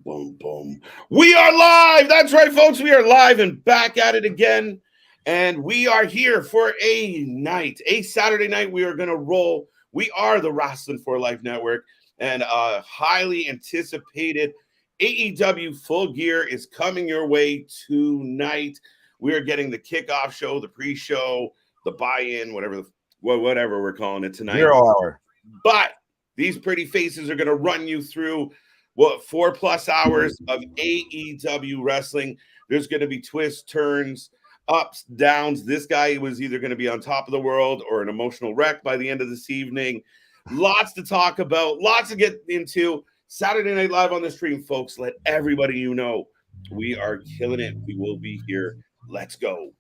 Boom, boom. We are live. That's right, folks. We are live and back at it again. And we are here for a Saturday night. We are going to roll. We are the Wrasslin for Life Network. And a highly anticipated AEW Full Gear is coming your way tonight. We are getting the kickoff show, the pre-show, the buy-in, whatever we're calling it tonight. 0 hour. But these pretty faces are going to run you through 4+ hours of AEW wrestling. There's going to be twists, turns, ups, downs. This guy was either going to be on top of the world or an emotional wreck by the end of this evening. Lots to talk about, lots to get into. Saturday Night Live on the stream, folks. Let everybody you know we are killing it. We will be here. Let's go.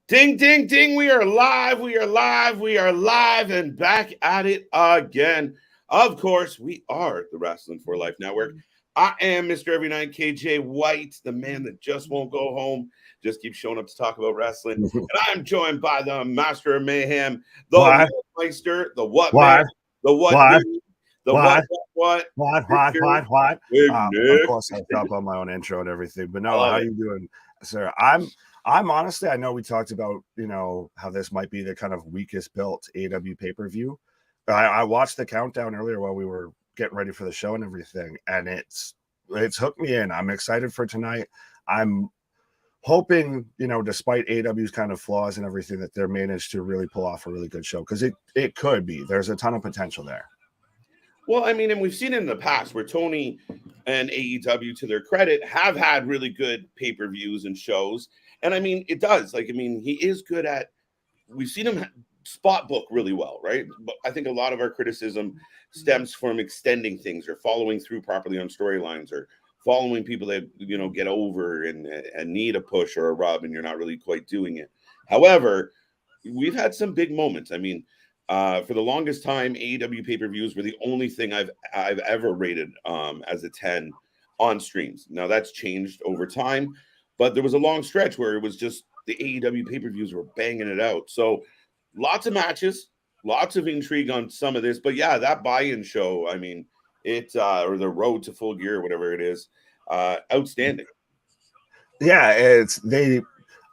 Ding, ding, ding. We are live. We are live. We are live and back at it again. Of course, we are the Wrasslin for Life Network. I am Mr. Every Night, KJ White, the man that just won't go home, just keeps showing up to talk about wrestling. And I'm joined by the Master of Mayhem, the Meister, the What Man, the What Dude, the What. Of course, I stop on my own intro and everything. But no, how you doing, sir? I'm honestly, I know we talked about, how this might be the kind of weakest built AEW pay-per-view. I watched the countdown earlier while we were getting ready for the show and everything, and it's hooked me in. I'm excited for tonight. I'm hoping, despite AEW's kind of flaws and everything, that they're managed to really pull off a really good show, because it could be. There's a ton of potential there. Well, I mean, and we've seen it in the past where Toni and AEW, to their credit, have had really good pay-per-views and shows. And I mean, it does. He is good at, we've seen him spot book really well, right? But I think a lot of our criticism stems from extending things or following through properly on storylines or following people that, get over and need a push or a rub and you're not really quite doing it. However, we've had some big moments. I mean, for the longest time, AEW pay-per-views were the only thing I've ever rated as a 10 on streams. Now that's changed over time, but there was a long stretch where it was just the AEW pay-per-views were banging it out. So lots of matches, lots of intrigue on some of this. But yeah, that buy-in show, I mean, or the road to Full Gear, whatever it is, outstanding. Yeah,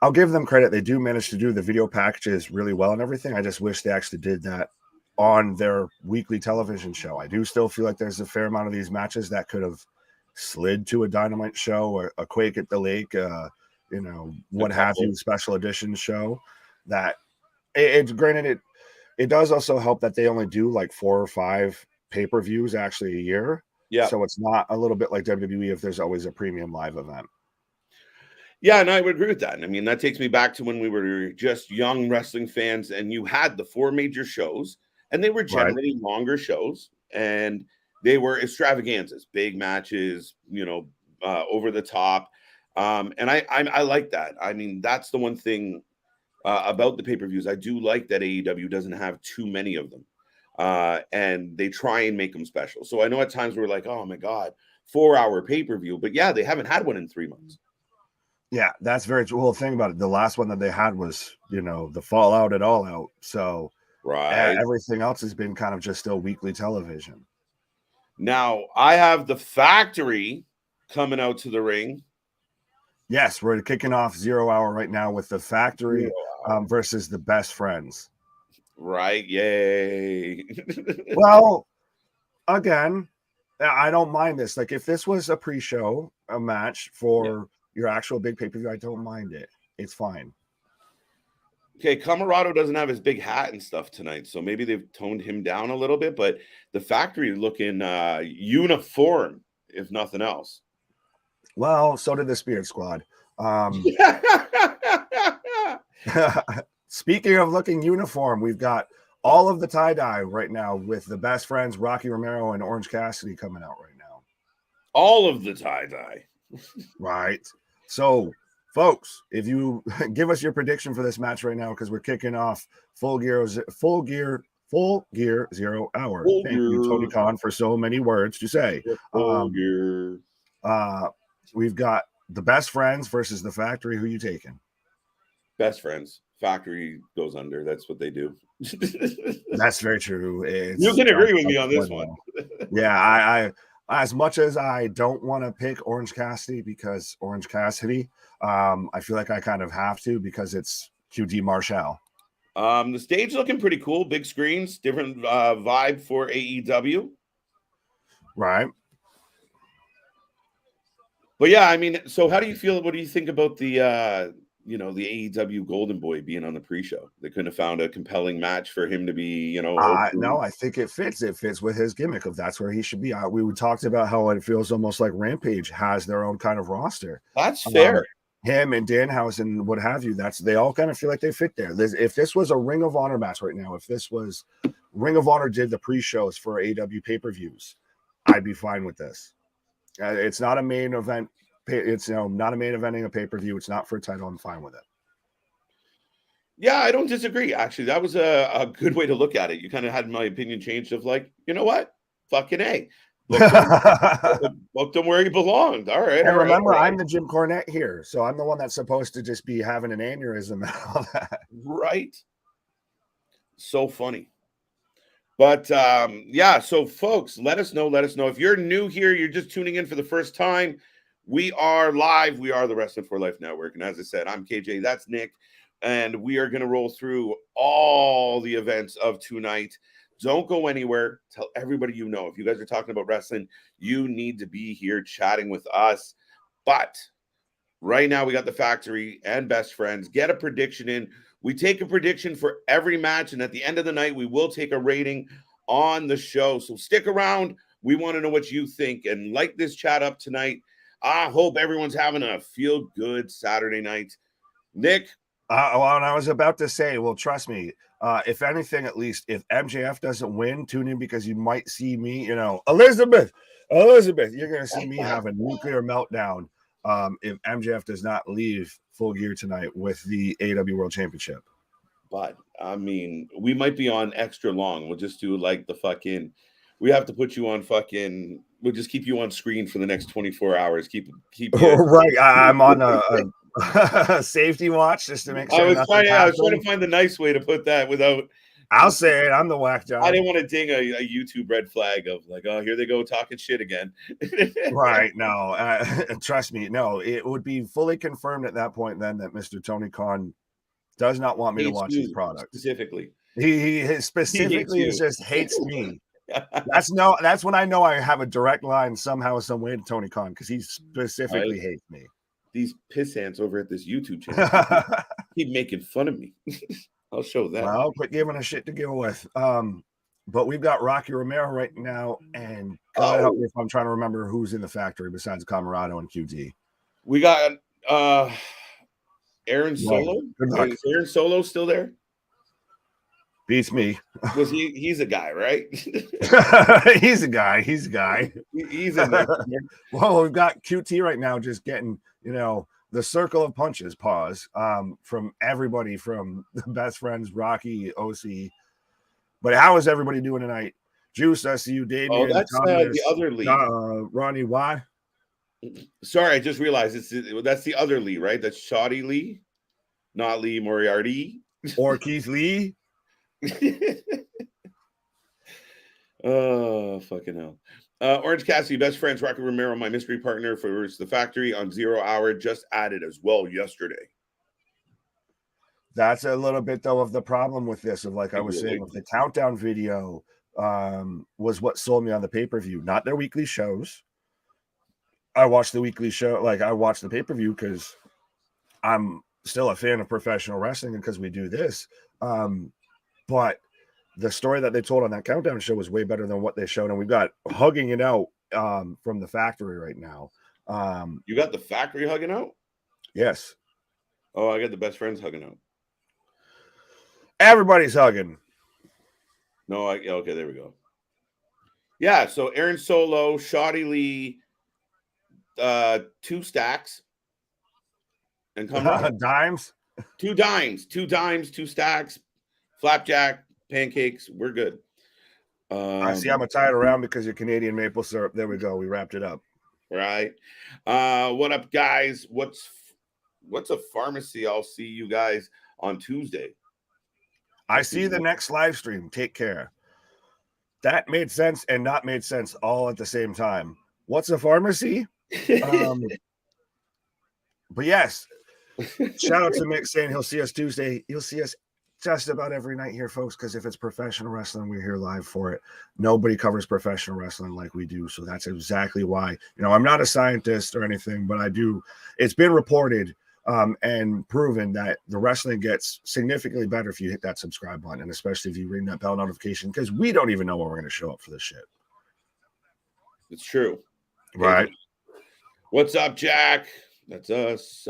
I'll give them credit. They do manage to do the video packages really well and everything. I just wish they actually did that on their weekly television show. I do still feel like there's a fair amount of these matches that could have slid to a Dynamite show or a Quake at the Lake, what have you, special edition show. That granted, it does also help that they only do like 4 or 5 pay-per-views actually a year. Yeah. So it's not a little bit like WWE if there's always a premium live event. Yeah, and I would agree with that. I mean, that takes me back to when we were just young wrestling fans and you had the 4 major shows and they were generally longer shows and they were extravaganzas, big matches, over the top. And I like that. I mean, that's the one thing about the pay-per-views. I do like that AEW doesn't have too many of them. And they try and make them special. So I know at times we're like, oh my God, 4-hour pay-per-view. But yeah, they haven't had one in 3 months. Yeah, that's very true. Well, the thing about it, the last one that they had was, the Fallout at All Out. So everything else has been kind of just still weekly television. Now, I have the Factory coming out to the ring. Yes, we're kicking off 0 hour right now with the Factory versus the Best Friends. Right, yay. Well, again, I don't mind this. Like, if this was a pre-show, a match for your actual big pay-per-view, I don't mind it. It's fine. Okay, Camarado doesn't have his big hat and stuff tonight, so maybe they've toned him down a little bit, but the Factory looking uniform, if nothing else. Well, so did the Spirit Squad. Speaking of looking uniform, we've got all of the tie-dye right now with the Best Friends, Rocky Romero and Orange Cassidy coming out right now. All of the tie-dye. Right. So folks, if you give us your prediction for this match right now, because we're kicking off Full Gear 0 hour. Full Thank you, Tony Gear. Khan, for so many words to say. Full Gear. We've got the Best Friends versus the Factory. Who you taking? Best Friends. Factory goes under. That's what they do. That's very true. You can agree with me on this one. Yeah, I as much as I don't want to pick Orange Cassidy because Orange Cassidy, I feel like I kind of have to because it's QT Marshall. The stage looking pretty cool. Big screens, different vibe for AEW. Right. But yeah, I mean, so how do you feel? What do you think about the the AEW Golden Boy being on the pre-show? They couldn't have found a compelling match for him to be, No, I think it fits. It fits with his gimmick of that's where he should be. We talked about how it feels almost like Rampage has their own kind of roster. That's fair. Him and Danhausen, what have you, they all kind of feel like they fit there. If this was a Ring of Honor match right now, if this was Ring of Honor did the pre-shows for AEW pay-per-views, I'd be fine with this. It's not a main event. It's not a main eventing a pay-per-view. It's not for a title. I'm fine with it. Yeah, I don't disagree. Actually, that was a good way to look at it. You kind of had my opinion changed of like, you know what? Fucking A. Booked him where he belonged. All right. And remember, I'm the Jim Cornette here. So I'm the one that's supposed to just be having an aneurysm and all that. Right. So funny. But yeah, so folks, let us know. If you're new here, you're just tuning in for the first time. We are live. We are the Wrestling for Life Network. And as I said, I'm KJ. That's Nick. And we are going to roll through all the events of tonight. Don't go anywhere. Tell everybody you know. If you guys are talking about wrestling, you need to be here chatting with us. But right now, we got the Factory and Best Friends. Get a prediction in. We take a prediction for every match. And at the end of the night, we will take a rating on the show. So stick around. We want to know what you think. And light this chat up tonight. I hope everyone's having a feel-good Saturday night. Nick? Well, and I was about to say, well, trust me, if anything, at least, if MJF doesn't win, tune in because you might see me, Elizabeth, you're going to see me have a nuclear meltdown if MJF does not leave Full Gear tonight with the AEW World Championship. But, I mean, we might be on extra long. We'll just do like we have to put you on we'll just keep you on screen for the next 24 hours. Keep right. I'm on a safety watch just to make sure. I was trying to find the nice way to put that without. I'll say it. I'm the whack job. I didn't want to ding a YouTube red flag of like, oh, here they go talking shit again. Right. No, trust me. No, it would be fully confirmed at that point then that Mr. Tony Khan does not want me to watch his product. Specifically. He specifically just hates me. That's when I know I have a direct line somehow, some way to Tony Khan because he specifically hates me. These pissants over at this YouTube channel keep making fun of me. I'll show that. Well, quit giving a shit to deal with. But we've got Rocky Romero right now, and God help me if I'm trying to remember who's in the Factory besides Camarado and QT. We got Aaron Solo. Is Aaron Solo still there? Beats me. Was he's a guy, right? He's a guy. He's in there. Well, we've got QT right now just getting, the circle of punches, from everybody from the Best Friends, Rocky, OC. But how is everybody doing tonight? Juice, I see you, Damien. Oh, that's Thomas, the other Lee. Ronnie, why? Sorry, I just realized that's the other Lee, right? That's Shoddy Lee, not Lee Moriarty. Or Keith Lee. Oh, fucking hell. Orange Cassidy, Best Friends, Rocky Romero, my mystery partner for the Factory on 0 hour, just added as well yesterday. That's a little bit, though, of the problem with this. Of like I was saying, with the countdown video was what sold me on the pay-per-view, not their weekly shows. I watched the weekly show, I watched the pay-per-view because I'm still a fan of professional wrestling and because we do this. But the story that they told on that countdown show was way better than what they showed. And we've got hugging it out from the Factory right now. You got the Factory hugging out? Yes. Oh, I got the Best Friends hugging out. Everybody's hugging. No, okay, there we go. Yeah, so Aaron Solo, Shoddy Lee, 2 stacks. and come right. Dimes. 2 dimes, 2 stacks, flapjack, pancakes. We're good. I see. I'm gonna tie it around because you're Canadian maple syrup. There we go. We wrapped it up. Right. What up, guys? What's a pharmacy? I'll see you guys on Tuesday. I see the next live stream. Take care. That made sense and not made sense all at the same time. What's a pharmacy? But yes, shout out to Mick saying he'll see us Tuesday. He'll see us just about every night here, folks, because if it's professional wrestling, we're here live for it. Nobody covers professional wrestling like we do. So that's exactly why, I'm not a scientist or anything, but I do. It's been reported and proven that the wrestling gets significantly better if you hit that subscribe button, and especially if you ring that bell notification, because we don't even know when we're going to show up for this shit. It's true. Right. What's up, Jack? That's us.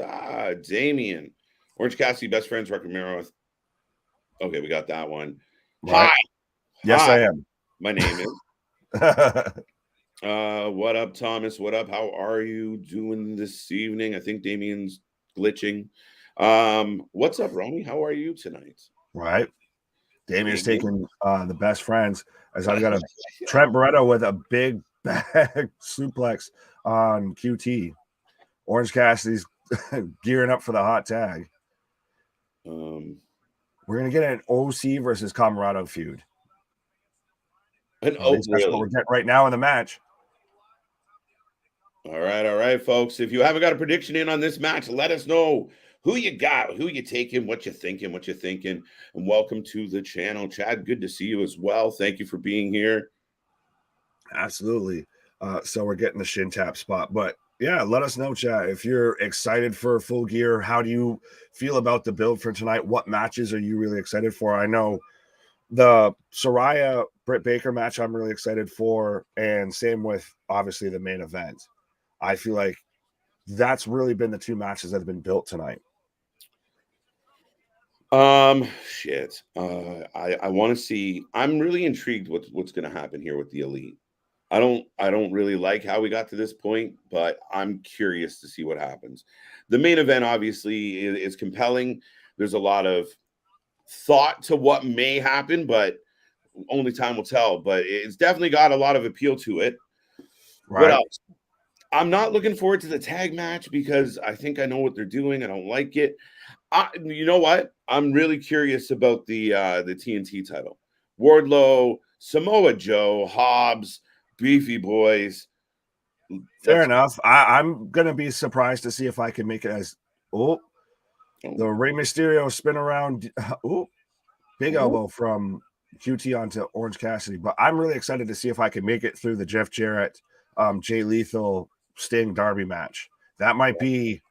Damien. Orange Cassidy, best friends, recommend. Okay, we got that one. Right. Hi. Yes, Hi. I am. My name is. What up, Thomas? What up? How are you doing this evening? I think Damien's glitching. What's up, Ronnie? How are you tonight? Right. Damien's taking the best friends as I've got a Trent Barretto with a big bag suplex on QT. Orange Cassidy's gearing up for the hot tag. We're going to get an OC versus Camarado feud. Really? That's what we're getting right now in the match. All right, folks. If you haven't got a prediction in on this match, let us know who you got, who you taking, what you're thinking. And welcome to the channel. Chad, good to see you as well. Thank you for being here. Absolutely. So we're getting the shin tap spot. But yeah, let us know, Chad, if you're excited for Full Gear. How do you feel about the build for tonight? What matches are you really excited for? I know the Saraya Britt Baker match I'm really excited for, and same with obviously the main event. I feel like that's really been the 2 matches that have been built tonight. Shit. I want to see. I'm really intrigued what's going to happen here with the Elite. I don't really like how we got to this point, but I'm curious to see what happens. The main event obviously is compelling. There's a lot of thought to what may happen, but only time will tell. But it's definitely got a lot of appeal to it. Right. What else? I'm not looking forward to the tag match because I think I know what they're doing. I don't like it. You know what? I'm really curious about the TNT title. Wardlow, Samoa Joe, Hobbs, Beefy Boys. Fair enough. I'm going to be surprised to see if I can make it as the Rey Mysterio spin around. Big elbow from QT onto Orange Cassidy. But I'm really excited to see if I can make it through the Jeff Jarrett, Jay Lethal, Sting Darby match. That might be.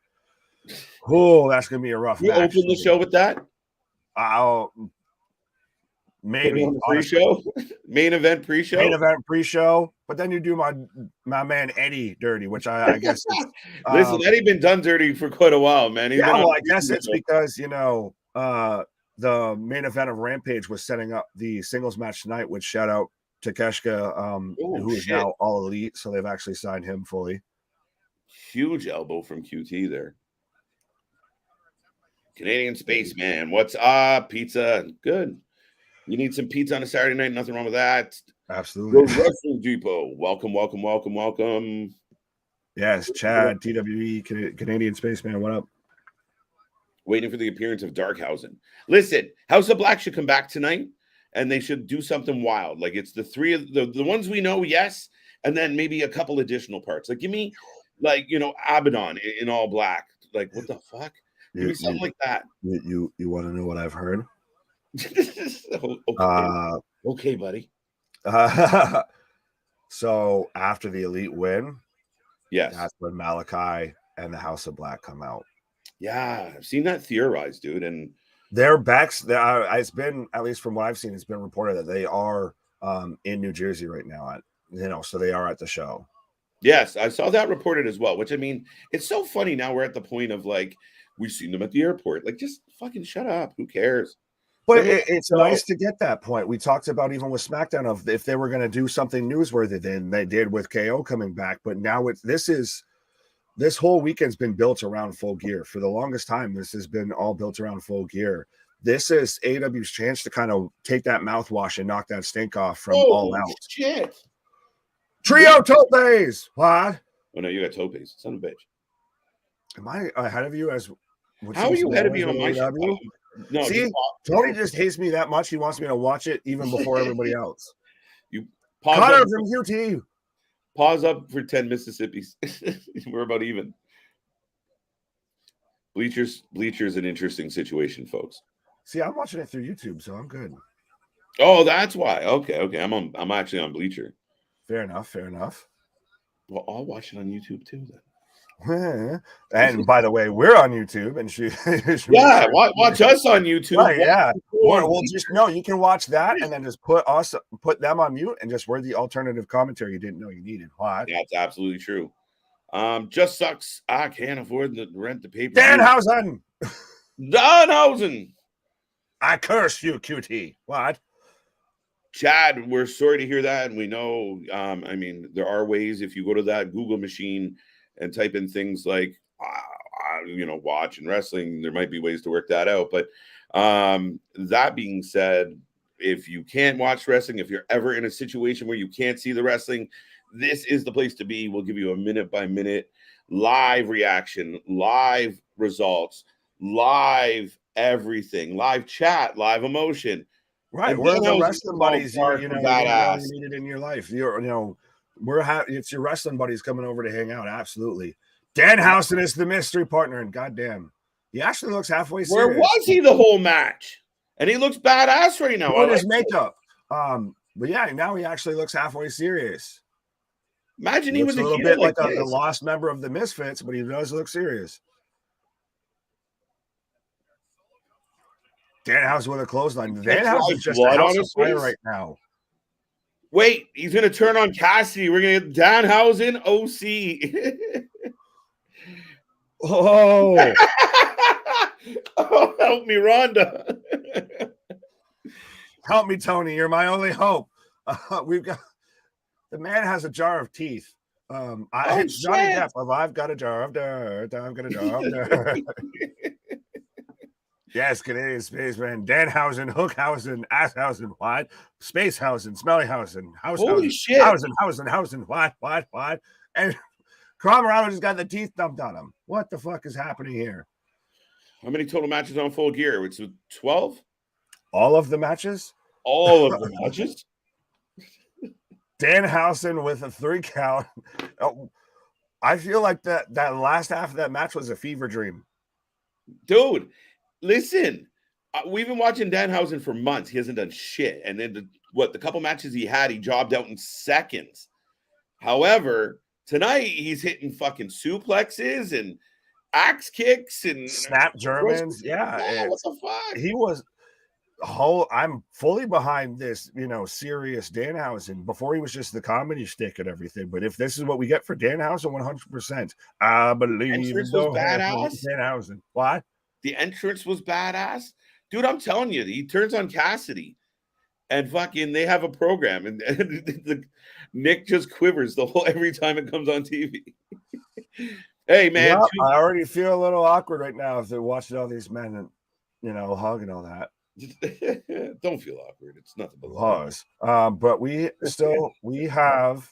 That's going to be a rough match. You open the show with that? Maybe pre-show, main event pre-show, but then you do my man Eddie dirty, which I guess is, listen, Eddie been done dirty for quite a while, man. I guess it's because the main event of Rampage was setting up the singles match tonight, which shout out to Keshka, who is now All Elite, so they've actually signed him fully. Huge elbow from QT there. Canadian Spaceman, what's up? Pizza, good. You need some pizza on a Saturday night. Nothing wrong with that. Absolutely. The Wrestling Depot. Welcome. Yes, Chad, TWE, Canadian Spaceman. What up? Waiting for the appearance of Darkhausen. Listen, House of Black should come back tonight, and they should do something wild. Like it's the 3 of the ones we know, yes, and then maybe a couple additional parts. Like give me, Abaddon in all black. Like what the fuck? Give me something like that. You want to know what I've heard? Okay, buddy. So after the Elite win, yes, that's when Malachi and the House of Black come out. Yeah, I've seen that theorized, dude, and their backs. It's been, at least from what I've seen, it's been reported that they are in New Jersey right now. So they are at the show. Yes, I saw that reported as well. Which I mean, it's so funny now. We're at the point of like we've seen them at the airport. Like, just fucking shut up. Who cares? But it's nice to get that point. We talked about even with SmackDown of if they were going to do something newsworthy than they did with KO coming back. But now this is this whole weekend's been built around Full Gear. For the longest time, this has been all built around Full Gear. This is AEW's chance to kind of take that mouthwash and knock that stink off from All Out. Shit. Trio Topes! What? Oh, no, you got Topes. Son of a bitch. Am I ahead of you as... How are you ahead of me on my show? No, see, Tony just hates me that much. He wants me to watch it even before everybody else. You Connor from UT. Pause up for 10 Mississippis. We're about even. Bleacher's an interesting situation, folks. See, I'm watching it through YouTube, so I'm good. Oh, that's why. Okay. I'm actually on Bleacher. Fair enough. Well, I'll watch it on YouTube too then. And by the way, we're on YouTube, and watch us on YouTube. Right, yeah. We'll just you can watch that, and then just put them on mute, and just word the alternative commentary you didn't know you needed. What? That's absolutely true. Just sucks. I can't afford to rent the paper. Danhausen. I curse you, QT. What? Chad, we're sorry to hear that, and we know. I mean, there are ways if you go to that Google machine and type in things like, watch and wrestling, there might be ways to work that out. But that being said, if you can't watch wrestling, if you're ever in a situation where you can't see the wrestling, this is the place to be. We'll give you a minute-by-minute live reaction, live results, live everything, live chat, live emotion. Right, we're the wrestling buddies. You need it in your life. It's your wrestling buddies coming over to hang out. Absolutely. Danhausen is the mystery partner, and goddamn, he actually looks halfway serious. Where was he the whole match? And he looks badass right now. With his makeup. But yeah, now he actually looks halfway serious. Imagine he was a little bit like the lost member of the Misfits, but he does look serious. Danhausen with a clothesline. Danhausen is just a house of fire right now. Wait, he's going to turn on Cassidy. We're going to get Danhausen OC. Oh. Oh, help me, Rhonda. Help me, Tony. You're my only hope. We've got the man has a jar of teeth. It's Johnny Depp. I've got a jar of dirt. I've got a jar of dirt. Yes, Canadian spaceman, Danhausen, Hookhausen, Asshausen, what? Spacehausen, Smellyhausen, Holy shit. Hausen, what? And Camarado just got the teeth dumped on him. What the fuck is happening here? How many total matches on Full Gear? It's 12? All of the matches? All of the matches? Danhausen with a 3 count. Oh, I feel like that last half of that match was a fever dream. Dude, listen, we've been watching Danhausen for months. He hasn't done shit. And then the couple matches he had, he jobbed out in seconds. However, tonight he's hitting fucking suplexes and axe kicks and snap Germans. Yeah. What the fuck? He was I'm fully behind this, serious Danhausen. Before he was just the comedy stick and everything. But if this is what we get for Danhausen, 100%, I believe entrance was badass. Danhausen. What? The entrance was badass. Dude, I'm telling you, he turns on Cassidy and fucking they have a program and Nick just quivers every time it comes on TV. Hey, man. Yeah, I already feel a little awkward right now if they're watching all these men and, hugging all that. Don't feel awkward. It's nothing but pause. But we have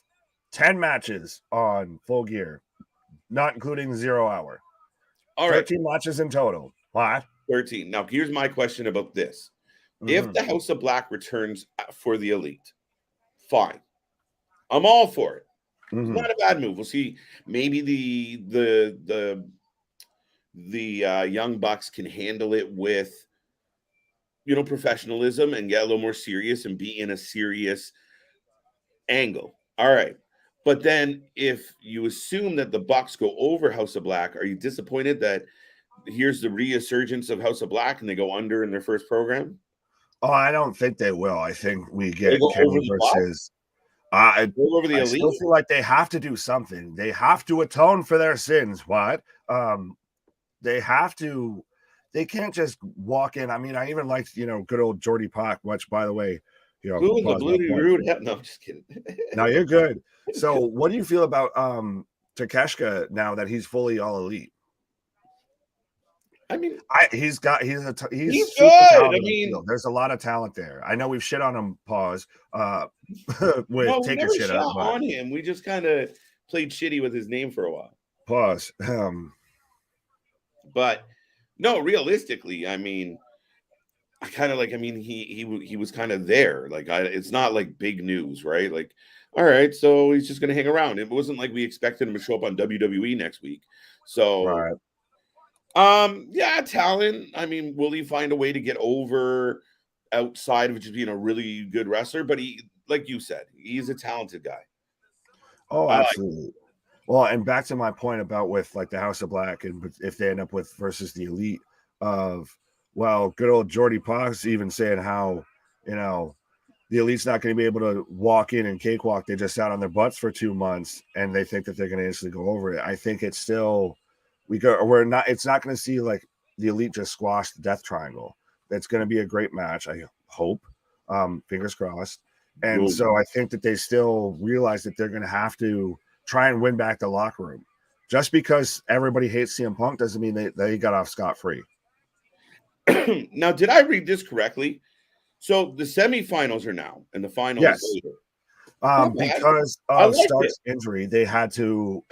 10 matches on Full Gear, not including 0 hour. All right. 13 matches in total. What? 13. Now, here's my question about this. If the House of Black returns for the Elite, fine. I'm all for it. It's not a bad move. We'll see. Maybe the Young Bucks can handle it with professionalism and get a little more serious and be in a serious angle. All right. But then if you assume that the Bucks go over House of Black, are you disappointed that here's the resurgence of House of Black and they go under in their first program? Oh, I don't think they will. I think we get Kenny versus I still feel like they have to do something. They have to atone for their sins. What? They have to. They can't just walk in. I mean, I even liked, good old Jordy Park, which, by the way, rude. No, I'm just kidding. No, you're good. So what do you feel about Takeshka now that he's fully all elite. I mean, he's he's super good. talented. I mean, there's a lot of talent there. I know we've shit on him. Pause. With no, we taking never shit shot up, but on him. We just kind of played shitty with his name for a while. pause. But no, realistically, I mean, I kind of like. I mean, he was kind of there. Like, it's not like big news, right? Like, all right, so he's just gonna hang around. It wasn't like we expected him to show up on WWE next week. So, Right. Yeah, talent. I mean, will he find a way to get over outside of just being a really good wrestler? But he, like you said, he's a talented guy. Oh, absolutely. Well, and back to my point about with like the House of Black, and if they end up with versus the Elite of, well, good old Jordy Pox even saying how, the Elite's not going to be able to walk in and cakewalk. They just sat on their butts for 2 months and they think that they're going to instantly go over it. I think it's still, it's not going to see like the Elite just squash the Death Triangle. It's going to be a great match. I hope, fingers crossed. And so I think that they still realize that they're going to have to try and win back the locker room. Just because everybody hates CM Punk doesn't mean they got off scot-free. Now, did I read this correctly? So the semifinals are now, and the finals later. Because of Stark's injury, they had to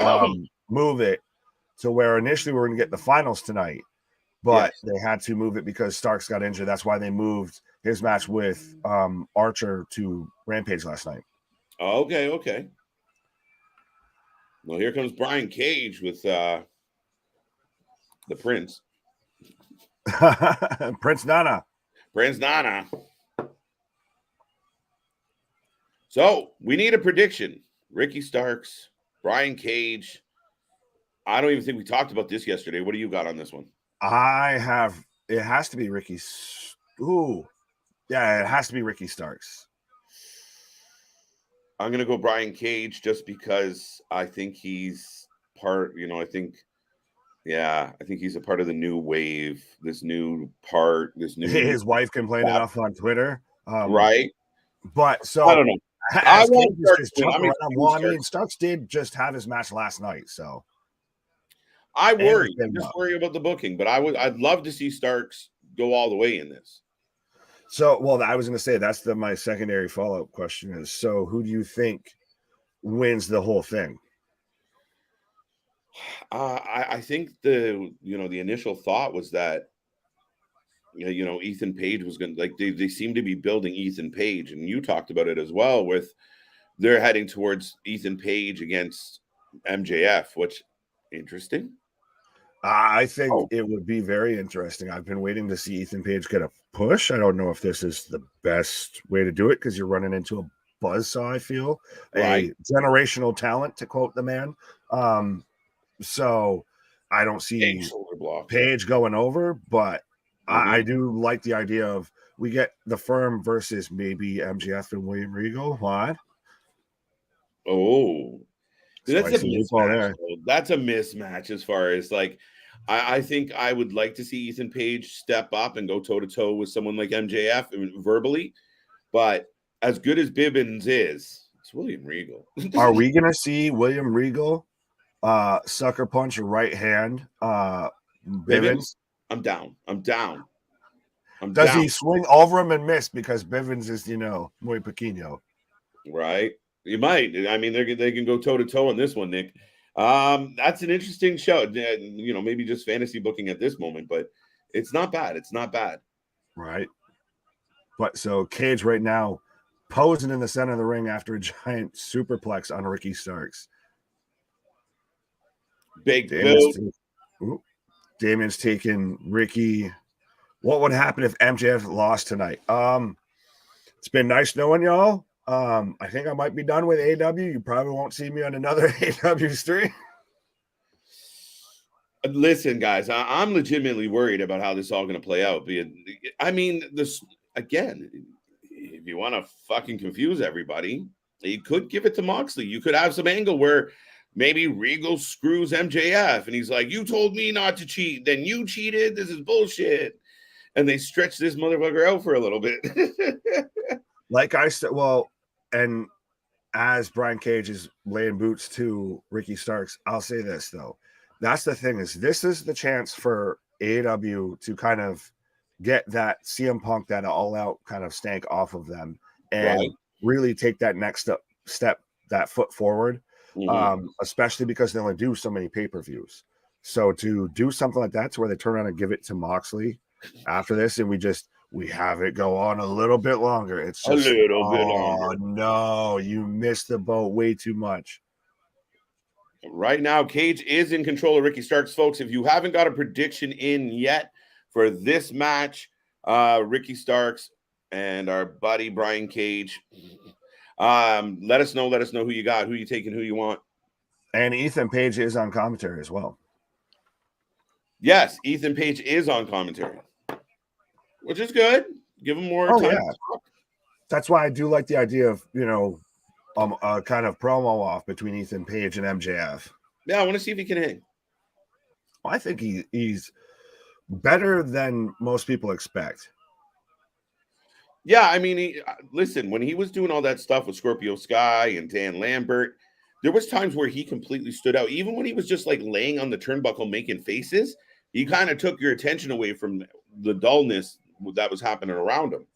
move it to where initially we were going to get the finals tonight, but they had to move it because Starks got injured. That's why they moved his match with Archer to Rampage last night. Okay. Well, here comes Brian Cage with the Prince. Prince Nana. So we need a prediction. Ricky Starks, Brian Cage. I don't even think we talked about this yesterday. What do you got on this one? It has to be Ricky. Ooh. Yeah, it has to be Ricky Starks. I'm going to go Brian Cage just because I think he's part, I think he's a part of the new wave, his wife complaining off on Twitter. Right. But so I don't know. Starks did just have his match last night, so I worry. I just worry about the booking, but I'd love to see Starks go all the way in this. So, well, I was going to say that's my secondary follow-up question is, so who do you think wins the whole thing? I think the initial thought was that Ethan Page was going to, like, they seem to be building Ethan Page, and you talked about it as well with they're heading towards Ethan Page against MJF, which interesting. I think it would be very interesting. I've been waiting to see Ethan Page get a push. I don't know if this is the best way to do it because you're running into a buzzsaw, I feel. Right. A generational talent, to quote the man. So I don't see Page going over, but I do like the idea of we get the Firm versus maybe MJF and William Regal. What? Oh, that's a mismatch. That's a mismatch as far as like, I think I would like to see Ethan Page step up and go toe to toe with someone like MJF verbally, but as good as Bivens is, it's William Regal. Are we gonna see William Regal sucker punch a right hand Bivens? I'm down. Does he swing over him and miss because Bivens is muy pequeño? Right. You might. I mean, they can go toe to toe on this one, Nick. That's an interesting show. Maybe just fantasy booking at this moment, but it's not bad. Right. But so Cage right now posing in the center of the ring after a giant superplex on Ricky Starks. Big Damien's taking Ricky. What would happen if MJF lost tonight? It's been nice knowing y'all. I think I might be done with AEW. You probably won't see me on another AEW stream. Listen, guys, I'm legitimately worried about how this is all going to play out. I mean, this again, if you want to fucking confuse everybody, you could give it to Moxley. You could have some angle where maybe Regal screws MJF and he's like, you told me not to cheat, then you cheated. This is bullshit. And they stretch this motherfucker out for a little bit. Like I said, well, and as Brian Cage is laying boots to Ricky Starks, I'll say this though. That's the thing, is this is the chance for AEW to kind of get that CM Punk, that all out kind of stank off of them, and really take that next step, that foot forward. Especially because they only do so many pay-per-views. So to do something like that, to where they turn around and give it to Moxley after this, and we have it go on a little bit longer. It's just a little bit longer. No, you missed the boat way too much. Right now, Cage is in control of Ricky Starks, folks. If you haven't got a prediction in yet for this match, Ricky Starks and our buddy Brian Cage, let us know who you got, who you taking, who you want. And Ethan Page is on commentary as well. Yes, Ethan Page is on commentary, which is good. Give him more time. Yeah. That's why I do like the idea of, a kind of promo off between Ethan Page and MJF. Yeah, I want to see if he can hang. Well, I think he's better than most people expect. Yeah, I mean, listen, when he was doing all that stuff with Scorpio Sky and Dan Lambert, there was times where he completely stood out. Even when he was just like laying on the turnbuckle making faces, he kind of took your attention away from the dullness that was happening around him.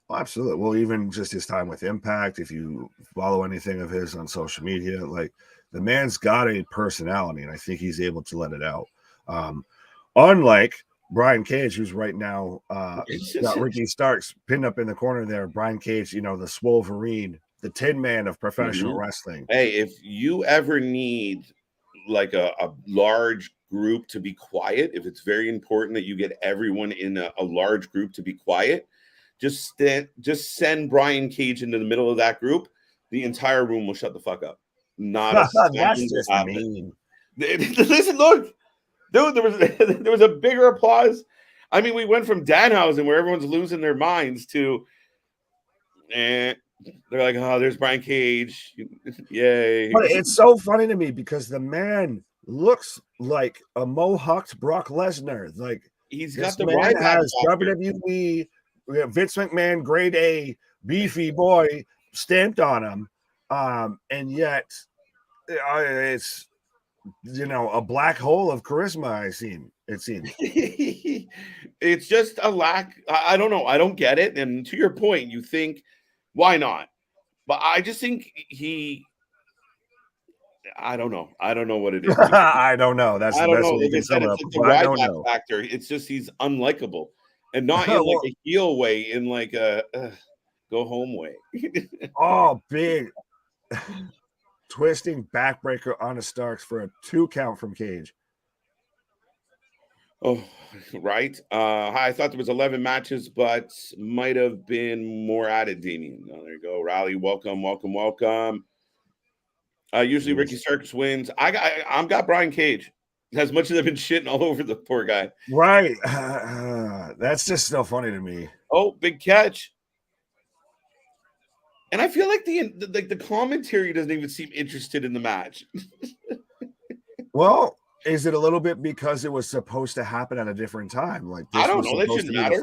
Well, absolutely. Well, even just his time with Impact, if you follow anything of his on social media, like, the man's got a personality, and I think he's able to let it out. Unlike Brian Cage, who's right now got Ricky Starks pinned up in the corner there. Brian Cage, the Swolverine, the Tin Man of professional wrestling. Hey, if you ever need like a large group to be quiet, if it's very important that you get everyone in a large group to be quiet, just send Brian Cage into the middle of that group. The entire room will shut the fuck up. Not a That's just mean. Listen, look, dude, there was a bigger applause. I mean, we went from Danhausen, where everyone's losing their minds, to they're like, oh, there's Brian Cage. Yay. But it's so funny to me because the man looks like a mohawked Brock Lesnar. Like, he's got the man has factor. WWE, Vince McMahon, grade A, beefy boy stamped on him. And yet it's, a black hole of charisma. It seems. It's just a lack. I don't know. I don't get it. And to your point, you think, why not? But I just think I don't know. I don't know what it is. I don't know. That's the best way you can sum it up. It's a Ryback factor. It's just he's unlikable, and not in like a heel way, in like a go home way. Oh, big twisting backbreaker on a Starks for a 2 count from Cage. Oh, right. I thought there was 11 matches, but might have been more added, Damien. Oh, there you go. Rally, welcome. Usually Ricky Starks wins. I'm got Brian Cage. As much as I've been shitting all over the poor guy. Right. That's just so funny to me. Oh, big catch. And I feel like the commentary doesn't even seem interested in the match. Well, is it a little bit because it was supposed to happen at a different time? Like, this I don't know. That shouldn't matter.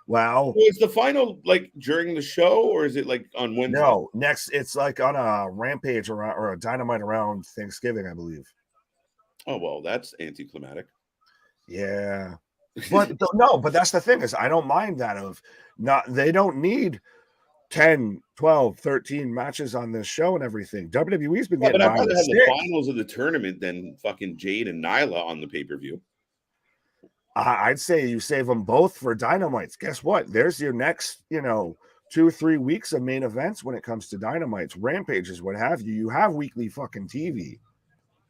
Wow. So is the final like during the show, or is it like on Wednesday? No, next it's like on a Rampage or a Dynamite around Thanksgiving, I believe. Oh, well, that's anticlimactic. Yeah. But no, but that's the thing, is I don't mind that. They don't need 10, 12, 13 matches on this show and everything. WWE's been getting but I'd rather have the finals of the tournament than fucking Jade and Nyla on the pay-per-view. I'd say you save them both for Dynamites. Guess what? There's your next, 2-3 weeks of main events when it comes to Dynamites, Rampages, what have you. You have weekly fucking TV.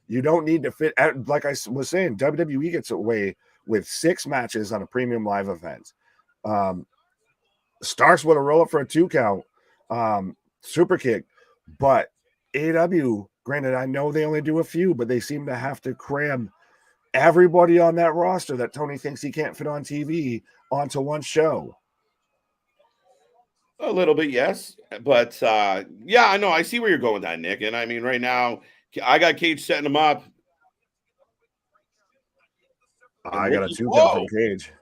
You don't need to fit, like I was saying, WWE gets away with 6 matches on a premium live event. Starks would have rolled up for a 2 count, super kick, but AEW, granted, I know they only do a few, but they seem to have to cram everybody on that roster that Tony thinks he can't fit on TV onto one show. A little bit, yes. But yeah, I know. I see where you're going with that, Nick. And I mean, right now, I got Cage setting him up. I got a 2 count from Cage.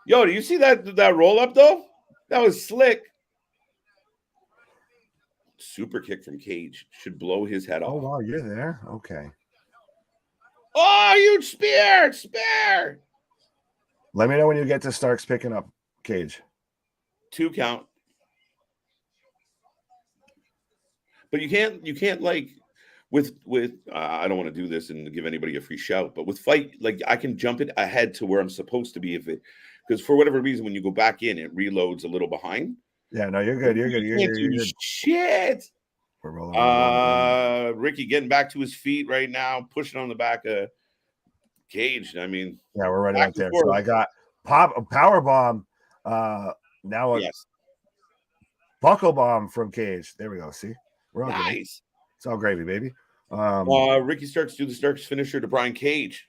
Yo, do you see that roll up though? That was slick. Super kick from Cage should blow his head Oh, off. wow, you're there? Okay. Oh, huge spear! Let me know when you get to Starks picking up Cage. 2 count. But you can't like with I don't want to do this and give anybody a free shout, but with fight, like I can jump it ahead to where I'm supposed to be because for whatever reason, when you go back in, it reloads a little behind. Yeah, no, you're good. You're good. You're good. Shit. We're rolling. Ricky getting back to his feet right now, pushing on the back of Cage. I mean, yeah, we're running right there. So I got a power bomb. Now yes. Buckle bomb from Cage. There we go. See, we're all nice. Good. It's all gravy, baby. Ricky Starks do the Starks finisher to Brian Cage.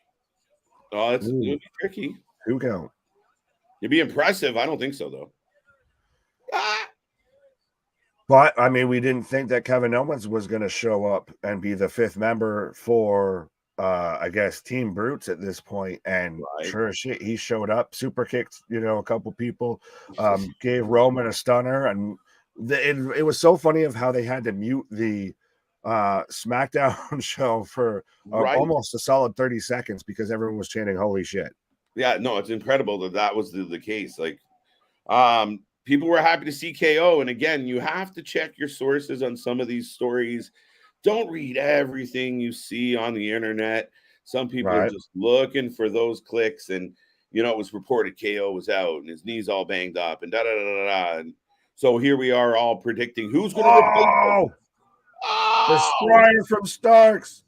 Oh, it's it'll be tricky. 2 count. It'd be impressive. I don't think so though. But I mean, we didn't think that Kevin Owens was going to show up and be the 5th member for, I guess, Team Brutes at this point. And sure as shit, he showed up, super kicked, a couple people, gave Roman a stunner, and it was so funny of how they had to mute the SmackDown show for almost a solid 30 seconds because everyone was chanting "Holy shit!" Yeah, no, it's incredible that was the case. Like, people were happy to see KO. And again, you have to check your sources on some of these stories. Don't read everything you see on the internet. Some people are just looking for those clicks. And, it was reported KO was out and his knee's all banged up and da-da-da-da-da. And so here we are all predicting who's going to replace him. The Strider from Starks.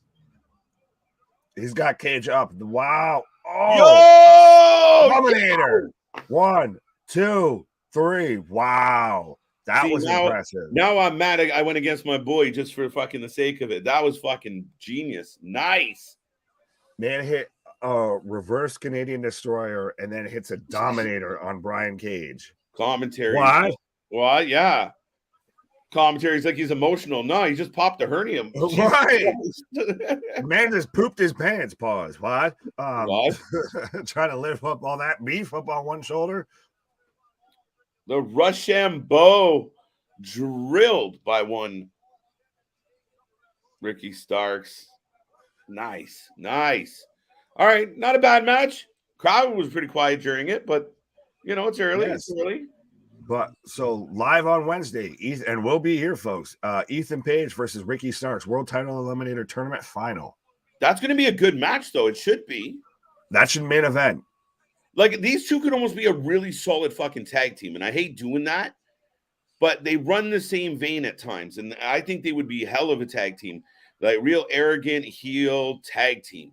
He's got Cage up. Wow. Oh, Eliminator. 1, 2, 3. Wow. That was impressive. Now I'm mad I went against my boy just for fucking the sake of it. That was fucking genius. Nice. Man hit a reverse Canadian Destroyer and then hits a Dominator on Brian Cage. Commentary. What? Yeah. Commentary's like he's emotional. No, he just popped a hernia. Right. Man just pooped his pants. Pause. What? Trying to lift up all that beef up on one shoulder. The Rochambeau drilled by one Ricky Starks. Nice. All right, not a bad match. Crowd was pretty quiet during it, but it's early. Yes. It's early. But so live on Wednesday, and we'll be here, folks. Ethan Page versus Ricky Starks, World Title Eliminator Tournament Final. That's going to be a good match, though. It should be. That should main event. Like, these two could almost be a really solid fucking tag team, and I hate doing that, but they run the same vein at times, and I think they would be hell of a tag team. Like, real arrogant heel tag team.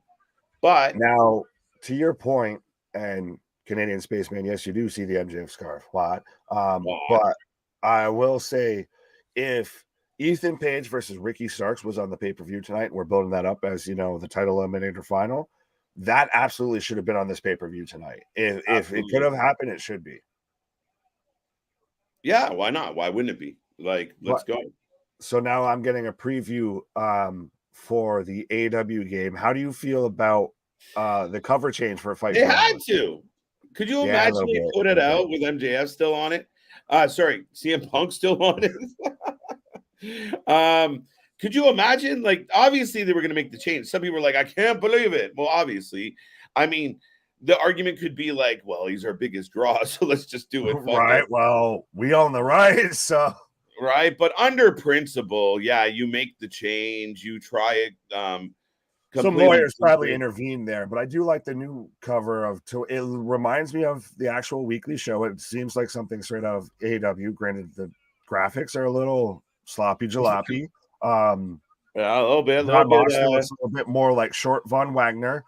But now, to your point, and Canadian Spaceman, yes, you do see the MJF scarf. What? But I will say, if Ethan Page versus Ricky Starks was on the pay-per-view tonight, and we're building that up as, the title eliminator final, that absolutely should have been on this pay-per-view tonight. If it could have happened, it should be. Yeah, why not? Why wouldn't it be? Like, let's go. So now I'm getting a preview for the AEW game. How do you feel about the cover change for a fight? They had to. Could you imagine they put it out with MJF still on it? Sorry, CM Punk still on it. Could you imagine? Like, obviously they were going to make the change. Some people were like, I can't believe it. Well, obviously, I mean, the argument could be like, well, he's our biggest draw, so let's just do it. Right. Well, we own the rights, so. Right. But under principle, yeah, you make the change, you try it. Some lawyers probably intervened there, but I do like the new cover it reminds me of the actual weekly show. It seems like something straight out of AEW. Granted, the graphics are a little sloppy jalopy. Yeah, a little bit. Looks a little bit more like short Von Wagner.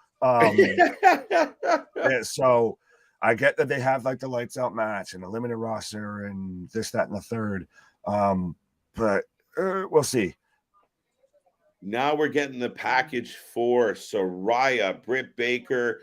So I get that they have like the lights out match and a limited roster and this, that, and the third. But we'll see. Now we're getting the package for Saraya, Britt Baker.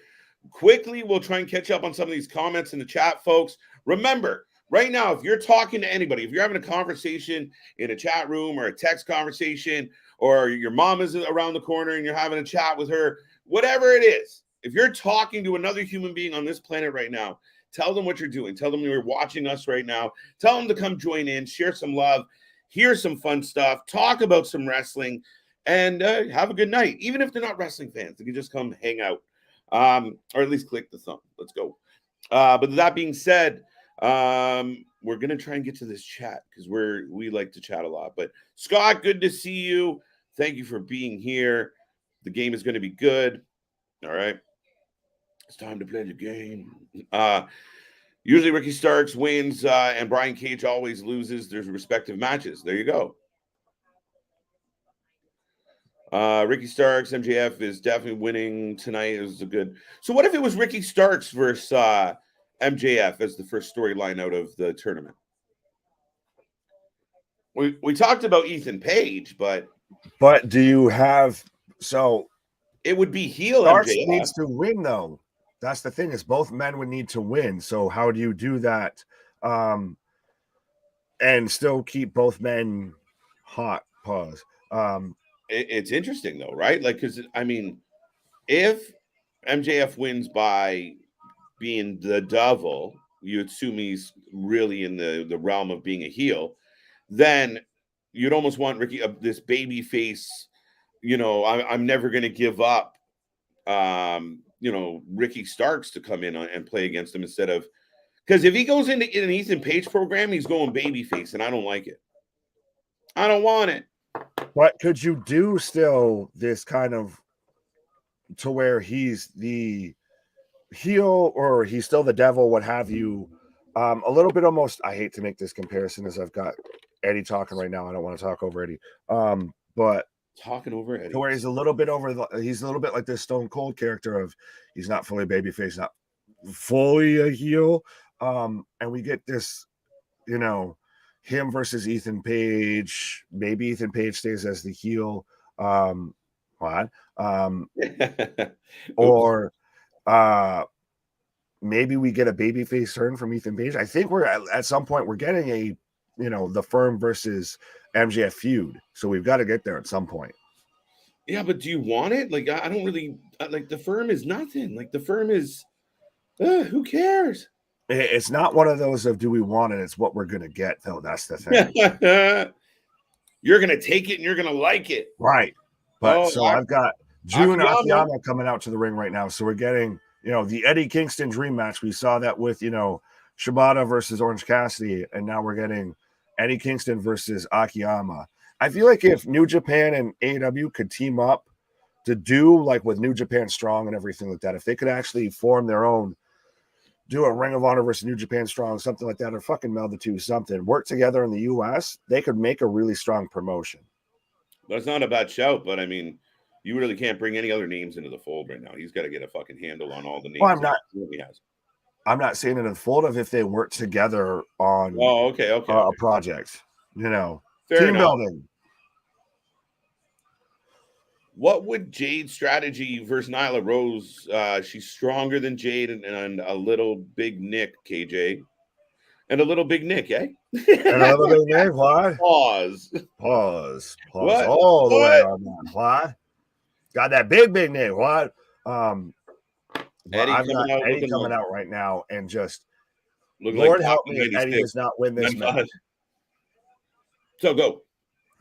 Quickly, we'll try and catch up on some of these comments in the chat, folks. Remember, right now, if you're talking to anybody, if you're having a conversation in a chat room or a text conversation, or your mom is around the corner and you're having a chat with her, whatever it is, if you're talking to another human being on this planet right now, tell them what you're doing. Tell them you're watching us right now. Tell them to come join in, share some love. hear some fun stuff, talk about some wrestling, and have a good night. Even if they're not wrestling fans, they can just come hang out, or at least click the thumb. Let's go. But that being said, we're gonna try and get to this chat because we like to chat a lot. But Scott, good to see you. Thank you for being here. The game is going to be good. All right, it's time to play the game. Usually Ricky Starks wins, and Brian Cage always loses their respective matches. There you go. Ricky Starks, MJF is definitely winning tonight. It was a good. So what if it was Ricky Starks versus MJF as the first storyline out of the tournament? We talked about Ethan Page, but do you have it would be heel Starks MJF. needs to win though. That's the thing, is both men would need to win. So how do you do that and still keep both men hot? Pause. It's interesting though, right? Like, because I mean, if MJF wins by being the devil, you assume he's really in the realm of being a heel, then you'd almost want Ricky, this baby face, I'm never going to give up, Ricky Starks to come in and play against him instead of, because if he goes into an Ethan Page program, he's going baby face, and I don't like it. I don't want it. But could you do still this kind of to where he's the heel or he's still the devil, what have you? A little bit almost, I hate to make this comparison as I've got Eddie talking right now. I don't want to talk over Eddie. But talking over Eddie, to where he's a little bit he's a little bit like this Stone Cold character of he's not fully babyface, not fully a heel. And we get this, him versus Ethan Page. Maybe Ethan Page stays as the heel. Or maybe we get a babyface turn from Ethan Page. I think we're at some point we're getting a the Firm versus MJF feud. So we've got to get there at some point. Yeah, but do you want it? Like, I don't really like the Firm is nothing. Like the Firm is who cares? It's not one of those of do we want it? It's what we're gonna get, though. That's the thing. You're gonna take it and you're gonna like it, right? But I've got Jun Akiyama coming out to the ring right now. So we're getting the Eddie Kingston dream match. We saw that with Shibata versus Orange Cassidy, and now we're getting Eddie Kingston versus Akiyama. I feel like if New Japan and AEW could team up to do like with New Japan Strong and everything like that, if they could actually form their own, do a Ring of Honor versus New Japan Strong, something like that, or fucking meld the two, something, work together in the US, they could make a really strong promotion. That's not a bad shout, but I mean, you really can't bring any other names into the fold right now. He's got to get a fucking handle on all the names. Well, I'm not saying in the fold of if they work together on a project, team building. What would Jade's strategy versus Nyla Rose? She's stronger than Jade and a little big Nick, KJ. And a little big Nick, eh? And a little big Nick, what? Pause. What? All the way on that. What? Got that big Nick, what? I've got Eddie coming out right now and just Lord help me if Eddie does not win this match. So go.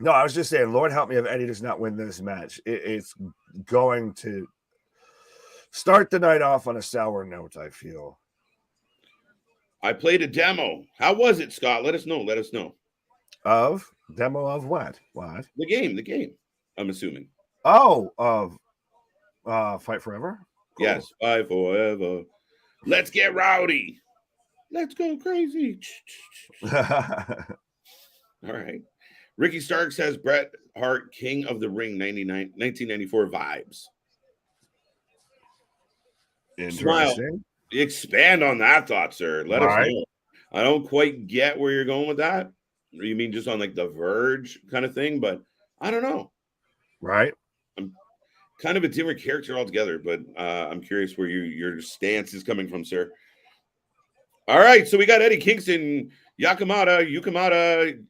No, I was just saying, Lord help me if Eddie does not win this match. It's going to start the night off on a sour note, I feel. I played a demo. How was it, Scott? Let us know. Of? Demo of what? What? The game. I'm assuming. Oh, of Fight Forever? Cool. Yes, Fight Forever. Let's get rowdy. Let's go crazy. All right. Ricky Starks has Bret Hart King of the Ring 1994 vibes. Interesting. Smile. Expand on that thought, sir. Let us know. I don't quite get where you're going with that. You mean just on like the Verge kind of thing, but I don't know. Right. I'm kind of a different character altogether, but I'm curious where your stance is coming from, sir. All right, so we got Eddie Kingston, Yakazami.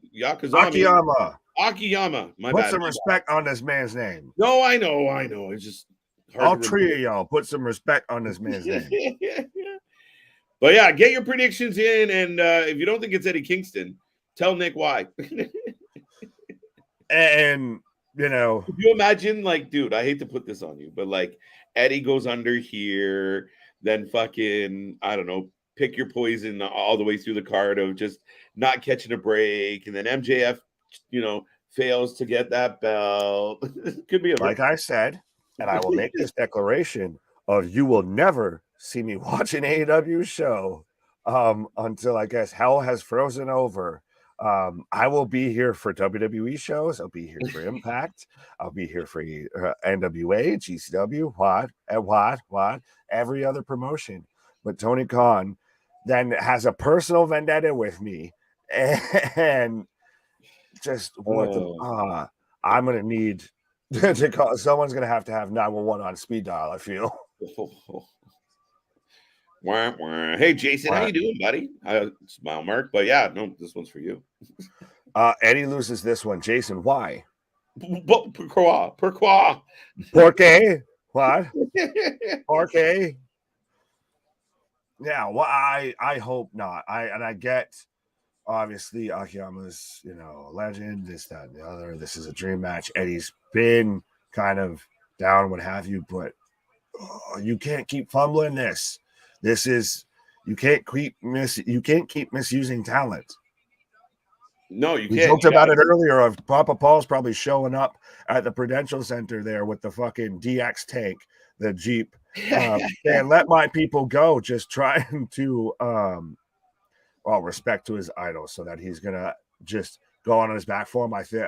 Akiyama. My put bad. Some respect on this man's name. No, I know. It's just hard. All three of y'all put some respect on this man's name. But yeah, get your predictions in, and if you don't think it's Eddie Kingston, tell Nick why. And you know, Could you imagine, like, dude, I hate to put this on you, but like Eddie goes under here, then fucking, I don't know, pick your poison all the way through the card of just not catching a break, and then MJF, fails to get that belt. Could be like I said, and I will make this declaration of you will never see me watch an AEW show until I guess hell has frozen over. I will be here for WWE shows. I'll be here for Impact. I'll be here for NWA, GCW, what, every other promotion. But Tony Khan then has a personal vendetta with me, and just I'm gonna need to call. Someone's gonna have to have 911 on speed dial. I feel. Wah, wah. Hey, Jason, how you doing, buddy? Smile mark, but yeah, no, this one's for you. Eddie loses this one. Jason, why? Pourquoi? Porque? What? Porque? Yeah, well, I hope not. I get, obviously, Akiyama's, a legend, this, that, and the other. This is a dream match. Eddie's been kind of down, what have you, but you can't keep fumbling this. This is you can't keep misusing talent. No, you can't. We joked about it earlier of Papa Paul's probably showing up at the Prudential Center there with the fucking DX tank, the Jeep, and let my people go, just trying to respect to his idol so that he's gonna just go on his back for him. I think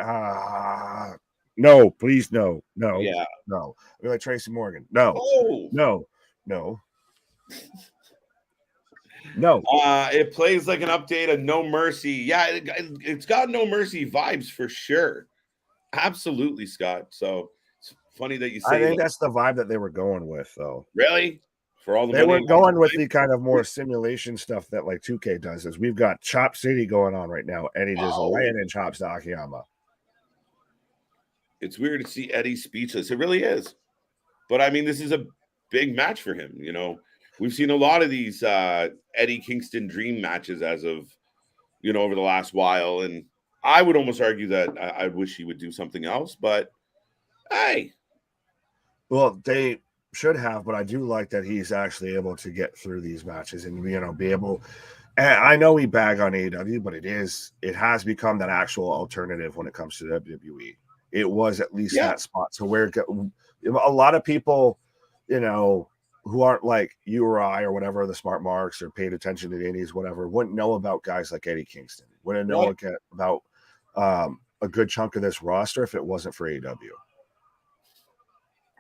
no, please, no. Yeah. No. We're like Tracy Morgan. No. Oh. No. It plays like an update of No Mercy. Yeah, it's got No Mercy vibes for sure. Absolutely, Scott. So it's funny that you say I think that's the vibe that they were going with, though. Really? For all the they weren't going with the kind of more simulation stuff that like 2K does. Is we've got Chop City going on right now. Eddie just laying in chops to Akiyama. It's weird to see Eddie speechless. It really is. But I mean, this is a big match for him. We've seen a lot of these Eddie Kingston dream matches as of, over the last while. And I would almost argue that I wish he would do something else. But, hey. Well, they should have, but I do like that he's actually able to get through these matches and, be able. And I know we bag on AEW, but it has become that actual alternative when it comes to WWE. It was at least that spot. So where a lot of people, who aren't like you or I or whatever, the smart marks or paid attention to the indies, whatever, wouldn't know about guys like Eddie Kingston. Wouldn't know about a good chunk of this roster if it wasn't for AEW.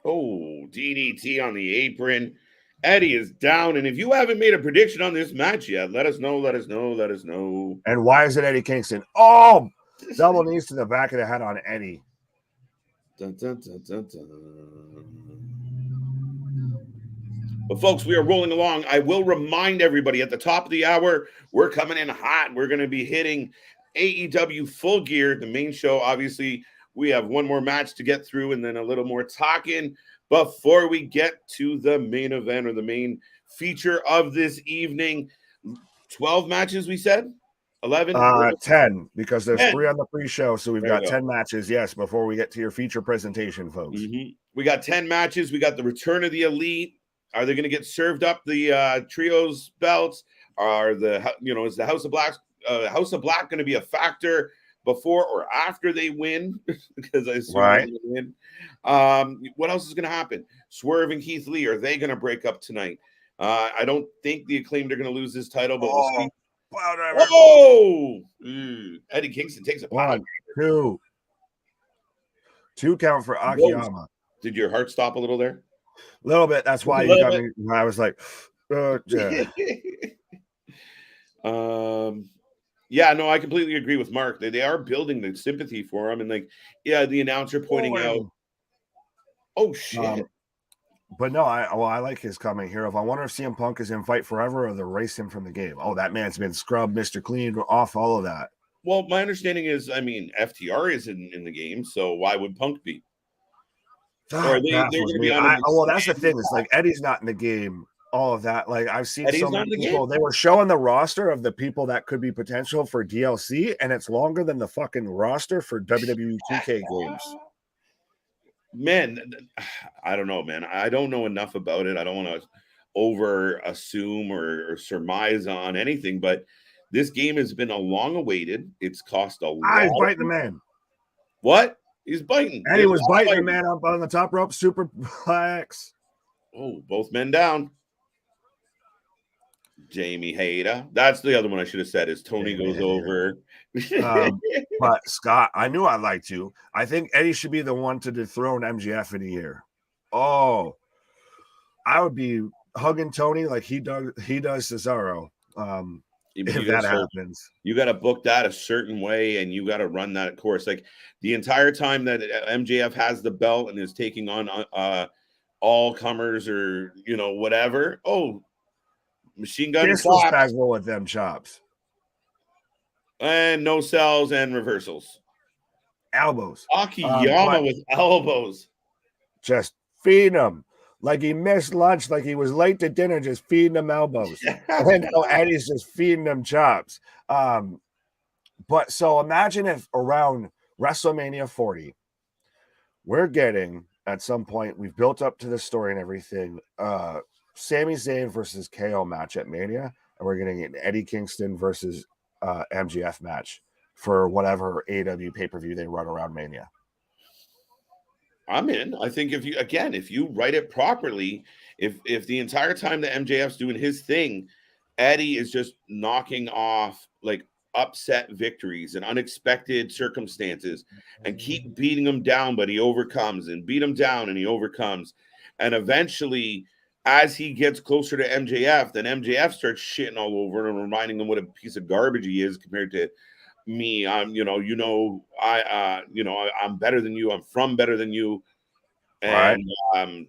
Oh, DDT on the apron. Eddie is down. And if you haven't made a prediction on this match yet, let us know. And why is it Eddie Kingston? Oh, double knees to the back of the head on Eddie. Dun, dun, dun, dun, dun. But folks, we are rolling along. I will remind everybody at the top of the hour, we're coming in hot. We're going to be hitting AEW Full Gear, the main show. Obviously, we have one more match to get through and then a little more talking before we get to the main event or the main feature of this evening. 12 matches, we said? 11? 10, because there's 3 on the pre-show, so we've got 10 matches, yes, before we get to your feature presentation, folks. Mm-hmm. We got 10 matches. We got the return of the Elite. Are they going to get served up the trios belts? Is the House of Black going to be a factor before or after they win? Because I assume they're going to win. What else is going to happen? Swerve and Keith Lee, are they going to break up tonight? I don't think the Acclaimed are going to lose this title, but we'll see. Whoa! Eddie Kingston takes a 1, 2. 2 count for Akiyama. Whoa. Did your heart stop a little there? A little bit. That's why you got me. I was like, yeah, no, I completely agree with Mark. They are building the sympathy for him, and the announcer pointing out. Oh shit! But no, I like his comment here. If I wonder if CM Punk is in Fight Forever or they'll erase him from the game. Oh, that man's been scrubbed, Mr. Clean, off all of that. Well, my understanding is, FTR is in the game, so why would Punk be? Well, that's the thing. It's like Eddie's not in the game all of that. Like I've seen Eddie's so many on the people. game. They were showing the roster of the people that could be potential for DLC, and it's longer than the fucking roster for WWE 2K games. Man, I don't know, man. I don't know enough about it. I don't want to over assume or surmise on anything, but this game has been a long awaited. It's cost a lot. He's biting the man. What? He's biting. And he was biting the man up on the top rope, superplex. Oh, both men down. Jamie Hayter. That's the other one I should have said is Toni goes over. But Scott, I knew I liked you. I think Eddie should be the one to dethrone MJF in a year. Oh, I would be hugging Toni like he does Cesaro. If that happens, you got to book that a certain way and you got to run that course. Like the entire time that MJF has the belt and is taking on all comers or whatever. Oh, machine gun disrespectful with them chops and no cells and reversals, elbows. Akiyama with elbows, just feeding them like he missed lunch, like he was late to dinner, just feeding them elbows. And Eddie's just feeding them chops. But so imagine if around WrestleMania 40, we're getting at some point, we've built up to the story and everything. Sami Zayn versus KO match at Mania, and we're getting an Eddie Kingston versus MJF match for whatever AEW pay-per-view they run around Mania. I'm in. I think if you write it properly, if the entire time that MJF's doing his thing, Eddie is just knocking off like upset victories and unexpected circumstances and keep beating him down, but he overcomes and beat him down and he overcomes. And eventually, as he gets closer to MJF, then MJF starts shitting all over and reminding him what a piece of garbage he is compared to me. I'm better than you. I'm from better than you. And right.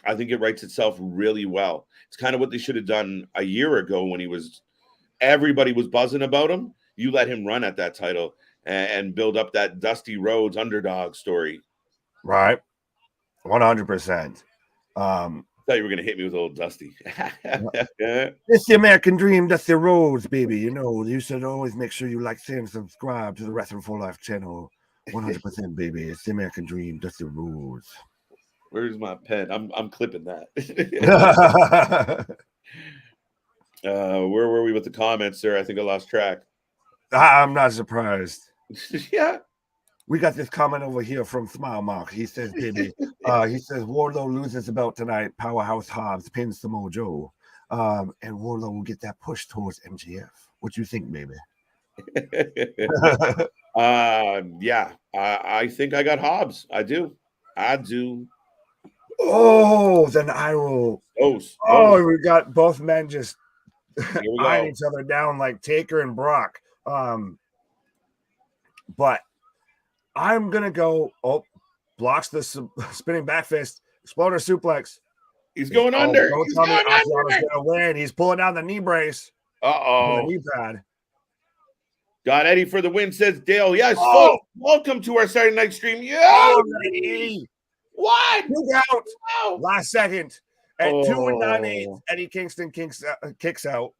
I think it writes itself really well. It's kind of what they should have done a year ago when everybody was buzzing about him. You let him run at that title and build up that Dusty Rhodes underdog story. Right. 100%. I thought you were going to hit me with old Dusty. It's the American dream, Dusty Rhodes, baby. You should always make sure you like, share, and subscribe to the Wrestling for Life channel. 100%, baby. It's the American dream, Dusty Rhodes. Where's my pen? I'm clipping that. Where were we with the comments, sir? I think I lost track. I'm not surprised. Yeah. We got this comment over here from Smile Mark. He says, baby, he says, Wardlow loses the belt tonight. Powerhouse Hobbs pins Samoa Joe. And Wardlow will get that push towards MJF. What do you think, baby? Yeah. I think I got Hobbs. I do. Oh, then I will. Oh, we got both men just eyeing each other down like Taker and Brock. But I'm going to go, blocks the spinning back fist, exploder suplex. He's going under. He's going under. Going to win. He's pulling down the knee brace. Uh-oh. The knee pad. Got Eddie for the win, says Dale. Yes, folks, welcome to our Saturday night stream. Yeah. What? Out. Wow. Last second. At 2 and 9/8, Eddie Kingston kicks out.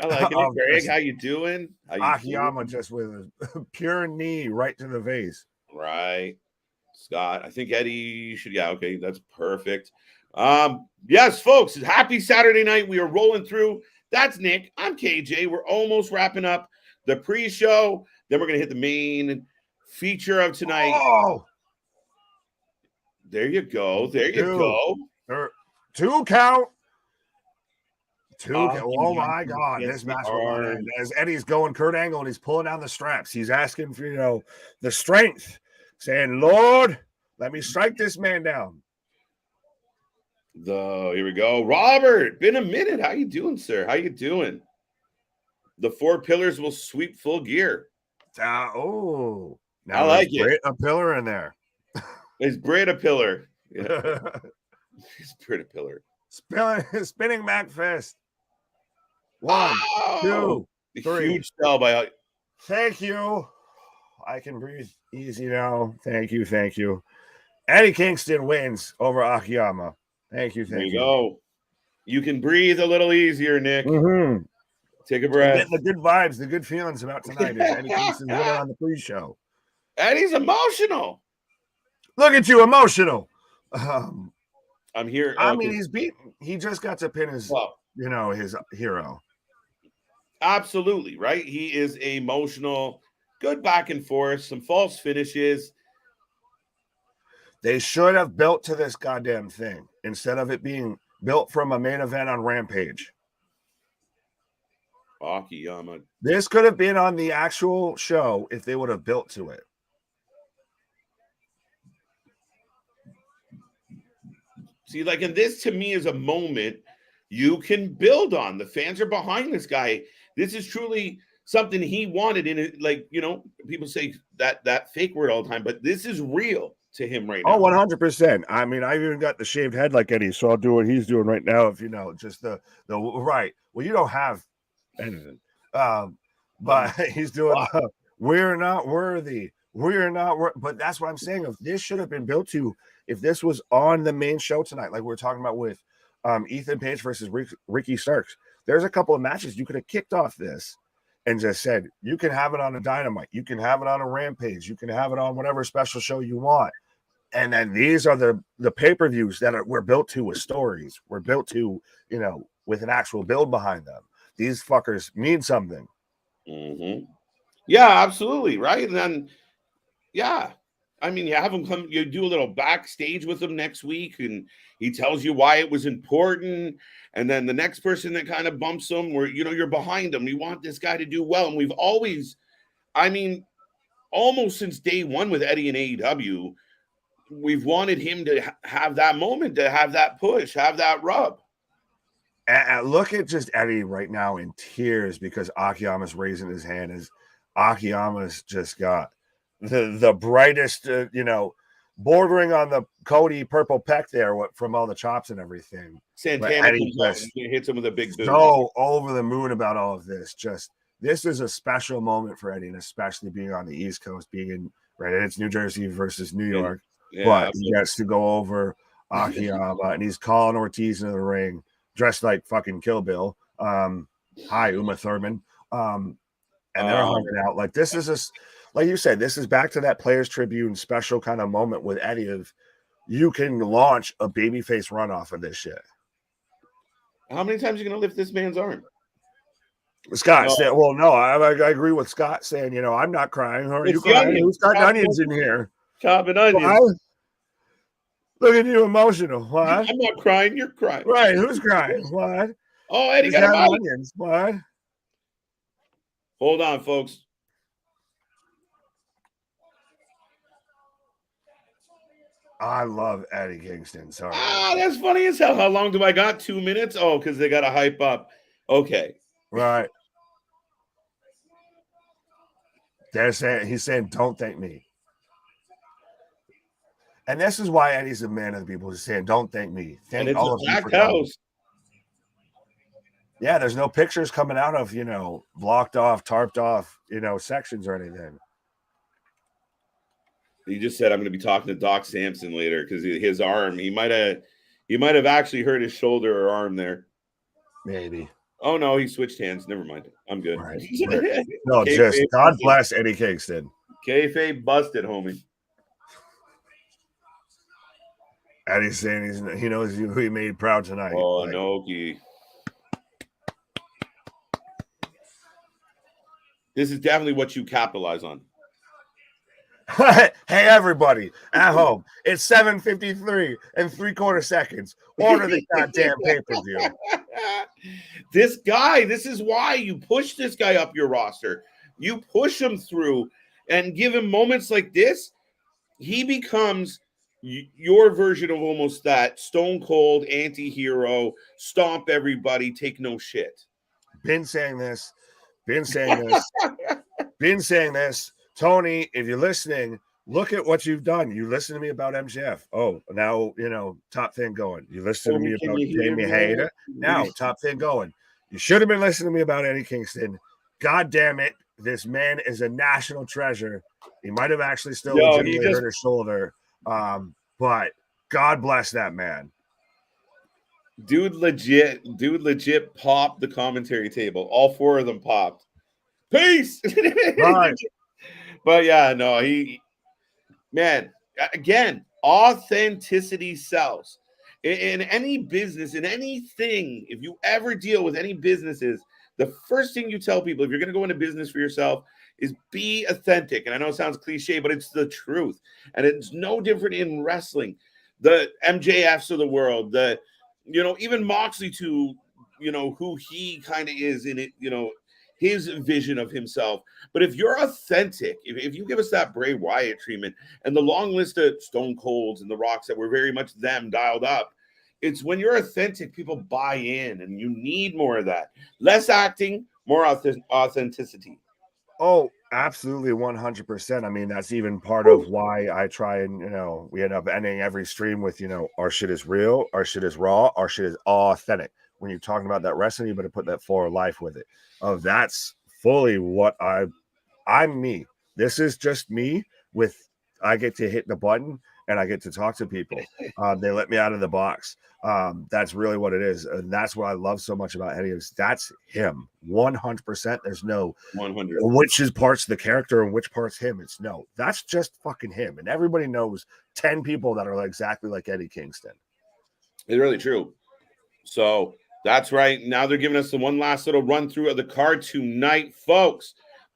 I like it, Greg. How you doing? Akiyama just with a pure knee right to the face. Right. Scott, I think Eddie should. Yeah, okay, that's perfect. Yes, folks, happy Saturday night. We are rolling through. That's Nick. I'm KJ. We're almost wrapping up the pre-show. Then we're going to hit the main feature of tonight. Oh! There you go. There you go. 2 count. Oh my God! This match as Eddie's going Kurt Angle and he's pulling down the straps. He's asking for the strength, saying, "Lord, let me strike this man down." Here we go. Robert, been a minute. How you doing, sir? How you doing? The 4 pillars will sweep Full Gear. Now I like it. A pillar in there. Is Britt a pillar? Yeah. Is Britt a pillar? Spinning back fist. 1, 2, 3. Huge sell by. Thank you. I can breathe easy now. Thank you. Eddie Kingston wins over Akiyama. Thank you. There you go. You can breathe a little easier, Nick. Mm-hmm. Take a breath. I'm getting the good vibes, the good feelings about tonight. Is Eddie Kingston's winner on the pre-show? Eddie's emotional. Look at you, emotional. I'm here. I mean, he's beaten. He just got to pin his, his hero. Absolutely, right? He is emotional. Good back and forth. Some false finishes. They should have built to this goddamn thing instead of it being built from a main event on Rampage. Akiyama. This could have been on the actual show if they would have built to it. See, like, and this to me is a moment you can build on. The fans are behind this guy. This is truly something he wanted in it. Like, you know, people say that fake word all the time, but this is real to him right now. Oh, 100%. I mean, I even got the shaved head like Eddie, so I'll do what he's doing right now. If you know, just the right. Well, you don't have anything, but he's doing. We're not worthy. We're not. But that's what I'm saying. If this should have been built to, if this was on the main show tonight, like we were talking about with Ethan Page versus Ricky Starks, there's a couple of matches you could have kicked off this and just said, you can have it on a Dynamite, you can have it on a Rampage, you can have it on whatever special show you want. And then these are the pay-per-views that we're built to with stories. We're built to, you know, with an actual build behind them. These fuckers mean something. Mm-hmm. Yeah, absolutely. Right. And then, yeah, I mean, you have him come, you do a little backstage with him next week, and he tells you why it was important. And then the next person that kind of bumps him, where, you know, you're behind him. You want this guy to do well. And we've always, I mean, almost since day one with Eddie and AEW, we've wanted him to have that moment, to have that push, have that rub. Look at just Eddie right now in tears because Akiyama's raising his hand. As Akiyama's just got the brightest, you know, bordering on the Cody purple peck there from all the chops and everything. Santana hits him with a big boot. So over the moon about all of this. Just this is a special moment for Eddie, and especially being on the East Coast, being in it's New Jersey versus New York. Yeah, but absolutely. He gets to go over Akiyama, and he's calling Ortiz into the ring, dressed like fucking Kill Bill. Hi, Uma Thurman. And they're hanging out. Like, this is like you said, this is back to that Players Tribune special kind of moment with Eddie of you can launch a babyface run off of this shit. How many times are you going to lift this man's arm? Scott said, well, no, I agree with Scott saying, you know, I'm not crying. Are you crying? Who's got onions in here? Chopping onions. Look at you emotional. What? I'm not crying. You're crying. Right. Who's crying? What? Oh, Eddie got onions. What? Hold on, folks. I love Eddie Kingston. Sorry. That's funny as hell. How long do I got? 2 minutes? Oh, because they got to hype up. Okay. Right. He's saying, don't thank me. And this is why Eddie's a man of the people. He's saying, don't thank me. Thank all of you for coming. Yeah, there's no pictures coming out of, you know, blocked off, tarped off, you know, sections or anything. He just said, I'm going to be talking to Doc Sampson later because his arm, he might have actually hurt his shoulder or arm there. Maybe. Oh, no, he switched hands. Never mind. I'm good. Right. No, just God bless Eddie Kingston. Kayfabe busted, homie. Eddie's saying he knows who he made proud tonight. Oh, no. This is definitely what you capitalize on. Hey, everybody at home. It's 7:53 and 3/4 seconds. Order the goddamn pay-per-view. This guy, this is why you push this guy up your roster. You push him through and give him moments like this. He becomes your version of almost that stone cold anti-hero, stomp everybody, take no shit. Been saying this. Tony, if you're listening, look at what you've done. You listen to me about MJF. Oh, now, you know, top thing going. You listen to me about Jamie Hayter. Now, top thing going. You should have been listening to me about Eddie Kingston. God damn it. This man is a national treasure. He might have actually still legitimately hurt his shoulder. But God bless that man. Dude legit popped the commentary table. All four of them popped. Peace. Right. But yeah, no, man, again, authenticity sells. In any business, in anything, if you ever deal with any businesses, the first thing you tell people if you're going to go into business for yourself is be authentic. And I know it sounds cliche, but it's the truth. And it's no different in wrestling. The MJFs of the world, even Moxley to, who he kind of is in it, his vision of himself. But if you're authentic, if you give us that Bray Wyatt treatment and the long list of Stone Colds and the Rocks that were very much them dialed up, it's when you're authentic, people buy in, and you need more of that. Less acting, more authenticity. Oh, absolutely, 100%. I mean, that's even part of why I try and, we end up ending every stream with, our shit is real, our shit is raw, our shit is authentic. When you're talking about that wrestling, you better put that forward life with it. That's fully what I'm me. This is just me I get to hit the button and I get to talk to people. They let me out of the box. That's really what it is. And that's what I love so much about Eddie is that's him 100%. There's no 100 which is parts of the character and which part's him. It's no, that's just fucking him. And everybody knows 10 people that are exactly like Eddie Kingston. It's really true. So that's right. Now they're giving us the one last little run through of the card tonight, folks.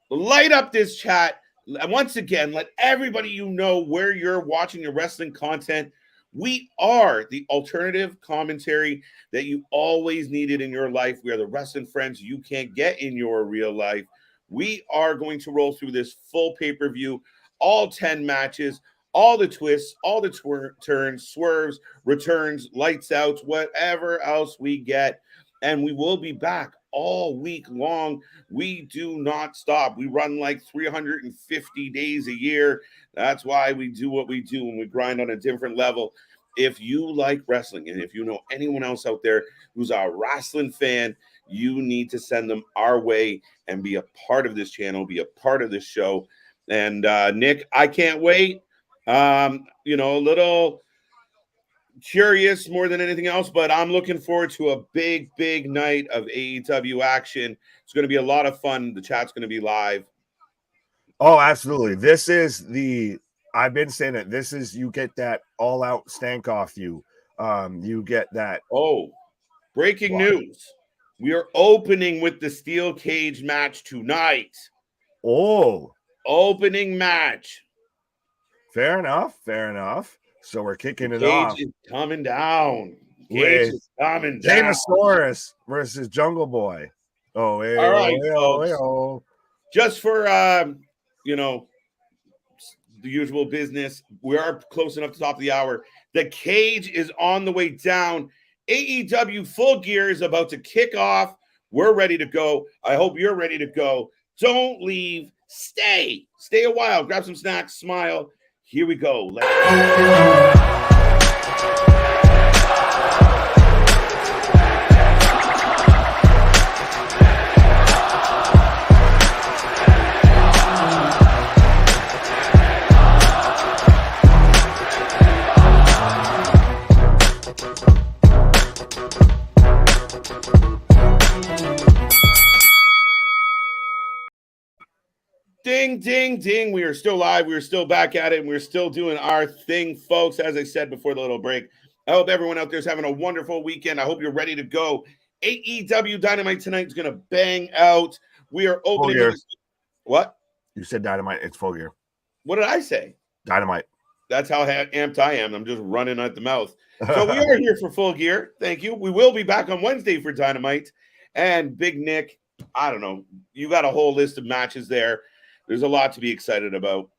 Light up this chat. And once again, let everybody know where you're watching your wrestling content. We are the alternative commentary that you always needed in your life. We are the wrestling friends you can't get in your real life. We are going to roll through this full pay-per-view, all 10 matches, all the twists, all the turns, swerves, returns, lights outs, whatever else we get. And we will be back all week long. We do not stop. We run like 350 days a year. That's why we do what we do and we grind on a different level. If you like wrestling and if you know anyone else out there who's a wrestling fan, you need to send them our way and be a part of this channel, be a part of this show. And Nick, I can't wait. A little curious more than anything else, but I'm looking forward to a big night of AEW action. It's going to be a lot of fun. The chat's going to be live. Oh, absolutely. I've been saying it. This is, you get that all out stank off you. You get that. Oh, breaking news. We are opening with the steel cage match tonight. Oh, opening match. Fair enough. So we're kicking it Cage off. is coming down. Cage is coming down. Danosaurus versus Jungle Boy. Oh, hey, all right, folks. Just for the usual business, we are close enough to top of the hour. The cage is on the way down. AEW Full Gear is about to kick off. We're ready to go. I hope you're ready to go. Don't leave. Stay a while. Grab some snacks. Smile. Here we go. Ding, ding, ding. We are still live. We are still back at it. And we're still doing our thing, folks. As I said before the little break, I hope everyone out there is having a wonderful weekend. I hope you're ready to go. AEW Dynamite tonight is going to bang out. We are opening. What? You said Dynamite. It's Full Gear. What did I say? Dynamite. That's how amped I am. I'm just running at the mouth. So we are here for Full Gear. Thank you. We will be back on Wednesday for Dynamite. And Big Nick, I don't know. You got a whole list of matches there. There's a lot to be excited about.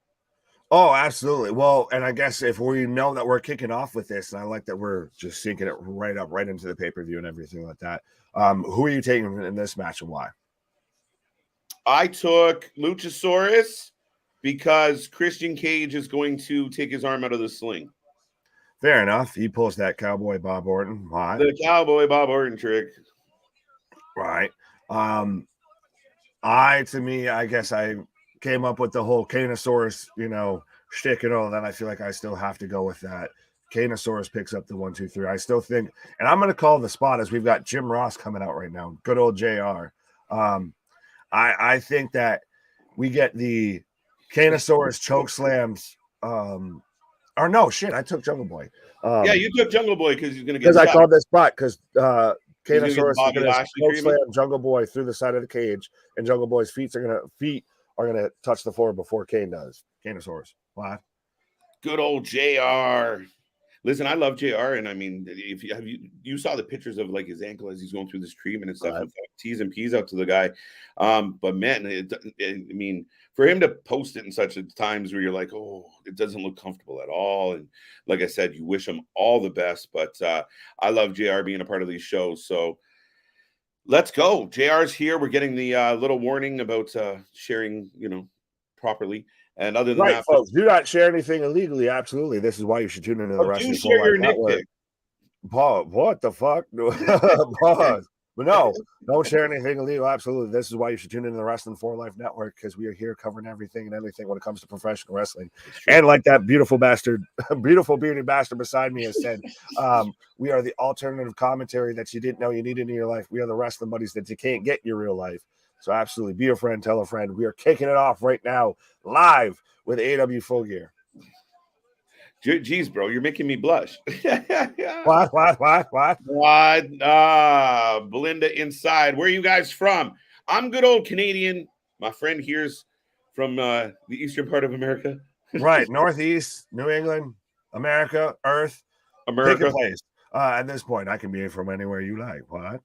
Oh, absolutely. Well, and I guess if we know that we're kicking off with this, and I like that we're just syncing it right into the pay-per-view and everything like that. Who are you taking in this match and why? I took Luchasaurus because Christian Cage is going to take his arm out of the sling. Fair enough. He pulls that Cowboy Bob Orton. Why? The Cowboy Bob Orton trick. Right. I guess I came up with the whole Canosaurus, shtick and all that. I feel like I still have to go with that Kanosaurus picks up the 1, 2, 3. I still think, and I'm going to call the spot as we've got Jim Ross coming out right now. Good old JR. I think that we get the Kanosaurus choke slams. Or no, shit, I took Jungle Boy. Yeah, you took Jungle Boy because he's going to get because I shot. called this spot because He's gonna get Kanosaurus is Bobby going to Lashley choke treatment. slam Jungle Boy through the side of the cage, and Jungle Boy's feet are gonna touch the floor before Kane does. Kanosaurus. What? Good old JR. Listen, I love JR, and I mean, if you saw the pictures of like his ankle as he's going through this treatment and stuff, Right. and T's and P's out to the guy. But man, I mean, for him to post it in such times where you're like, oh, it doesn't look comfortable at all, and like I said, you wish him all the best. But I love JR being a part of these shows, so let's go. JR's here. We're getting the little warning about sharing, properly. And other than Right, that, folks, do not share anything illegally. Absolutely. This is why you should tune into the Wrestling do share your Network. nick pic. Pause. What the fuck? Pause. But no, don't share anything illegal. Absolutely. This is why you should tune into the Wrestling for Life Network, because we are here covering everything and anything when it comes to professional wrestling. And like that beautiful bearded bastard beside me has said, we are the alternative commentary that you didn't know you needed in your life. We are the wrestling buddies that you can't get in your real life. So absolutely, be a friend, tell a friend. We are kicking it off right now, live with AEW Full Gear. Jeez, bro, you're making me blush. What? What? Belinda inside. Where are you guys from? I'm good old Canadian. My friend here's from the eastern part of America. Right, Northeast, New England, America, Earth. America. Pick a place. At this point, I can be from anywhere you like. What?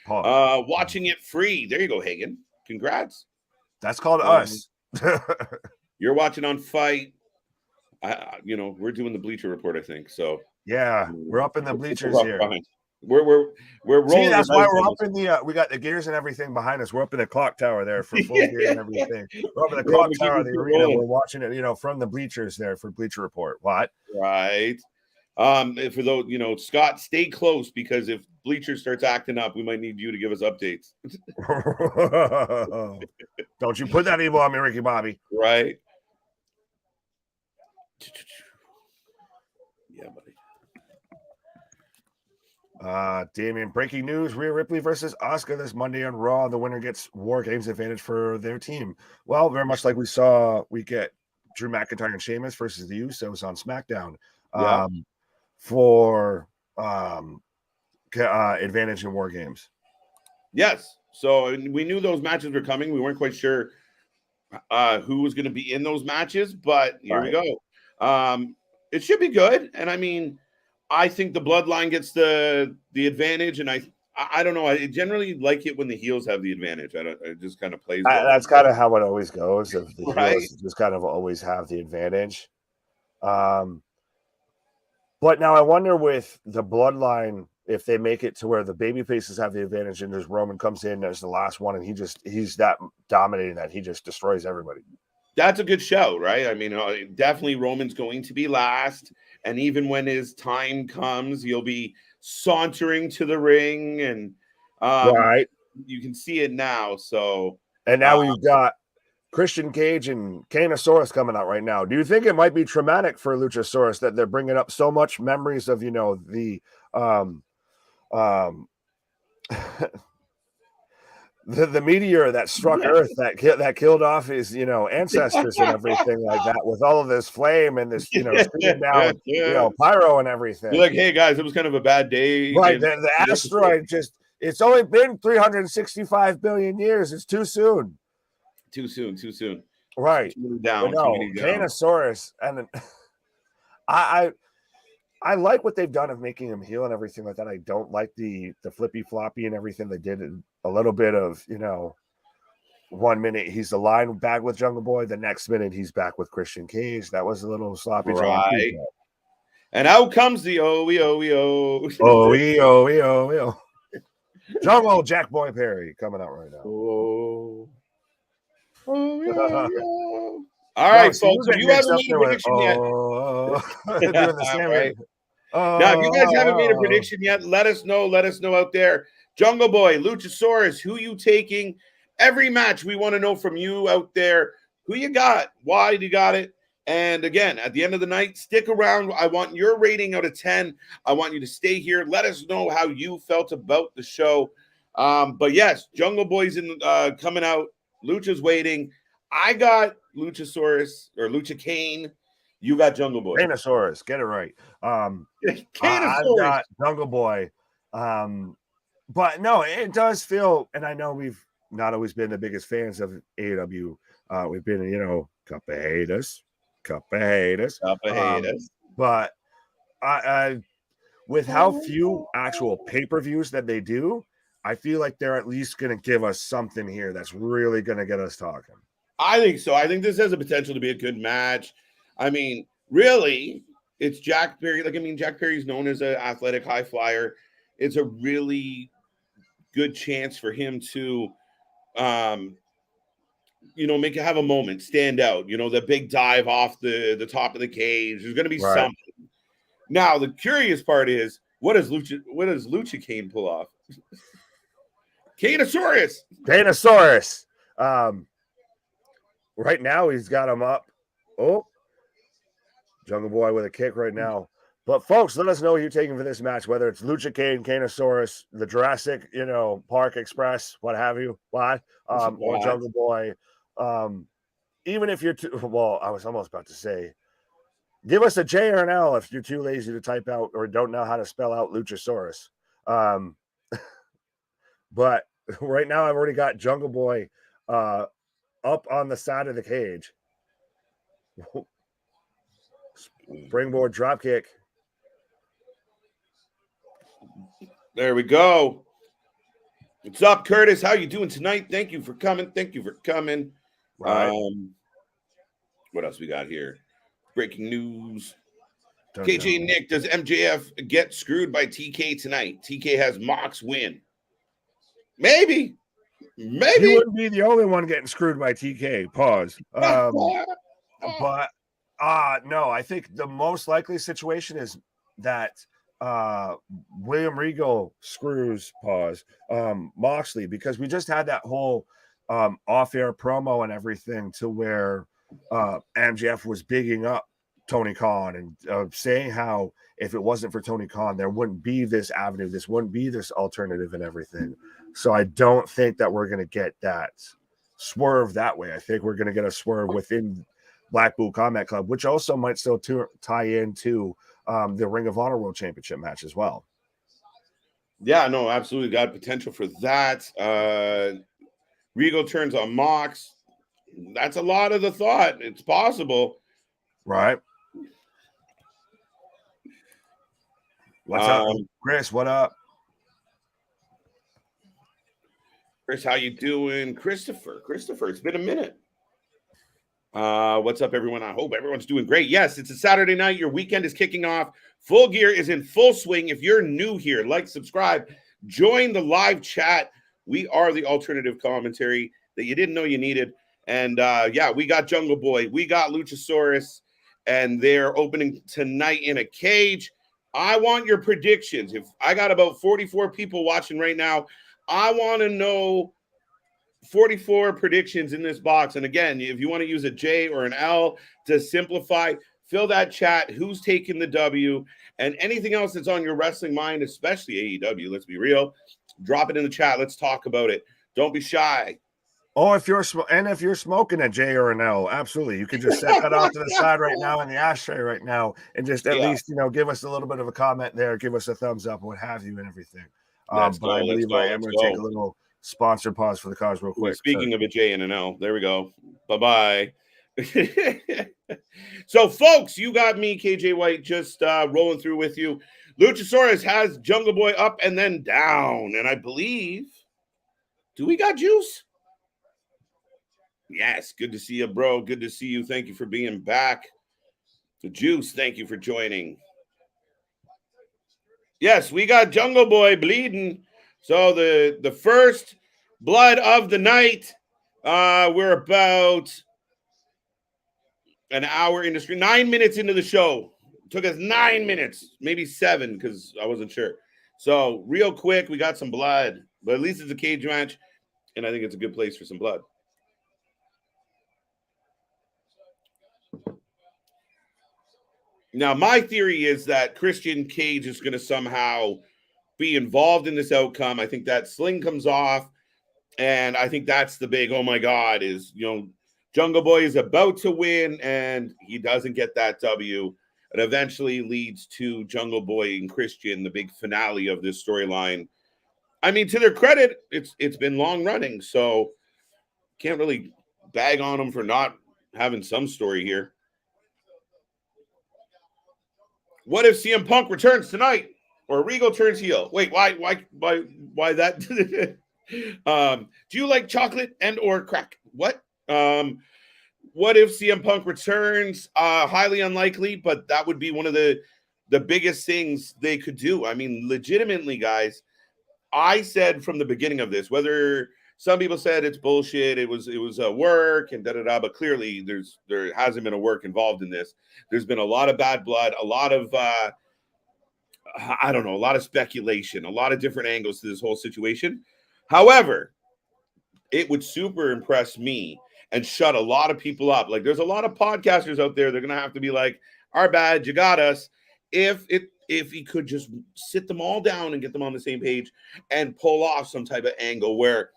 Pause. Watching it free. There you go, Hagen. Congrats. That's called us. You're watching on Fight. We're doing the Bleacher Report, I think. So yeah, we're up in the bleachers here. We're rolling. See, that's why we're up in the. We got the gears and everything behind us. We're up in the clock tower there for Full Gear and everything. We're up in the clock tower of the arena. We're watching it, from the bleachers there for Bleacher Report. What? Right. For those, Scott, stay close, because if Bleacher starts acting up, we might need you to give us updates. Don't you put that evil on me, Ricky Bobby. Right. Yeah, buddy. Damien, breaking news: Rhea Ripley versus Asuka this Monday on Raw. The winner gets War Games advantage for their team. Well, very much like we get Drew McIntyre and Sheamus versus the Usos on SmackDown. Yeah. For advantage in War Games. Yes. So we knew those matches were coming. We weren't quite sure who was going to be in those matches, but here we go. It should be good. And I mean, I think the Bloodline gets the advantage, and I don't know. I generally like it when the heels have the advantage. It just kind of plays. That's kind of how it always goes. If the Right. heels just kind of always have the advantage. But now I wonder with the Bloodline, if they make it to where the baby faces have the advantage and there's Roman comes in as the last one and he's that dominating that he just destroys everybody. That's a good show, right? I mean, definitely Roman's going to be last. And even when his time comes, he'll be sauntering to the ring, and right. You can see it now. So, and now we've got Christian Cage and Kanosaurus coming out right now. Do you think it might be traumatic for Luchasaurus that they're bringing up so much memories of, the the meteor that struck Earth that killed off his, ancestors and everything like that, with all of this flame and this, shooting down, pyro and everything. You're like, hey guys, it was kind of a bad day. Right. The asteroid it's only been 365 billion years. It's too soon. Too soon. Right. Down. Kanosaurus. And I like what they've done of making him heel and everything like that. I don't like the flippy floppy and everything they did. A little bit of, 1 minute he's aligned back with Jungle Boy. The next minute he's back with Christian Cage. That was a little sloppy. Right. And out comes the OEO. OEO. Jungle Jack Boy Perry coming out right now. All right, folks. If you haven't made a prediction yet, now if you guys haven't made a prediction yet, let us know. Let us know out there. Jungle Boy, Luchasaurus, who you taking? Every match we want to know from you out there. Who you got? Why you got it? And again, at the end of the night, stick around. I want your rating out of 10. I want you to stay here. Let us know how you felt about the show. But yes, Jungle Boy's coming out. Lucha's waiting. I got Luchasaurus or Lucha Kane. You got Jungle Boy. Danosaurus, get it right. I've got Jungle Boy. But no, it does feel, and I know we've not always been the biggest fans of AEW. We've been, couple of haters. But I with how few actual pay-per-views that they do, I feel like they're at least going to give us something here that's really going to get us talking. I think so. I think this has a potential to be a good match. I mean, really, it's Jack Perry. Jack Perry's known as an athletic high flyer. It's a really good chance for him to have a moment, stand out, the big dive off the top of the cage. There's going to be something. Now, the curious part is, what does Lucha Kane pull off? Danosaurus. Right now, he's got him up. Oh, Jungle Boy with a kick right now. But folks, let us know who you're taking for this match, whether it's Lucha Kane, Kanosaurus, the Jurassic, Park Express, what have you, or Jungle Boy. Even if you're I was almost about to say, give us a J or an L if you're too lazy to type out or don't know how to spell out Luchasaurus. But right now I've already got Jungle Boy up on the side of the cage. Springboard dropkick. There we go. What's up, Curtis? How you doing tonight? Thank you for coming. Right. What else we got here? Breaking news. KJ Nick, does MJF get screwed by TK tonight? TK has Mox win. Maybe. He wouldn't be the only one getting screwed by TK. Pause. But no, I think the most likely situation is that William Regal screws Moxley, because we just had that whole off-air promo and everything to where MJF was bigging up Tony Khan and saying how if it wasn't for Tony Khan, there wouldn't be this avenue, this wouldn't be this alternative and everything. So I don't think that we're going to get that swerve that way. I think we're going to get a swerve within Blackpool Combat Club, which also might still tie into the Ring of Honor World Championship match as well. Yeah, no, absolutely got potential for that. Regal turns on Mox. That's a lot of the thought. It's possible. Right. What's up, Chris? What up? Chris, how you doing? Christopher, it's been a minute. What's up, everyone? I hope everyone's doing great. Yes, it's a Saturday night. Your weekend is kicking off. Full Gear is in full swing. If you're new here, like, subscribe, join the live chat. We are the alternative commentary that you didn't know you needed. And we got Jungle Boy. We got Luchasaurus. And they're opening tonight in a cage. I want your predictions. If I got about 44 people watching right now, I want to know 44 predictions in this box. And again, if you want to use a J or an L to simplify, fill that chat. Who's taking the W? And anything else that's on your wrestling mind, especially AEW, let's be real, drop it in the chat. Let's talk about it. Don't be shy. Oh, if you're smoking a J or an L, absolutely. You can just set that off to the side right now in the ashtray right now and just at least, give us a little bit of a comment there, give us a thumbs up, what have you, and everything. I believe I am going to take a little sponsored pause for the cause real quick. Speaking of a J and an L, there we go. Bye-bye. So, folks, you got me, KJ White, just rolling through with you. Luchasaurus has Jungle Boy up and then down. And I believe, do we got Juice? Yes, good to see you, bro. Good to see you. Thank you for being back. So, Juice, thank you for joining. Yes, we got Jungle Boy bleeding. So the first blood of the night. We're about an hour in the stream, 9 minutes into the show. It took us 9 minutes, maybe 7, because I wasn't sure. So real quick, we got some blood, but at least it's a cage match, and I think it's a good place for some blood. Now, my theory is that Christian Cage is going to somehow be involved in this outcome. I think that sling comes off, and I think that's the big, oh my God, is, Jungle Boy is about to win, and he doesn't get that W. It eventually leads to Jungle Boy and Christian, the big finale of this storyline. I mean, to their credit, it's been long running, so can't really bag on them for not having some story here. What if CM Punk returns tonight or Regal turns heel? Wait, why that? Do you like chocolate and or crack? What? What if CM Punk returns? Highly unlikely, but that would be one of the biggest things they could do. I mean, legitimately, guys, I said from the beginning of this, whether some people said it's bullshit, it was a work and da-da-da, but clearly there hasn't been a work involved in this. There's been a lot of bad blood, a lot of a lot of speculation, a lot of different angles to this whole situation. However, it would super impress me and shut a lot of people up. Like, there's a lot of podcasters out there, they're gonna have to be like, our bad, you got us. If he could just sit them all down and get them on the same page and pull off some type of angle where,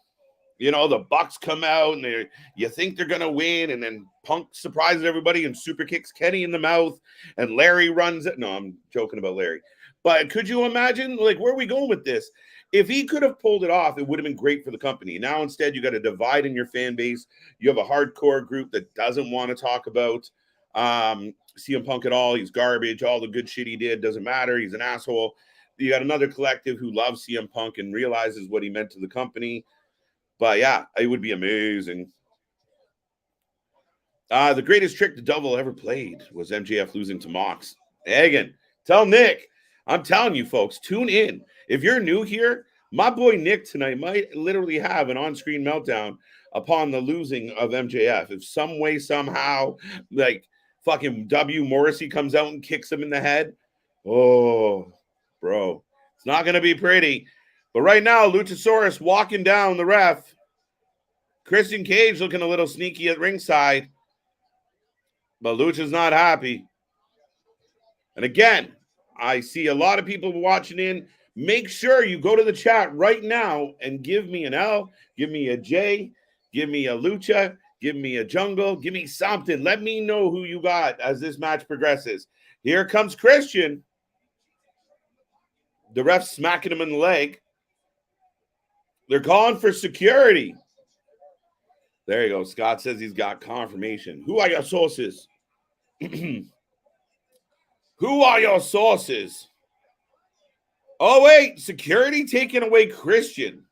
the Bucks come out and you think they're going to win, and then Punk surprises everybody and super kicks Kenny in the mouth, and Larry runs it. No, I'm joking about Larry. But could you imagine, like, where are we going with this? If he could have pulled it off, it would have been great for the company. Now, instead, you got a divide in your fan base. You have a hardcore group that doesn't want to talk about CM Punk at all. He's garbage. All the good shit he did doesn't matter. He's an asshole. You got another collective who loves CM Punk and realizes what he meant to the company. But yeah, it would be amazing. The greatest trick the Devil ever played was MJF losing to Mox. Again, tell Nick. I'm telling you, folks, tune in. If you're new here, my boy Nick tonight might literally have an on-screen meltdown upon the losing of MJF. If some way, somehow, like fucking W. Morrissey comes out and kicks him in the head. Oh, bro. It's not going to be pretty. But right now, Luchasaurus walking down the ref. Christian Cage looking a little sneaky at ringside. But Lucha's not happy. And again, I see a lot of people watching in. Make sure you go to the chat right now and give me an L, give me a J, give me a Lucha, give me a Jungle, give me something. Let me know who you got as this match progresses. Here comes Christian. The ref smacking him in the leg. They're calling for security. There you go. Scott says he's got confirmation. Who are your sources? Who are your sources? Oh, wait. Security taking away Christian.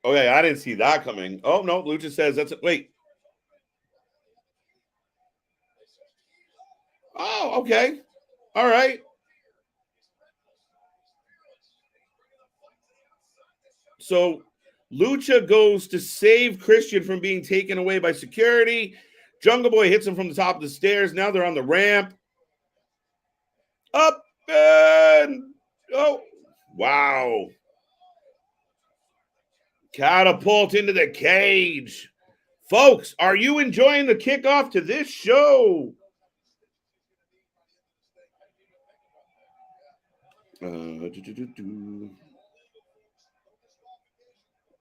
Okay, I didn't see that coming. Oh, no. Lucha says that's it. Wait. Oh, okay. All right. So Lucha goes to save Christian from being taken away by security. Jungle Boy hits him from the top of the stairs. Now they're on the ramp. Up and oh, wow. Catapult into the cage. Folks, are you enjoying the kickoff to this show?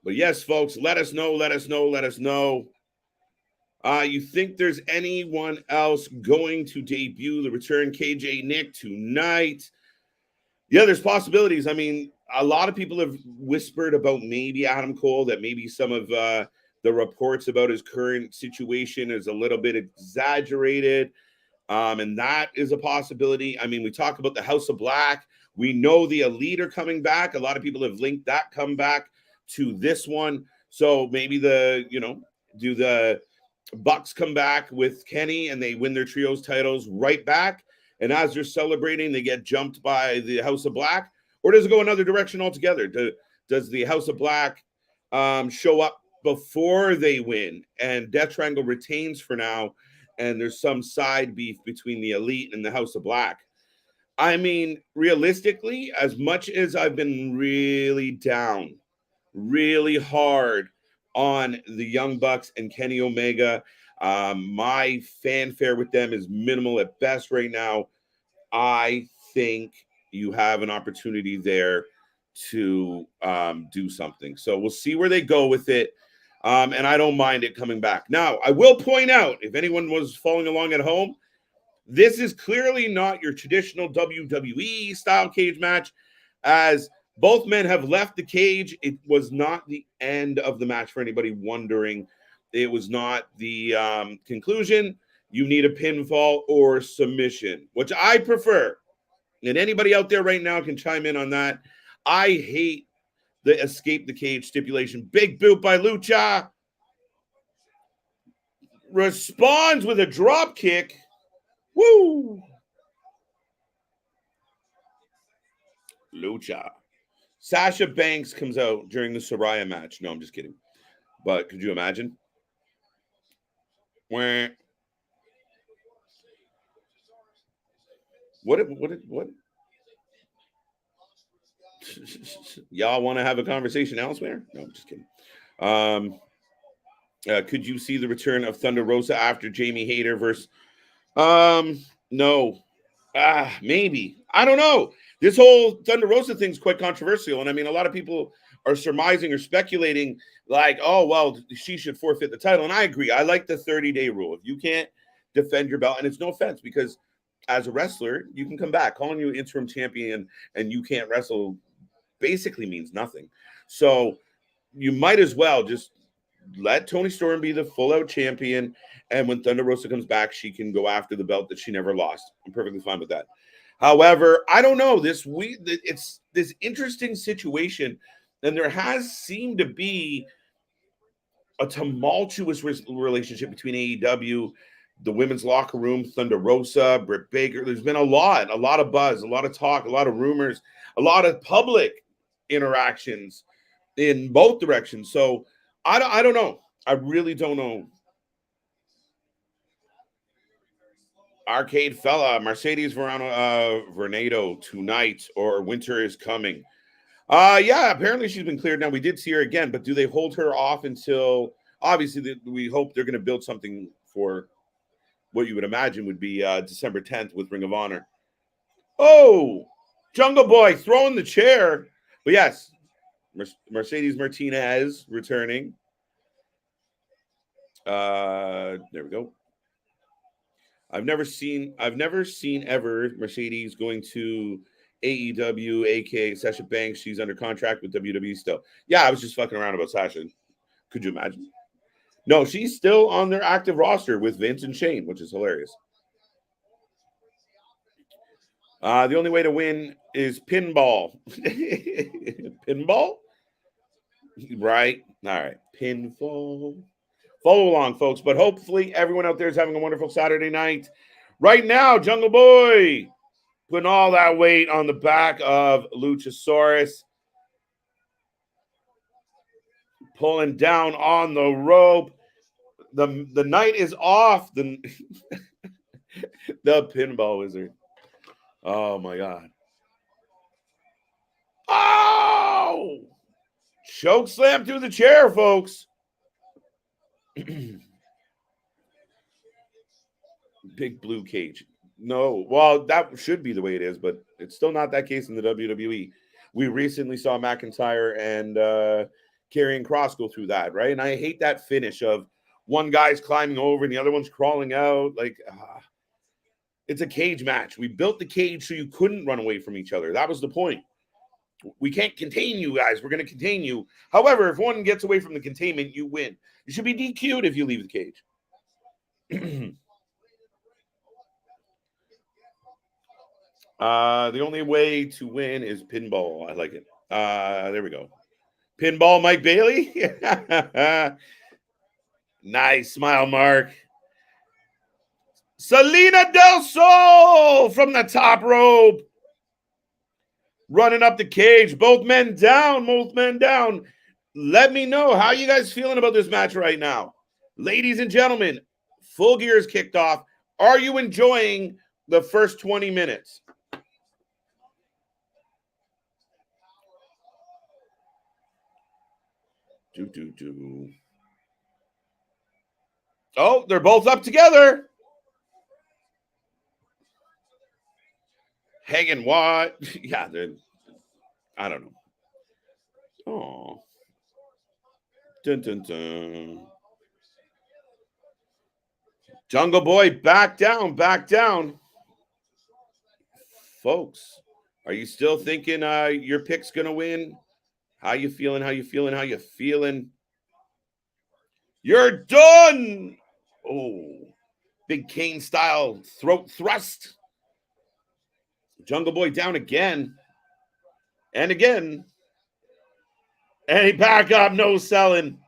But yes, folks, let us know. You think there's anyone else going to debut the return KJ Nick tonight? Yeah, there's possibilities. I mean, a lot of people have whispered about maybe Adam Cole, that maybe some of the reports about his current situation is a little bit exaggerated. And that is a possibility. I mean, we talk about the House of Black. We know the Elite are coming back. A lot of people have linked that comeback to this one. So maybe do the Bucks come back with Kenny and they win their trios titles right back, and as they're celebrating they get jumped by the House of Black? Or does it go another direction altogether? Does the House of Black show up before they win and Death Triangle retains for now, and there's some side beef between the Elite and the House of Black? I mean, realistically, as much as I've been really down really hard on the Young Bucks and Kenny Omega, My fanfare with them is minimal at best right now. I think you have an opportunity there to do something. So we'll see where they go with it. And I don't mind it coming back. Now, I will point out, if anyone was following along at home, this is clearly not your traditional WWE style cage match, as both men have left the cage. It was not the end of the match for anybody wondering. It was not the conclusion. You need a pinfall or submission, which I prefer. And anybody out there right now can chime in on that. I hate the escape the cage stipulation. Big boot by Lucha. Responds with a drop kick. Woo! Lucha. Sasha Banks comes out during the Saraya match. No, I'm just kidding. But could you imagine? What? Y'all want to have a conversation elsewhere? No, I'm just kidding. Could you see the return of Thunder Rosa after Jamie Hayter versus? No. Maybe. I don't know. This whole Thunder Rosa thing is quite controversial, and I mean, a lot of people are surmising or speculating, like, oh, well, she should forfeit the title, and I agree. I like the 30-day rule. If you can't defend your belt, and it's no offense, because as a wrestler, you can come back. Calling you interim champion and you can't wrestle basically means nothing. So you might as well just let Toni Storm be the full-out champion, and when Thunder Rosa comes back, she can go after the belt that she never lost. I'm perfectly fine with that. However, I don't know. It's this interesting situation, and there has seemed to be a tumultuous relationship between AEW, the women's locker room, Thunder Rosa, Britt Baker. There's been a lot of buzz, a lot of talk, a lot of rumors, a lot of public interactions in both directions. So I don't know. I really don't know. Arcade Fella, Mercedes Vernado tonight, or winter is coming. Yeah, apparently she's been cleared now. We did see her again, but do they hold her off until, obviously we hope they're going to build something for what you would imagine would be December 10th with Ring of Honor. Oh, Jungle Boy throwing the chair. But yes, Mercedes Martinez returning. There we go. I've never seen ever Mercedes going to AEW, aka Sasha Banks. She's under contract with WWE still. Yeah, I was just fucking around about Sasha. Could you imagine? No, she's still on their active roster with Vince and Shane, which is hilarious. The only way to win is pinball. Pinball? Right. All right. Pinfall. Follow along, folks. But hopefully everyone out there is having a wonderful Saturday night. Right now, Jungle Boy putting all that weight on the back of Luchasaurus. Pulling down on the rope. The night is off. The pinball wizard. Oh, my God. Oh! Choke slam through the chair, folks. Big blue cage. No, well, that should be the way it is, but it's still not that case in the WWE. We recently saw McIntyre and Karrion Kross go through that, right? And I hate that finish of one guy's climbing over and the other one's crawling out. Like, it's a cage match. We built the cage so you couldn't run away from each other. That was the point. We can't contain you guys. We're going to contain you. However, if one gets away from the containment, you win. You should be DQ'd if you leave the cage. The only way to win is pinball. I like it. There we go. Pinball Mike Bailey. Nice smile, Mark. Selena Del Sol from the top rope. Running up the cage. Both men down. Let me know how you guys feeling about this match right now. Ladies and gentlemen, Full Gear is kicked off. Are you enjoying the first 20 minutes? Oh, they're both up together. Hagen what? Yeah, they're. I don't know. Oh. Dun, dun, dun. Jungle Boy, back down, back down. Folks, are you still thinking your pick's going to win? How you feeling? How you feeling? How you feeling? You're done. Oh, big Kane style throat thrust. Jungle Boy down again. And again. And he back up, no selling.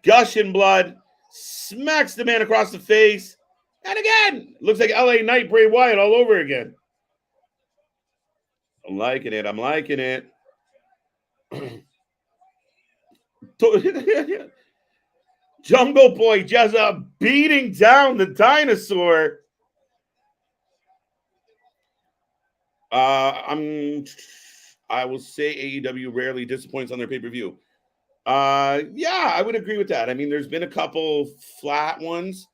Gushing blood. Smacks the man across the face. And again. Looks like LA Knight Bray Wyatt all over again. I'm liking it. I'm liking it. Jungle Boy just beating down the dinosaur. I will say AEW rarely disappoints on their pay-per-view. Yeah, I would agree with that. I mean, there's been a couple flat ones,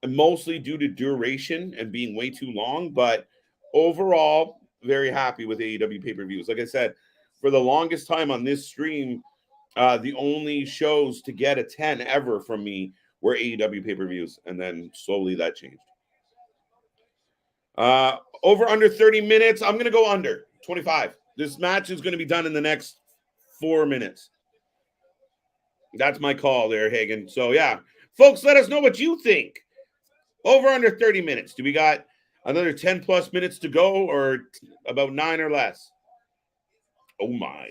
mostly due to duration and being way too long, but overall, very happy with AEW pay-per-views. Like I said, for the longest time on this stream, the only shows to get a 10 ever from me were AEW pay-per-views, and then slowly that changed. Over under 30 minutes. I'm going to go under 25. This match is going to be done in the next 4 minutes. That's my call there, Hagen. So, yeah. Folks, let us know what you think. Over under 30 minutes. Do we got another 10 plus minutes to go or about 9 or less? Oh, my.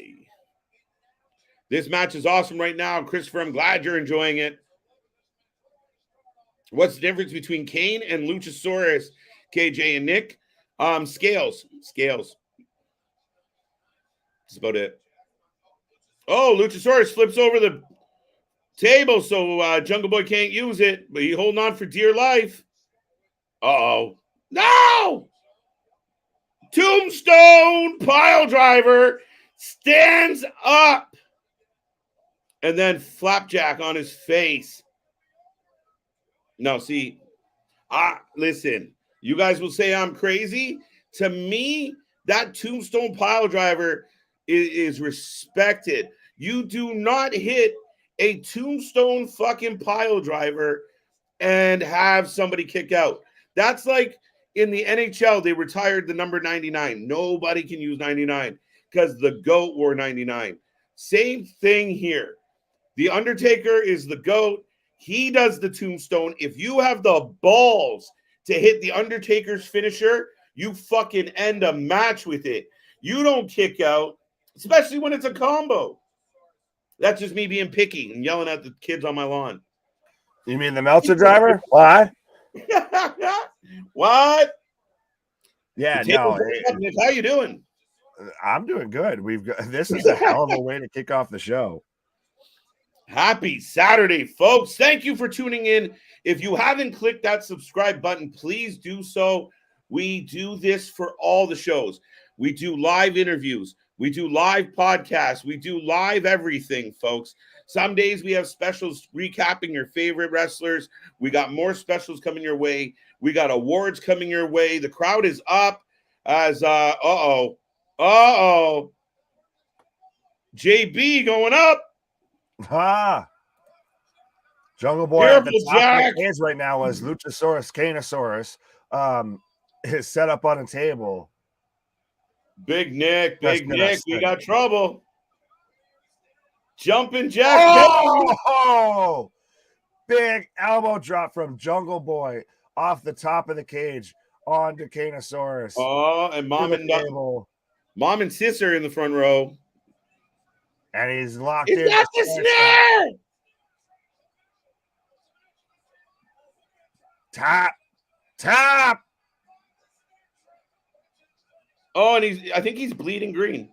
This match is awesome right now. Christopher, I'm glad you're enjoying it. What's the difference between Kane and Luchasaurus, KJ and Nick? Scales. That's about it. Oh, Luchasaurus flips over the table, so Jungle Boy can't use it, but he's holding on for dear life. Uh-oh. No! Tombstone pile driver stands up. And then flapjack on his face. No, see, listen, you guys will say I'm crazy. To me, that tombstone pile driver is respected. You do not hit a tombstone fucking pile driver and have somebody kick out. That's like in the NHL, they retired the number 99. Nobody can use 99 because the GOAT wore 99. Same thing here. The Undertaker is the GOAT. He does the tombstone. If you have the balls to hit the Undertaker's finisher, you fucking end a match with it. You don't kick out, especially when it's a combo. That's just me being picky and yelling at the kids on my lawn. You mean the Meltzer driver? Why? What? Yeah, no. How you doing? I'm doing good. This is a hell of a way to kick off the show. Happy Saturday, folks. Thank you for tuning in. If you haven't clicked that subscribe button, please do so. We do this for all the shows. We do live interviews. We do live podcasts. We do live everything, folks. Some days we have specials recapping your favorite wrestlers. We got more specials coming your way. We got awards coming your way. The crowd is up as, JB going up. Jungle Boy at the top of the cage right now as Luchasaurus, Canosaurus, is set up on a table. Big Nick, we got trouble. Jumping Jack. Oh, big elbow drop from Jungle Boy off the top of the cage onto Canosaurus. Oh, and Mom and Sis are in the front row. And he's locked in. Got the snare. Tap. Oh, and I think he's bleeding green.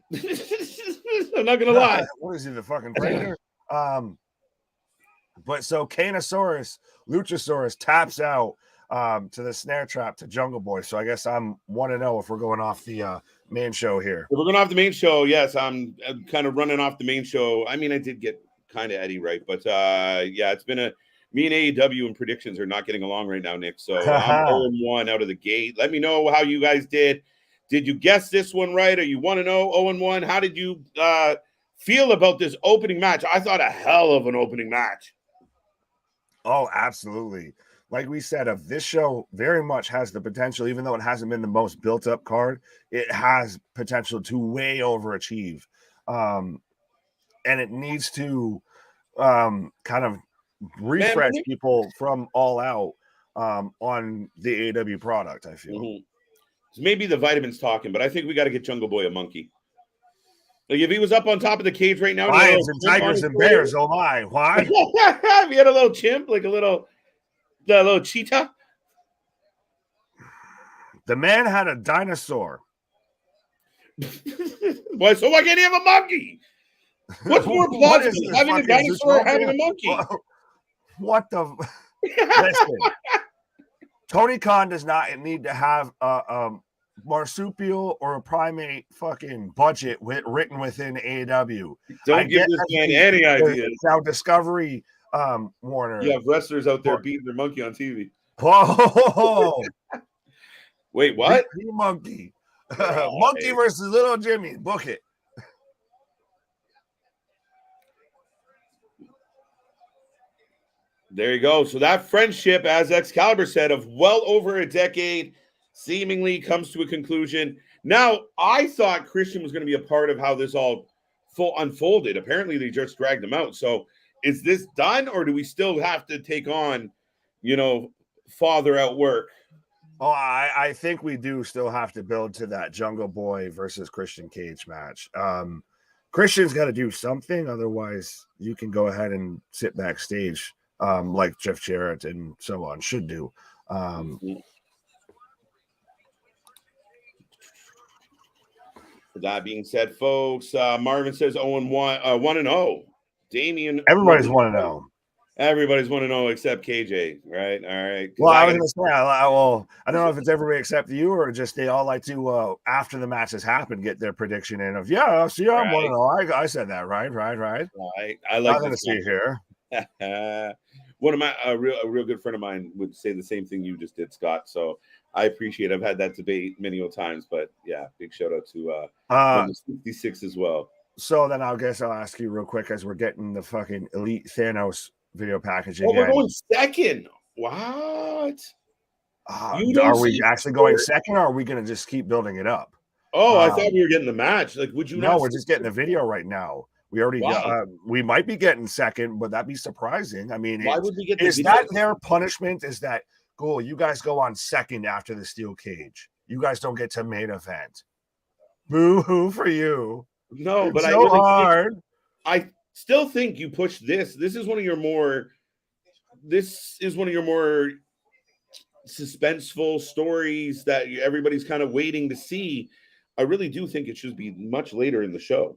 I'm not gonna lie. What is he, the fucking Predator? But so Canosaurus, Luchasaurus taps out to the snare trap to Jungle Boy. So I guess I'm 1-0 if we're going off the main show here. If we're going off the main show, yes, I'm kind of running off the main show. I mean, I did get kind of Eddie right. But yeah, it's been me and AEW and predictions are not getting along right now, Nick. So I'm 0-1 out of the gate. Let me know how you guys did. Did you guess this one right? Or you want to know 0-1? How did you feel about this opening match? I thought a hell of an opening match. Oh, absolutely. Like we said, of this show very much has the potential, even though it hasn't been the most built up card, it has potential to way overachieve. And it needs to kind of refresh people from All Out on the AEW product, I feel. Mm-hmm. So maybe the vitamins talking, but I think we got to get Jungle Boy a monkey. Like if he was up on top of the cage right now, lions and tigers and bears, oh my, why? If he had a little chimp, like a little cheetah. The man had a dinosaur. Why? So why can't he have a monkey? What's more plausible, having a dinosaur or having a monkey? What the? Listen, Tony Khan does not need to have a marsupial or a primate fucking budget written within AEW. Don't give this man any ideas. Now Discovery, Warner. You have wrestlers out there beating their monkey on TV. Whoa! Wait, what? Monkey. Monkey versus Little Jimmy. Book it. There you go. So that friendship, as Excalibur said, of well over a decade, seemingly comes to a conclusion. Now, I thought Christian was going to be a part of how this all unfolded. Apparently, they just dragged him out. So is this done, or do we still have to take on, father at work? Oh, I think we do still have to build to that Jungle Boy versus Christian Cage match. Christian's got to do something. Otherwise, you can go ahead and sit backstage like Jeff Jarrett and so on should do. That being said, folks, Marvin says 0-1, 1-0. Damian, everybody's 1-0. Everybody's 1-0 except KJ, right? All right. Well, I was going to say, I don't know if it's everybody except you or just they all like to, after the matches happen, get their prediction in of, I'm 1-0. I said that, right? I like to see here. One of my a real good friend of mine would say the same thing you just did, Scott. So I appreciate. I've had that debate many times, but yeah, big shout out to 66 as well. So then I'll ask you real quick as we're getting the fucking Elite Thanos video package again. Oh, we're going second. What? Are we actually going second, or are we going to just keep building it up? Oh, I thought we were getting the match. Like, would you? No, we're just getting the video right now. We already got, we might be getting second, but that'd be surprising. I mean, why would we get? Is that their punishment? Is that cool? You guys go on second after the steel cage. You guys don't get to main event. Boo hoo for you. No, it's but so hard. I still think you push this. This is one of your more suspenseful stories that everybody's kind of waiting to see. I really do think it should be much later in the show.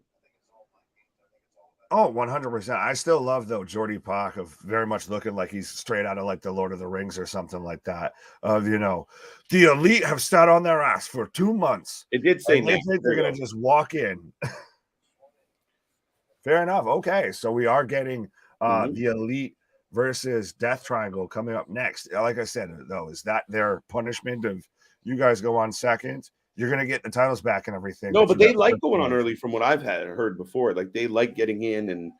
Oh, 100%. I still love, though, Jordy Park of very much looking like he's straight out of like the Lord of the Rings or something like that. Of, the Elite have sat on their ass for 2 months. It did say they think they're going to just walk in. Fair enough. Okay. So we are getting the Elite versus Death Triangle coming up next. Like I said, though, is that their punishment of you guys go on second? You're going to get the titles back and everything. No, but they like going on early from what I've heard before. Like they like getting in, and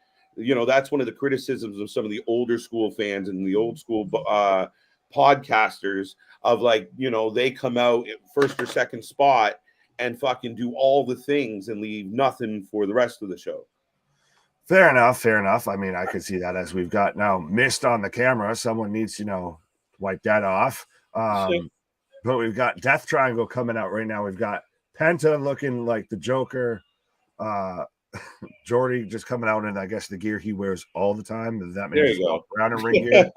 that's one of the criticisms of some of the older school fans and the old school podcasters of they come out at first or second spot and fucking do all the things and leave nothing for the rest of the show. Fair enough. I mean, I could see that as we've got now mist on the camera. Someone needs to, wipe that off. But we've got Death Triangle coming out right now. We've got Penta looking like the Joker. Jordy just coming out in, I guess, the gear he wears all the time. Does that mean brown and ring gear?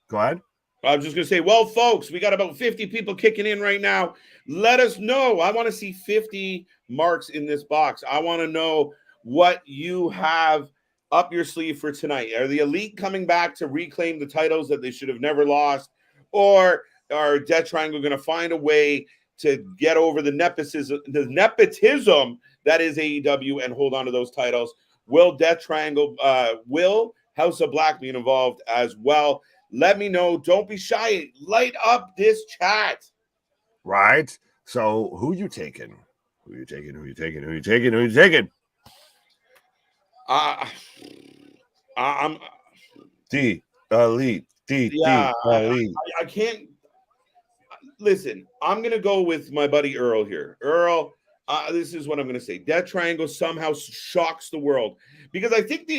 Go ahead. I was just going to say, well, folks, we got about 50 people kicking in right now. Let us know. I want to see 50 marks in this box. I want to know what you have up your sleeve for tonight. Are the Elite coming back to reclaim the titles that they should have never lost? Or are Death Triangle going to find a way to get over the nepotism that is AEW and hold on to those titles. Will Death Triangle, will House of Black be involved as well? Let me know. Don't be shy. Light up this chat. Right. So who you taking? Who you taking? Who you taking? Who you taking? Who you taking? I'm D Elite. yeah. Elite. I can't listen. I'm gonna go with my buddy Earl here. Earl, this is what I'm gonna say. Death Triangle somehow shocks the world because I think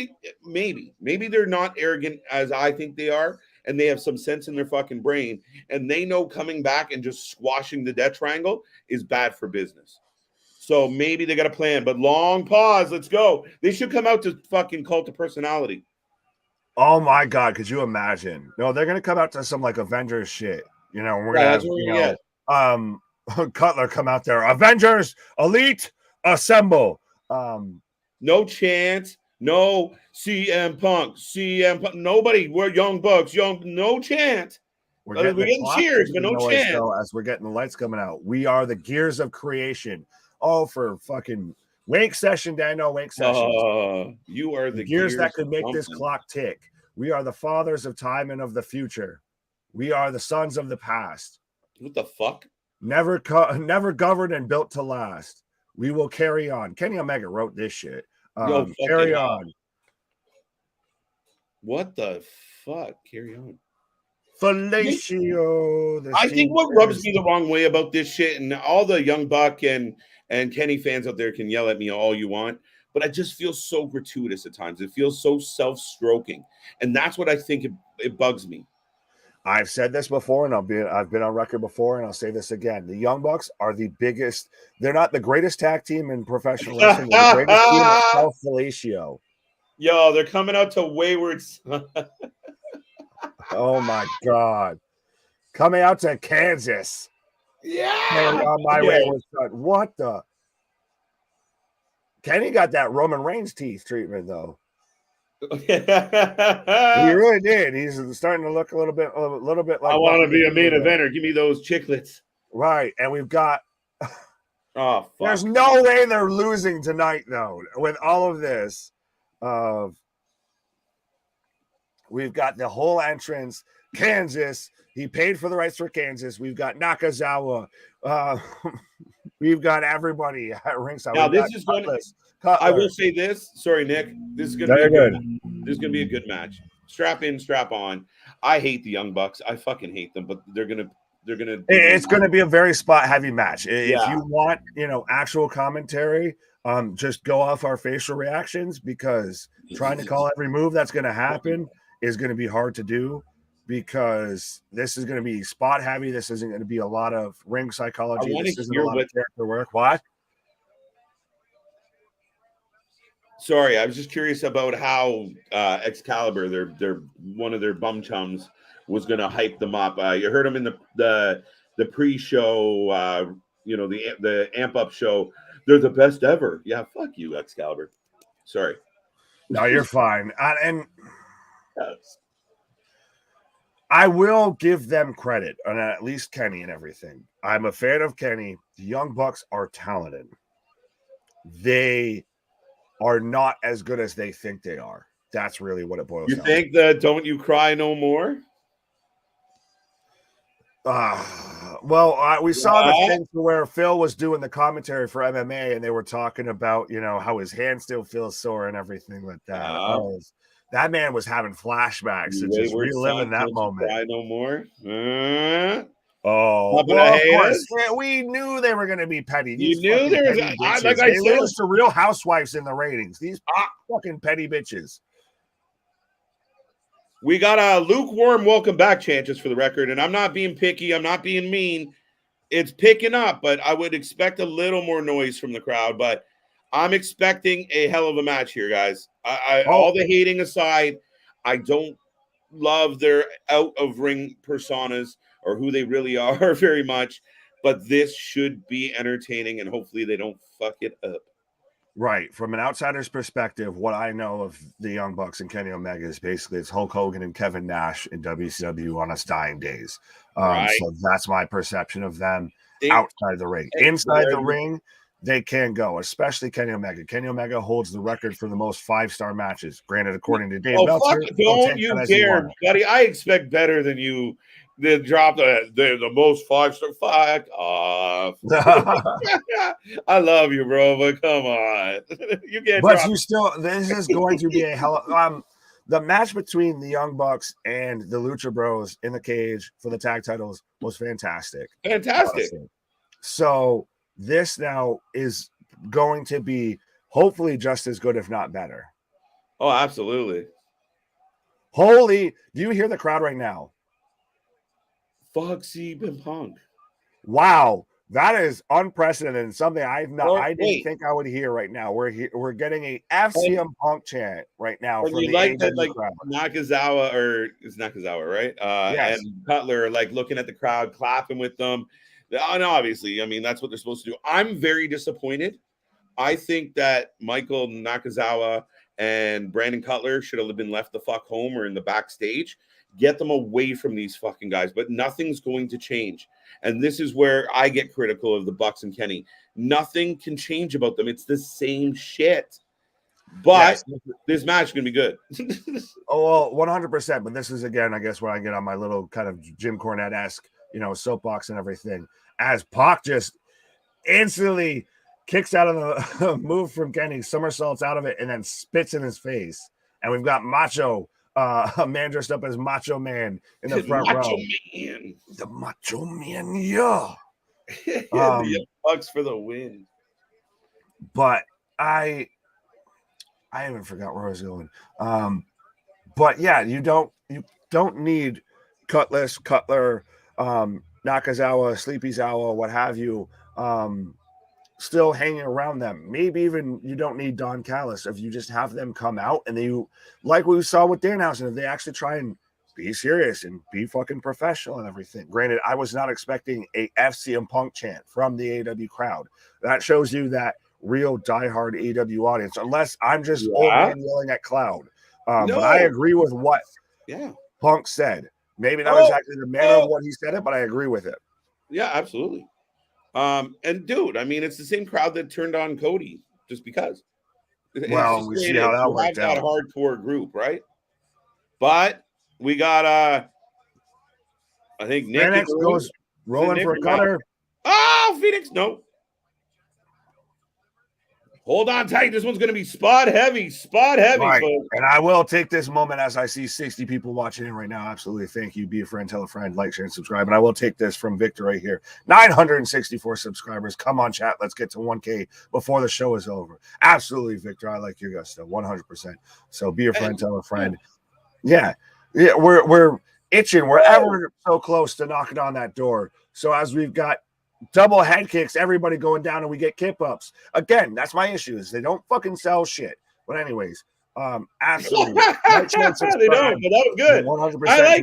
maybe they're not arrogant as I think they are, and they have some sense in their fucking brain, and they know coming back and just squashing the Death Triangle is bad for business. So maybe they got a plan, but long pause. Let's go. They should come out to fucking Cult of Personality. Oh my God, could you imagine? No, they're gonna come out to some like Avengers shit. You know, we're gonna have Cutler come out there. Avengers Elite Assemble. No chance. No CM Punk. Nobody. We're Young Bucks. No chance. We're getting cheers, but no chance. Though, as we're getting the lights coming out, we are the gears of creation. Oh, for fucking Wink Session, Daniel. Wink Sessions. You are the gears that could make this clock tick. We are the fathers of time and of the future. We are the sons of the past. What the fuck? Never governed and built to last. We will carry on. Kenny Omega wrote this shit. Carry on. What the fuck? Carry on. Fellatio. I think what rubs me the wrong way about this shit, and all the Young Buck and Kenny fans out there can yell at me all you want, but I just feel so gratuitous at times. It feels so self-stroking, and that's what I think it bugs me. I've said this before, and I've been on record before, and I'll say this again. The Young Bucks are the biggest. They're not the greatest tag team in professional wrestling. They're the greatest team at self-fellatio. Yo, they're coming out to Wayward. Oh my God. Coming out to Kansas. Yeah. On my wayward son. What the? Kenny got that Roman Reigns teeth treatment, though. He really did. He's starting to look a little bit like. I want to be a main eventer. Give me those chiclets. Right, and we've got. Oh, fuck. There's no way they're losing tonight, though. With all of this, we've got the whole entrance. Kansas. He paid for the rights for Kansas. We've got Nakazawa. We've got everybody at ringside. Now this is going. I will say this. Sorry, Nick. This is going to be good. This is going to be a good match. Strap in, strap on. I hate the Young Bucks. I fucking hate them, but they're gonna. It's going to be a very spot heavy match. If you want, actual commentary, just go off our facial reactions, because trying to call every move that's going to happen is going to be hard to do, because this is going to be spot heavy. This isn't going to be a lot of ring psychology. This isn't a lot of character work. What? Sorry, I was just curious about how Excalibur, their one of their bum chums, was going to hype them up. You heard him in the pre-show, the amp up show. They're the best ever. Yeah, fuck you, Excalibur. Sorry. No, you're fine. And I will give them credit on at least Kenny and everything. I'm a fan of Kenny. The Young Bucks are talented. They are not as good as they think they are. That's really what it boils down to. You think that Don't You Cry No More? We saw the thing where Phil was doing the commentary for MMA, and they were talking about, how his hand still feels sore and everything like that. That man was having flashbacks and just reliving that moment. Cry no more. Of course. We knew they were going to be petty. You knew there was, like I said, lose to Real Housewives in the ratings. These fucking petty bitches. We got a lukewarm welcome back chances for the record, and I'm not being picky. I'm not being mean. It's picking up, but I would expect a little more noise from the crowd. But I'm expecting a hell of a match here, guys. All the hating aside, I don't love their out-of-ring personas or who they really are very much, but this should be entertaining, and hopefully they don't fuck it up. Right. From an outsider's perspective, what I know of the Young Bucks and Kenny Omega is basically it's Hulk Hogan and Kevin Nash in WCW on his dying days. So that's my perception of them. outside the ring. Inside the ring, they can go, especially Kenny Omega. Kenny Omega holds the record for the most 5-star matches. Granted, according to Dave Meltzer, don't you dare, buddy. I expect better than you. They drop the most 5-star. Fuck off. I love you, bro, but come on. You can't. But you still, this is going to be a hell of the match between the Young Bucks and the Lucha Bros in the cage for the tag titles was fantastic. Honestly. So this now is going to be hopefully just as good, if not better. Oh, absolutely. Holy, do you hear the crowd right now? Foxy and Punk. Wow, that is unprecedented and something I didn't think I would hear right now. We're getting a FCM Punk chant right now from the like that, like crowd. Nakazawa, or it's Nakazawa, right? Yes. And Cutler like looking at the crowd, clapping with them. And obviously, I mean, that's what they're supposed to do. I'm very disappointed. I think that Michael Nakazawa and Brandon Cutler should have been left the fuck home or in the backstage. Get them away from these fucking guys, but nothing's going to change. And this is where I get critical of the Bucks and Kenny. Nothing can change about them. It's the same shit. But this match is going to be good. Oh, well, 100%. But this is, again, I guess, where I get on my little kind of Jim Cornette-esque, soapbox and everything. As Pac just instantly kicks out of the move from Kenny, somersaults out of it, and then spits in his face. And we've got Macho, a man dressed up as Macho Man in the front row. Man. The Macho Man, yeah. The Bucks for the win. But I even forgot where I was going. But yeah, you don't need Cutler, Nakazawa, Sleepy Zawa, what have you, still hanging around them. Maybe even you don't need Don Callis if you just have them come out and they, like we saw with Danhausen, if they actually try and be serious and be fucking professional and everything. Granted, I was not expecting a FCM Punk chant from the AEW crowd. That shows you that real diehard AEW audience, unless I'm just old man yelling at Cloud. No. But I agree with what Punk said. Maybe not exactly the manner of what he said it, but I agree with it. Yeah, absolutely. And dude, I mean, it's the same crowd that turned on Cody just because. Well, we see how that worked out. That hardcore group, right? But we got I think Nick Phoenix goes rolling for a cutter. Oh, Phoenix, no. Hold on tight. This one's going to be spot heavy, right. Folks. And I will take this moment as I see 60 people watching in right now. Absolutely. Thank you. Be a friend, tell a friend, like, share, and subscribe. And I will take this from Victor right here. 964 subscribers. Come on, chat. Let's get to 1K before the show is over. Absolutely, Victor. I like your gusto 100%. So be a friend, tell a friend. Yeah. We're itching. We're ever so close to knocking on that door. So as we've got double head kicks, everybody going down, and we get kip ups. Again, that's my issue, is they don't fucking sell shit. But anyways, absolutely. They don't, but that was good. 100%. I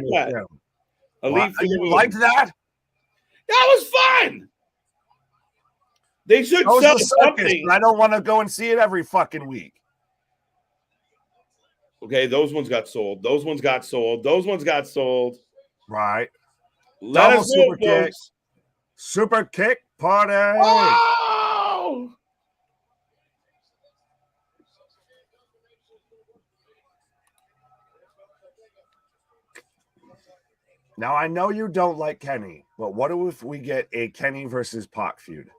like that. You liked that? That was fun. They should sell something. I don't want to go and see it every fucking week. Okay, those ones got sold. Those ones got sold. Right. Let us know, folks. Super kick party. Oh! Now, I know you don't like Kenny, but what if we get a Kenny versus Pac feud?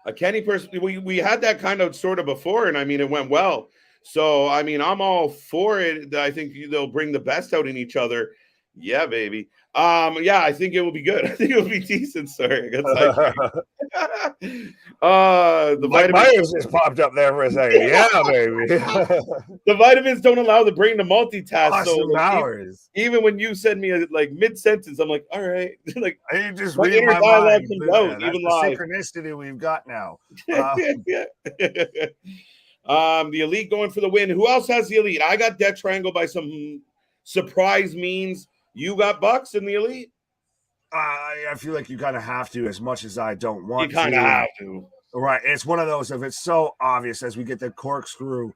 A Kenny person, we had that kind of sort of before, and I mean, it went well. So, I mean, I'm all for it. I think they'll bring the best out in each other. Yeah, baby. Yeah, I think it will be good. I think it will be decent. Sorry, I got the vitamins just popped up there for a second. Yeah, baby. The vitamins don't allow the brain to multitask. Awesome hours. Even when you send me like mid sentence, I'm like, all right. Like you just read my mind. Out, even live. Synchronicity we've got now. The Elite going for the win. Who else has the Elite? I got Death Triangle by some surprise means. You got Bucks in the Elite? I feel like you kind of have to, as much as I don't want to. You kind of have to. Right. It's one of those, if it's so obvious as we get the corkscrew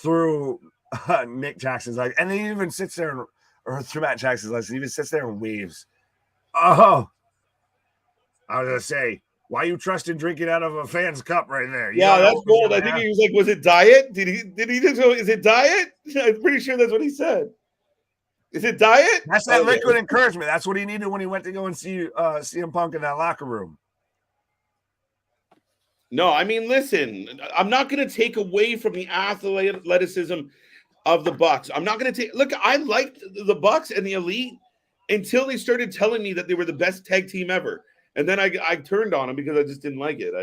through Nick Jackson's leg, and he even sits there, or through Matt Jackson's leg, he even sits there and waves Oh, I was gonna say, why you trusting drinking out of a fan's cup right there? You Yeah, don't know that's what was bold. gonna I think happen. he was like, was it diet? Did he just go, is it diet? I'm pretty sure that's what he said. Is it diet? That's that Okay. liquid encouragement. That's what he needed when he went to go and see CM Punk in that locker room. No, I mean, listen, I'm not going to take away from the athleticism of the Bucks. I'm not going to take. Look, I liked the Bucks and the Elite until they started telling me that they were the best tag team ever, and then I turned on them because I just didn't like it.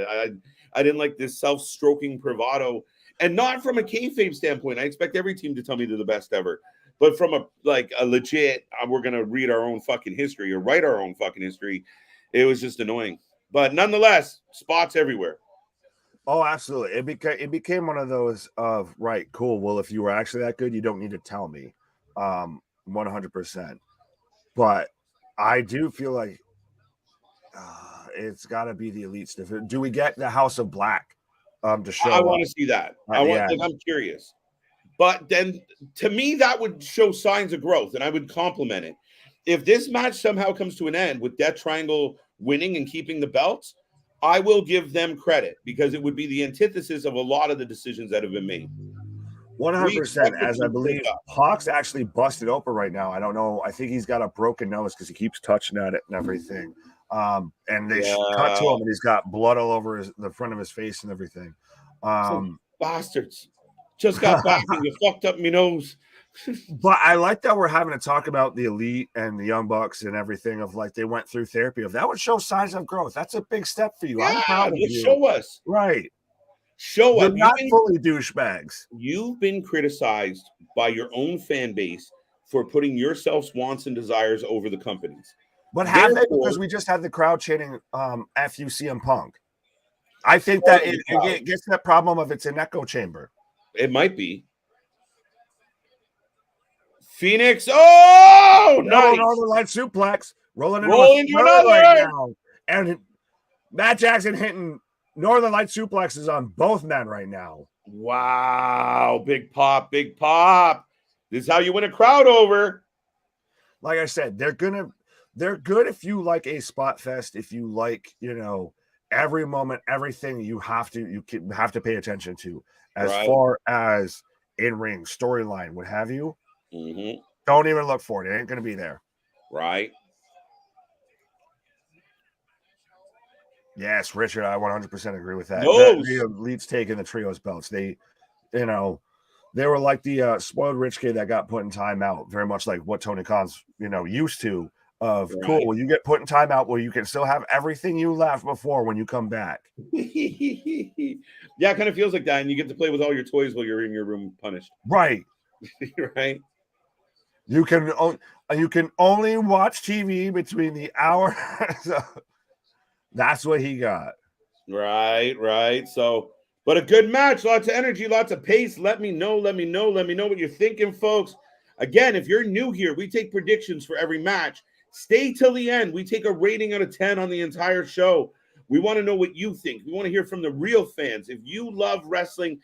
I didn't like this self-stroking bravado, and not from a kayfabe standpoint. I expect every team to tell me they're the best ever, but from a legit, we're going to read our own fucking history or write our own fucking history. It was just annoying, but nonetheless, spots everywhere. Oh, absolutely. It became one of those of right, cool. Well, if you were actually that good, you don't need to tell me. 100%. But I do feel like it's got to be the Elite stuff. Do we get the House of Black to show? I want to see that. I'm curious. But then, to me, that would show signs of growth, and I would compliment it. If this match somehow comes to an end with Death Triangle winning and keeping the belts, I will give them credit because it would be the antithesis of a lot of the decisions that have been made. 100%. As I believe Hawk's actually busted open right now. I don't know. I think he's got a broken nose because he keeps touching at it and everything. And they cut to him and he's got blood all over the front of his face and everything. Bastards. Just got back and you fucked up my nose. But I like that we're having to talk about the Elite and the Young Bucks and everything of like they went through therapy. If that would show signs of growth, that's a big step for you. Yeah, I'm proud of you. Show us. Right. Show us. You're not fully douchebags. You've been criticized by your own fan base for putting your self-wants and desires over the company's. But have they? Because we just had the crowd chanting F you CM Punk. I think that it gets that problem of it's an echo chamber. It might be. Phoenix. Oh, nice. Northern Light suplex. Rolling into another right now. And Matt Jackson hitting Northern Light suplexes on both men right now. Wow. Big pop, big pop. This is how you win a crowd over. Like I said, they're good if you like a spot fest, if you like, every moment, everything you have to pay attention to as far as in-ring storyline, what have you. Mm-hmm. Don't even look for it. It ain't going to be there. Right. Yes, Richard, I 100% agree with that. The Elite's taking the trios belts. They were like the spoiled rich kid that got put in timeout, very much like what Tony Khan's, used to. Cool, well, you get put in timeout where you can still have everything you left before when you come back. Yeah, it kind of feels like that, and you get to play with all your toys while you're in your room punished. Right. Right. You can only watch TV between the hour. That's what he got. Right. So, but a good match, lots of energy, lots of pace. Let me know what you're thinking, folks. Again, if you're new here, we take predictions for every match. Stay till the end. We take a rating out of 10 on the entire show. We want to know what you think. We want to hear from the real fans. If you love wrestling,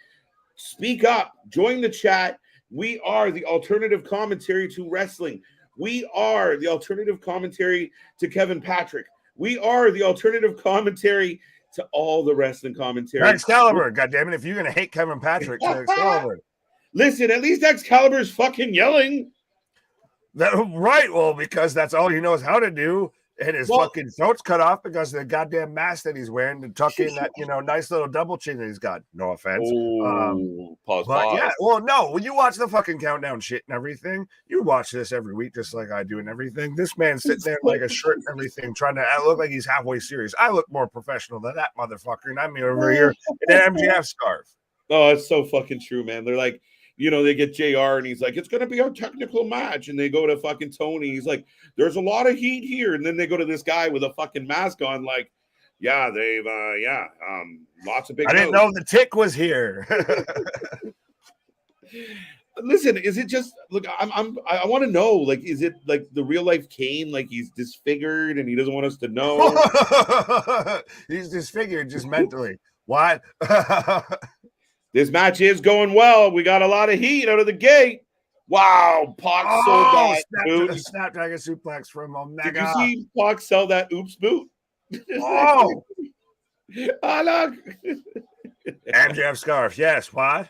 speak up. Join the chat. We are the alternative commentary to wrestling. We are the alternative commentary to Kevin Patrick. We are the alternative commentary to all the wrestling commentary. Excalibur, goddammit. If you're going to hate Kevin Patrick, Excalibur. Listen, at least Excalibur's fucking yelling. Right. Well, because that's all he knows how to do. And his fucking throat's cut off because of the goddamn mask that he's wearing to tuck in that, nice little double chin that he's got. No offense. Pause. Yeah, well, no, when you watch the fucking countdown shit and everything, you watch this every week just like I do and everything. This man's sitting there like a shirt and everything, trying to look like he's halfway serious. I look more professional than that motherfucker, and I'm over here in an MJF scarf. Oh, it's so fucking true, man. They're like, they get JR and he's like, it's going to be our technical match. And they go to fucking Tony. He's like, there's a lot of heat here. And then they go to this guy with a fucking mask on, like, yeah, they've, lots of big. I didn't know the tick was here. Listen, is it just, look, I want to know, like, is it like the real life Kane? Like he's disfigured and he doesn't want us to know. He's disfigured just mentally. What? This match is going well. We got a lot of heat out of the gate. Wow, Pac sold that boot. Snapdragon suplex from Omega. Did you see Pac sell that oops boot? Oh, Oh, look. MJF scarf. Yes, what?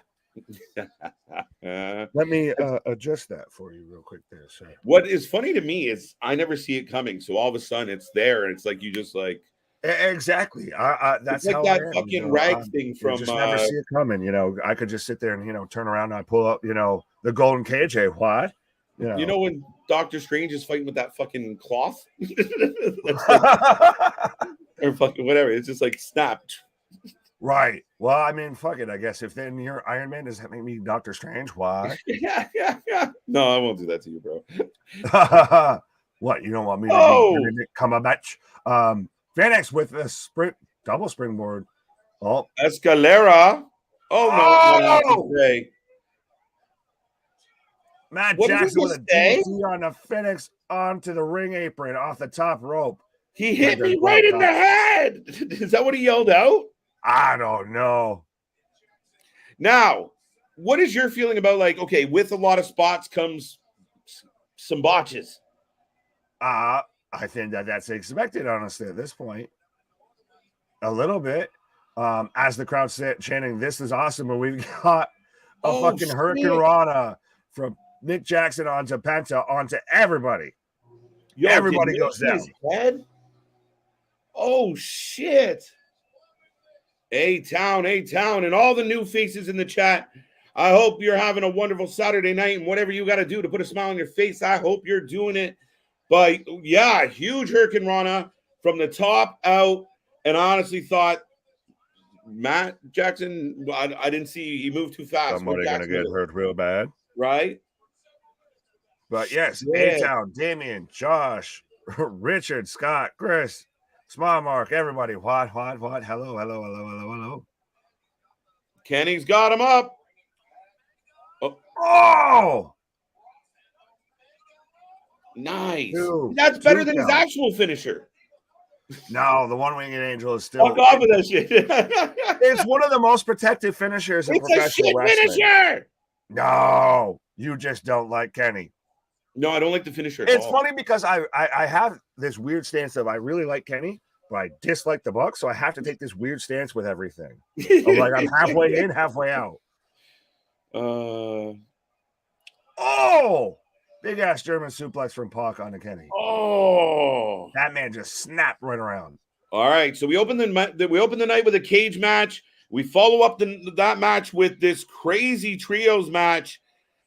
Uh, Let me adjust that for you real quick there, sir. what is funny to me is I never see it coming. So all of a sudden it's there, and it's like you just like Exactly. That's it's like how that I am, fucking rag thing you from just never see it coming. I could just sit there and turn around and I pull up, the golden cage. Hey, what? when Doctor Strange is fighting with that fucking cloth? That's like, or fucking whatever. It's just like snapped. Right. Well, I mean, fuck it. I guess if then you're Iron Man, does that make me Doctor Strange? Why? Yeah. No, I won't do that to you, bro. What? You don't want me to come a match? Phoenix with a double springboard. Oh, Escalera. Oh no! No. Matt What Jackson with a say? DT on the Phoenix onto the ring apron off the top rope. He hit me right in the head. Is that what he yelled out? I don't know. Now, what is your feeling about with a lot of spots comes some botches? I think that's expected, honestly, at this point. A little bit. As the crowd chanting, "This is awesome," and we've got a fucking Hurricane Rana from Nick Jackson onto Penta onto everybody. Yo, everybody goes down. Head? Oh shit. A-Town, and all the new faces in the chat. I hope you're having a wonderful Saturday night, and whatever you got to do to put a smile on your face, I hope you're doing it. But yeah, huge Hurricane Rana from the top out, and I honestly thought Matt Jackson, I didn't see he moved too fast. Somebody gonna get hurt real bad, right? But yes, A-Town, Damien, Josh, Richard, Scott, Chris, Small Mark, everybody. What? Hello. Kenny's got him up. Oh! Nice. Dude, that's better than his actual finisher. No, the one-winged angel is still. Fuck off with that shit. It's one of the most protected finishers in professional wrestling. Finisher. No, you just don't like Kenny. No, I don't like the finisher. It's funny because I have this weird stance of I really like Kenny, but I dislike the Bucks, so I have to take this weird stance with everything. I'm halfway in, halfway out. Big ass German suplex from Pac onto Kenny. Oh, that man just snapped right around. All right, so we open the night with a cage match. We follow up that match with this crazy trios match,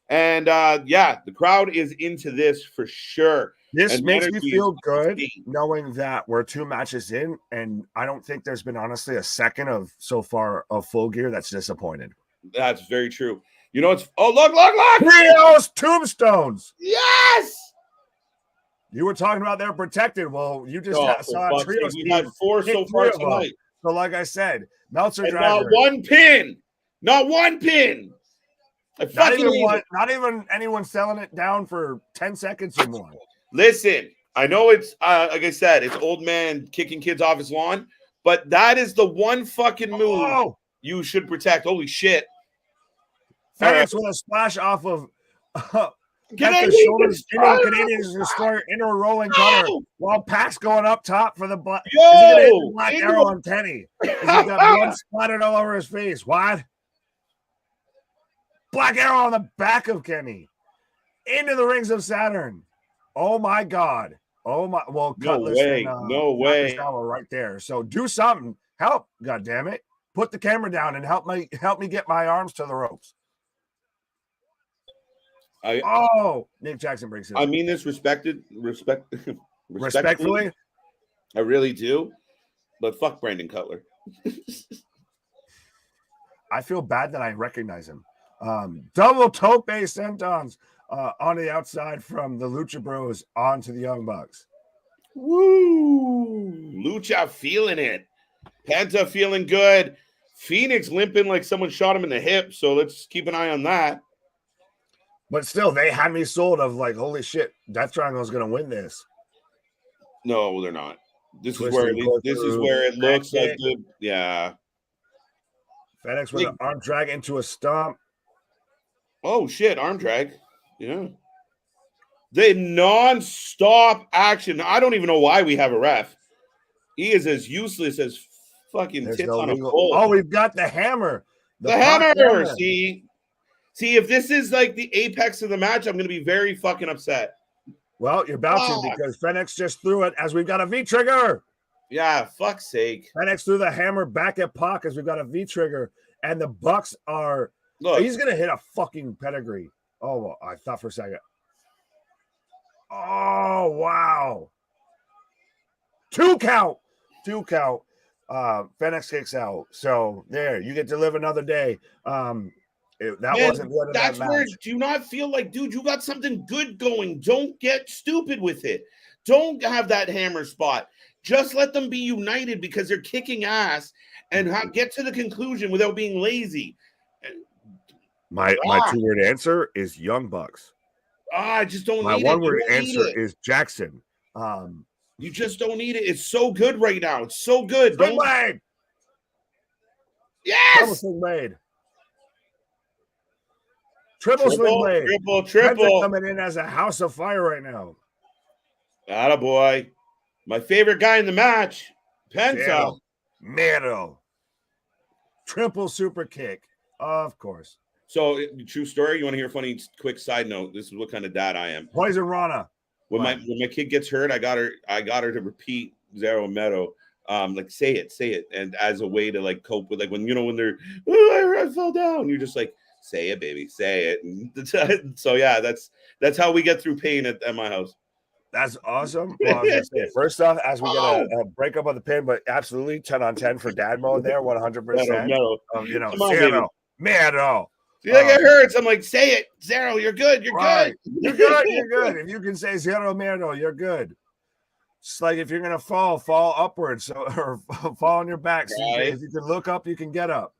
and the crowd is into this for sure. This makes me feel good knowing that we're 2 matches in, and I don't think there's been honestly a second of Full Gear that's disappointed. That's very true. Look! Trios tombstones. Yes. You were talking about they're protected. Well, you just saw trios. We had 4 so far tonight. So, like I said, Meltzer driver. Not one pin. Not even anyone selling it down for 10 seconds or more. Listen, I know it's like I said, it's old man kicking kids off his lawn, but that is the one fucking move you should protect. Holy shit. Phoenix with a splash off of Canadian Destroyer into a rolling cutter while Pac's going up top for the black arrow on Kenny. He's got blood splattered all over his face. What? Black arrow on the back of Kenny. Into the rings of Saturn. Oh my God. Oh my. Well, Cutlass no way. Right there. So do something. Help. God damn it. Put the camera down and help me get my arms to the ropes. Nick Jackson breaks it. I mean this respectfully. I really do. But fuck Brandon Cutler. I feel bad that I recognize him. Double tope sentons on the outside from the Lucha Bros onto the Young Bucks. Woo! Lucha feeling it. Penta feeling good. Phoenix limping like someone shot him in the hip. So let's keep an eye on that. But still, they had me sold of like, holy shit, Death Triangle is going to win this. No, they're not. This is where it looks like the FedEx with an arm drag into a stomp. Oh shit, arm drag. Yeah. The non-stop action. I don't even know why we have a ref. He is as useless as fucking There's tits no on a legal. pole. Oh, we've got the hammer. The hammer. See, if this is like the apex of the match, I'm going to be very fucking upset. Well, you're about to because Fenix just threw it as we've got a V-trigger. Yeah, fuck's sake. Fenix threw the hammer back at Pac as we've got a V-trigger. And the Bucks are... Look. He's going to hit a fucking pedigree. Oh, well, I thought for a second. Oh, wow. 2 count. 2 count. Fenix kicks out. So, there, you get to live another day. Wasn't the end of that match. Where do you not feel like, dude, you got something good going. Don't get stupid with it. Don't have that hammer spot. Just let them be united because they're kicking ass and get to the conclusion without being lazy. My 2-word answer is Young Bucks. I just don't need it. My 1-word answer is Jackson. You just don't need it. It's so good right now. It's so good. Swing blade. Yes. Swing blade. Triple swing blade. Triple. Coming in as a house of fire right now. Attaboy. My favorite guy in the match. Penta. Middle. Triple super kick. Of course. So, true story. You want to hear a funny, quick side note? This is what kind of dad I am. Poison Rana. When my kid gets hurt, I got her to repeat Zero Meadow. Like say it, and as a way to like cope with like when they're I fell down. You're just like say it, baby, say it. And so yeah, that's how we get through pain at my house. That's awesome. Well, I was gonna say, first off, as we get a breakup of the pin, but absolutely 10 on 10 for dad mode there, 100%. Meadow. See, like it hurts. I'm like, say it, Zero. You're good. You're good. You're good. You're good. If you can say Zero Meadow, you're good. It's like if you're gonna fall upwards or fall on your back. So right. If you can look up, you can get up.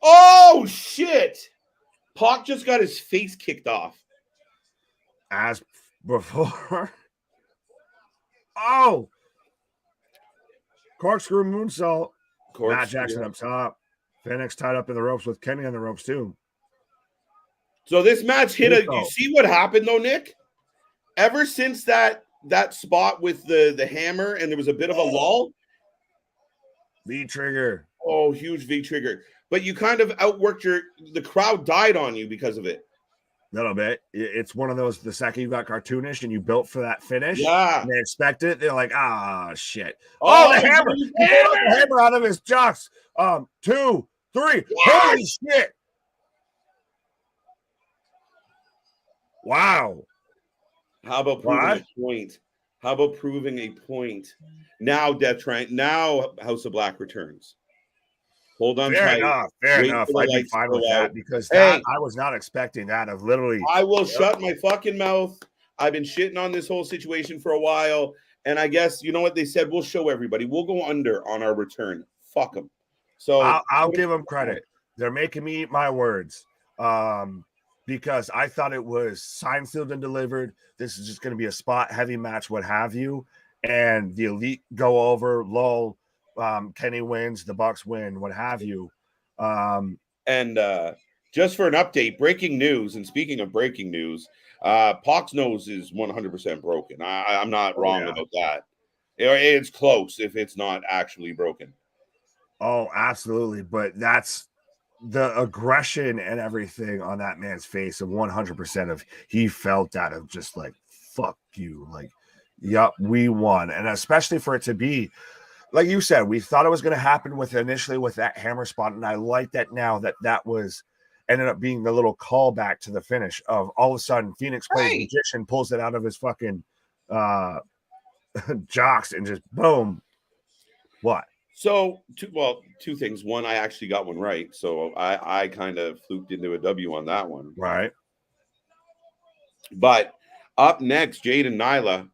Oh shit! Pac just got his face kicked off. As before. Oh, corkscrew moonsault. Matt Jackson up top. Fenix tied up in the ropes with Kenny on the ropes too. So this match hit you see what happened though, Nick? Ever since that spot with the hammer and there was a bit of a lull. V-trigger. Oh, huge V-trigger. But you kind of outworked the crowd died on you because of it. A little bit. It's one of those, the second you got cartoonish and you built for that finish. Yeah. And they expect it. They're like, shit. Oh, the hammer. He pulled the hammer out of his jocks. 2, 3. Yes! Holy shit. Wow. How about proving a point? How about proving a point? Now now House of Black returns. Hold on tight. Fair enough. I'd be fine with that because I was not expecting that of literally. I will shut my fucking mouth. I've been shitting on this whole situation for a while. And I guess, you know what they said? We'll show everybody. We'll go under on our return. Fuck them. So I'll give them credit. They're making me eat my words. Because I thought it was signed, sealed, and delivered. This is just going to be a spot heavy match, what have you. And the Elite go over, lull. Kenny wins, the Bucks win, what have you. And just for an update, breaking news. And speaking of breaking news, Pac's nose is 100% broken. I'm not wrong about that. It's close if it's not actually broken. Oh, absolutely. But that's the aggression and everything on that man's face of 100% of he felt that of just like, fuck you. Like, yep, we won. And especially for it to be, like you said, we thought it was going to happen initially with that hammer spot. And I like that now that was ended up being the little callback to the finish of all of a sudden Phoenix plays magician, pulls it out of his fucking jocks and just boom. What? So, two things. One, I actually got one right. So I kind of fluked into a W on that one. Right. But up next, Jade and Nyla.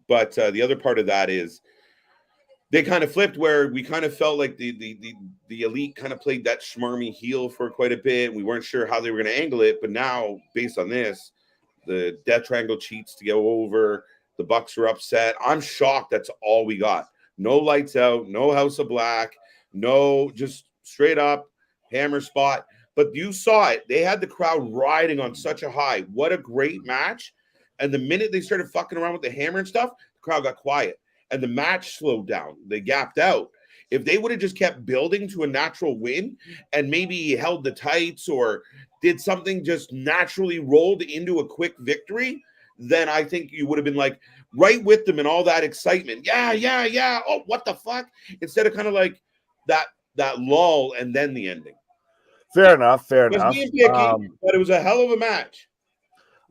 But the other part of that is they kind of flipped where we kind of felt like the Elite kind of played that schmarmy heel for quite a bit. We weren't sure how they were going to angle it. But now, based on this, the Death Triangle cheats to go over. The Bucks are upset. I'm shocked that's all we got. No lights out, no House of Black, no just straight up hammer spot. but you saw it. They had the crowd riding on such a high. What a great match. And the minute they started fucking around with the hammer and stuff, the crowd got quiet. And the match slowed down. They gapped out. If they would have just kept building to a natural win and maybe held the tights or did something just naturally rolled into a quick victory, then I think you would have been like right with them and all that excitement. Yeah. Oh, what the fuck? Instead of kind of like that lull and then the ending. Fair enough. It was being picky, but it was a hell of a match.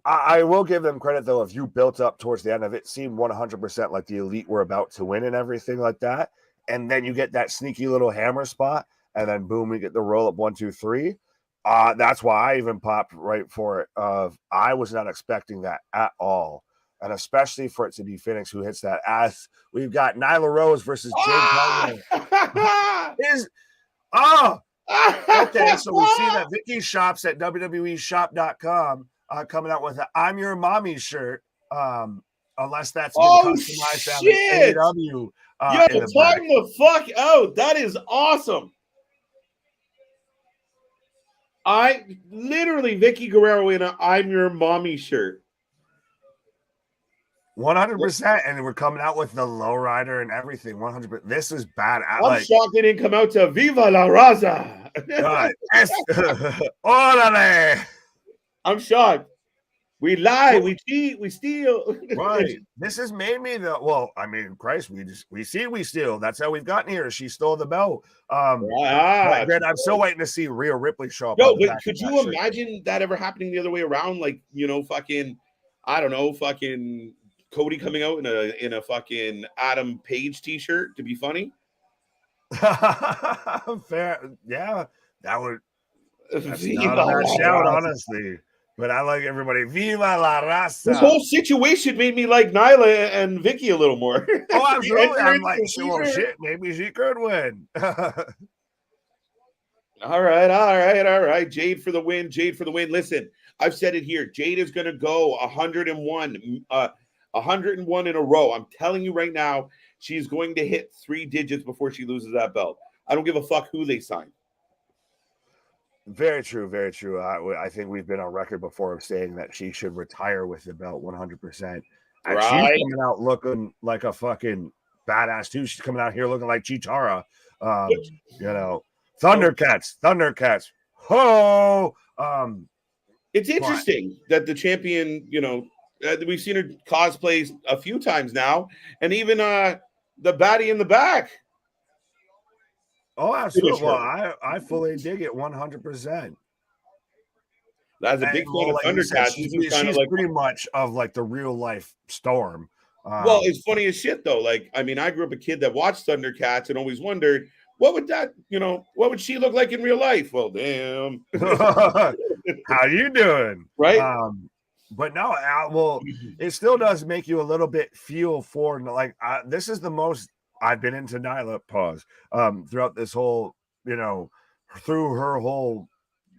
I will give them credit, though. If you built up towards the end of it, seemed 100% like the Elite were about to win and everything like that. And then you get that sneaky little hammer spot, and then boom, we get the roll up 1, 2, 3. That's why I even popped right for it. I was not expecting that at all, and especially for it to be Phoenix who hits that ass. We've got Nyla Rose versus Jade Cargill. Okay, so we see that Vicky Shops at WWEshop.com coming out with an "I'm Your Mommy" shirt. Unless that's been customized out of AEW. Yo, time the fuck out. That is awesome. I literally Vicky Guerrero in a "I'm Your Mommy" shirt. 100%, and we're coming out with the lowrider and everything. 100%. This is bad. I'm shocked they didn't come out to "Viva la Raza." Órale. I'm shocked. We lie, we cheat, we steal. Right. This has made me Christ, we steal. That's how we've gotten here. She stole the belt. I'm still waiting to see Rhea Ripley show up. Yo, but could you imagine that ever happening the other way around? Like, fucking Cody coming out in a fucking Adam Page t-shirt to be funny. Fair. Yeah. That's not a bad shout, honestly. But I like everybody. Viva la raza. This whole situation made me like Nyla and Vicky a little more. Oh, absolutely. I'm like, shit, maybe she could win. All right. Jade for the win. Listen, I've said it here. Jade is going to go 101 in a row. I'm telling you right now, she's going to hit 3 digits before she loses that belt. I don't give a fuck who they sign. Very true. I think we've been on record before of saying that she should retire with the belt 100%. And right. She's coming out looking like a fucking badass too. She's coming out here looking like Chitara. Thundercats. Ho! It's interesting that the champion, we've seen her cosplay a few times now, and even the baddie in the back. Oh, absolutely. Well, I fully dig it 100%. That's a big fan of Thundercats. She's pretty much of like the real life Storm. Well, it's funny as shit though. Like, I mean, I grew up a kid that watched Thundercats and always wondered what would she look like in real life? Well, damn. How you doing? Right. But no, it still does make you a little bit feel for like this is the most I've been into Nyla throughout this whole, through her whole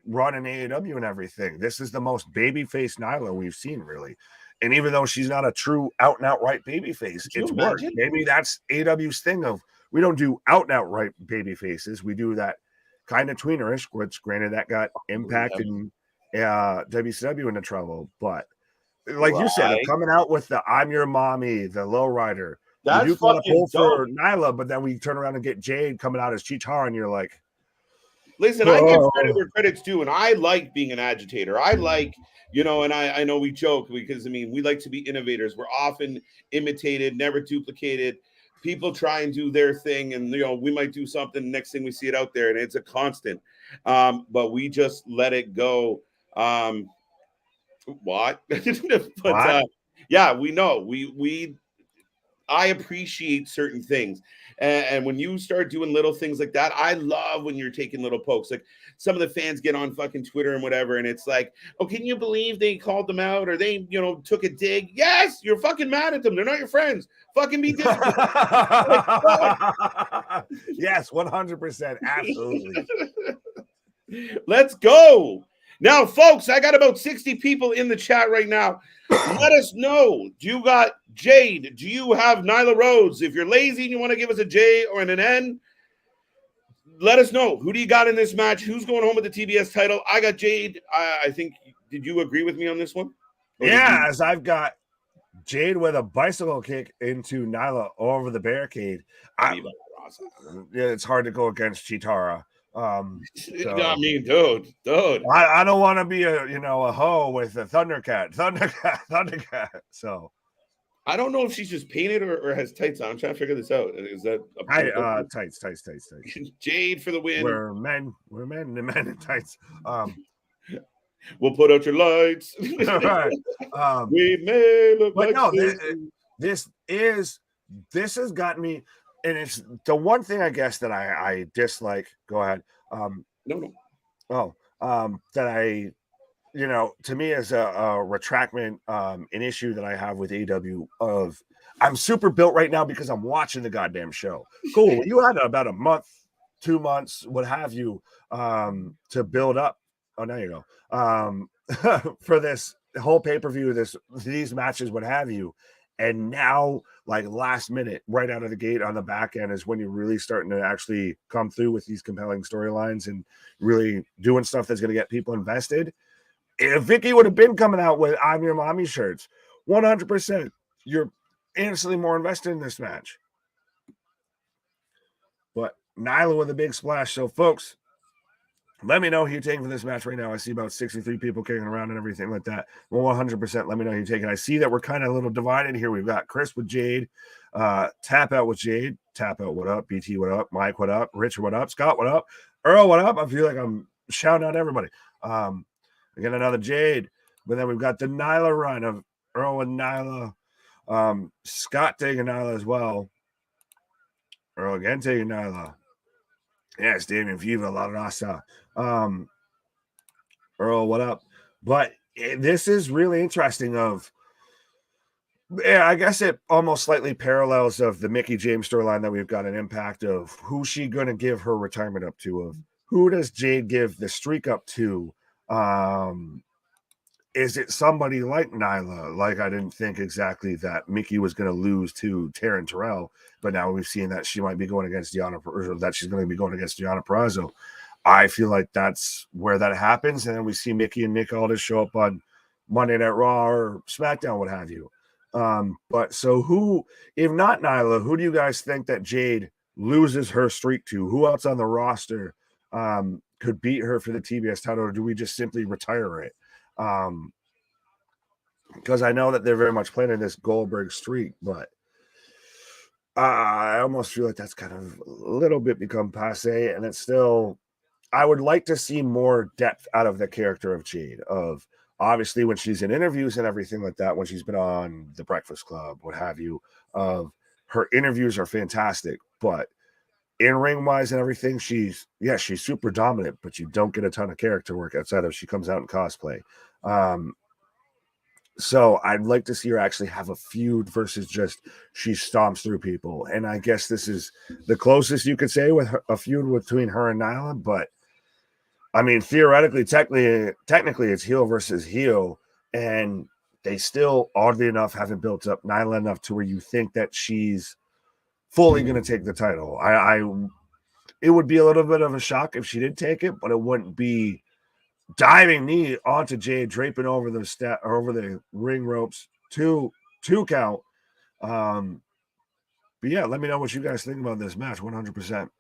run in AEW and everything. This is the most babyface Nyla we've seen, really. And even though she's not a true out and outright babyface, it's worked. Maybe that's AEW's thing of we don't do out and outright baby faces. We do that kind of tweenerish, which granted that got Impact and WCW into trouble. But like you said, coming out with the "I'm Your Mommy," the lowrider. That's you want to pull dope for Nyla, but then we turn around and get Jade coming out as Chitara, and you're like, listen, I give credit where credit's due, and I like being an agitator. I like, and I know we joke because, we like to be innovators. We're often imitated, never duplicated. People try and do their thing, and, we might do something. Next thing we see it out there, and it's a constant. But we just let it go. What? But yeah, we know. I appreciate certain things. And when you start doing little things like that, I love when you're taking little pokes. Like some of the fans get on fucking Twitter and whatever, and it's like, oh, can you believe they called them out or they, took a dig? Yes, you're fucking mad at them. They're not your friends. Fucking be difficult. Yes, 100%. Absolutely. Let's go. Now, folks, I got about 60 people in the chat right now. Let us know. Do you got Jade? Do you have Nyla Rose? If you're lazy and you want to give us a J or an N, let us know. Who do you got in this match? Who's going home with the TBS title? I got Jade. I think, did you agree with me on this one? Yeah, as I've got Jade with a bicycle kick into Nyla over the barricade. It's hard to go against Chitara. I mean, dude. I don't want to be a hoe with a Thundercat. So I don't know if she's just painted or has tights on. I'm trying to figure this out. Is that tights? Jade for the win. We're men in tights. We'll put out your lights. Right. We may look but like no, this has gotten me, and it's the one thing I guess that I dislike. Go ahead. No. Oh, that I, to me as a retractment, an issue that I have with AEW of I'm super built right now because I'm watching the goddamn show. Cool. You had about a month, 2 months, what have you, to build up. Oh, now you go. For this whole pay-per-view, these matches, what have you. And now, like last minute, right out of the gate on the back end is when you're really starting to actually come through with these compelling storylines and really doing stuff that's going to get people invested. If Vicky would have been coming out with I'm Your Mommy shirts, 100%, you're instantly more invested in this match. But Nyla with a big splash. So, folks, let me know who you're taking for this match right now. I see about 63 people kicking around and everything like that. Well, 100%, let me know who you're taking. I see that we're kind of a little divided here. We've got Chris with Jade, Tap Out with Jade, Tap Out, what up? BT, what up? Mike, what up? Richard, what up? Scott, what up? Earl, what up? I feel like I'm shouting out everybody. Again, another Jade. But then we've got the Nyla run of Earl and Nyla. Scott taking Nyla as well. Earl again taking Nyla. Yes, Damien Viva, La Raza. Earl, what up? But this is really interesting I guess it almost slightly parallels of the Mickie James storyline that we've got an impact of who's she going to give her retirement up to, of who does Jade give the streak up to? Is it somebody like Nyla? Like, I didn't think exactly that Mickie was going to lose to Taryn Terrell, but now we've seen that she might be going against Diana Purrazzo. I feel like that's where that happens. And then we see Mickie and Nick Aldis show up on Monday Night Raw or SmackDown, what have you. But so who, if not Nyla, who do you guys think that Jade loses her streak to? Who else on the roster could beat her for the TBS title, or do we just simply retire it? Because I know that they're very much planning this Goldberg streak, but I almost feel like that's kind of a little bit become passe, and it's still, I would like to see more depth out of the character of Jade, of obviously when she's in interviews and everything like that, when she's been on The Breakfast Club, what have you, of her interviews are fantastic, but in ring wise and everything, she's super dominant, but you don't get a ton of character work outside of she comes out in cosplay. So I'd like to see her actually have a feud versus just she stomps through people. And I guess this is the closest you could say with a feud between her and Nyla. But I mean, theoretically, technically it's heel versus heel. And they still, oddly enough, haven't built up Nyla enough to where you think that she's fully going to take the title. It would be a little bit of a shock if she did take it, but it wouldn't be diving knee onto Jade, draping over the ring ropes, two count. But yeah, let me know what you guys think about this match. 100%.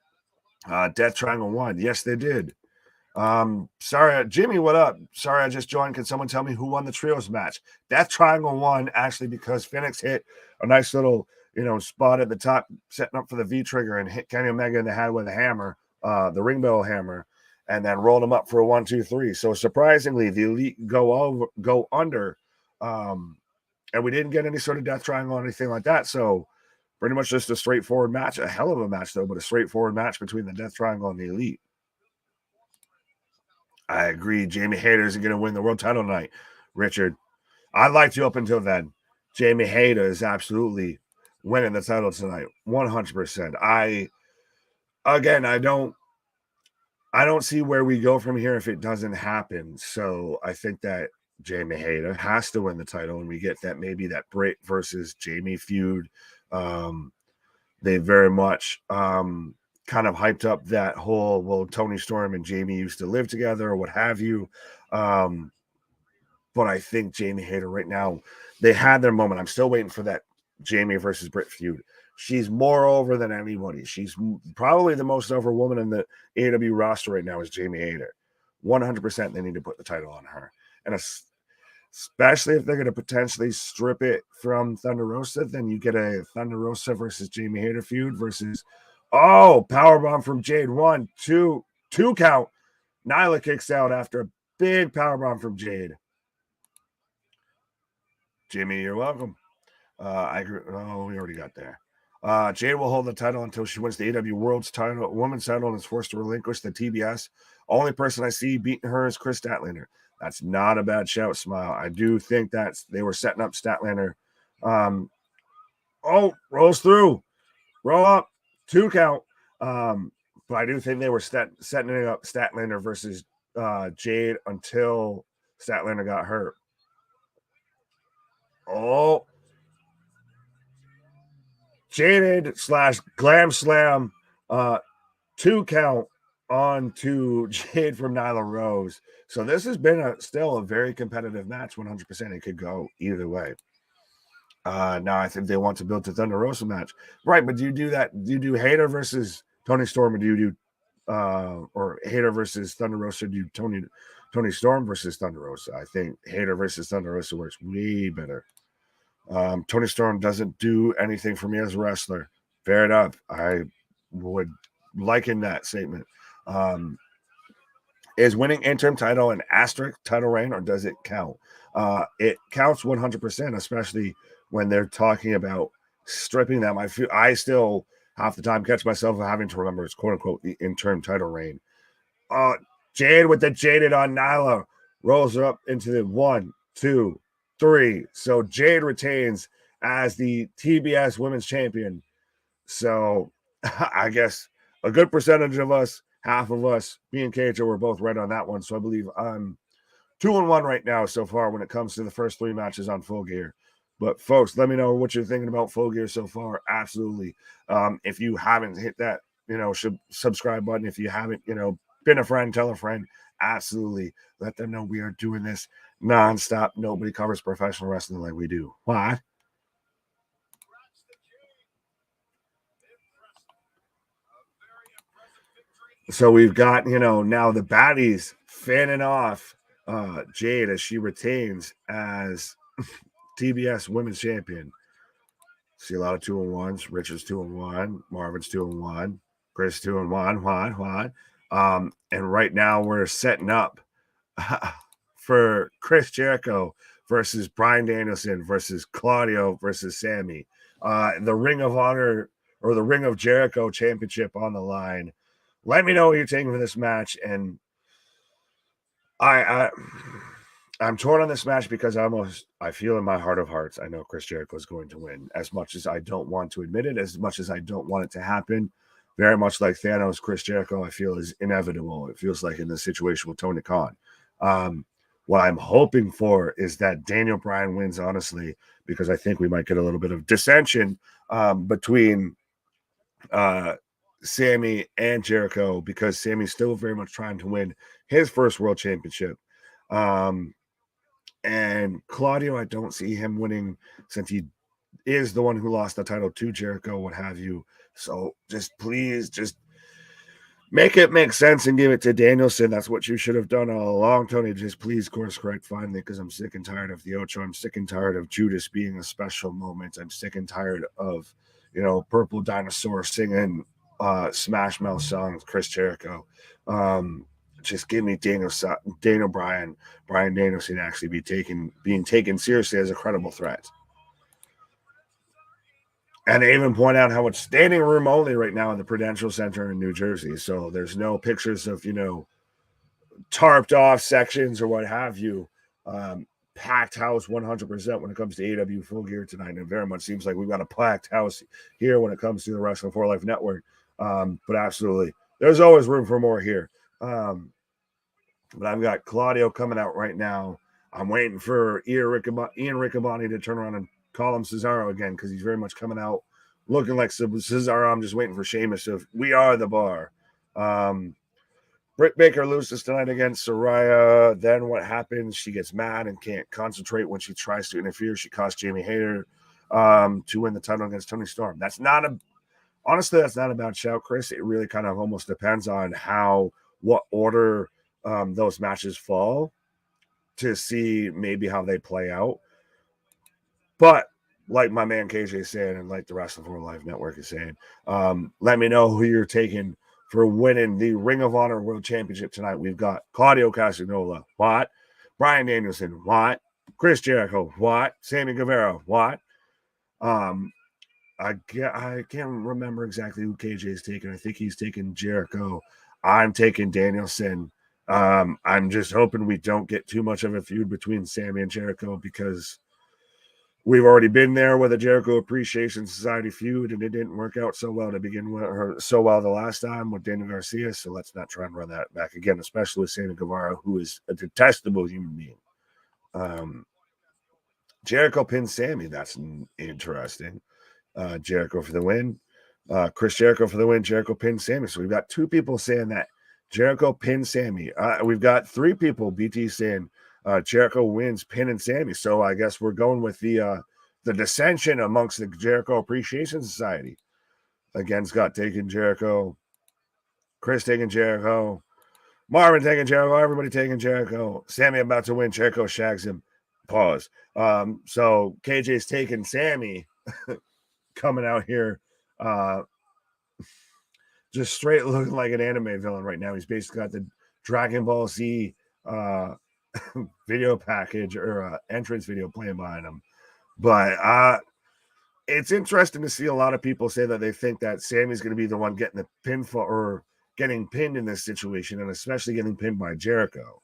Death Triangle won. Yes, they did. Sorry, Jimmy, what up? Sorry, I just joined. Can someone tell me who won the trios match? Death Triangle won actually because Phoenix hit a nice little spot at the top, setting up for the V trigger, and hit Kenny Omega in the head with a hammer, the ring bell hammer, and then rolled him up for a 1-2-3. So surprisingly, the Elite go under, and we didn't get any sort of death triangle or anything like that. So pretty much just a straightforward match, a hell of a match though, but a straightforward match between the Death Triangle and the Elite. I agree. Jamie Hayter isn't going to win the world title tonight. Richard, I liked you up until then. Jamie Hayter is absolutely winning the title tonight. 100%. I don't see where we go from here if it doesn't happen. So I think that Jamie Hayter has to win the title, and we get that maybe that Britt versus Jamie feud. They very much kind kind of hyped up that whole, well, Toni Storm and Jamie used to live together or what have you. But I think Jamie Hayter right now, they had their moment. I'm still waiting for that Jamie versus Britt feud. She's more over than anybody. She's probably the most over woman in the AEW roster right now is Jamie Hayter. 100% they need to put the title on her. And especially if they're going to potentially strip it from Thunder Rosa, then you get a Thunder Rosa versus Jamie Hayter feud versus, powerbomb from Jade. 1, 2 count. Nyla kicks out after a big powerbomb from Jade. Jimmy, you're welcome. We already got there. Jade will hold the title until she wins the AEW World's title, Women's title, and is forced to relinquish the TBS. Only person I see beating her is Chris Statlander. That's not a bad shout, Smile. I do think that they were setting up Statlander. Rolls through. Roll up. 2 count. But I do think they were setting up Statlander versus Jade until Statlander got hurt. Jaded / Glam Slam 2 count on to Jade from Nyla Rose. So this has been still a very competitive match. 100%. It could go either way. Now I think they want to build the Thunder Rosa match. Right, but do you do that? Do you do Hayter versus Toni Storm, or do you do or Hayter versus Thunder Rosa? Do you Toni Storm versus Thunder Rosa? I think Hayter versus Thunder Rosa works way better. Toni Storm doesn't do anything for me as a wrestler. Fair enough. I would liken that statement. Is winning interim title an asterisk title reign, or does it count? It counts 100%, especially when they're talking about stripping them. I still half the time catch myself having to remember it's quote unquote the interim title reign. Jade with the jaded on Nyla rolls her up into the 1, 2, 3. So Jade retains as the TBS Women's Champion. So I guess a good percentage of us, half of us, me and KHO were both right on that one. So I believe I'm 2-1 right now so far when it comes to the first 3 matches on Full Gear. But folks, let me know what you're thinking about Full Gear so far. Absolutely. If you haven't hit that, subscribe button. If you haven't, been a friend, tell a friend. Absolutely. Let them know we are doing this nonstop. Nobody covers professional wrestling like we do. What? So we've got, now the baddies fanning off Jade as she retains as TBS Women's Champion. See a lot of 2-1s. Richard's 2-1. Marvin's 2-1. Chris 2-1. Juan. And right now we're setting up for Chris Jericho versus Bryan Danielson versus Claudio versus Sammy. The Ring of Honor or the Ring of Jericho Championship on the line. Let me know what you're taking for this match. And I'm torn on this match because I feel in my heart of hearts, I know Chris Jericho is going to win. As much as I don't want to admit it, as much as I don't want it to happen, very much like Thanos, Chris Jericho, I feel is inevitable. It feels like in this situation with Tony Khan. What I'm hoping for is that Daniel Bryan wins, honestly, because I think we might get a little bit of dissension between Sammy and Jericho, because Sammy's still very much trying to win his first world championship. And Claudio, I don't see him winning since he is the one who lost the title to Jericho, what have you. So please make it make sense and give it to Danielson. That's what you should have done all along, Tony. Just please course correct finally, because I'm sick and tired of the Ocho. I'm sick and tired of Judas being a special moment. I'm sick and tired of, Purple Dinosaur singing Smash Mouth songs, Chris Jericho. Just give me Bryan Danielson actually being taken seriously as a credible threat. And they even point out how it's standing room only right now in the Prudential Center in New Jersey. So there's no pictures of, tarped off sections or what have you. Packed house 100% when it comes to AEW Full Gear tonight. And it very much seems like we've got a packed house here when it comes to the Wrestling for Life Network. But absolutely, there's always room for more here. But I've got Claudio coming out right now. I'm waiting for Ian Riccaboni to turn around and call him Cesaro again, because he's very much coming out looking like Cesaro. I'm just waiting for Sheamus. So we are the bar. Britt Baker loses tonight against Saraya. Then what happens? She gets mad and can't concentrate when she tries to interfere. She costs Jamie Hayter to win the title against Toni Storm. That's not a bad shout, Chris. It really kind of almost depends on what order those matches fall to see maybe how they play out. But like my man KJ is saying, and like the Wrestling for Life Network is saying, let me know who you're taking for winning the Ring of Honor World Championship tonight. We've got Claudio Castagnoli, what? Bryan Danielson, what? Chris Jericho, what? Sammy Guevara, what? I can't remember exactly who KJ is taking. I think he's taking Jericho. I'm taking Danielson. I'm just hoping we don't get too much of a feud between Sammy and Jericho because we've already been there with a Jericho Appreciation Society feud, and it didn't work out so well to begin with, or so well the last time with Daniel Garcia. So let's not try and run that back again, especially with Sammy Guevara, who is a detestable human being. Jericho pins Sammy. That's interesting. Jericho for the win. Chris Jericho for the win. Jericho pins Sammy. So we've got two people saying that Jericho pins Sammy. We've got three people, BT, saying Jericho wins, pinning Sammy. So I guess we're going with the dissension amongst the Jericho Appreciation Society. Again, Scott taking Jericho, Chris taking Jericho, Marvin taking Jericho, everybody taking Jericho. Sammy about to win. Jericho shags him. Pause. So KJ's taking Sammy coming out here just straight looking like an anime villain right now. He's basically got the Dragon Ball Z video package or entrance video playing behind him. But it's interesting to see a lot of people say that they think that Sammy's going to be the one getting the pinfall or getting pinned in this situation, and especially getting pinned by Jericho.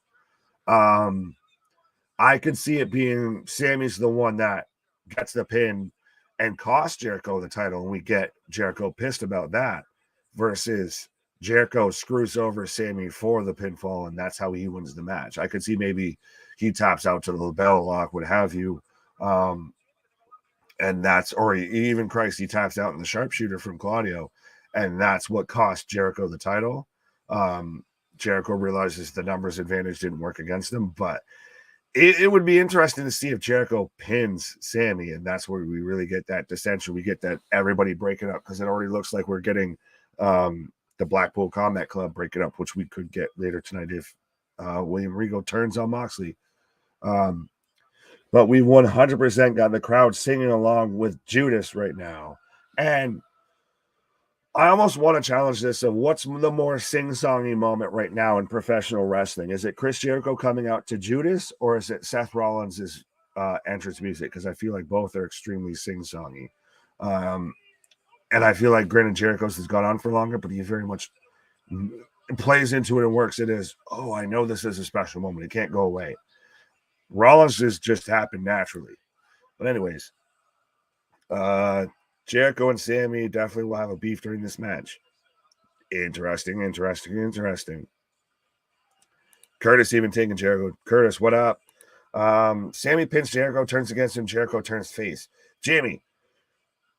I could see it being Sammy's the one that gets the pin and costs Jericho the title, and we get Jericho pissed about that, versus Jericho screws over Sammy for the pinfall, and that's how he wins the match. I could see maybe he taps out to the labella lock, what have you, and that's, or even Christ, he taps out in the sharpshooter from Claudio, and that's what cost Jericho the title. Jericho realizes the numbers advantage didn't work against him, but it would be interesting to see if Jericho pins Sammy, and that's where we really get that dissension. We get that everybody breaking up, because it already looks like we're getting the Blackpool Combat Club breaking up, which we could get later tonight if William Regal turns on Moxley. But we 100% got the crowd singing along with Judas right now. And I almost want to challenge this of what's the more sing-songy moment right now in professional wrestling? Is it Chris Jericho coming out to Judas, or is it Seth Rollins' entrance music? Because I feel like both are extremely sing-songy. And I feel like Grin and Jericho's has gone on for longer, but he very much plays into it and works it as, oh, I know this is a special moment. It can't go away. Rollins just happened naturally. But anyways, Jericho and Sammy definitely will have a beef during this match. Interesting. Curtis even taking Jericho. Curtis, what up? Sammy pins Jericho, turns against him. Jericho turns face. Jimmy,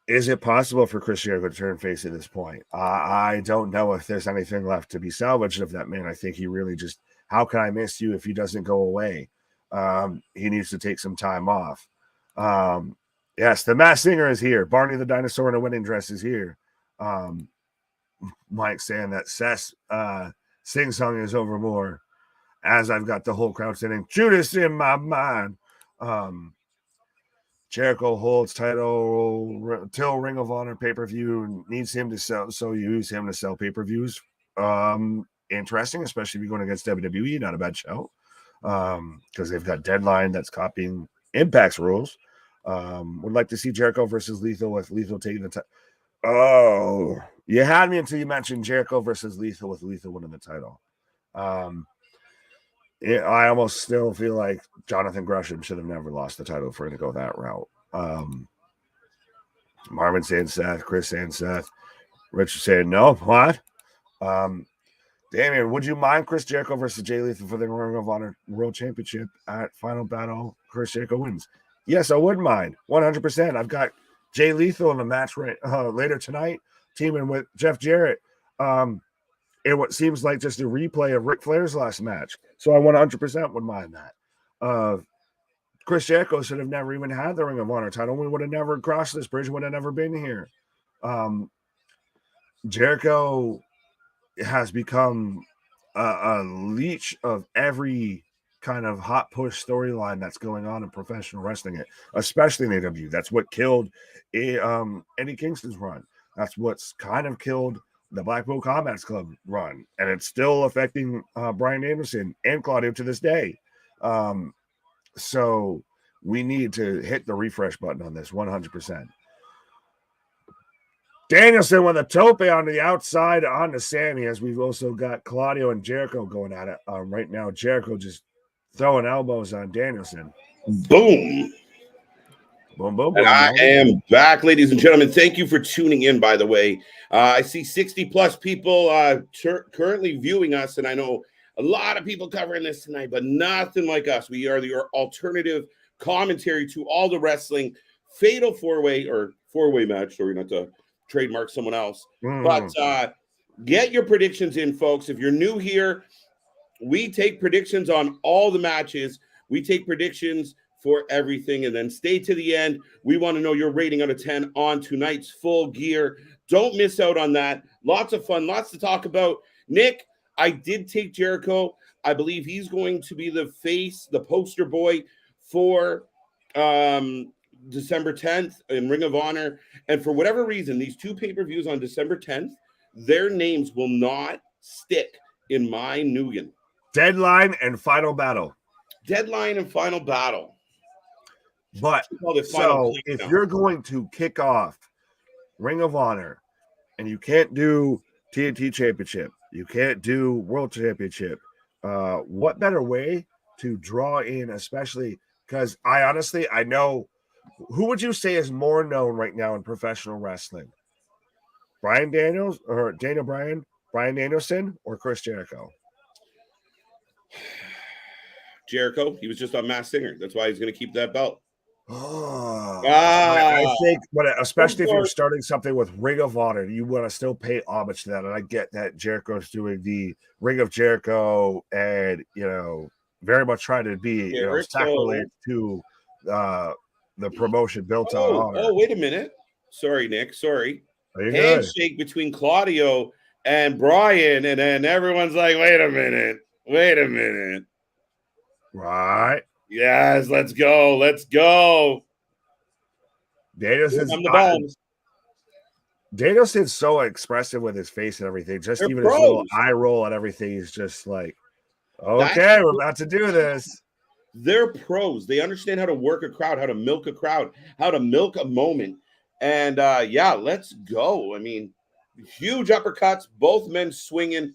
is it possible for Chris Jericho to turn face at this point? I don't know if there's anything left to be salvaged of that man. I think he really just, how can I miss you if he doesn't go away? He needs to take some time off. Yes, the Masked Singer is here. Barney the Dinosaur in a wedding dress is here. Mike saying that Seth's sing-song is over more, as I've got the whole crowd saying, Judas in my mind. Jericho holds title till Ring of Honor pay-per-view, needs him to sell, so use him to sell pay-per-views. Interesting, especially if you're going against WWE, not a bad show. Because they've got Deadline that's copying Impact's rules. Would like to see Jericho versus Lethal, with Lethal taking the title. Oh, you had me until you mentioned Jericho versus Lethal, with Lethal winning the title. I almost still feel like Jonathan Gresham should have never lost the title for him to go that route. Marvin saying Seth, Chris saying Seth, Richard saying no. What? Damian, would you mind Chris Jericho versus Jay Lethal for the Ring of Honor World Championship at Final Battle? Chris Jericho wins. Yes, I wouldn't mind. 100%. I've got Jay Lethal in the match later tonight, teaming with Jeff Jarrett. And what seems like just a replay of Ric Flair's last match. So I 100% would mind that. Chris Jericho should have never even had the Ring of Honor title. We would have never crossed this bridge, would have never been here. Jericho has become a leech of every kind of hot push storyline that's going on in professional wrestling, especially in AEW. That's what killed Eddie Kingston's run. That's what's kind of killed the Blackpool Combat Club run, and it's still affecting Bryan Danielson and Claudio to this day. So we need to hit the refresh button on this 100%. Danielson with a tope on the outside on the Sammy, as we've also got Claudio and Jericho going at it right now. Jericho just throwing elbows on Danielson. Boom. Boom, boom, boom. And I am back, ladies and gentlemen. Thank you for tuning in, by the way. I see 60-plus people currently viewing us, and I know a lot of people covering this tonight, but nothing like us. We are the alternative commentary to all the wrestling. Fatal four-way match. Sorry, not to trademark someone else. But get your predictions in, folks. If you're new here, we take predictions on all the matches. We take predictions for everything, and then stay to the end. We want to know your rating out of 10 on tonight's Full Gear. Don't miss out on that. Lots of fun, lots to talk about. Nick, I did take Jericho. I believe he's going to be the face, the poster boy for December 10th in Ring of Honor. And for whatever reason, these two pay-per-views on December 10th, their names will not stick in my noggin. Deadline and Final Battle. Deadline and Final Battle. But so if you're going to kick off Ring of Honor and you can't do TNT Championship, you can't do World Championship, what better way to draw in, especially because I know, who would you say is more known right now in professional wrestling? Bryan Daniels or Daniel Bryan, Bryan Danielson, or Chris Jericho? Jericho. He was just on Masked Singer. That's why he's going to keep that belt. I think, especially if you're starting something with Ring of Honor, you want to still pay homage to that. And I get that Jericho's doing the Ring of Jericho, and very much trying to be sacrilege to the promotion built on honor. Oh, wait a minute. Sorry, Nick. Sorry. Handshake between Claudio and Bryan, and then everyone's like, wait a minute. Right. Yes, let's go. Danielson's so expressive with his face and everything. Just They're even pros. his little eye roll and everything. He's just like, okay, we're about to do this. They're pros. They understand how to work a crowd, how to milk a crowd, how to milk a moment. And let's go. I mean, huge uppercuts, both men swinging.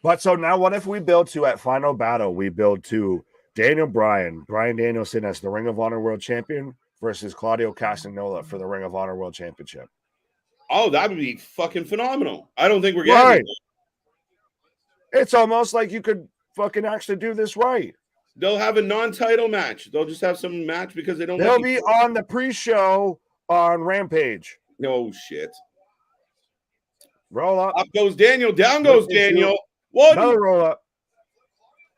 But so now what if we build to, at Final Battle, we build to Bryan Danielson as the Ring of Honor World Champion versus Claudio Castagnoli for the Ring of Honor World Championship? Oh, that would be fucking phenomenal. I don't think we're getting it. It's almost like you could fucking actually do this right. They'll have a non-title match. They'll just have some match because they don't. They'll be on the pre-show on Rampage. No shit. Roll up. Up goes Daniel. Down goes Daniel. Another roll up.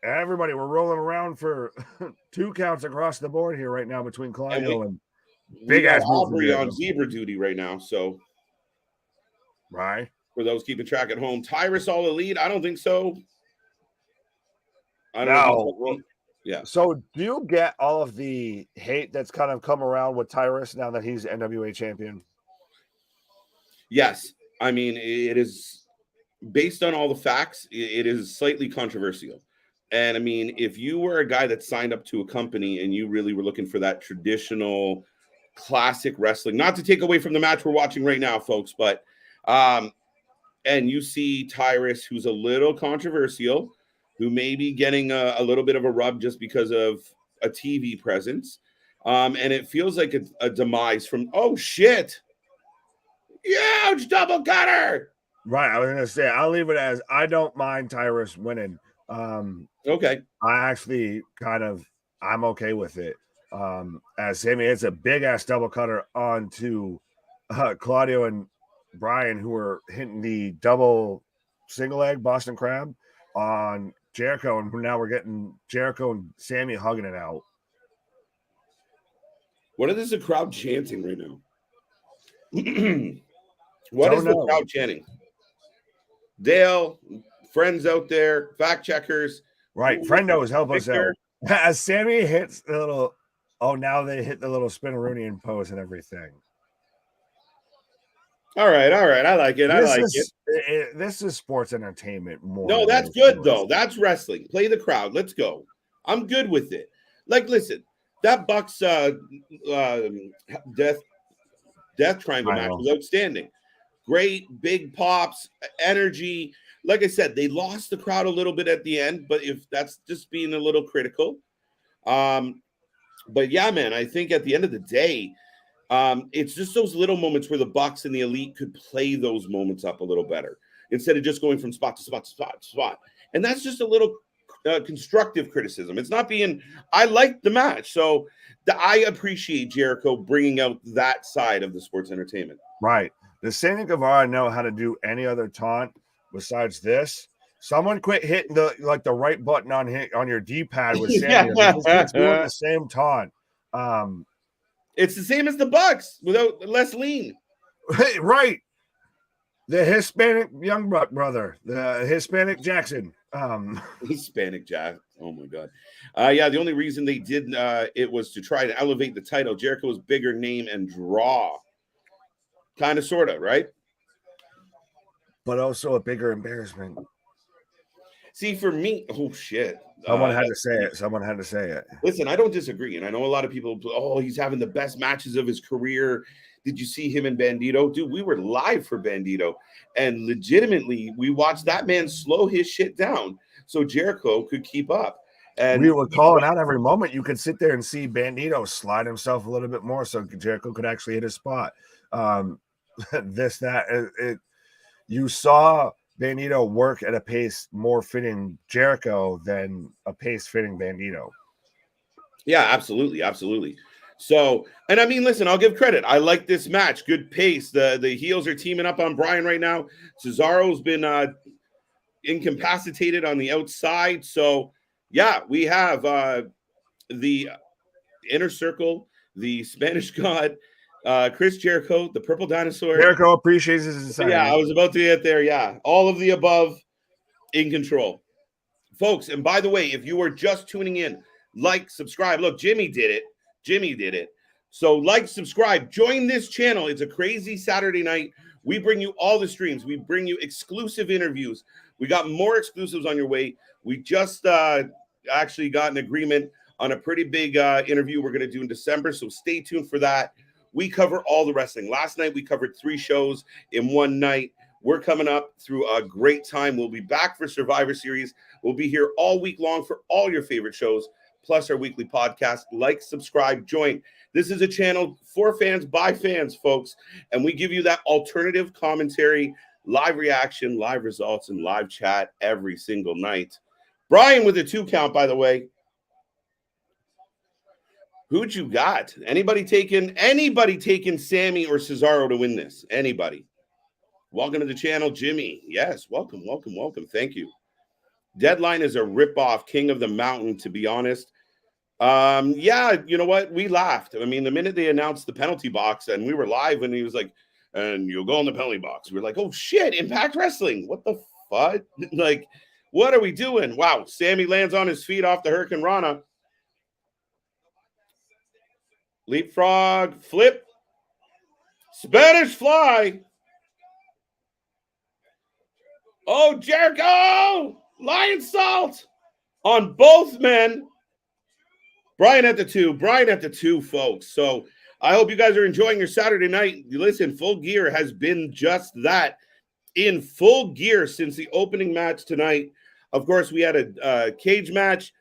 Everybody, we're rolling around for 2 counts across the board here right now between Claudio and big ass Aubrey on zebra duty right now. So, right, for those keeping track at home, Tyrus All Elite. I don't think so. Yeah. So, do you get all of the hate that's kind of come around with Tyrus now that he's NWA champion? Yes, I mean it is. Based on all the facts, it is slightly controversial. And I mean, if you were a guy that signed up to a company and you really were looking for that traditional classic wrestling, not to take away from the match we're watching right now, folks, but and you see Tyrus, who's a little controversial, who may be getting a little bit of a rub just because of a TV presence. And it feels like a demise from, oh shit, huge double cutter. Right, I was gonna say I'll leave it as I don't mind Tyrus winning. Okay, I actually I'm okay with it. As Sammy hits a big ass double cutter onto Claudio and Bryan, who were hitting the double single leg Boston Crab on Jericho, and now we're getting Jericho and Sammy hugging it out. What is the crowd chanting right now? What is the crowd chanting? Dale, friends out there, fact checkers. Right, friendos, help us out. As Sammy hits the little, now they hit the little Spinneroonie pose and everything. All right. I like it. This is sports entertainment more. No, that's good though. That's wrestling. Play the crowd. Let's go. I'm good with it. Like, listen, that Bucks death triangle match was outstanding. Great big pops, energy. Like I said, they lost the crowd a little bit at the end, but if that's just being a little critical. But yeah, man, I think at the end of the day, it's just those little moments where the Bucks and the Elite could play those moments up a little better instead of just going from spot to spot to spot to spot. And that's just a little constructive criticism. It's not being, I liked the match. So I appreciate Jericho bringing out that side of the sports entertainment. Right. Does Sammy Guevara know how to do any other taunt besides this? Someone quit hitting the right button on your D-pad with Sammy. It's doing the same taunt. It's the same as the Bucks without less lean. Right. The Hispanic young brother, the Hispanic Jackson. Hispanic Jack. Oh my God. Yeah, the only reason they did it was to try to elevate the title. Jericho's bigger name and draw. Kind of, sort of, right? But also a bigger embarrassment. See, for me, oh shit. Someone had to say it. Listen, I don't disagree. And I know a lot of people, he's having the best matches of his career. Did you see him in Bandito? Dude, we were live for Bandito. And legitimately, we watched that man slow his shit down so Jericho could keep up. And we were calling out every moment. You could sit there and see Bandito slide himself a little bit more so Jericho could actually hit his spot. You saw Bandito work at a pace more fitting Jericho than a pace fitting Bandito. Yeah, absolutely. So, and I mean, listen, I'll give credit. I like this match. Good pace. The heels are teaming up on Bryan right now. Cesaro's been incapacitated on the outside. So, yeah, we have the Inner Circle, the Spanish God, Chris Jericho, the Purple Dinosaur. Jericho appreciates his society. Yeah, I was about to get there. Yeah, all of the above in control. Folks, and by the way, if you are just tuning in, like, subscribe. Look, Jimmy did it. So like, subscribe, join this channel. It's a crazy Saturday night. We bring you all the streams. We bring you exclusive interviews. We got more exclusives on your way. We just actually got an agreement on a pretty big interview we're going to do in December. So stay tuned for that. We cover all the wrestling. Last night, we covered 3 shows in one night. We're coming up through a great time. We'll be back for Survivor Series. We'll be here all week long for all your favorite shows, plus our weekly podcast. Like, subscribe, join. This is a channel for fans, by fans, folks. And we give you that alternative commentary, live reaction, live results, and live chat every single night. Bryan with a 2 count, by the way. Who'd you got? Anybody taking Sammy or Cesaro to win this? Anybody? Welcome to the channel, Jimmy. Yes, welcome. Thank you. Deadline is a ripoff, King of the Mountain, to be honest. Yeah, you know what? We laughed. I mean, the minute they announced the penalty box and we were live and he was like, and you'll go in the penalty box. We were like, oh shit, Impact Wrestling. What the fuck? Like, what are we doing? Wow. Sammy lands on his feet off the Hurricane Rana. Leapfrog, flip, Spanish fly. Oh, Jericho! Lion salt on both men. Bryan at the 2, folks. So I hope you guys are enjoying your Saturday night. Listen, Full Gear has been just that, in full gear since the opening match tonight. Of course, we had a cage match.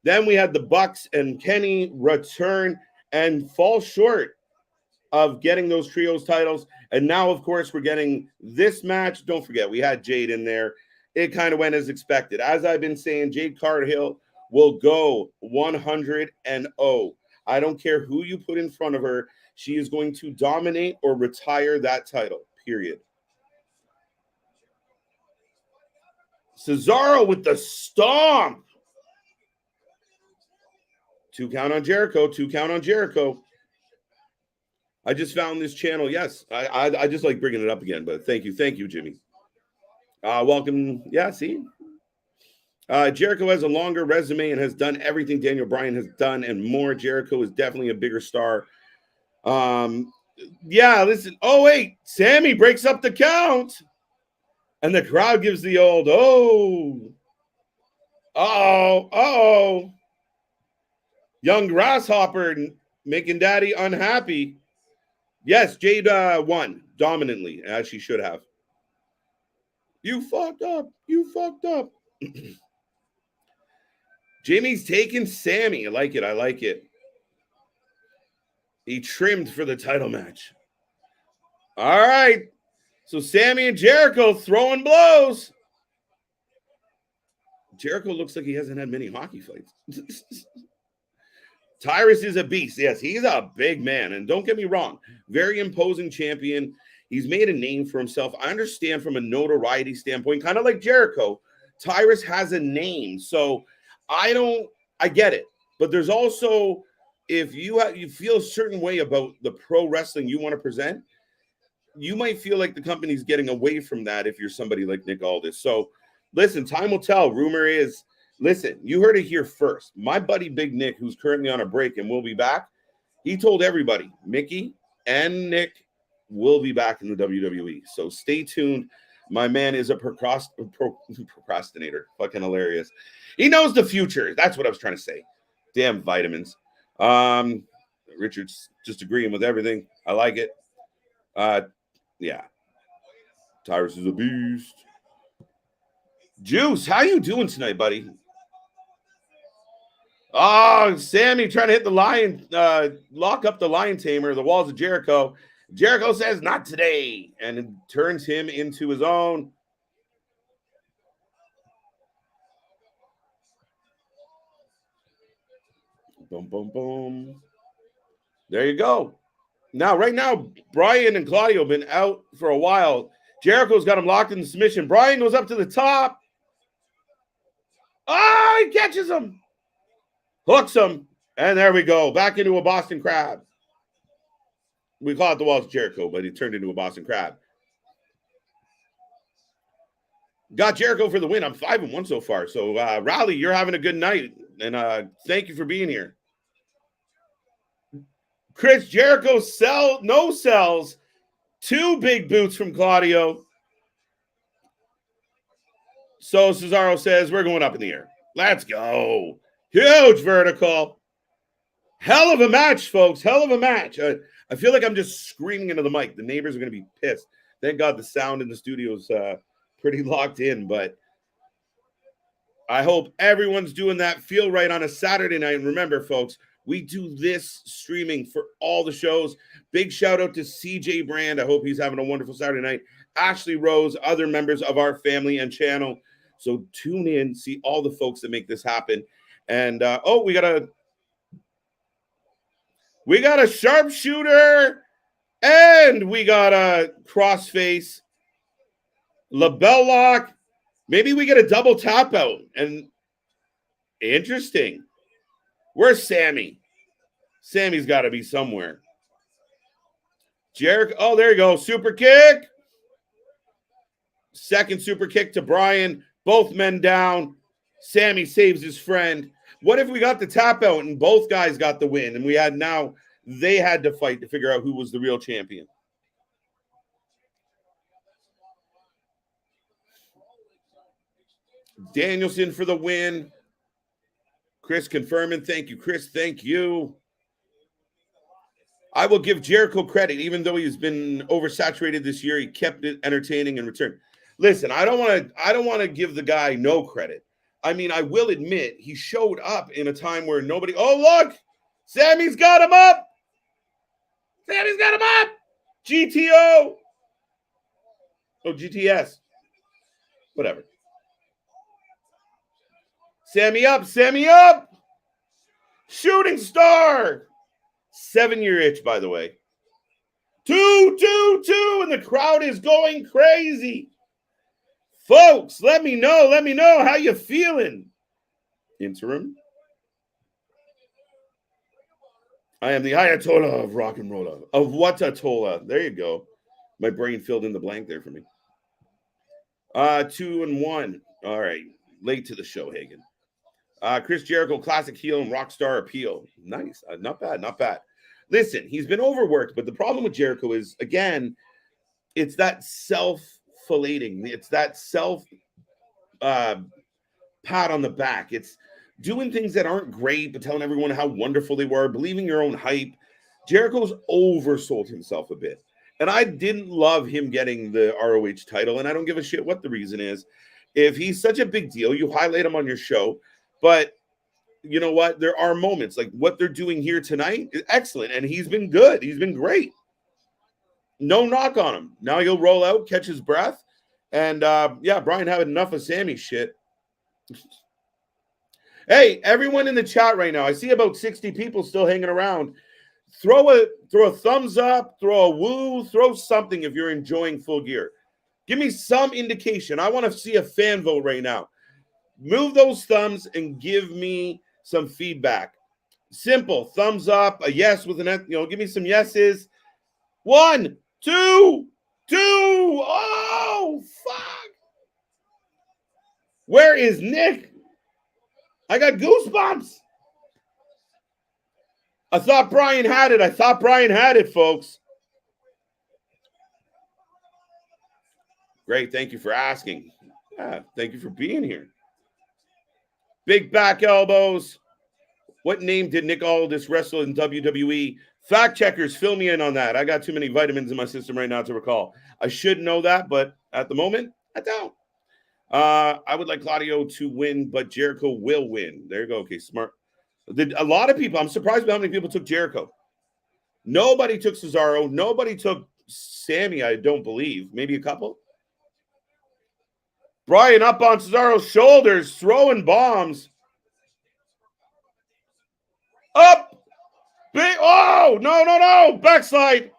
Then we had the Bucks and Kenny return and fall short of getting those trios titles. And now, of course, we're getting this match. Don't forget, we had Jade in there. It kind of went as expected. As I've been saying, Jade Cargill will go 100-0. I don't care who you put in front of her. She is going to dominate or retire that title, period. Cesaro with the stomp. 2 count on Jericho. 2 count on Jericho. I just found this channel. Yes, I just like bringing it up again, but thank you, Jimmy. Welcome. Yeah, see? Jericho has a longer resume and has done everything Daniel Bryan has done and more. Jericho is definitely a bigger star. Yeah, listen. Oh, wait. Sammy breaks up the count. And the crowd gives the old, oh. Uh-oh. Young grasshopper making daddy unhappy. Yes, Jade won dominantly, as she should have. You fucked up. Jimmy's taking Sammy. I like it. He trimmed for the title match. All right. So Sammy and Jericho throwing blows. Jericho looks like he hasn't had many hockey fights. Tyrus is a beast. Yes, he's a big man. And don't get me wrong, very imposing champion. He's made a name for himself. I understand from a notoriety standpoint, kind of like Jericho, Tyrus has a name. So I get it. But there's also, if you feel a certain way about the pro wrestling you want to present, you might feel like the company's getting away from that if you're somebody like Nick Aldis. So listen, time will tell. Rumor is, listen, you heard it here first. My buddy Big Nick, who's currently on a break and will be back, he told everybody, Mickey and Nick will be back in the WWE. So stay tuned. My man is a procrastinator. Fucking hilarious. He knows the future. That's what I was trying to say. Damn vitamins. Richard's just agreeing with everything. I like it. Yeah. Tyrus is a beast. Juice, how you doing tonight, buddy? Oh, Sammy trying to hit the lion, lock up the lion tamer, the walls of Jericho. Jericho says, not today, and it turns him into his own. Boom, boom, boom. There you go. Now, right now, Bryan and Claudio have been out for a while. Jericho's got him locked in the submission. Bryan goes up to the top. Oh, he catches him. Hooks him. And there we go. Back into a Boston Crab. We call it the Walls of Jericho, but he turned into a Boston Crab. Got Jericho for the win. I'm 5-1 so far. So, Raleigh, you're having a good night. And thank you for being here. Chris Jericho sells 2 big boots from Claudio. So Cesaro says, we're going up in the air. Let's go. Huge vertical. Hell of a match, folks. Hell of a match. I feel like I'm just screaming into the mic. The neighbors are going to be pissed. Thank God the sound in the studio is pretty locked in, but I hope everyone's doing that feel right on a Saturday night. And remember, folks, we do this streaming for all the shows. Big shout out to CJ Brand. I hope he's having a wonderful Saturday night. Ashley Rose, other members of our family and channel. So tune in, see all the folks that make this happen. And we got a sharpshooter, and we got a crossface, label lock. Maybe we get a double tap out. And interesting. Where's Sammy? Sammy's got to be somewhere. Jericho. Oh, there you go. Super kick. Second super kick to Bryan. Both men down. Sammy saves his friend. What if we got the tap out and both guys got the win? And they had to fight to figure out who was the real champion. Danielson for the win. Chris confirming. Thank you, Chris. Thank you. I will give Jericho credit. Even though he's been oversaturated this year, he kept it entertaining in return. Listen, I don't want to give the guy no credit. I mean, I will admit he showed up in a time where nobody. Oh, look, Sammy's got him up. Sammy's got him up. GTO. Oh, GTS. Whatever. Sammy up. Shooting star. 7-year itch, by the way. 2, 2, 2, and the crowd is going crazy. Folks, let me know how you feeling. Interim. I am the Ayatollah of rock and roll. Of Watatola. There you go. My brain filled in the blank there for me. 2 and 1. All right. Late to the show, Hagen. Chris Jericho, classic heel and rock star appeal. Nice. Not bad, not bad. Listen, he's been overworked, but the problem with Jericho is, again, it's that self-filleting. It's that pat on the back. It's doing things that aren't great, but telling everyone how wonderful they were, believing your own hype. Jericho's oversold himself a bit. And I didn't love him getting the ROH title, and I don't give a shit what the reason is. If he's such a big deal, you highlight him on your show. But you know what? There are moments like what they're doing here tonight is excellent, and he's been good. He's been great. No knock on him. Now he'll roll out, catch his breath, and Bryan had enough of Sammy shit. Hey, everyone in the chat right now, I see about 60 people still hanging around. Throw a thumbs up, throw a woo, throw something if you're enjoying Full Gear. Give me some indication. I want to see a fan vote right now. Move those thumbs and give me some feedback. Simple. Thumbs up, a yes with an, give me some yeses. 1, 2, 2. Oh, fuck. Where is Nick? I got goosebumps. I thought Bryan had it. Folks. Great. Thank you for asking. Yeah, thank you for being here. Big back elbows. What name did Nick Aldis wrestle in WWE? Fact checkers, fill me in on that. I got too many vitamins in my system right now to recall. I should know that, but at the moment, I don't. I would like Claudio to win, but Jericho will win. There you go. Okay, smart. A lot of people, I'm surprised by how many people took Jericho. Nobody took Cesaro. Nobody took Sammy, I don't believe. Maybe a couple. Bryan up on Cesaro's shoulders, throwing bombs. Up. Big. Oh, no. Backslide.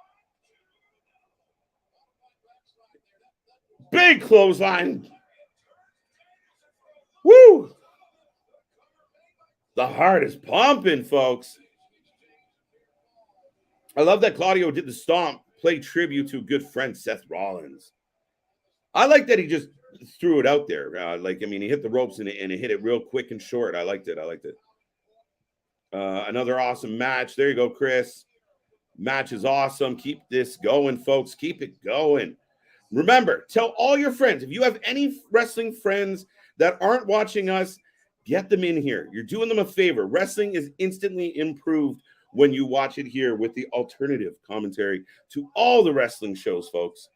Big clothesline. Woo. The heart is pumping, folks. I love that Claudio did the stomp, play tribute to a good friend, Seth Rollins. I like that he just threw it out there. He hit the ropes and it hit it real quick and short. I liked it. Another awesome match. There you go, Chris. Match is awesome. Keep this going, folks. Keep it going. Remember, tell all your friends. If you have any wrestling friends that aren't watching us, get them in here. You're doing them a favor. Wrestling is instantly improved when you watch it here with the alternative commentary to all the wrestling shows, folks.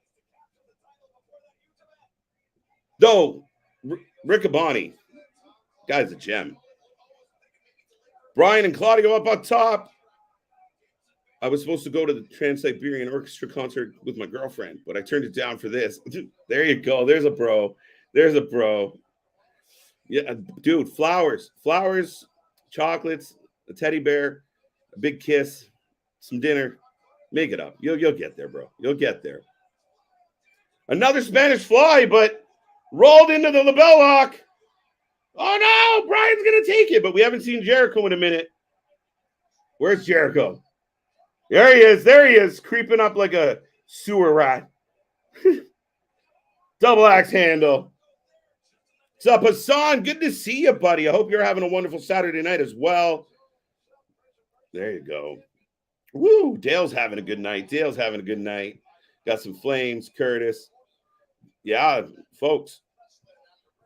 Though, Riccaboni, guy's a gem. Bryan and Claudio up on top. I was supposed to go to the Trans-Siberian Orchestra concert with my girlfriend, but I turned it down for this. There you go. There's a bro. Yeah, dude, flowers, chocolates, a teddy bear, a big kiss, some dinner. Make it up. You'll get there, bro. You'll get there. Another Spanish fly, but rolled into the label lock. Oh, no, Bryan's going to take it, but we haven't seen Jericho in a minute. Where's Jericho? There he is, creeping up like a sewer rat. Double axe handle. What's up, Hassan? Good to see you, buddy. I hope you're having a wonderful Saturday night as well. There you go. Woo, Dale's having a good night. Got some flames, Curtis. Yeah, folks.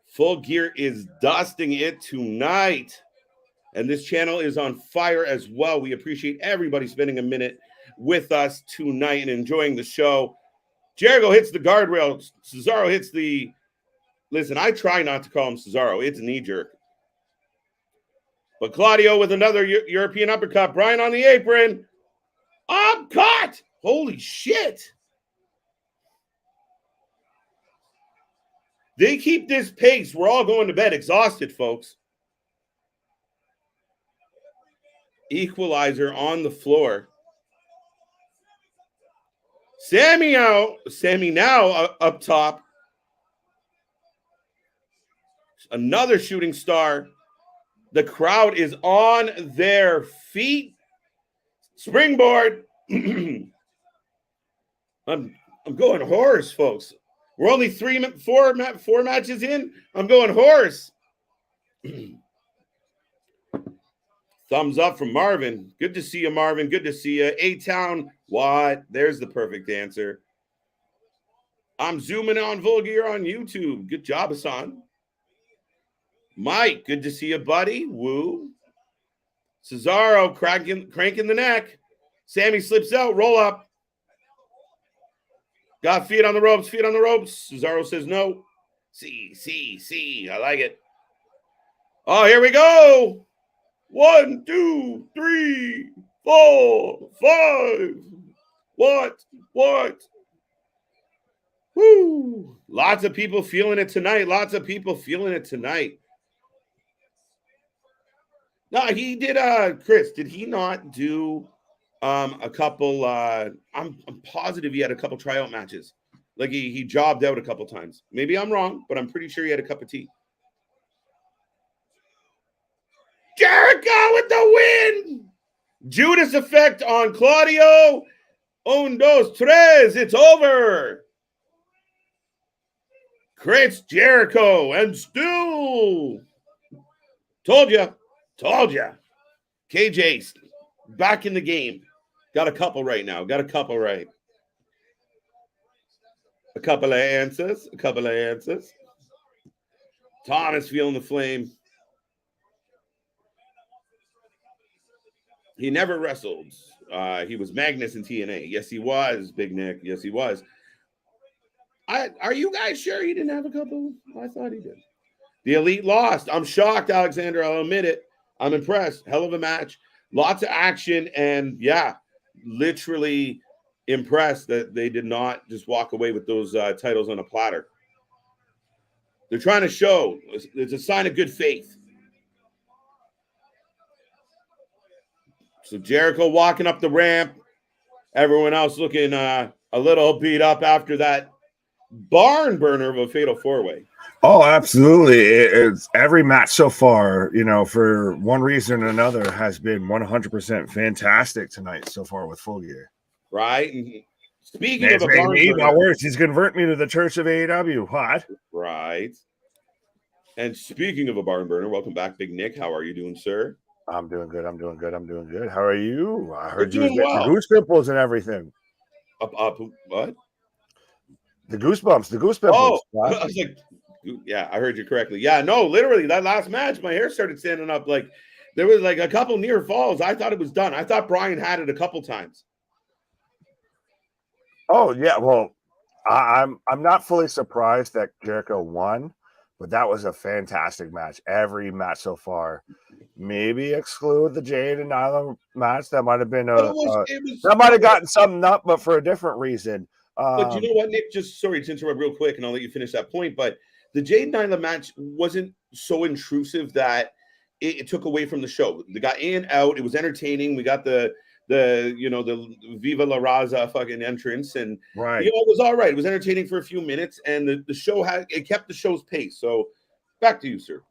Full Gear is dusting it tonight. And this channel is on fire as well. We appreciate everybody spending a minute with us tonight and enjoying the show. Jericho hits the guardrail. Cesaro hits the... Listen, I try not to call him Cesaro. It's a knee jerk. But Claudio with another European uppercut. Bryan on the apron. Upcut! Holy shit. They keep this pace. We're all going to bed exhausted, folks. Equalizer on the floor. Sammy out. Sammy now up top. Another shooting star. The crowd is on their feet. Springboard. I'm going horse, folks. We're only four matches in. I'm going horse. Thumbs up from Marvin. Good to see you, Marvin. Good to see you. A-Town. What? There's the perfect answer. I'm zooming on Full Gear on YouTube. Good job, Hassan. Mike, good to see you, buddy. Woo. Cesaro cranking the neck. Sammy slips out. Roll up. Got feet on the ropes. Feet on the ropes. Cesaro says no. See. I like it. Oh, here we go. 1, 2, 3, 4, 5. What? Woo. Lots of people feeling it tonight. No, he did. Chris, did he not do a couple? I'm positive he had a couple tryout matches. Like he jobbed out a couple times. Maybe I'm wrong, but I'm pretty sure he had a cup of tea. Jericho with the win. Judas effect on Claudio. 1, 2, 3. It's over. Chris Jericho and still. Told ya. KJ's back in the game. Got a couple right now. A couple of answers. Thomas feeling the flame. He never wrestled. He was Magnus in TNA. Yes, he was, Big Nick. Yes, he was. Are you guys sure he didn't have a couple? I thought he did. The Elite lost. I'm shocked, Alexander. I'll admit it. I'm impressed. Hell of a match. Lots of action. And, yeah, literally impressed that they did not just walk away with those titles on a platter. They're trying to show. It's a sign of good faith. So Jericho walking up the ramp. Everyone else looking a little beat up after that barn burner of a fatal four-way. Oh, absolutely. It's every match so far, for one reason or another, has been 100% fantastic tonight so far with Full Gear. Right. And speaking of a barn burner, my words, he's converting me to the Church of AEW. What? Right. And speaking of a barn burner, welcome back, Big Nick. How are you doing, sir? I'm doing good. How are you? I heard you was getting well. The goose pimples and everything. What? The goose pimples. Oh, I was like, yeah, I heard you correctly. Yeah, no, literally, that last match, my hair started standing up. Like, there was like a couple near falls. I thought it was done. I thought Bryan had it a couple times. Oh, yeah. Well, I'm not fully surprised that Jericho won, but that was a fantastic match. Every match so far. Maybe exclude the Jade and Nyla match. That might have been that might have gotten something up, but for a different reason. But you know what, Nick? Just sorry to interrupt real quick, and I'll let you finish that point. But the Jade Nyla match wasn't so intrusive that it took away from the show. They got in, out. It was entertaining. We got the Viva La Raza fucking entrance, and right. It was all right. It was entertaining for a few minutes, and the show kept the show's pace. So back to you, sir.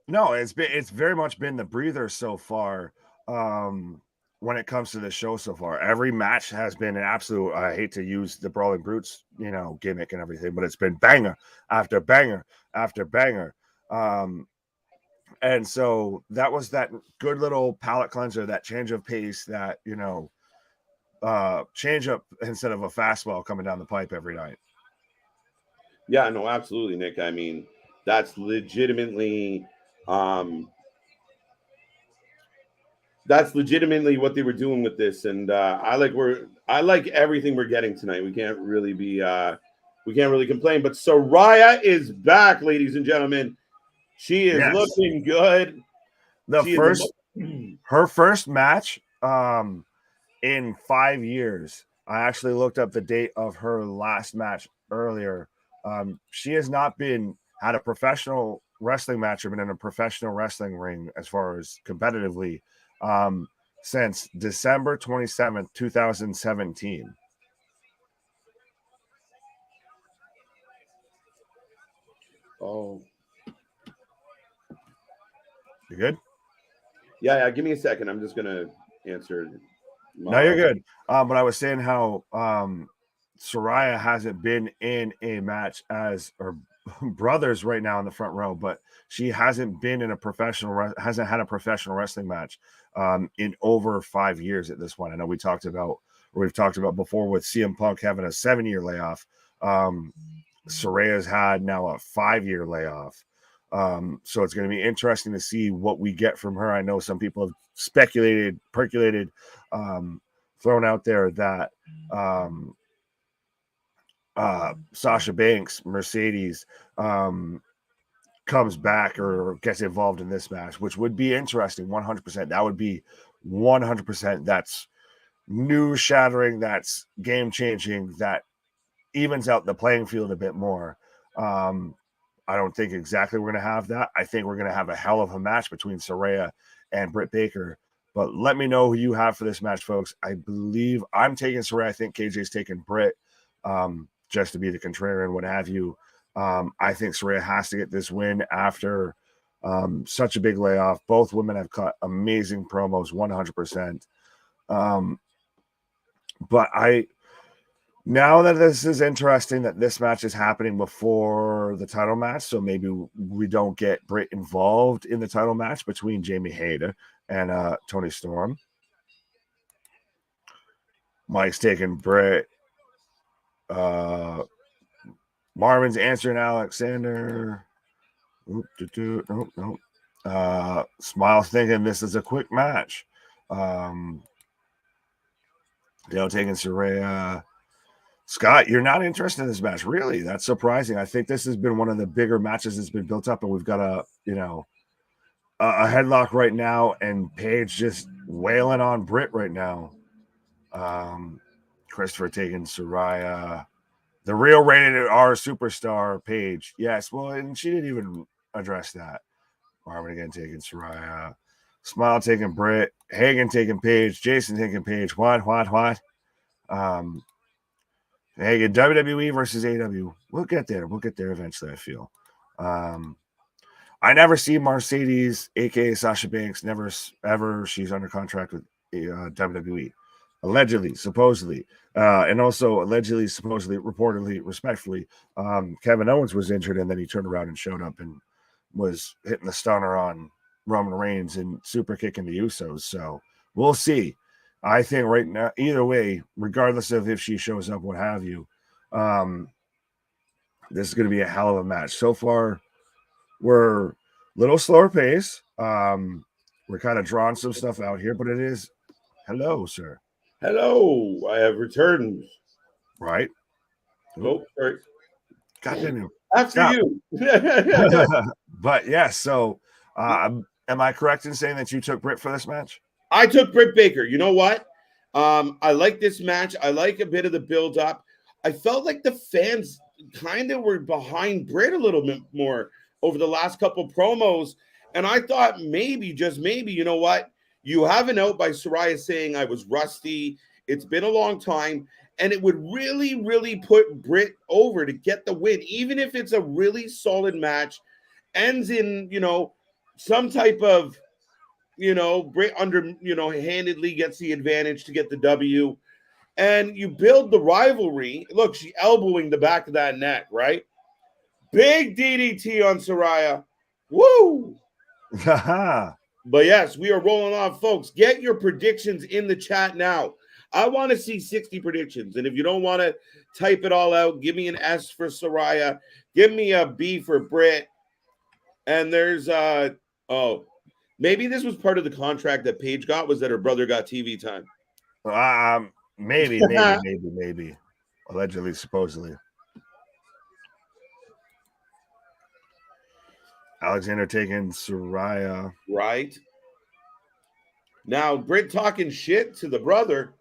No, it's very much been the breather so far. When it comes to the show so far, every match has been an absolute. I hate to use the Brawling Brutes, gimmick and everything, but it's been banger after banger after banger. And so that was that good little palate cleanser, that change of pace, that change up instead of a fastball coming down the pipe every night. Yeah, no, absolutely, Nick. I mean, that's legitimately. That's legitimately what they were doing with this, and I like everything we're getting tonight. We can't really complain. But Saraya is back, ladies and gentlemen. She is looking good. Her first match in 5 years. I actually looked up the date of her last match earlier. She has not had a professional wrestling match or been in a professional wrestling ring as far as competitively since December 27th, 2017. Oh, You good? yeah. Give me a second. I'm just gonna answer. No, you're good. But I was saying how Saraya hasn't been in a match as or brothers right now in the front row, but she hasn't been in hasn't had a professional wrestling match in over 5 years at this point. I know we've talked about before with CM Punk having a 7-year layoff. Saraya's had now a 5-year layoff. So it's going to be interesting to see what we get from her. I know some people have speculated, percolated, thrown out there that Sasha Banks, Mercedes, comes back or gets involved in this match, which would be interesting. 100%. That would be 100%. That's news shattering. That's game changing. That evens out the playing field a bit more. I don't think exactly we're going to have that. I think we're going to have a hell of a match between Saraya and Britt Baker. But let me know who you have for this match, folks. I believe I'm taking Saraya. I think KJ's taking Britt, just to be the contrarian, what have you. I think Saraya has to get this win after such a big layoff. Both women have cut amazing promos, 100%. But now that this is interesting that this match is happening before the title match, so maybe we don't get Britt involved in the title match between Jamie Hayter and Toni Storm. Mike's taking Britt. Marvin's answering Alexander. Nope. Smile's thinking this is a quick match. Dale taking Saraya. Scott, you're not interested in this match, really? That's surprising. I think this has been one of the bigger matches that's been built up, and we've got a headlock right now, and Paige just wailing on Britt right now. Christopher taking Saraya. The real rated R superstar, Paige. Yes, well, and she didn't even address that. Marvin again taking Saraya. Smile taking Britt. Hagen taking Paige. Jason taking Paige. What? Hagen, WWE versus AEW. We'll get there. We'll get there eventually, I feel. I never see Mercedes, a.k.a. Sasha Banks, never, ever. She's under contract with WWE. Allegedly, supposedly, and also allegedly, supposedly, reportedly, respectfully, Kevin Owens was injured, and then he turned around and showed up and was hitting the stunner on Roman Reigns and super kicking the Usos. So we'll see. I think right now, either way, regardless of if she shows up, what have you, this is going to be a hell of a match. So far, we're a little slower pace. We're kind of drawing some stuff out here, but it is. Hello, sir. Hello, I have returned. Right. Oh, sorry. Goddamn you. After you. But yeah, so am I correct in saying that you took Britt for this match? I took Britt Baker. You know what? I like this match. I like a bit of the build-up. I felt like the fans kind of were behind Britt a little bit more over the last couple promos. And I thought maybe, just maybe, you know what? You have an out by Saraya saying I was rusty. It's been a long time. And it would really, really put Britt over to get the win, even if it's a really solid match, ends in, some type of, Britt handedly gets the advantage to get the W. And you build the rivalry. Look, she elbowing the back of that neck, right? Big DDT on Saraya. Woo! But yes, we are rolling on, folks. Get your predictions in the chat now. I want to see 60 predictions. And if you don't want to type it all out, give me an S for Saraya. Give me a B for Britt. And there's maybe this was part of the contract that Paige got, was that her brother got TV time. Maybe. Allegedly, supposedly. Alexander taking Saraya. Right. Now, Britt talking shit to the brother.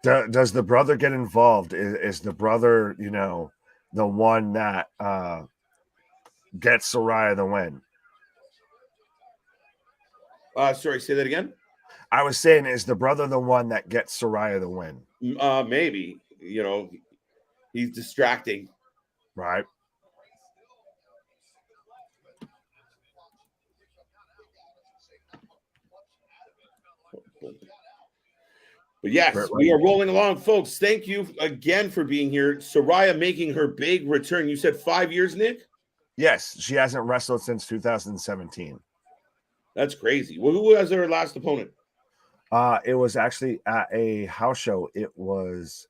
Does the brother get involved? Is the brother, the one that gets Saraya the win? Sorry, say that again. I was saying, is the brother the one that gets Saraya the win? Maybe. He's distracting. Right. But yes, we are rolling along, folks. Thank you again for being here. Saraya making her big return. You said 5 years, Nick? Yes, she hasn't wrestled since 2017. That's crazy. Well, who was her last opponent? It was actually at a house show. It was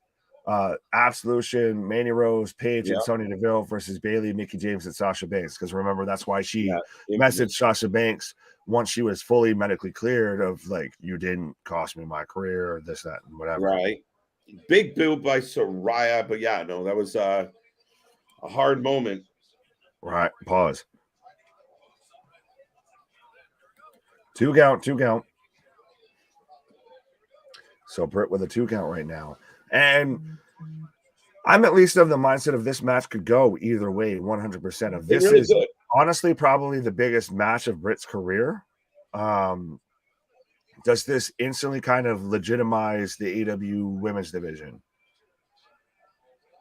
Absolution, Manny Rose, Paige, and Sonya Deville versus Bayley, Mickie James, and Sasha Banks. Because remember, that's why she messaged Sasha Banks once she was fully medically cleared of like, you didn't cost me my career, or this, that, and whatever. Right. Big boo by Saraya. But yeah, no, that was a hard moment. Right. Pause. 2 count. So Britt with a 2 count right now. And I'm at least of the mindset of this match could go either way, 100%. Of this is honestly probably the biggest match of Britt's career. Does this instantly kind of legitimize the AEW women's division?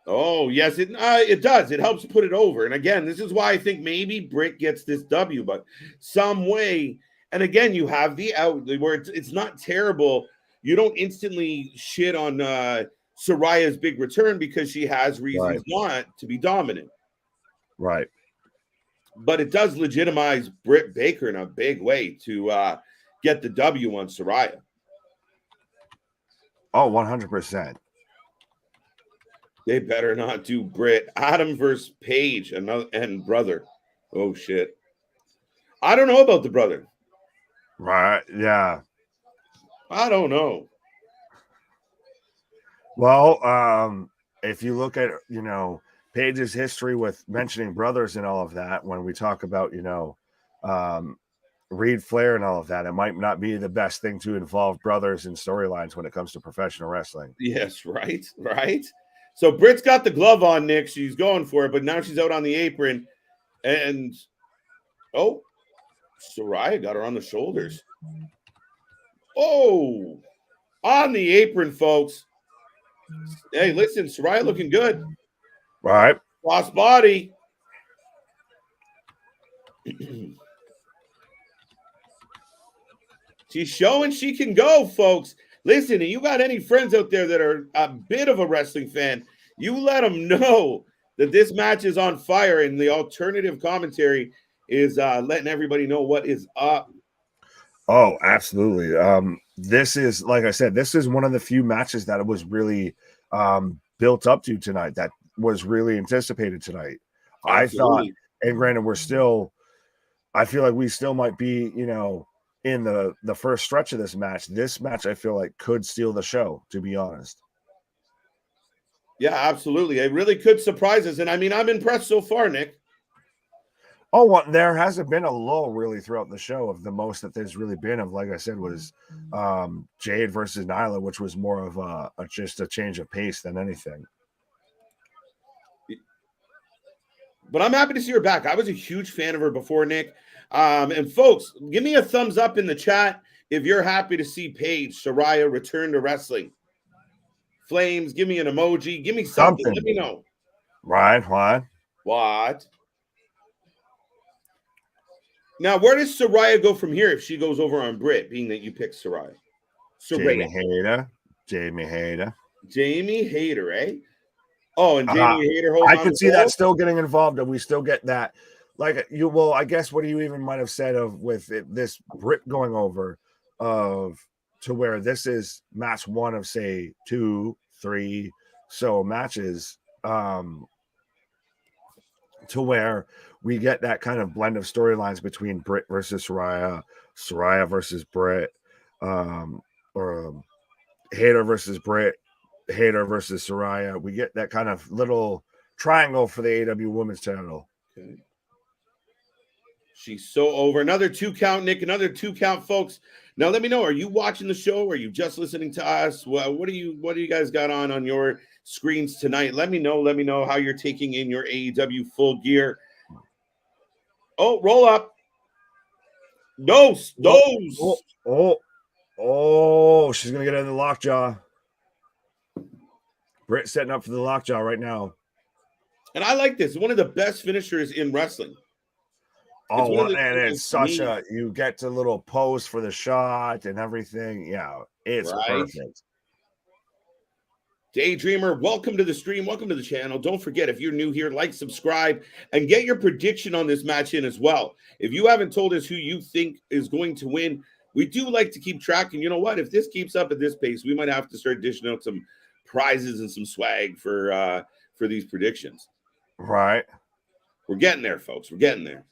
Oh, yes, it does. It helps put it over. And again, this is why I think maybe Britt gets this W, but some way. And again, you have the out where it's not terrible. You don't instantly shit on Saraya's big return because she has reasons not to be dominant. Right. But it does legitimize Britt Baker in a big way to get the W on Saraya. Oh, 100%. They better not do Britt. Adam versus Paige and brother. Oh, shit. I don't know about the brother. Right. Yeah. I don't know. Well, if you look at, Paige's history with mentioning brothers and all of that, when we talk about, Reed Flair and all of that, it might not be the best thing to involve brothers in storylines when it comes to professional wrestling. Yes, right. So Britt's got the glove on, Nick. She's going for it, but now she's out on the apron. And, Saraya got her on the shoulders. Oh, on the apron, folks. Hey, listen, Saraya looking good. Right. Cross body. She's showing she can go, folks. Listen, you got any friends out there that are a bit of a wrestling fan, you let them know that this match is on fire, and the alternative commentary is letting everybody know what is up. Oh, absolutely. This is, like I said, this is one of the few matches that was really built up to tonight, that was really anticipated tonight. Absolutely. I thought, and granted, I feel like we still might be, in the first stretch of this match. This match, I feel like, could steal the show, to be honest. Yeah, absolutely. It really could surprise us. And I mean, I'm impressed so far, Nick. Oh, well, there hasn't been a lull really throughout the show. Of the most that there's really been of, like I said, was Jade versus Nyla, which was more of just a change of pace than anything. But I'm happy to see her back. I was a huge fan of her before, Nick. And folks, give me a thumbs up in the chat if you're happy to see Paige Saraya return to wrestling. Flames, give me an emoji. Give me something. Let me know. Right, why? What? Now, where does Saraya go from here if she goes over on Britt, being that you picked Saraya? Jamie Hayter, eh? Oh, and Jamie Hayter. I could see that still getting involved, and we still get that. Like you, well, I guess what you even might have said of with this Britt going over to where this is match one of say 2, 3 so matches to where we get that kind of blend of storylines between Britt versus Saraya versus Britt, or Hayter versus Britt, Hayter versus Saraya. We get that kind of little triangle for the AEW Women's title. Okay. She's so over. Another 2 count, Nick. Another 2 count, folks. Now let me know. Are you watching the show? Or are you just listening to us? Well, what do you guys got on your screens tonight? Let me know. Let me know how you're taking in your AEW Full Gear. Oh, roll up. Those. Oh, she's gonna get in the lockjaw. Britt setting up for the lockjaw right now. And I like this. One of the best finishers in wrestling. Oh, and it's such a, you get to little pose for the shot and everything. Yeah, it's perfect. Daydreamer, welcome to the stream. Welcome to the channel. Don't forget, if you're new here, like, subscribe, and get your prediction on this match in as well. If you haven't told us who you think is going to win, we do like to keep track. And you know what? If this keeps up at this pace, we might have to start dishing out some prizes and some swag for these predictions. Right. We're getting there, folks. We're getting there.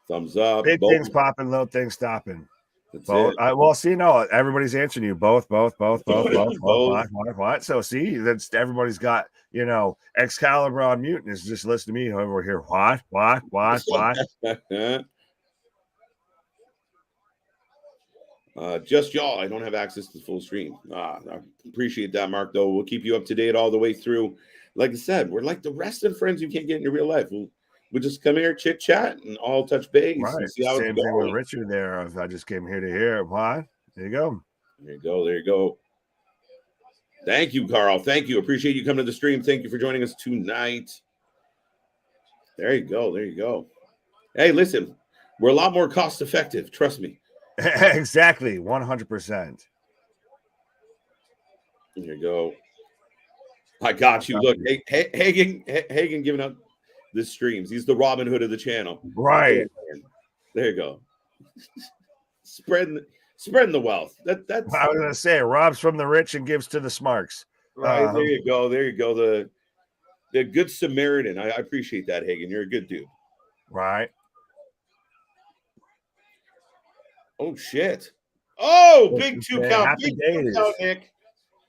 Thumbs up. Big things popping, little things stopping. Both. Well, see, no, everybody's answering you. Both. What? So see, that's everybody's got, you know, Excalibur on mute and is just listening to me over here. What? Just y'all. I don't have access to the full stream. I appreciate that, Mark. Though we'll keep you up to date all the way through. Like I said, we're like the rest of the friends you can't get in your real life. We'll just come here, chit chat, and all touch base. Right. And see how Same thing with Richard there. I just came here to hear what. There you go. There you go. Thank you, Carl. Thank you. Appreciate you coming to the stream. Thank you for joining us tonight. There you go. Hey, listen, we're a lot more cost effective. Trust me. Exactly. 100%. There you go. I got you. Look, Hagen giving up the streams. He's the Robin Hood of the channel. Right. There you go. Spreading the wealth. That's I was gonna say robs from the rich and gives to the smarks. Right. There you go. The good Samaritan. I appreciate that, Hagen. You're a good dude. Right. Oh shit. Oh, big 2 count. Happy Big 2 count, Nick.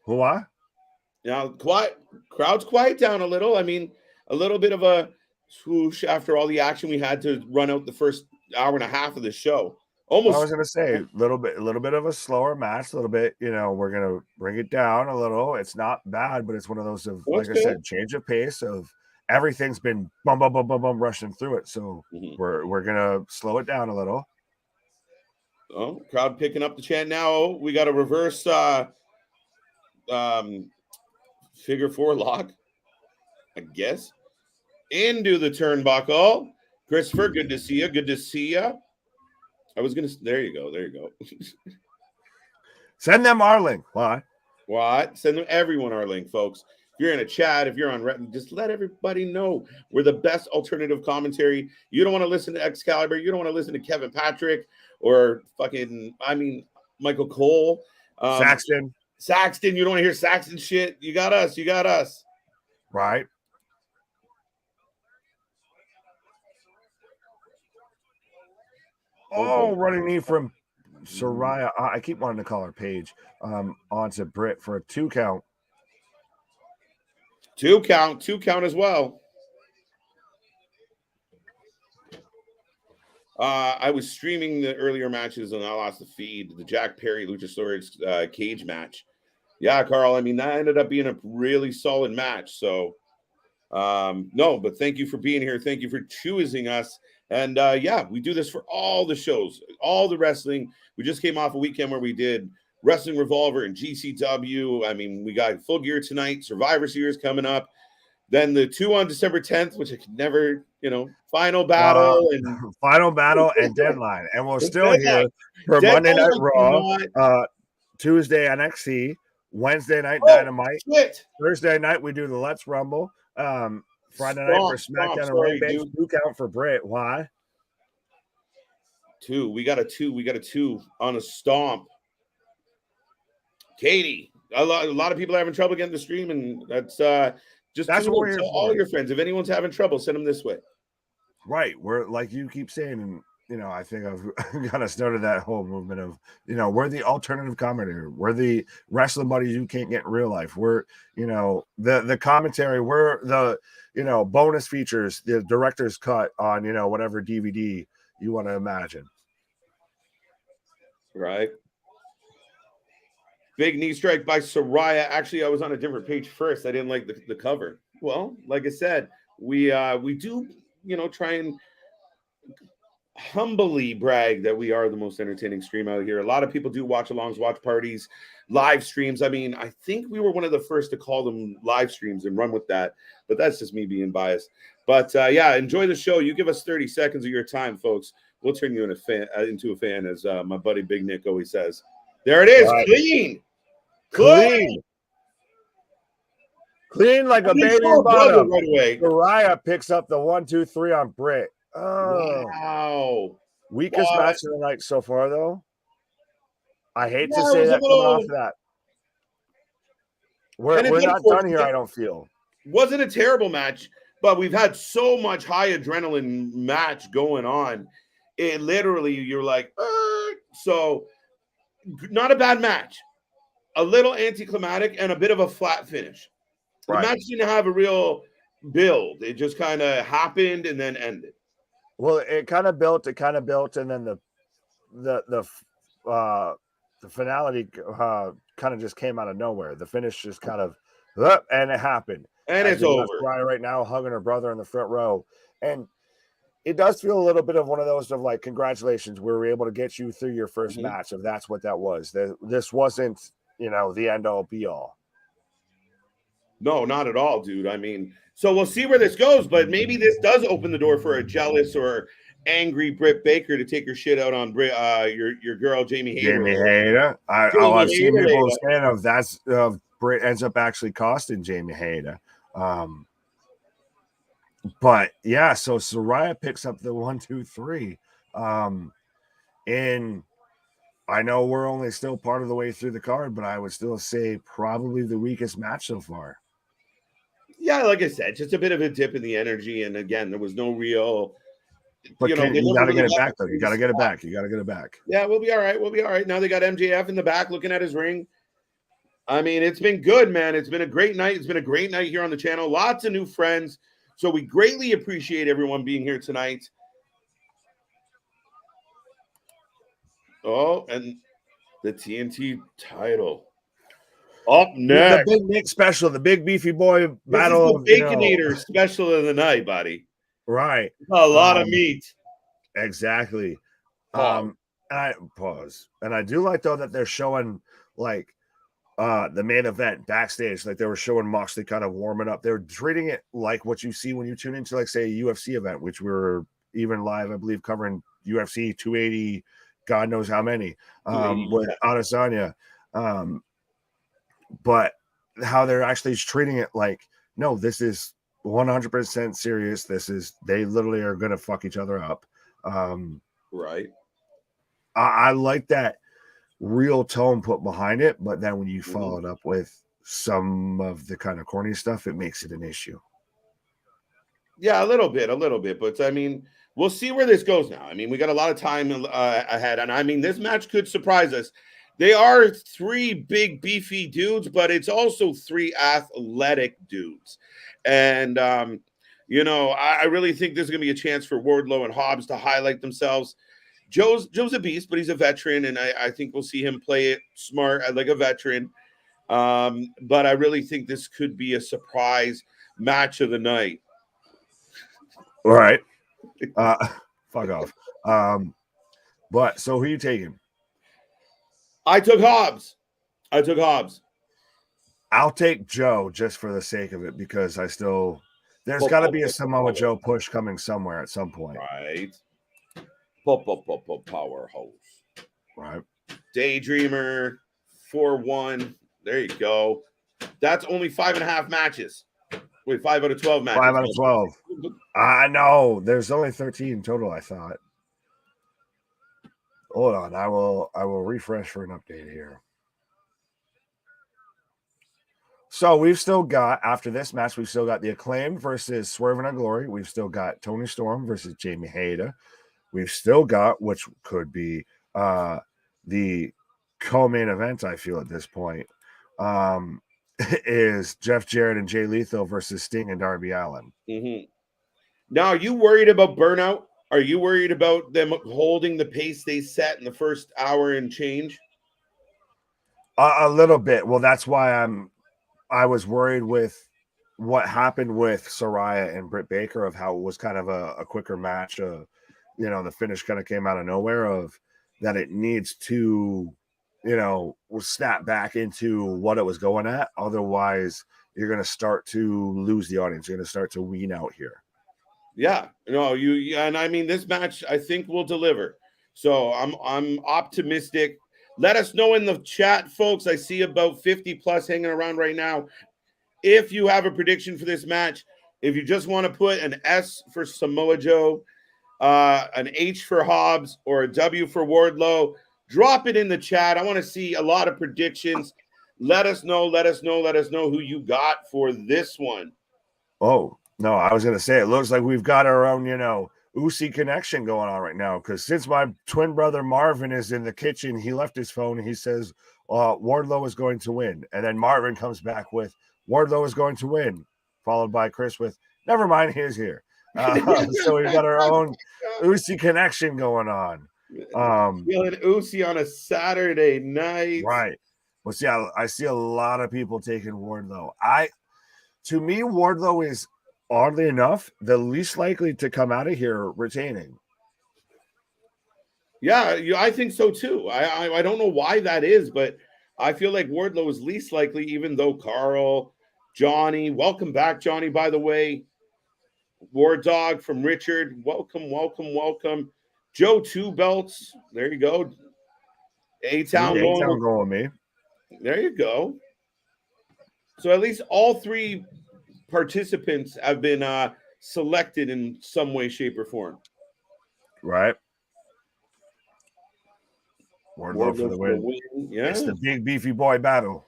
What? Now, crowd's quiet down a little. I mean, a little bit of a swoosh after all the action we had to run out the first hour and a half of the show. Almost. I was going to say a little bit of a slower match, a little bit, you know, we're going to bring it down a little. It's not bad, but it's one of those of, like I said, change of pace of everything's been bum, rushing through it. So we're going to slow it down a little. Oh, crowd picking up the chant now. We got a reverse figure 4 lock, I guess, into the turnbuckle. Christopher, good to see you. I was gonna. There you go. Send them our link. What? Send them everyone our link, folks. If you're in a chat, if you're on Reddit, just let everybody know we're the best alternative commentary. You don't want to listen to Excalibur. You don't want to listen to Kevin Patrick or Michael Cole, Saxton. You don't want to hear Saxton shit. You got us. Right. Oh, running knee from Saraya. I keep wanting to call her Paige. Onto Britt for a 2 count. 2 count as well. I was streaming the earlier matches and I lost the feed. The Jack Perry Luchasaurus cage match. Yeah, Carl. I mean, that ended up being a really solid match. So, no, but thank you for being here. Thank you for choosing us. And yeah, we do this for all the shows, all the wrestling. We just came off a weekend where we did Wrestling Revolver and GCW. I mean, we got Full Gear tonight. Survivor Series coming up. Then the 2 on December 10th, which I could never, Final Battle and Deadline. And we're still here for Monday Night Raw, Tuesday NXT, Wednesday Night Dynamite. Thursday night we do the Let's Rumble. Friday night for SmackDown and Rainbow. 2 count for Britt. Why? 2. We got a 2 on a stomp. Katie, a lot of people are having trouble getting the stream, and that's what we're here for. All your friends. If anyone's having trouble, send them this way. Right. We're like you keep saying, and I think I've kind of started that whole movement of, we're the alternative commentator. We're the wrestling buddies you can't get in real life. We're, the commentary. We're the, bonus features, the director's cut on, whatever DVD you want to imagine. Right. Big knee strike by Saraya. Actually, I was on a different page first. I didn't like the cover. Well, like I said, we do, try and humbly brag that we are the most entertaining stream out here. A lot of people do watch alongs, watch parties, live streams. I mean, I think we were one of the first to call them live streams and run with that, but that's just me being biased. But yeah, enjoy the show. You give us 30 seconds of your time, folks. We'll turn you into a fan, as my buddy Big Nick always says. There it is, Right. Clean like a baby Brother bottom. right away. Saraya picks up the 1-2-3 on Britt. Oh, Wow. weakest match of the night so far, though. I hate to Yeah, it say was a that little- coming off of that. And it's We're not done here, unfortunate. I don't feel. Wasn't a terrible match, but we've had so much high adrenaline match going on. It literally, you're like, so not a bad match. A little anticlimactic and a bit of a flat finish. The Right. match didn't have a real build. It just kind of happened and then ended. Well, it kind of built, and then the finality kind of just came out of nowhere. The finish just kind of, and it happened. And it's over. Bryan right now hugging her brother in the front row, and it does feel a little bit of one of those of like, congratulations, we were able to get you through your first match. If that's what that was, this wasn't, the end all be all. No, not at all, dude. I mean, so we'll see where this goes, but maybe this does open the door for a jealous or angry Britt Baker to take her shit out on Britt, your girl Jamie Hayter. I've seen Hayter. people saying of that's Britt ends up actually costing Jamie Hayter. But yeah, so Saraya picks up the 1-2-3. And I know we're only still part of the way through the card, but I would still say probably the weakest match so far. Yeah, like I said, just a bit of a dip in the energy. And again, there was no real. But you got to get it back, though. You got to get it back. Yeah, we'll be all right. Now they got MJF in the back looking at his ring. I mean, it's been good, man. It's been a great night. It's been a great night here on the channel. Lots of new friends. So we greatly appreciate everyone being here tonight. Oh, and the TNT title. Up next. The Big Nick special, the big beefy boy battle. This is the Baconator special of the night, buddy. Right. A lot of meat. Exactly. Pause. And I do like, though, that they're showing, like, the main event backstage. Like, they were showing Moxley kind of warming up. They were treating it like what you see when you tune into, like, say, a UFC event, which we were even live, I believe, covering UFC 280, God knows how many, with Adesanya. But how they're actually treating it like, no, this is 100% serious. They literally are going to fuck each other up. Right. I like that real tone put behind it, but then when you follow it up with some of the kind of corny stuff, it makes it an issue. Yeah, a little bit. But I mean, we'll see where this goes now. I mean, we got a lot of time ahead. And I mean, this match could surprise us. They are three big, beefy dudes, but it's also three athletic dudes. And, I really think there's going to be a chance for Wardlow and Hobbs to highlight themselves. Joe's a beast, but he's a veteran, and I think we'll see him play it smart like a veteran. But I really think this could be a surprise match of the night. All right. Fuck off. But so who are you taking? I took Hobbs. I'll take Joe just for the sake of it, because there's got to be a Samoa Joe push coming somewhere at some point. Right. Powerhouse. Right. Daydreamer, 4-1. There you go. That's only 5.5 matches. Wait, 5 out of 12 matches. 5 out of 12. I know. There's only 13 total, I thought. Hold on. I will refresh for an update here. So we've still got, after this match, we've still got the Acclaimed versus Swerve and Glory. We've still got Toni Storm versus Jamie Hayter. We've still got, which could be the co-main event, I feel, at this point, is Jeff Jarrett and Jay Lethal versus Sting and Darby Allin. Mm-hmm. Now, are you worried about burnout? Are you worried about them holding the pace they set in the first hour and change? A little bit. Well, that's why I was worried with what happened with Saraya and Britt Baker, of how it was kind of a quicker match, the finish kind of came out of nowhere of that it needs to, snap back into what it was going at. Otherwise, you're going to start to lose the audience. You're going to start to wean out here. Yeah, no, and I mean, this match I think will deliver. So I'm optimistic. Let us know in the chat, folks. I see about 50 plus hanging around right now. If you have a prediction for this match, if you just want to put an S for Samoa Joe, an H for Hobbs, or a W for Wardlow, drop it in the chat. I want to see a lot of predictions. Let us know who you got for this one. Oh, no, I was going to say, it looks like we've got our own, Usi connection going on right now. Because since my twin brother Marvin is in the kitchen, he left his phone. And he says, Wardlow is going to win. And then Marvin comes back with, Wardlow is going to win. Followed by Chris with, never mind, he is here. So we've got our own Usi connection going on. Feeling Usi on a Saturday night. Right. Well, see, I see a lot of people taking Wardlow. To me, Wardlow is, oddly enough, the least likely to come out of here retaining. Yeah, I think so too. I don't know why that is, but I feel like Wardlow is least likely, even though Carl, Johnny, welcome back, Johnny, by the way. War Dog from Richard, welcome. Joe Two Belts, there you go. A-Town going with me. There you go. So at least all three participants have been selected in some way, shape, or form. Right. Wardlow for the win. Yeah. It's the big beefy boy battle.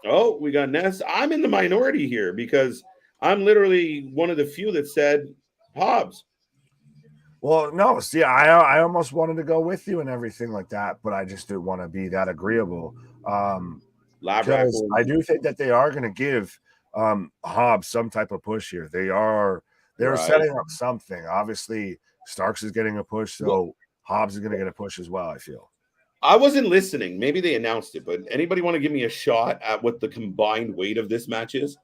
Oh, we got Ness. I'm in the minority here because I'm literally one of the few that said Hobbs. Well, no, see, I almost wanted to go with you and everything like that, but I just didn't want to be that agreeable. Because I do think that they are going to give Hobbs some type of push here. They're setting up something. Obviously, Starks is getting a push, so Hobbs is going to get a push as well, I feel. I wasn't listening. Maybe they announced it, but anybody want to give me a shot at what the combined weight of this match is?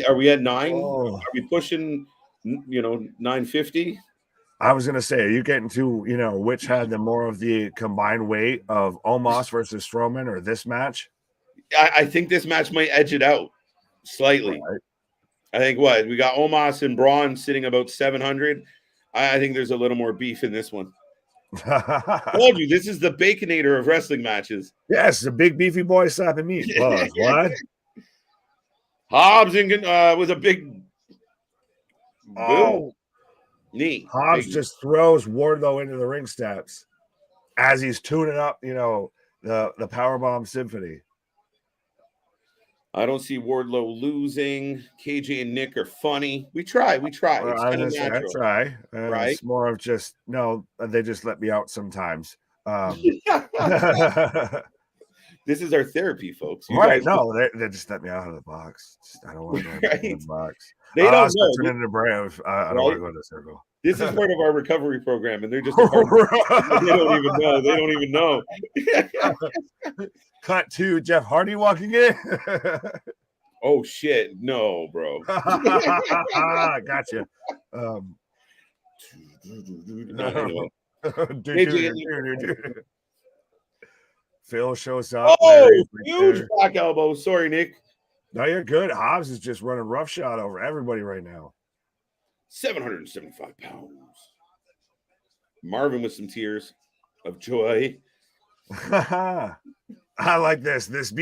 Are we at 9? Oh. Are we pushing, 950? I was going to say, are you getting to, which had the more of the combined weight of Omos versus Strowman or this match? I think this match might edge it out slightly. Right. I think we got Omos and Braun sitting about 700. I think there's a little more beef in this one. Told you, this is the Baconator of wrestling matches. Yes, the big beefy boy slapping meat. What? Hobbs with a big knee. Hobbs just throws Wardlow into the ring steps as he's tuning up, the Powerbomb Symphony. I don't see Wardlow losing. KJ and Nick are funny. We try. It's kind of natural. I try. Right? It's more of just, they just let me out sometimes. This is our therapy, folks. They just let me out of the box. I don't want to go in the box. They don't know. Turn into Brave. I don't want to go in the circle. This is part of our recovery program, and they're just they don't even know. Cut to Jeff Hardy walking in. Oh shit, no, bro. Gotcha. Phil shows up. Oh, huge back elbow. Sorry, Nick. No, you're good. Hobbs is just running roughshod over everybody right now. 775 pounds. Marvin with some tears of joy. I like this. This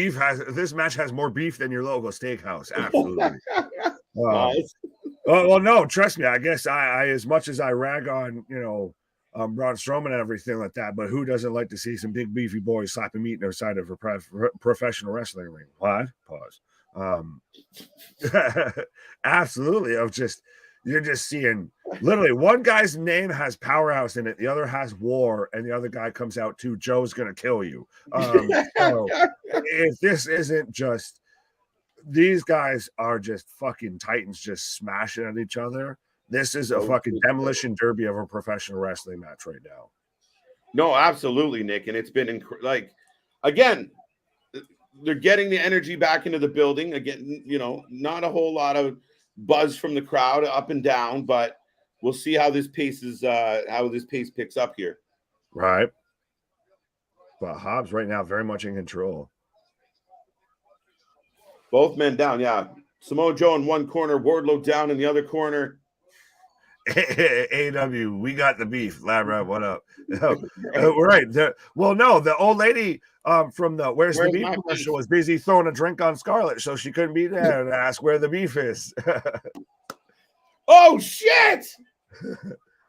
match has more beef than your local steakhouse. Absolutely. Nice. Well, no, trust me. I guess I as much as I rag on, Braun Strowman and everything like that, but who doesn't like to see some big beefy boys slapping meat outside of a professional wrestling ring? What? Pause. Absolutely. You're just seeing literally one guy's name has powerhouse in it, the other has war, and the other guy comes out to Joe's gonna kill you. So if this isn't just these guys are just fucking titans just smashing at each other, this is a fucking demolition derby of a professional wrestling match right now. No, absolutely, Nick, and it's been again. They're getting the energy back into the building again. Not a whole lot of buzz from the crowd up and down, but we'll see how this pace picks up here. Right. But Hobbs right now very much in control. Both men down, yeah. Samoa Joe in one corner, Wardlow down in the other corner. AEW, we got the beef. Labra, what up? Right. The old lady from the Where's the Beef commercial was busy throwing a drink on Scarlett, so she couldn't be there to ask where the beef is. Oh, shit!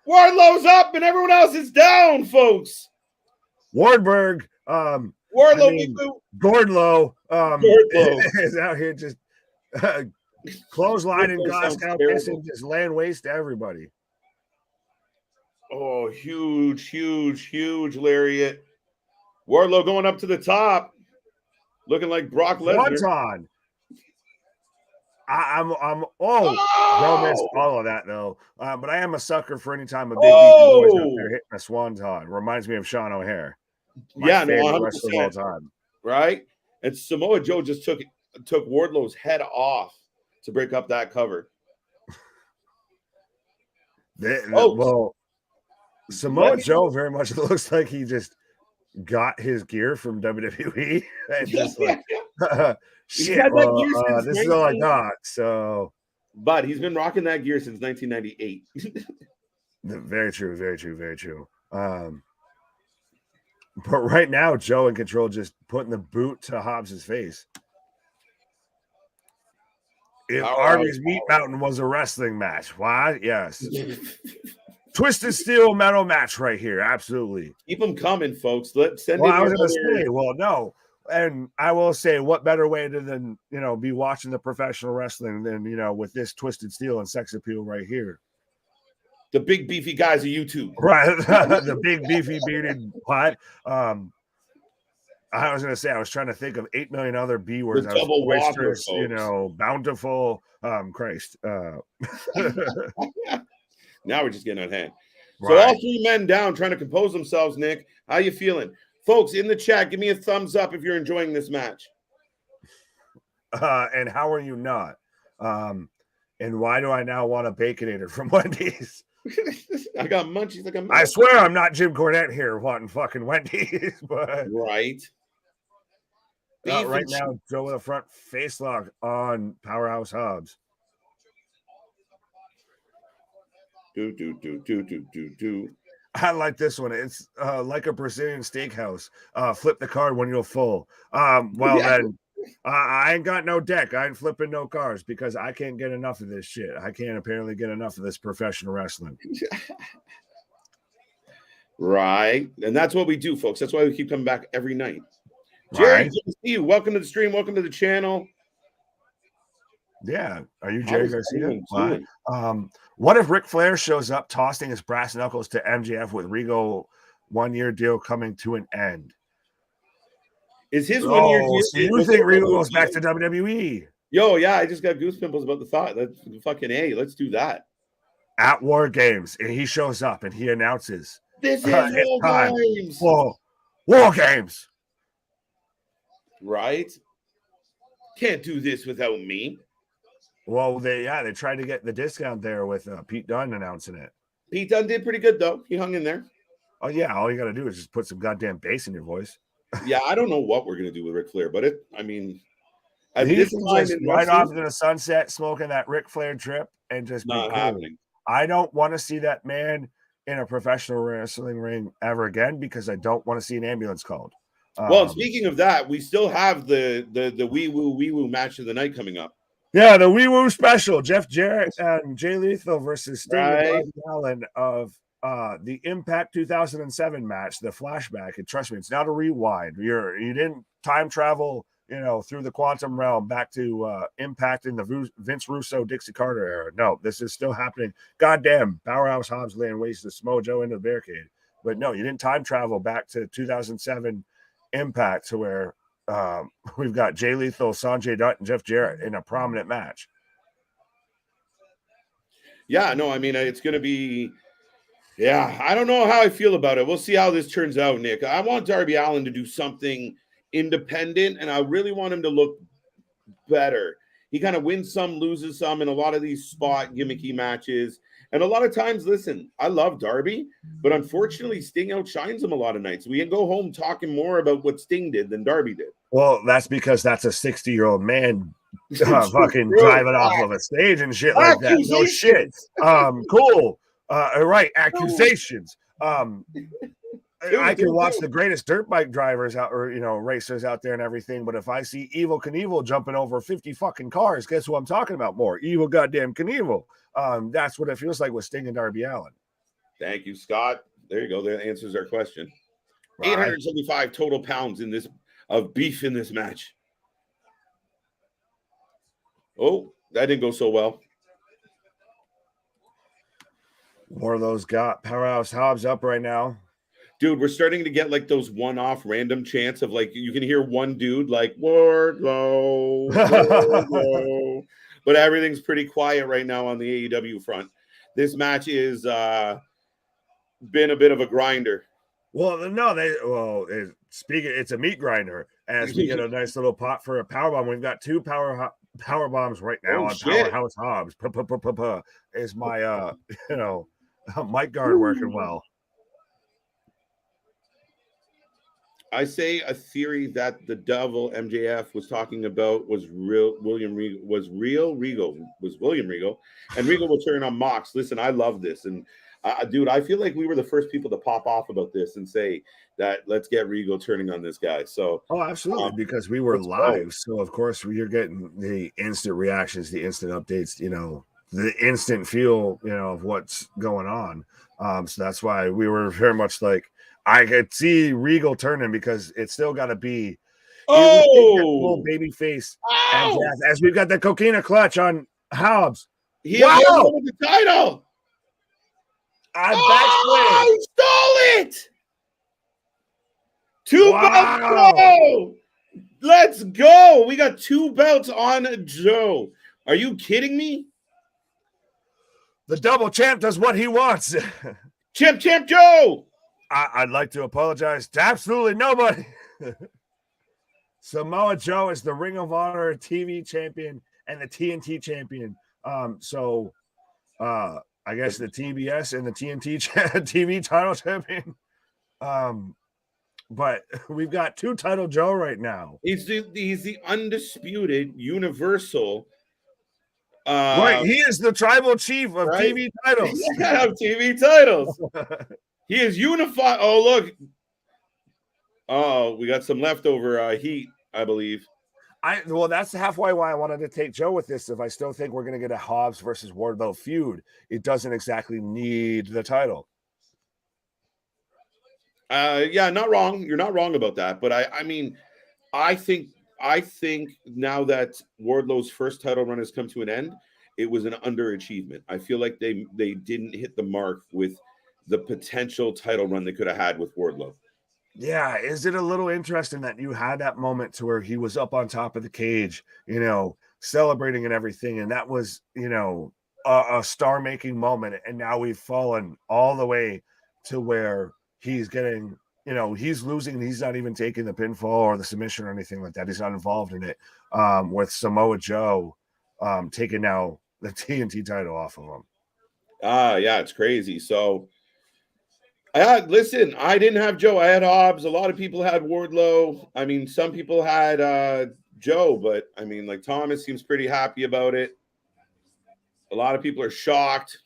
Wardlow's up and everyone else is down, folks. Wardlow is out here just clothesline and Glasgow kissing, just laying waste to everybody. Oh, huge lariat. Wardlow going up to the top, looking like Brock Lesnar. I'm Joe missed all of that though. But I am a sucker for any time a big boys out there hitting a swanton. Reminds me of Sean O'Hare. My favorite wrestler of all time. Right? And Samoa Joe just took Wardlow's head off to break up that cover. Samoa Joe very much looks like he just got his gear from WWE and just like shit. This is all I got. So, but he's been rocking that gear since 1998. Very true. But right now, Joe in control, just putting the boot to Hobbs's face. If Arby's Meat Mountain was a wrestling match, why? Yes. Twisted Steel metal match right here. Absolutely. Keep them coming, folks. I was going to say, no. And I will say, what better way than be watching the professional wrestling than, with this Twisted Steel and sex appeal right here. The big beefy guys of YouTube. Right. The big beefy bearded what? I was going to say, I was trying to think of 8 million other B words. The double boisterous, bountiful, Christ. Now we're just getting on hand. Right. So all three men down trying to compose themselves, Nick. How you feeling? Folks, in the chat, give me a thumbs up if you're enjoying this match. And how are you not? And why do I now want a Baconator from Wendy's? I got munchies like I swear I'm not Jim Cornette here wanting fucking Wendy's, but right. Right now, Joe with a front face lock on Powerhouse Hobbs. Do. I like this one. It's like a Brazilian steakhouse. Flip the card when you're full. Then I ain't got no deck. I ain't flipping no cars because I can't get enough of this shit. I can't apparently get enough of this professional wrestling. Right. And that's what we do, folks. That's why we keep coming back every night. Jerry, good to see you. Welcome to the stream. Welcome to the channel. Yeah. Are you Jerry Garcia? What if Ric Flair shows up tossing his brass knuckles to MJF with Regal 1-year deal coming to an end? Is his 1-year deal? So you think Regal goes back to WWE? Yo, yeah, I just got goose pimples about the thought. That's fucking A. Let's do that. At War Games, and he shows up and he announces, "This is War Games." War Games. Right? Can't do this without me. Well, they tried to get the discount there with Pete Dunne announcing it. Pete Dunne did pretty good though. He hung in there. Oh yeah, all you got to do is just put some goddamn bass in your voice. Yeah, I don't know what we're gonna do with Ric Flair, but he's just right off into the sunset, smoking that Ric Flair drip, and just not happening. I don't want to see that man in a professional wrestling ring ever again because I don't want to see an ambulance called. Well, speaking of that, we still have the wee woo match of the night coming up. Yeah, the wee woo special. Jeff Jarrett and Jay Lethal versus Sting and Darby Allin of the Impact 2007 match, the flashback. And trust me, it's not a rewind. You didn't time travel, through the quantum realm back to Impact in the Vince Russo, Dixie Carter era. No, this is still happening. Goddamn, Powerhouse Hobbs laying waste to Samoa Joe into the barricade. But no, you didn't time travel back to 2007 Impact to where we've got Jay Lethal, Sanjay Dutt, and Jeff Jarrett in a prominent match. Yeah, no, I mean, it's going to be, I don't know how I feel about it. We'll see how this turns out, Nick. I want Darby Allin to do something independent, and I really want him to look better. He kind of wins some, loses some in a lot of these spot gimmicky matches, And a lot of times, listen, I love Darby, but unfortunately, Sting outshines him a lot of nights. We go home talking more about what Sting did than Darby did. Well, that's because that's a 60-year-old man fucking driving off of a stage and shit like that. No shit. Cool. Right. Accusations. I can watch the greatest dirt bike drivers out, or racers out there and everything, but if I see Evil Knievel jumping over 50 fucking cars, guess who I'm talking about more? Evil goddamn Knievel. That's what it feels like with Sting and Darby Allin. Thank you, Scott. There you go. That answers our question. Right. 875 total pounds of beef in this match. Oh, that didn't go so well. Wardlow's got Powerhouse Hobbs up right now. Dude, we're starting to get like those one-off random chants of like you can hear one dude like Wardlow, Wardlow. But everything's pretty quiet right now on the AEW front. This match is been a bit of a grinder. Well, no, it's a meat grinder as we get a nice little pot for a powerbomb. We've got two power bombs right now on Powerhouse Hobbs. Is my mic guard working well? I say a theory that the devil MJF was talking about was real. William Regal, and Regal will turn on Mox. Listen, I love this, and dude, I feel like we were the first people to pop off about this and say that let's get Regal turning on this guy. So, absolutely, because we were live, so of course you're getting the instant reactions, the instant updates, the instant feel, of what's going on. So that's why we were very much like. I could see Regal turning because it's still got to be full baby face. As we've got the coquina clutch on Hobbs. He has with the title. He stole it. Two belts. Go. Let's go. We got 2 belts on Joe. Are you kidding me? The double champ does what he wants. Champ Joe. I'd like to apologize to absolutely nobody. Samoa Joe is the Ring of Honor TV champion and the TNT champion. So I guess the TBS and the TNT TV title champion. But we've got 2 title Joe right now. He's the undisputed universal. Right, he is the tribal chief of TV titles. Yeah, of TV titles. He is unified. Oh, look. Oh, we got some leftover heat, I believe. Well, that's halfway why I wanted to take Joe with this. If I still think we're going to get a Hobbs versus Wardlow feud, it doesn't exactly need the title. Yeah, not wrong. You're not wrong about that. But I think now that Wardlow's first title run has come to an end, it was an underachievement. I feel like they didn't hit the mark with the potential title run they could have had with Wardlow. Yeah, is it a little interesting that you had that moment to where he was up on top of the cage, celebrating and everything, and that was, a star-making moment, and now we've fallen all the way to where he's getting, he's losing, and he's not even taking the pinfall or the submission or anything like that. He's not involved in it. With Samoa Joe taking now the TNT title off of him. Yeah, it's crazy. So. Listen, I didn't have Joe. I had Hobbs. A lot of people had Wardlow. Some people had Joe, but like Thomas seems pretty happy about it. A lot of people are shocked.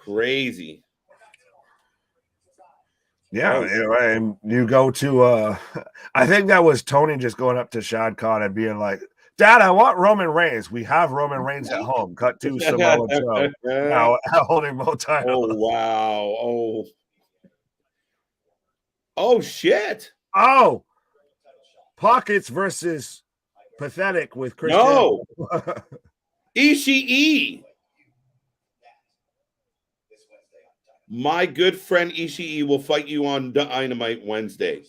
Crazy. Yeah, and you go to I think that was Toni just going up to Shad Khan and being like, Dad, I want Roman Reigns. We have Roman Reigns at home. Cut to Samoa Joe now holding both titles. Oh, wow. Oh, shit. Oh, Pockets versus Pathetic with Chris. No. Ishii. My good friend Ishii will fight you on Dynamite Wednesday.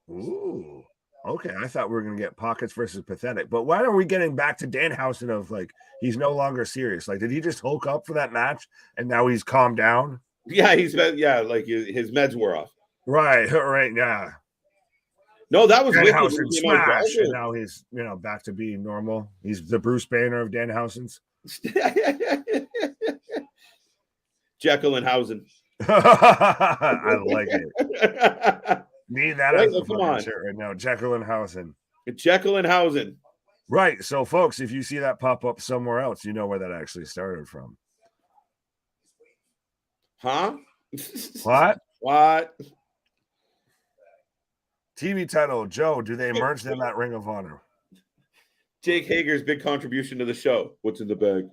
Ooh. Okay, I thought we were going to get Pockets versus Pathetic, but why are we getting back to Danhausen of like he's no longer serious? Like, did he just hulk up for that match and now he's calmed down? Yeah, like his meds were off. Right, yeah. No, that was Wicked. Danhausen When he came out smash, and darker. now he's back to being normal. He's the Bruce Banner of Danhausen's. Jekyll and Hausen. I like it. Need that Right, as a come fucking on. shirt right now. Jekyll and Hausen. Jekyll and Hausen. Right. So, folks, if you see that pop up somewhere else, you know where that actually started from. Huh? What? What? TV title, Joe, do they merge them at Ring of Honor? Jake Hager's big contribution to the show. What's in the bag?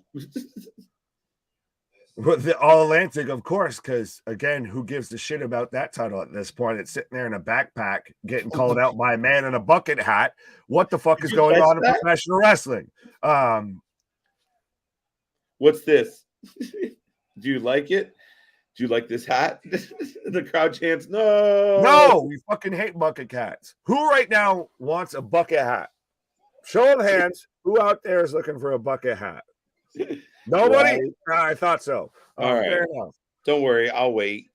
With the All Atlantic, of course, because again, who gives a shit about that title at this point? It's sitting there in a backpack, getting called out by a man in a bucket hat. What the fuck is going on in professional wrestling? What's this? Do you like it? Do you like this hat? The crowd chants, no. No, we fucking hate bucket hats. Who right now wants a bucket hat? Show of hands. Who out there is looking for a bucket hat? Nobody? Right. I thought so. All right. Fair enough. Don't worry, I'll wait.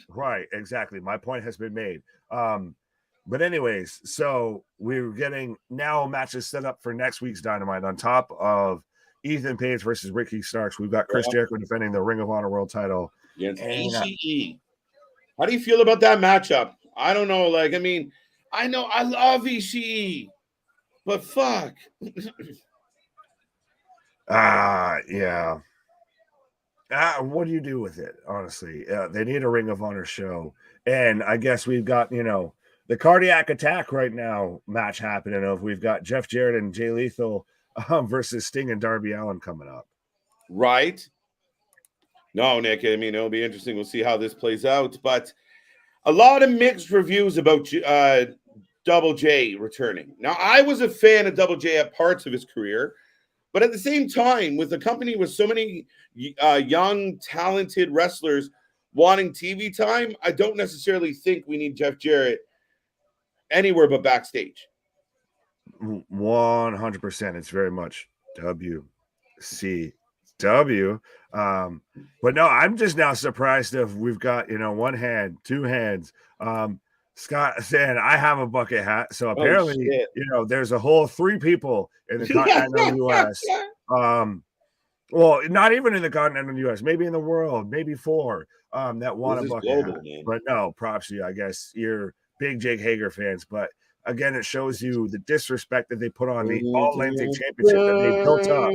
Right, exactly. My point has been made. But anyways, so we're getting now matches set up for next week's Dynamite. On top of Ethan Page versus Ricky Starks, we've got Chris Jericho defending the Ring of Honor World title against Ishii. How do you feel about that matchup? I don't know. Like, I mean, I know I love Ishii, but fuck. Yeah. What do you do with it? Honestly, they need a Ring of Honor show, and I guess we've got the Cardiac Attack right now match happening. Of we've got Jeff Jarrett and Jay Lethal versus Sting and Darby Allin coming up. Right. No, Nick. I mean, it'll be interesting. We'll see how this plays out, but a lot of mixed reviews about Double J returning. Now, I was a fan of Double J at parts of his career. But at the same time, with a company with so many young, talented wrestlers wanting TV time, I don't necessarily think we need Jeff Jarrett anywhere but backstage. 100%. It's very much WCW. But no, I'm just now surprised if we've got, one hand, two hands. Scott saying I have a bucket hat, so apparently, there's a whole 3 people in the continental U.S. Well, not even in the continental U.S., maybe in the world, maybe 4 that want a bucket hat. Man. But no, props to you. I guess you're big Jake Hager fans, but again, it shows you the disrespect that they put on the All Atlantic Championship that they built up,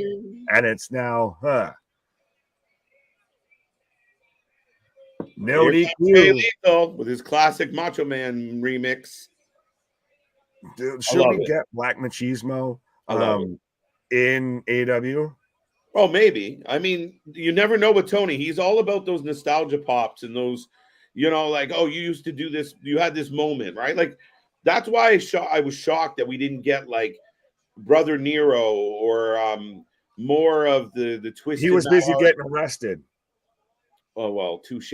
and it's now, no DQ with his classic Macho Man remix. Dude, should we get Black Machismo in AEW? Oh, maybe. I mean, you never know with Tony. He's all about those nostalgia pops and those, like, oh, you used to do this. You had this moment, right? Like, that's why I was shocked that we didn't get like Brother Nero or more of the twist. He was busy getting arrested. Oh, well, touche.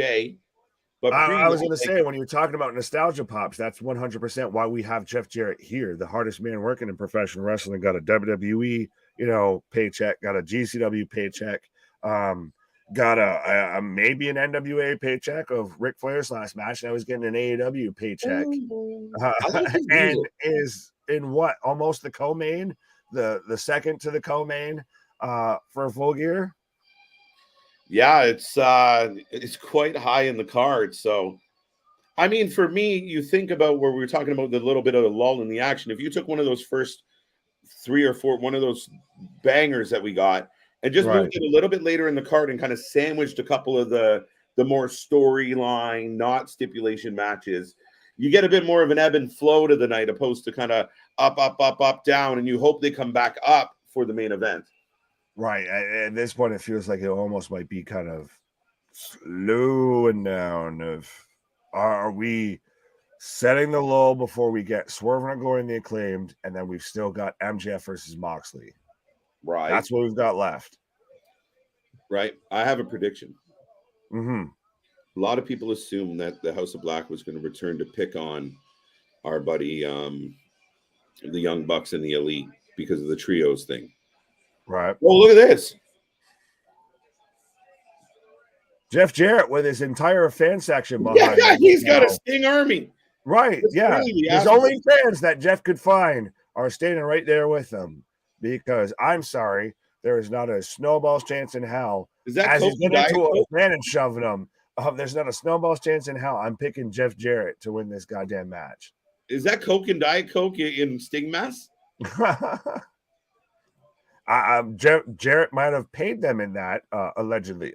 But I was going to say, when you're talking about nostalgia pops, that's 100% why we have Jeff Jarrett here. The hardest man working in professional wrestling, got a WWE, paycheck, got a GCW paycheck, got a maybe an NWA paycheck of Ric Flair's last match. And I was getting an AEW paycheck. And is in almost the co-main, the second to the co-main for Full Gear. Yeah, it's quite high in the card. So, I mean, for me, you think about where we were talking about the little bit of a lull in the action. If you took one of those first 3 or 4, one of those bangers that we got, and just moved it a little bit later in the card and kind of sandwiched a couple of the more storyline, not stipulation matches, you get a bit more of an ebb and flow to the night, opposed to kind of up, down, and you hope they come back up for the main event. Right. At this point, it feels like it almost might be kind of slowing down. Are we setting the lull before we get Swerve and Glory and the Acclaimed, and then we've still got MJF versus Moxley? Right. That's what we've got left. Right. I have a prediction. Mm-hmm. A lot of people assume that the House of Black was going to return to pick on our buddy, the Young Bucks and the Elite, because of the trios thing. Right. Well, look at this. Jeff Jarrett with his entire fan section behind him. He's got a Sting army. Right. It's Yeah. really the His asshole. only fans that Jeff could find are standing right there with him because I'm sorry, there is not a snowball's chance in hell. Is that As Coke he's and getting Diet into Coke? a man and shoving him, there's not a snowball's chance in hell. I'm picking Jeff Jarrett to win this goddamn match. Is that Coke and Diet Coke in Sting Mass? Jarrett might have paid them in that, allegedly.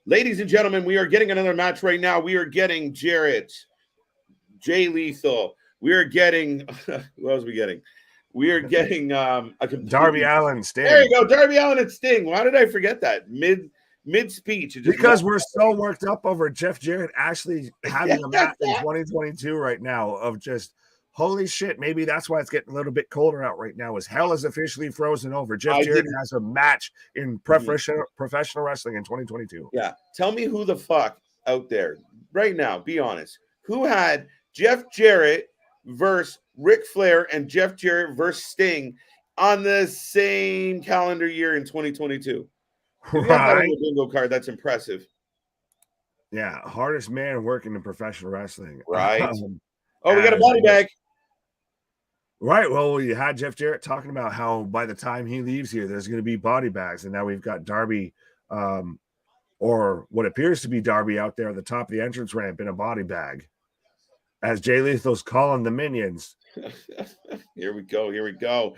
Ladies and gentlemen, we are getting another match right now. We are getting Jarrett, Jay Lethal. We are getting who else are we getting? We are getting Darby Allin, Sting. There you go, Darby Allin and Sting. Why did I forget that? Mid speech. Because we're so worked up over Jeff Jarrett actually having a match in 2022 right now of just holy shit. Maybe that's why it's getting a little bit colder out right now. Is hell is officially frozen over. Jeff Jarrett has a match in professional wrestling in 2022. Yeah. Tell me who the fuck out there right now, be honest, who had Jeff Jarrett versus Ric Flair and Jeff Jarrett versus Sting on the same calendar year in 2022. Right. On the bingo card, that's impressive. Yeah, hardest man working in professional wrestling. Right. We got a body bag. Right. Well, you had Jeff Jarrett talking about how by the time he leaves here, there's going to be body bags. And now we've got Darby, or what appears to be Darby out there at the top of the entrance ramp in a body bag. As Jay Lethal's calling the minions. Here we go.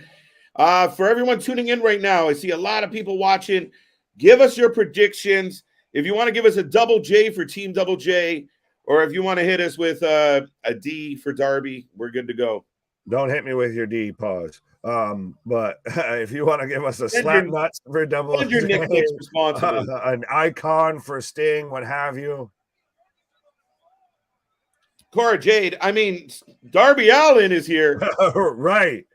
For everyone tuning in right now, I see a lot of people watching. Give us your predictions. If you want to give us a double J for Team Double J, or if you want to hit us with a D for Darby, we're good to go. Don't hit me with your D, pause. But if you want to give us a slap nuts for Double J, an icon for Sting, what have you. Cora Jade, I mean, Darby Allin is here. Right.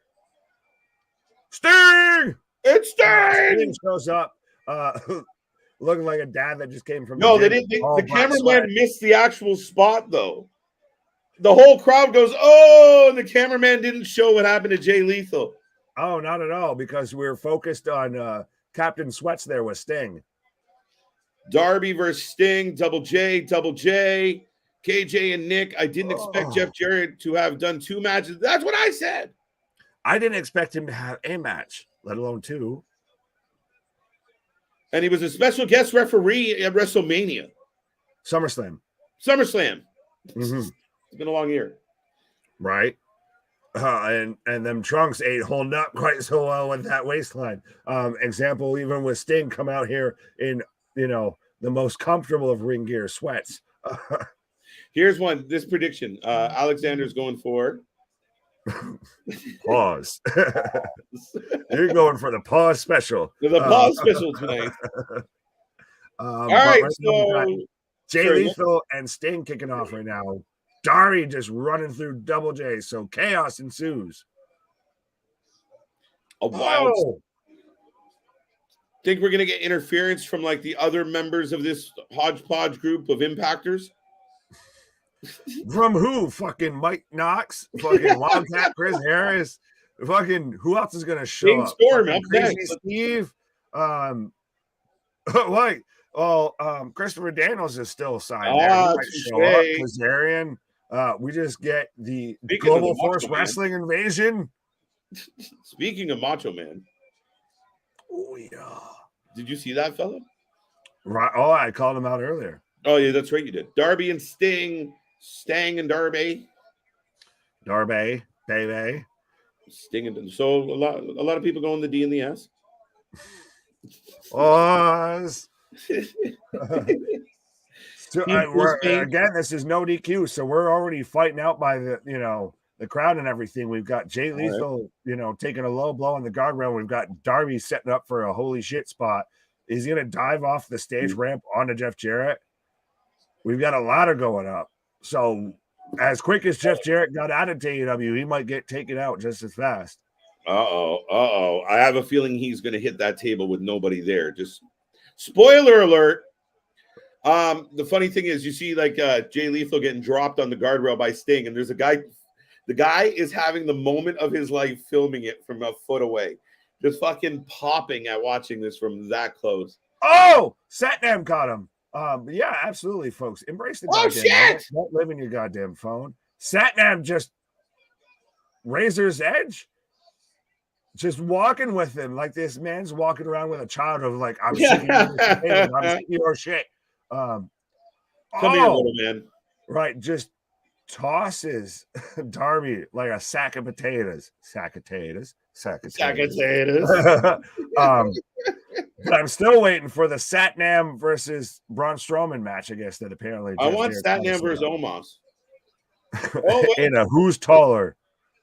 Sting! It's Sting! Sting shows up looking like a dad that just came from they didn't. The cameraman missed the actual spot, though. The whole crowd goes, oh, and the cameraman didn't show what happened to Jay Lethal. Oh, not at all, because we're focused on Captain Sweats there with Sting. Darby versus Sting, Double J, KJ and Nick. I didn't expect Jeff Jarrett to have done 2 matches. That's what I said. I didn't expect him to have a match, let alone 2. And he was a special guest referee at WrestleMania. SummerSlam. Mm-hmm. It's been a long year. Right. And them trunks ain't holding up quite so well with that waistline. Example, even with Sting come out here in, the most comfortable of ring gear, sweats. Here's one. This prediction. Alexander's going for pause. You're going for the pause special. The pause special tonight. All right, so Jay Lethal and Sting kicking off right now. Darby just running through Double J, so chaos ensues. A wild. Think we're gonna get interference from like the other members of this hodgepodge group of impactors? From who? Fucking Mike Knox, fucking Wildcat Chris Harris, fucking who else is gonna show up? Storm, Crazy Steve. Wait. Well, Christopher Daniels is still signed there. He might show up. Kazarian. We just get the Global Force Wrestling invasion. Speaking of Macho Man. Oh yeah. Did you see that fella? Right. Oh, I called him out earlier. Oh yeah, that's right. You did. Darby and Sting. Stang and Darby. Darby, baby. Sting and so a lot of people going the D and the S. Oz. Again, this is no DQ, so we're already fighting out by the crowd and everything. We've got Jay Lethal, taking a low blow on the guardrail. We've got Darby setting up for a holy shit spot. Is he gonna dive off the stage ramp onto Jeff Jarrett? We've got a ladder going up. So as quick as Jeff Jarrett got added to AEW, he might get taken out just as fast. I have a feeling he's going to hit that table with nobody there. Just spoiler alert. The funny thing is, you see like Jay Lethal getting dropped on the guardrail by Sting, and there's a guy. The guy is having the moment of his life filming it from a foot away. Just fucking popping at watching this from that close. Oh, Satnam caught him. Yeah, absolutely, folks. Embrace the Oh, goddamn shit! moment. Don't live in your goddamn phone. Satnam just razor's edge, just walking with him like this man's walking around with a child of like, I'm sick of your shit. I'm sick of your shit. Come here, little man. Right, just tosses Darby like a sack of potatoes. Sack of potatoes. But I'm still waiting for the Satnam versus Braun Strowman match, I guess, that apparently I want Satnam versus Omos. In a who's taller?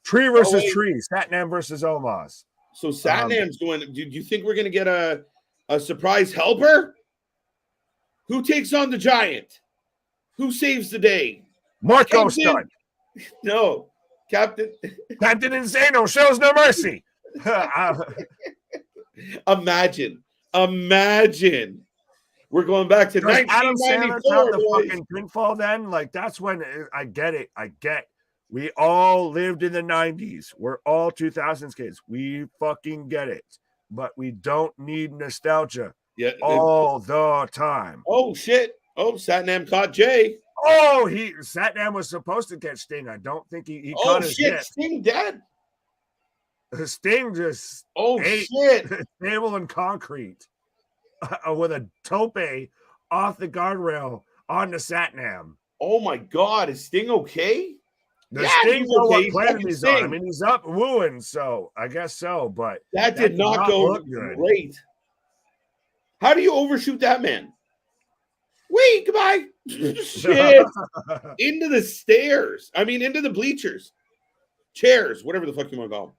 Tree versus tree. Satnam versus Omos. So Satnam's going. Do you think we're going to get a surprise helper? Who takes on the giant? Who saves the day? Marco Stunt. No, Captain Insano shows no mercy. Imagine. We're going back to 1994. The fucking pinfall then? Like, that's when I get it. We all lived in the 90s. We're all 2000s kids. We fucking get it. But we don't need nostalgia all the time. Oh, shit. Oh, Satnam caught Jay. Oh, Satnam was supposed to catch Sting. I don't think he caught his hit. Sting dead. Sting just ate table and concrete with a tope off the guardrail on the Satnam. Oh my God, is Sting okay? Sting know what planet he's on. I mean, he's up wooing, so I guess so. But that did not go great. How do you overshoot that man? Wait, goodbye. Shit. Into the stairs. I mean, into the bleachers. Chairs, whatever the fuck you want to call them.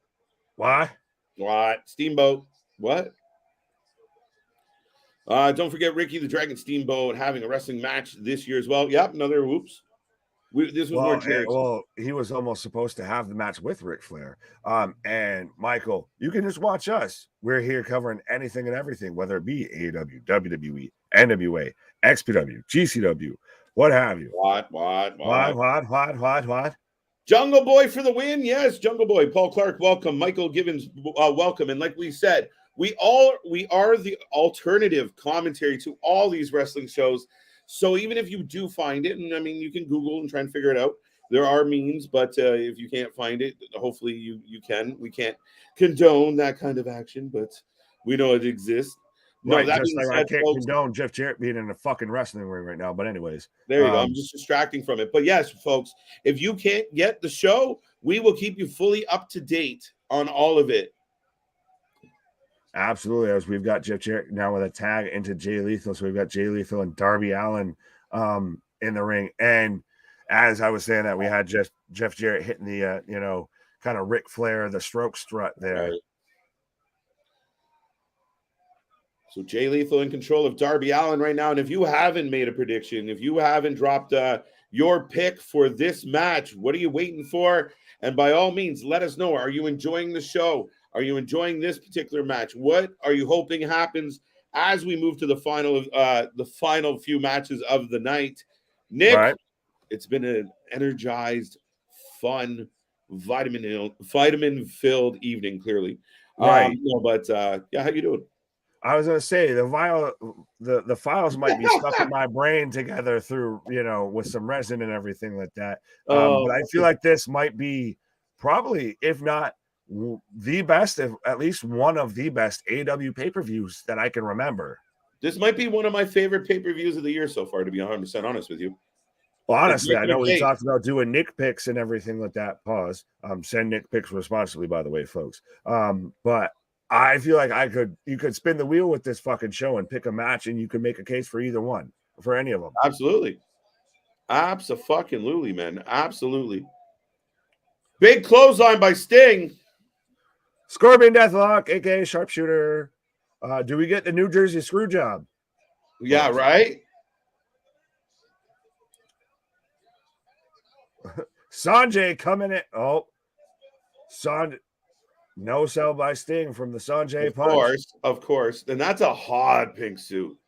What? Steamboat. What? Don't forget Ricky the Dragon Steamboat having a wrestling match this year as well. Yep, another whoops. This was more Jericho. Well, he was almost supposed to have the match with Ric Flair. And Michael, you can just watch us. We're here covering anything and everything, whether it be AEW, WWE, NWA, XPW, GCW, what have you. What? Jungle Boy for the win. Yes, Jungle Boy. Paul Clark, welcome. Michael Givens, welcome. And like we said, we are the alternative commentary to all these wrestling shows. So even if you do find it, and I mean, you can Google and try and figure it out. There are means, but if you can't find it, hopefully you can. We can't condone that kind of action, but we know it exists. Right, no, just like I can't condone Jeff Jarrett being in a fucking wrestling ring right now. But anyways, there you go. I'm just distracting from it. But yes, folks, if you can't get the show, we will keep you fully up to date on all of it. Absolutely. As we've got Jeff Jarrett now with a tag into Jay Lethal. So we've got Jay Lethal and Darby Allin in the ring. And as I was saying that, we had Jeff Jarrett hitting the, kind of Ric Flair, the stroke strut there. Right. So Jay Lethal in control of Darby Allin right now. And if you haven't made a prediction, if you haven't dropped your pick for this match, what are you waiting for? And by all means, let us know. Are you enjoying the show? Are you enjoying this particular match? What are you hoping happens as we move to the final few matches of the night? Nick, right. It's been an energized, fun, vitamin-filled evening, clearly. Right. How you doing? I was going to say the files might be stuck in my brain together through, with some resin and everything like that. But I feel like this might be probably, if not the best, if at least one of the best AEW pay-per-views that I can remember. This might be one of my favorite pay-per-views of the year so far, to be 100% honest with you. Well, honestly, I know we talked about doing Nick picks and everything like that. Pause. Send Nick picks responsibly, by the way, folks. But I feel like you could spin the wheel with this fucking show and pick a match, and you could make a case for either one, for any of them. Absolutely. Abso-fucking-lutely, man. Absolutely. Big clothesline by Sting. Scorpion Deathlock, a.k.a. Sharpshooter. Do we get the New Jersey Screwjob? Yeah, right? Sanjay coming in. Oh, no sell by Sting from the Sanjay punch. Of course. And that's a hot pink suit.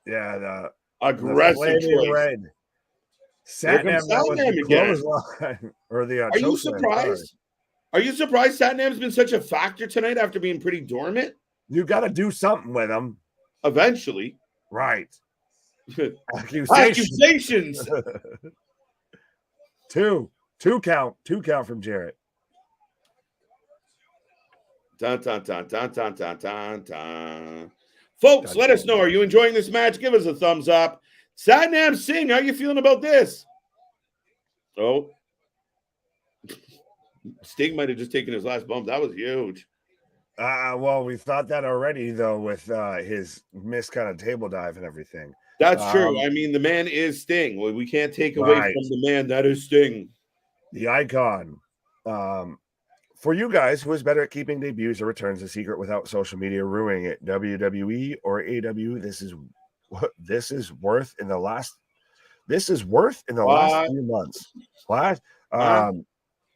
Yeah, the aggressive choice. Red. Satnam again. Or the Are you surprised? Are you surprised Satnam's been such a factor tonight after being pretty dormant? You got to do something with him. Eventually. Right. Accusations. Two count from Jarrett. Dun, dun, dun, dun, dun, dun, dun, dun. Folks, let us know. Are you enjoying this match? Give us a thumbs up. Satnam Singh, how you feeling about this? Oh. Sting might have just taken his last bump. That was huge. Well, we thought that already, though, with his missed kind of table dive and everything. That's true. I mean, the man is Sting. Well, we can't take away from the man that is Sting. The icon. For you guys, who is better at keeping debuts or returns a secret without social media ruining it? WWE or AEW? This is worth in the last few months. What?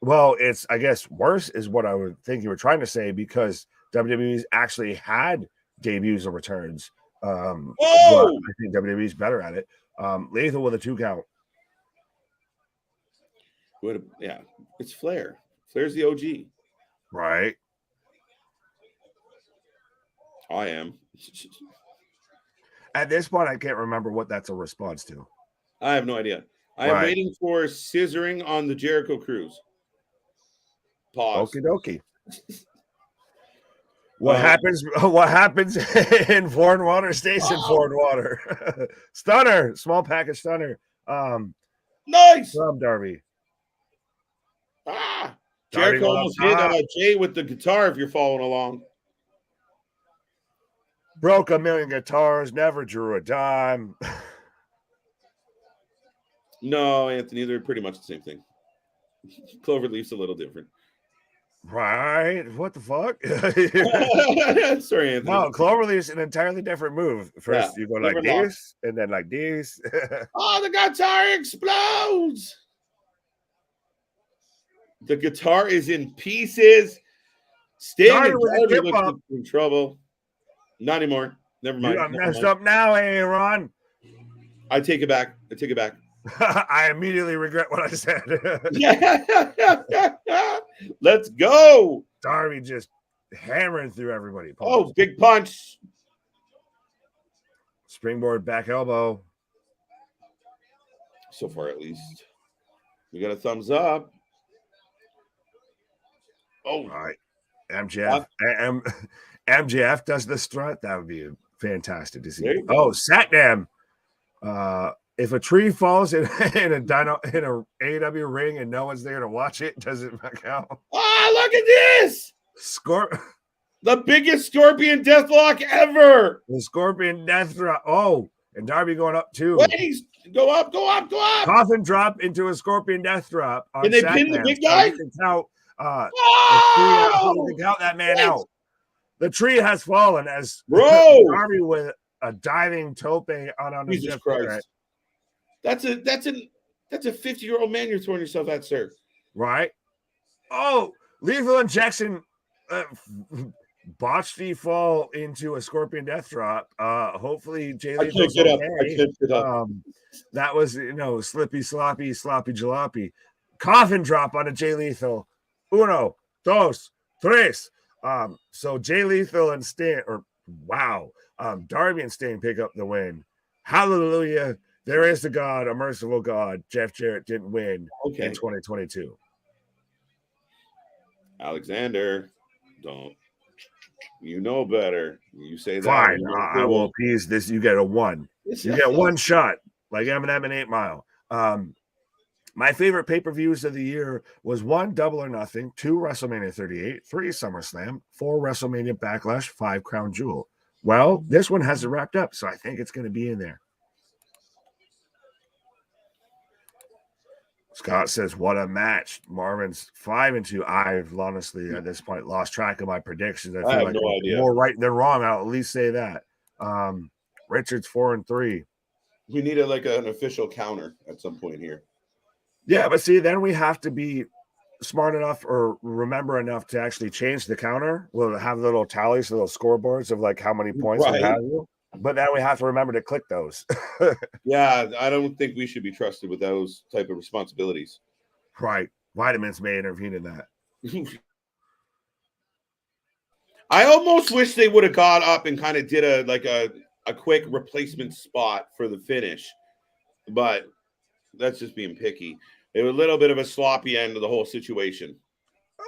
Well, it's, I guess, worse is what I would think you were trying to say, because WWE's actually had debuts or returns. But I think WWE's better at it. Lethal with a 2 count. Yeah, it's Flair. Flair's the OG. Right. I am. At this point, I can't remember what that's a response to. I have no idea. I'm waiting for scissoring on the Jericho cruise. Pause. Okie dokie. What happens in foreign water stays in foreign water. Stunner, small package stunner. Nice from Darby. Jericho almost hit Jay with the guitar, if you're following along. Broke 1,000,000 guitars, never drew a dime. No, Anthony, they're pretty much the same thing. Cloverleaf's a little different. Right? What the fuck? Sorry, Anthony. No, Cloverleaf's an entirely different move. First, you go like this, and then like this. Oh, the guitar explodes. The guitar is in pieces. Sting and Darby looks in trouble. Not anymore. Never mind. You got messed up now, Aaron. I take it back. I immediately regret what I said. Let's go. Darby just hammering through everybody. Oh, big punch. Springboard back elbow. So far, at least. We got a thumbs up. Oh, all right. MJF does the strut. That would be fantastic to see. Oh, Satnam. If a tree falls in a AEW ring and no one's there to watch it, does it count? Oh, look at this! The biggest Scorpion Deathlock ever. The Scorpion Deathlock. Oh, and Darby going up too. Wait, go up. Coffin drop into a Scorpion Death drop. Can they pin the big guy? Count that man out. The tree has fallen as Darby with a diving tope on the Jesus Christ. That's a 50-year-old man you're throwing yourself at, sir. Right. Oh, lethal injection. Botched the fall into a Scorpion Death drop. Hopefully Jay Lethal's okay. I can't get up. That was slippy, sloppy jalopy. Coffin drop on a Jay Lethal. 1, 2, 3. So Jay Lethal and Sting, Darby and Sting pick up the win. Hallelujah. There is a God, a merciful God. Jeff Jarrett didn't win in 2022. Alexander, don't. You know better. You say that. Fine. I will appease this. You get a 1. You get 1 shot, like Eminem and 8 Mile. My favorite pay-per-views of the year was 1, Double or Nothing, 2, WrestleMania 38, 3, SummerSlam, 4, WrestleMania Backlash, 5, Crown Jewel. Well, this one has it wrapped up, so I think it's going to be in there. Scott says, what a match. Marvin's 5-2. I've honestly, at this point, lost track of my predictions. I have no idea. More right than wrong. I'll at least say that. Richard's 4-3. We need an official counter at some point here. Yeah, but see, then we have to be smart enough or remember enough to actually change the counter. We'll have little tallies, little scoreboards of how many points we have. But then we have to remember to click those. Yeah, I don't think we should be trusted with those type of responsibilities. Right. Vitamins may intervene in that. I almost wish they would have got up and kind of did a a quick replacement spot for the finish, but that's just being picky. It was a little bit of a sloppy end of the whole situation.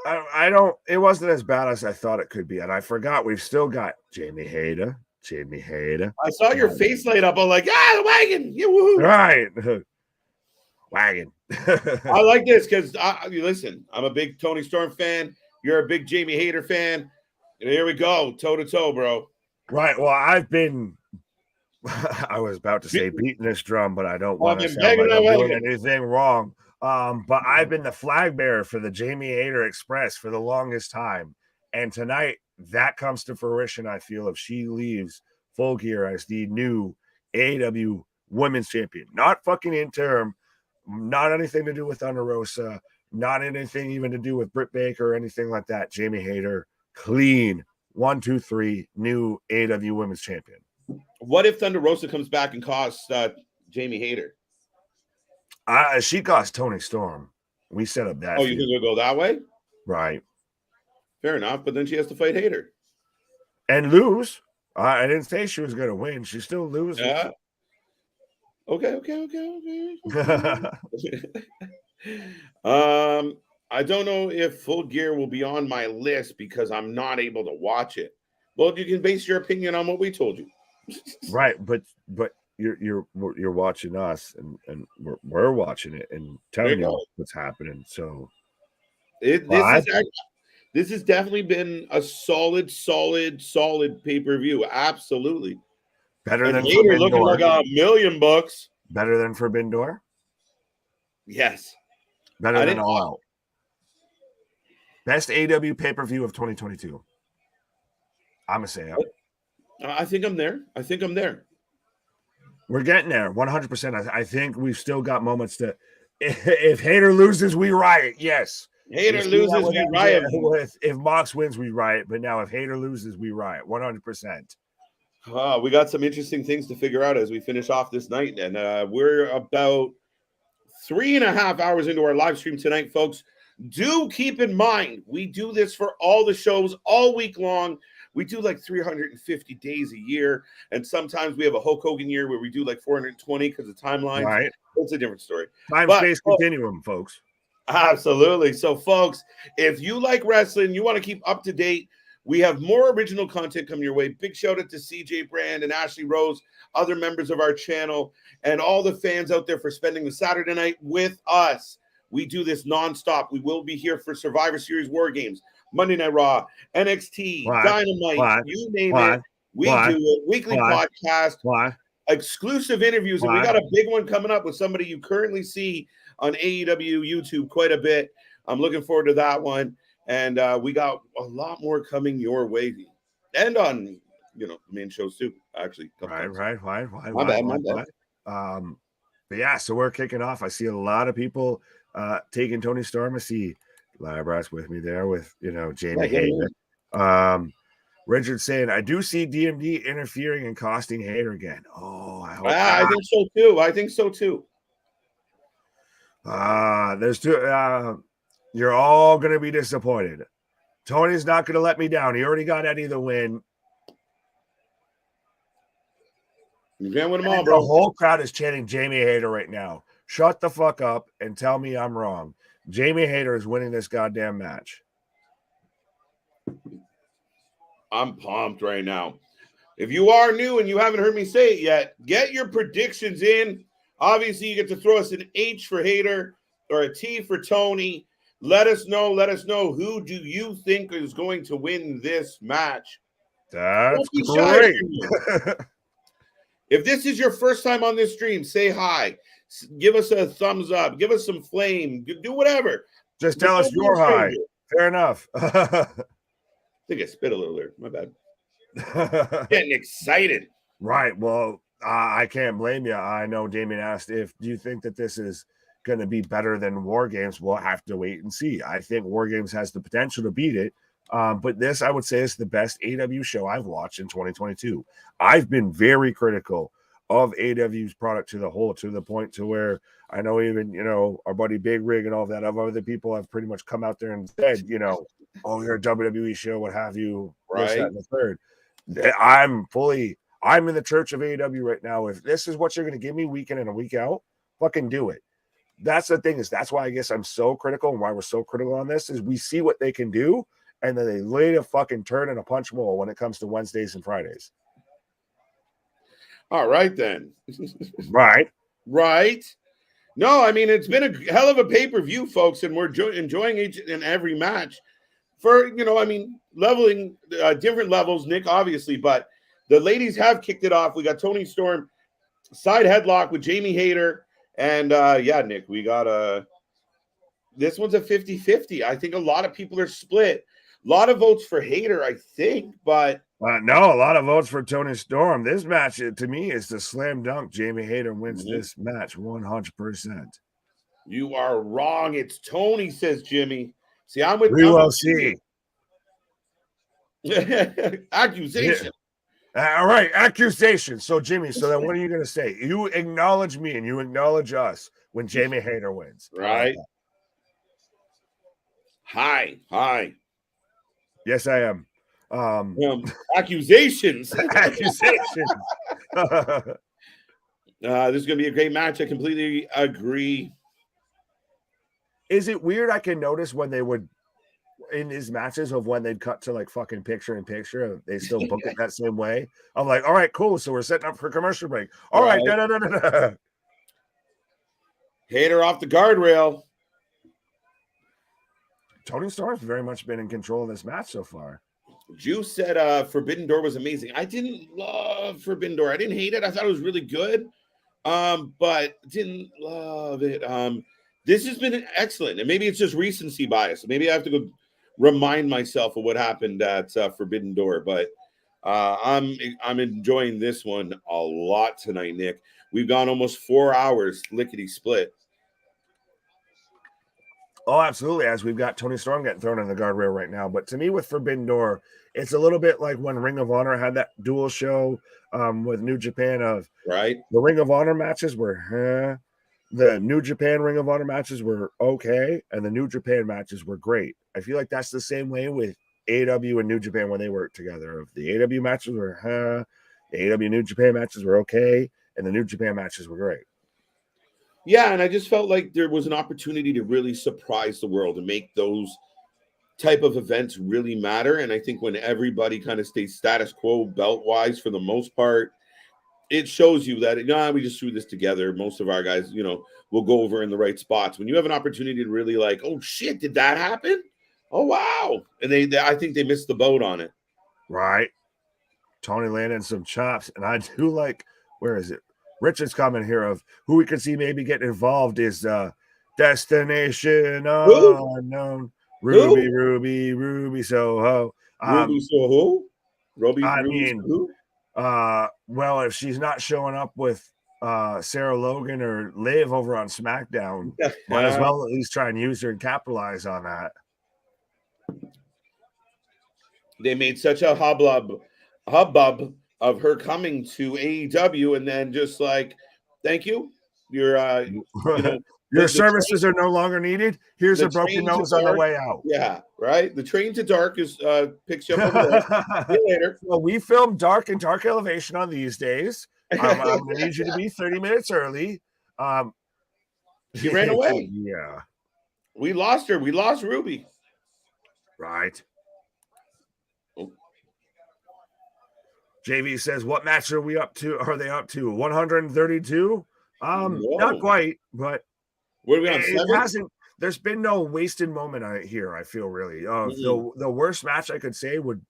I don't. It wasn't as bad as I thought it could be, and I forgot we've still got Jamie Hayter. I saw your face light up. I'm like, the wagon, yeah, woohoo! Right, wagon. I like this because listen, I'm a big Toni Storm fan. You're a big Jamie Hayter fan. And here we go, toe to toe, bro. Right. Well, I've been. I was about to say beating this drum, but I don't want to sound like I'm doing anything wrong. But I've been the flag bearer for the Jamie Hayter Express for the longest time. And tonight, that comes to fruition, I feel, if she leaves Full Gear as the new AEW Women's Champion. Not fucking interim, not anything to do with Thunder Rosa, not anything even to do with Britt Baker or anything like that. Jamie Hayter, clean, 1, 2, 3, new AEW Women's Champion. What if Thunder Rosa comes back and costs Jamie Hayter? She cost Toni Storm. We set up that. Oh, you think it'll go that way? Right. Fair enough, but then she has to fight Hayter. And lose. I didn't say she was going to win. She still loses. Yeah. Okay. I don't know if Full Gear will be on my list because I'm not able to watch it. Well, you can base your opinion on what we told you. Right, but you're watching us and we're watching it and telling you what's happening. So this has definitely been a solid pay-per-view. Absolutely. Better than Hayter looking like $1 million. Better than Forbidden Door? Yes. Better than All Out. Best AEW pay-per-view of 2022. I'm gonna say it. I think I'm there. We're getting there, 100%. I think we've still got moments to. If Hayter loses, we riot. Yes. Hayter loses, we riot. If Mox wins, we riot. But now, if Hayter loses, we riot. 100%. We got some interesting things to figure out as we finish off this night, and we're about 3.5 hours into our live stream tonight, folks. Do keep in mind we do this for all the shows all week long. We do like 350 days a year, and sometimes we have a Hulk Hogan year where we do like 420 because of timeline. Right. It's a different story. Time-space continuum, folks. Absolutely. So, folks, if you like wrestling, you want to keep up to date, we have more original content coming your way. Big shout out to CJ Brand and Ashley Rose, other members of our channel, and all the fans out there for spending the Saturday night with us. We do this nonstop. We will be here for Survivor Series War Games, Monday Night Raw, NXT, Dynamite, you name it. We do a weekly podcast, exclusive interviews, and we got a big one coming up with somebody you currently see on AEW YouTube quite a bit. I'm looking forward to that one, and we got a lot more coming your way, and on main shows too. Actually, right. My bad. But yeah, so we're kicking off. I see a lot of people taking Toni Storm. I see Labras with me there with Jamie Hayter. Richard saying, I do see DMD interfering and costing Hayter again. Oh, I hope I think so too. There's two. You're all gonna be disappointed. Tony's not gonna let me down. He already got Eddie the win. You can't win them all, bro. The whole crowd is chanting Jamie Hayter right now. Shut the fuck up and tell me I'm wrong. Jamie Hayter is winning this goddamn match. I'm pumped right now. If you are new and you haven't heard me say it yet, get your predictions in. Obviously, you get to throw us an H for Hayter or a T for Toni. Let us know. Who do you think is going to win this match? That's great. If this is your first time on this stream, say hi. Give us a thumbs up. Give us some flame. Do whatever. Just tell us you're high. Fair enough. I think I spit a little there. My bad. Getting excited. Right. Well, I can't blame you. I know Damien asked do you think that this is going to be better than War Games? We'll have to wait and see. I think War Games has the potential to beat it. But this, I would say, is the best AEW show I've watched in 2022. I've been very critical of AEW's product to the point to where I know even, our buddy Big Rig and all that other people have pretty much come out there and said, oh, you're a WWE show, what have you, right? this, that, and the third. I'm in the church of AEW right now. If this is what you're going to give me week in and a week out, fucking do it. That's the thing, is that's why I guess I'm so critical, and why we're so critical on this, is we see what they can do, and then they lay a fucking turn in a punch bowl when it comes to Wednesdays and Fridays. All right, then. Right. Right. No, I mean, it's been a hell of a pay-per-view, folks, and we're enjoying each and every match for, I mean, leveling different levels, Nick, obviously, but the ladies have kicked it off. We got Toni Storm side headlock with Jamie Hayter, and Nick, we got this one's a 50-50. I think a lot of people are split. A lot of votes for Hayter, I think, but no, a lot of votes for Toni Storm. This match, to me, is the slam dunk. Jamie Hayter wins this match 100%. You are wrong. It's Toni, says Jimmy. See, I'm with. We will see. Accusation. Yeah. All right, accusation. So, Jimmy, so then what are you going to say? You acknowledge me and you acknowledge us when Jamie Hayter wins. Right. Hi. Yes, I am. Accusations. Accusations. This is going to be a great match. I completely agree. Is it weird? I can notice when they would, in his matches, of when they'd cut to like fucking picture in picture, they still book it that same way. I'm like, all right, cool. So we're setting up for commercial break. All right. Hayter off the guardrail. Toni Storm's very much been in control of this match so far. Juice said Forbidden Door was amazing. I didn't love Forbidden Door. I didn't hate it. I thought it was really good, but didn't love it. This has been excellent, and maybe it's just recency bias. Maybe I have to go remind myself of what happened at Forbidden Door. But I'm enjoying this one a lot tonight, Nick. We've gone almost 4 hours lickety split. Oh, absolutely. As we've got Toni Storm getting thrown in the guardrail right now. But to me, with Forbidden Door, it's a little bit like when Ring of Honor had that dual show with New Japan of right. The Ring of Honor matches were the New Japan Ring of Honor matches were okay, and the New Japan matches were great. I feel like that's the same way with AEW and New Japan when they work together. The AEW matches were the AEW New Japan matches were okay, and the New Japan matches were great. Yeah, and I just felt like there was an opportunity to really surprise the world and make those type of events really matter. And I think when everybody kind of stays status quo belt-wise for the most part, it shows you that, we just threw this together. Most of our guys, will go over in the right spots. When you have an opportunity to really like, oh, shit, did that happen? Oh, wow. And I think they missed the boat on it. Right. Toni landing some chops. And I do like, where is it? Richard's comment here of who we could see maybe getting involved is Destination Unknown. Ruby Soho. Ruby Soho? Well, if she's not showing up with Sarah Logan or Liv over on SmackDown, might as well at least try and use her and capitalize on that. They made such a hubbub of her coming to AEW, and then just like, thank you. Your your services are no longer needed. Here's a broken nose on the way out. Yeah, right. The train to dark is picks you up over there. See you later. Well, we film dark and dark elevation on these days. I'm gonna need you to be 30 minutes early. She ran away. Yeah. We lost her. We lost Ruby. Right. JV says, what match are we up to? Are they up to 132? Not quite, but what are we on? It hasn't. There's been no wasted moment here. I feel really. The worst match I could say would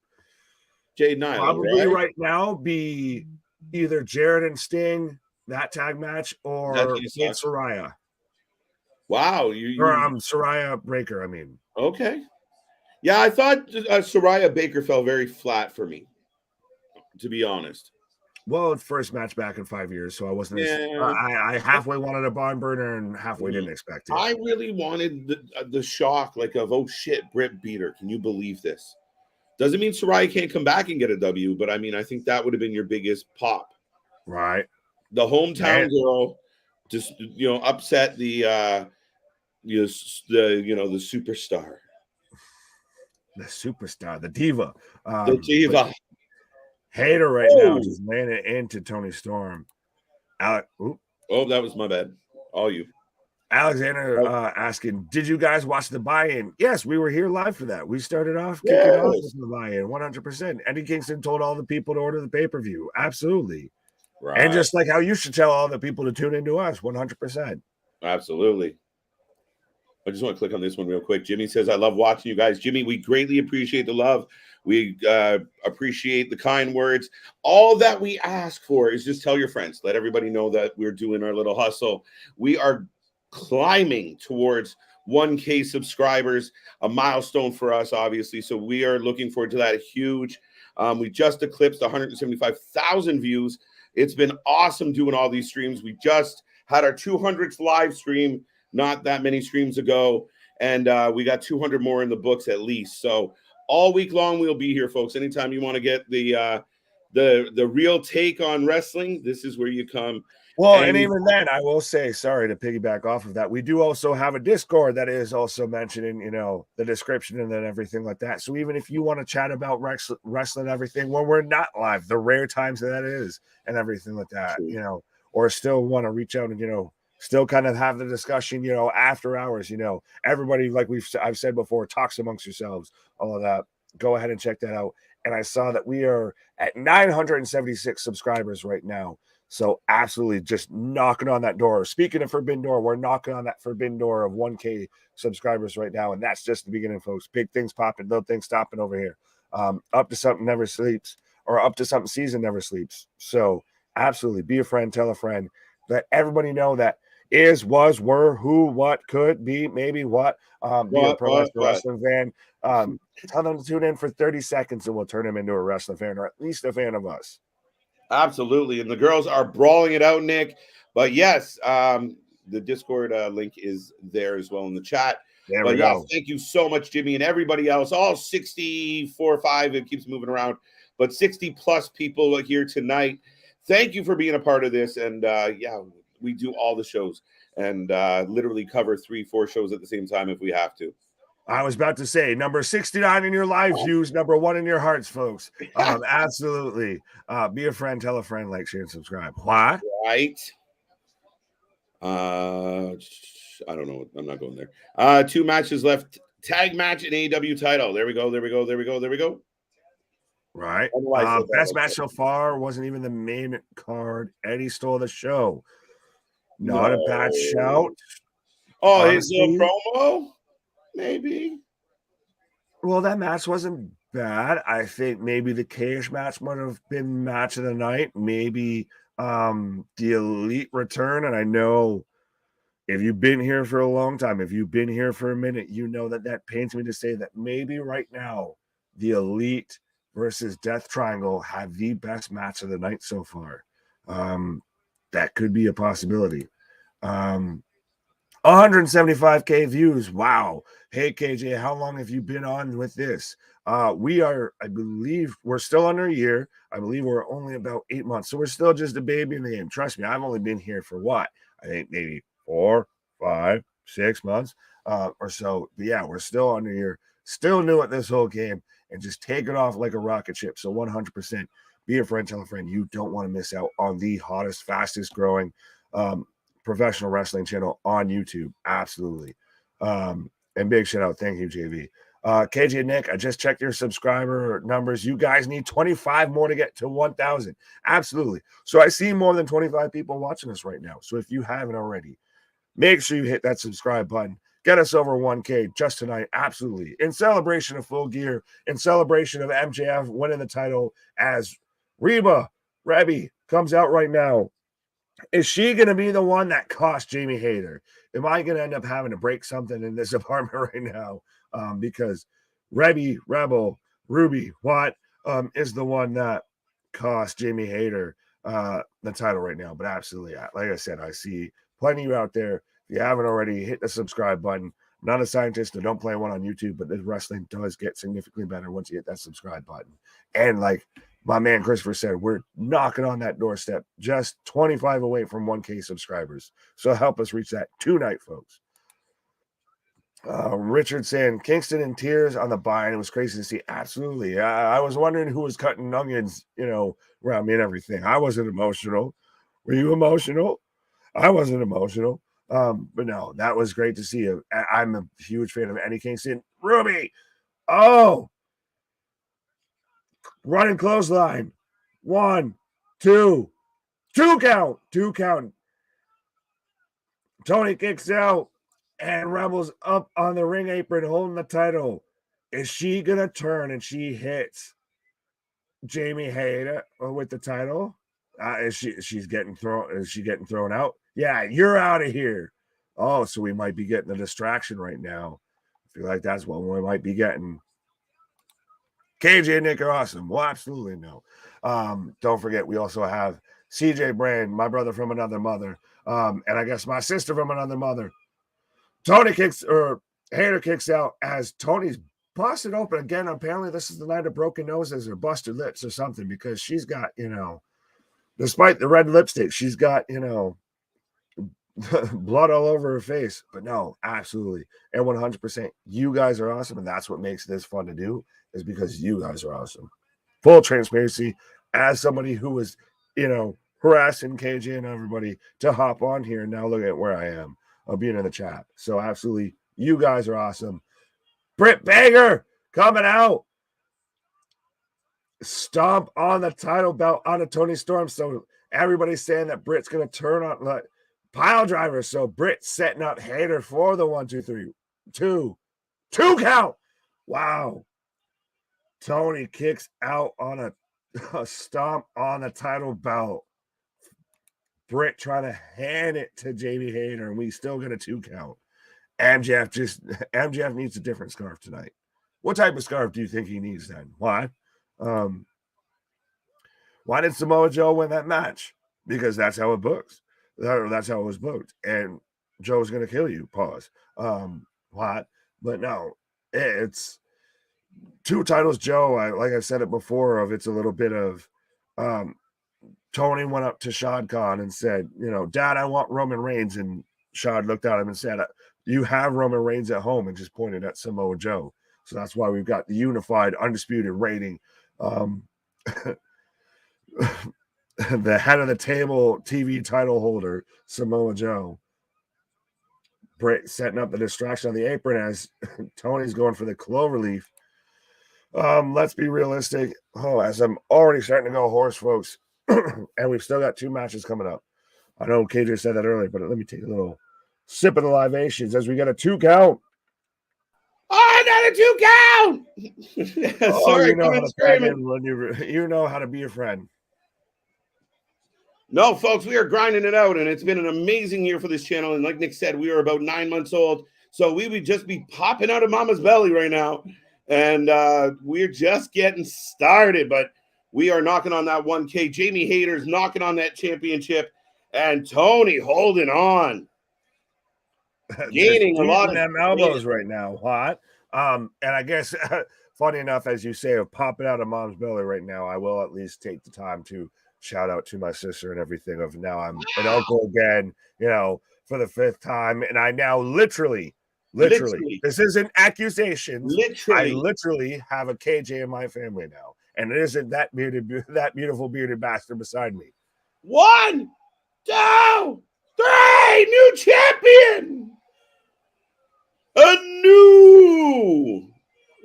Jade Nyla probably right now be either Jared and Sting, that tag match, or Saraya. Wow, Saraya Baker. I mean, okay, yeah, I thought Saraya Baker fell very flat for me, to be honest. Well, it's first match back in 5 years, so I wasn't. I halfway wanted a barn burner and halfway didn't expect it. I really wanted the shock, like of oh shit, Britt beat her. Can you believe this? Doesn't mean Saraya can't come back and get a W, but I mean I think that would have been your biggest pop, right? The hometown girl just upset the superstar, the superstar, the diva, the diva. Hayter right now just laying it into Tony Storm. Oh, that was my bad. All you. Alexander asking, did you guys watch the buy-in? Yes, we were here live for that. We started off kicking off with the buy-in 100%. Eddie Kingston told all the people to order the pay-per-view. Absolutely. Right. And just like how you should tell all the people to tune into us 100%. Absolutely. I just want to click on this one real quick. Jimmy says, I love watching you guys. Jimmy, we greatly appreciate the love. We appreciate the kind words. All that we ask for is just tell your friends. Let everybody know that we're doing our little hustle. We are climbing towards 1K subscribers, a milestone for us, obviously. So we are looking forward to that huge. We just eclipsed 175,000 views. It's been awesome doing all these streams. We just had our 200th live stream not that many streams ago, and we got 200 more in the books at least. So all week long we'll be here, folks. Anytime you want to get the real take on wrestling, this is where you come. Well, and even then, I will say, sorry to piggyback off of that, we do also have a Discord that is also mentioned in, the description and then everything like that. So even if you want to chat about wrestling, everything, when we're not live, the rare times that is, and everything like that, or still want to reach out and, still kind of have the discussion, after hours, everybody, like I've said before, talks amongst yourselves, all of that. Go ahead and check that out. And I saw that we are at 976 subscribers right now. So absolutely just knocking on that door. Speaking of Forbidden Door, we're knocking on that Forbidden Door of 1K subscribers right now. And that's just the beginning, folks. Big things popping, little things stopping over here. Up to something never sleeps, or up to something season never sleeps. So absolutely be a friend, tell a friend. Let everybody know that is, was, were, who, what, could be, maybe what. Be a pro wrestling fan. Tell them to tune in for 30 seconds and we'll turn them into a wrestling fan, or at least a fan of us. Absolutely. And the girls are brawling it out, Nick. But yes, the Discord link is there as well in the chat. There we go. Thank you so much, Jimmy, and everybody else. All 64 or 5, it keeps moving around, but 60 plus people here tonight. Thank you for being a part of this. And we do all the shows and literally cover 3-4 shows at the same time if we have to. I was about to say number 69 in your live views, number 1 in your hearts, folks. Absolutely. Be a friend, tell a friend, like, share, and subscribe. What? Right. I don't know. I'm not going there. 2 matches left. Tag match and AEW title. There we go. Right. Best match so far wasn't even the main card. Eddie stole the show. Not a bad shout. Oh, his little promo? Maybe. Well, that match wasn't bad. I think maybe the cage match might have been match of the night. Maybe the Elite return. And I know if you've been here for a long time, if you've been here for a minute, you know that pains me to say that maybe right now the Elite versus Death Triangle have the best match of the night so far. That could be a possibility. 175K views. Wow. Hey, KJ, how long have you been on with this? We are, I believe, we're still under a year. I believe we're only about 8 months. So we're still just a baby in the game. Trust me, I've only been here for what? I think maybe 4, 5, 6 months or so. But yeah, we're still under a year. Still new at this whole game and just take it off like a rocket ship. So 100%. Be a friend, tell a friend. You don't want to miss out on the hottest, fastest growing professional wrestling channel on YouTube. Absolutely. And big shout out. Thank you, JV. KJ and Nick, I just checked your subscriber numbers. You guys need 25 more to get to 1,000. Absolutely. So I see more than 25 people watching us right now. So if you haven't already, make sure you hit that subscribe button. Get us over 1K just tonight. Absolutely. In celebration of Full Gear, in celebration of MJF winning the title, as Reba Rebby comes out right now. Is she going to be the one that cost Jamie Hayter? Am I going to end up having to break something in this apartment right now? Because Ruby Watt is the one that cost Jamie Hayter the title right now. But absolutely, like I said, I see plenty of you out there. If you haven't already, hit the subscribe button. I'm not a scientist, and don't play one on YouTube, but the wrestling does get significantly better once you hit that subscribe button. And like my man Christopher said, we're knocking on that doorstep, just 25 away from 1K subscribers. So help us reach that tonight, folks. Richard saying Kingston in tears on the buy-in. It was crazy to see. Absolutely. I was wondering who was cutting onions, around me and everything. I wasn't emotional. Were you emotional? I wasn't emotional. But no, that was great to see. I'm a huge fan of Eddie Kingston. Ruby. Oh, running clothesline. 1, 2, 2 count. 2 count. Toni kicks out. And Rebel's up on the ring apron holding the title. Is she going to turn and she hits Jamie Hayter with the title? Is she getting thrown out? Yeah, you're out of here. Oh, so we might be getting a distraction right now. I feel like that's what we might be getting. KJ and Nick are awesome. Well, absolutely no. Don't forget, we also have CJ Brand, my brother from another mother, and I guess my sister from another mother. Hayter kicks out as Tony's busted open again. Apparently, this is the night of broken noses or busted lips or something, because she's got, despite the red lipstick, she's got, blood all over her face. But no, absolutely. And 100%, you guys are awesome. And that's what makes this fun to do, is because you guys are awesome. Full transparency, as somebody who was, harassing KJ and everybody to hop on here. Now look at where I am. Of being in the chat. So absolutely, you guys are awesome. Britt Baker coming out. Stomp on the title belt onto Toni Storm. So everybody's saying that Britt's going to turn on pile driver. So Britt setting up Hayter for the 1, 2, 3, 2 count. Wow. Toni kicks out on a stomp on the title belt. Britt trying to hand it to Jamie Hayter, and we still get a 2 count. MJF needs a different scarf tonight. What type of scarf do you think he needs then? Why? Why did Samoa Joe win that match? Because that's how it booked. That's how it was booked. And Joe's going to kill you. Pause. What? But no, it's 2 titles, Joe. Like I've said it before, it's a little bit of Tony went up to Shad Khan and said, Dad, I want Roman Reigns. And Shad looked at him and said, you have Roman Reigns at home, and just pointed at Samoa Joe. So that's why we've got the unified, undisputed rating. The head of the table TV title holder, Samoa Joe. Britt setting up the distraction on the apron as Tony's going for the cloverleaf. Let's be realistic. As I'm already starting to go hoarse, folks. And we've still got 2 matches coming up. I know KJ said that earlier, but let me take a little sip of the libations as we get a 2 count. Oh, another 2 count! Sorry, you know how to be a friend. No, folks, we are grinding it out, and it's been an amazing year for this channel. And like Nick said, we are about 9 months old, so we would just be popping out of mama's belly right now. And we're just getting started, but we are knocking on that 1K. Jamie Hayter's knocking on that championship, and Toni holding on. Gaining a lot of them elbows right now. What? And I guess, funny enough, as you say, of popping out of mom's belly right now, I will at least take the time to shout out to my sister and everything. Of now I'm an uncle again, for the 5th time, and I now literally, this isn't accusations. I literally have a KJ in my family now. And it isn't that beautiful bearded bastard beside me. 1, 2, 3, new champion.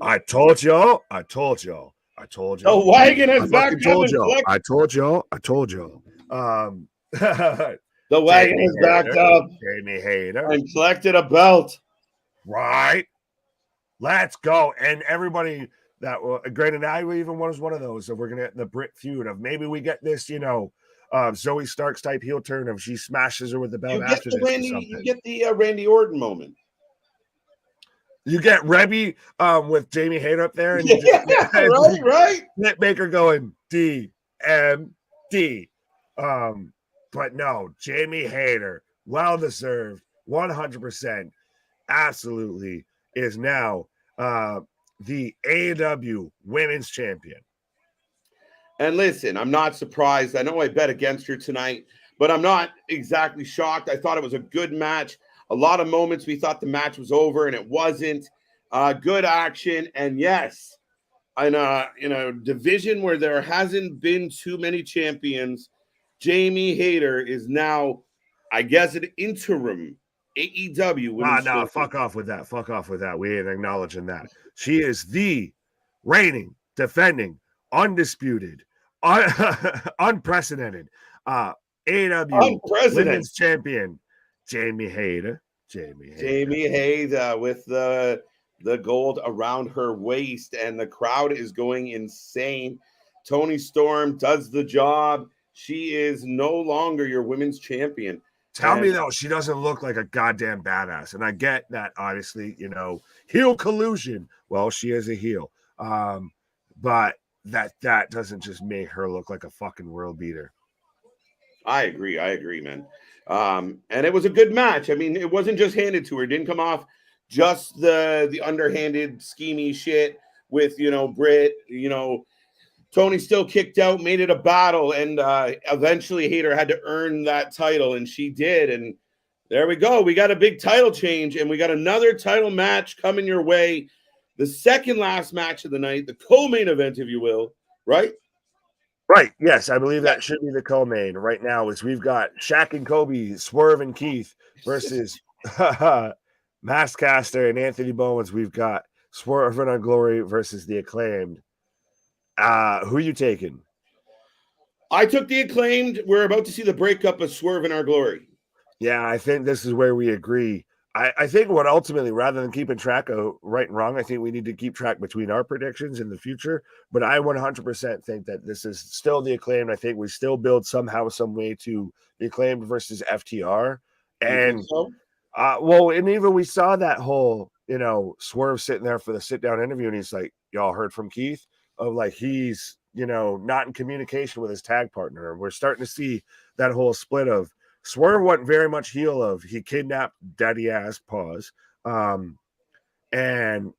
I told y'all. The wagon is back up. I told y'all. The wagon is backed up. Jamie Hayter. And collected a belt. Right. Let's go. And everybody that granted, I even was one of those. So we're gonna get the Britt feud of maybe we get this, Zoe Starks type heel turn of she smashes her with the belt after this. You get the Randy Orton moment. You get Rebby with Jamie Hayter up there, and right. Britt Baker going DMD. But no, Jamie Hayter, well deserved, 100%, absolutely is now the AEW Women's Champion. And listen, I'm not surprised. I know I bet against her tonight, but I'm not exactly shocked. I thought it was a good match. A lot of moments we thought the match was over, and it wasn't. Good action, and yes, in a division where there hasn't been too many champions, Jamie Hayter is now, I guess, an interim AEW women's champion. Fuck off with that. Fuck off with that. We ain't acknowledging that. She is the reigning, defending, undisputed, unprecedented AEW women's champion, Jamie Hayter. Jamie Hayter with the gold around her waist, and the crowd is going insane. Toni Storm does the job. She is no longer your women's champion. Tell me, though, she doesn't look like a goddamn badass. And I get that, obviously, heel collusion. Well, she is a heel. But that doesn't just make her look like a fucking world beater. I agree, man. And it was a good match. I mean, it wasn't just handed to her. It didn't come off just the underhanded, schemy shit with, Britt. Toni still kicked out, made it a battle, and eventually Hayter had to earn that title, and she did. And there we go. We got a big title change, and we got another title match coming your way. The second last match of the night, the co-main event, if you will, right? Right. Yes, I believe that should be the co-main right now. Is we've got Shaq and Kobe, Swerve and Keith versus Maskcaster and Anthony Bowens. We've got Swerve and Our Glory versus the Acclaimed. Who are you taking? I took the Acclaimed. We're about to see the breakup of Swerve and Our Glory. Yeah, I think this is where we agree. I think what ultimately, rather than keeping track of right and wrong, I think we need to keep track between our predictions in the future. But I 100% think that this is still the Acclaimed. I think we still build somehow, some way to the Acclaimed versus FTR. And and even we saw that whole, Swerve sitting there for the sit-down interview, and he's like, y'all heard from Keith? Of like he's, not in communication with his tag partner. We're starting to see that whole split of Swerve wasn't very much heel of he kidnapped daddy ass and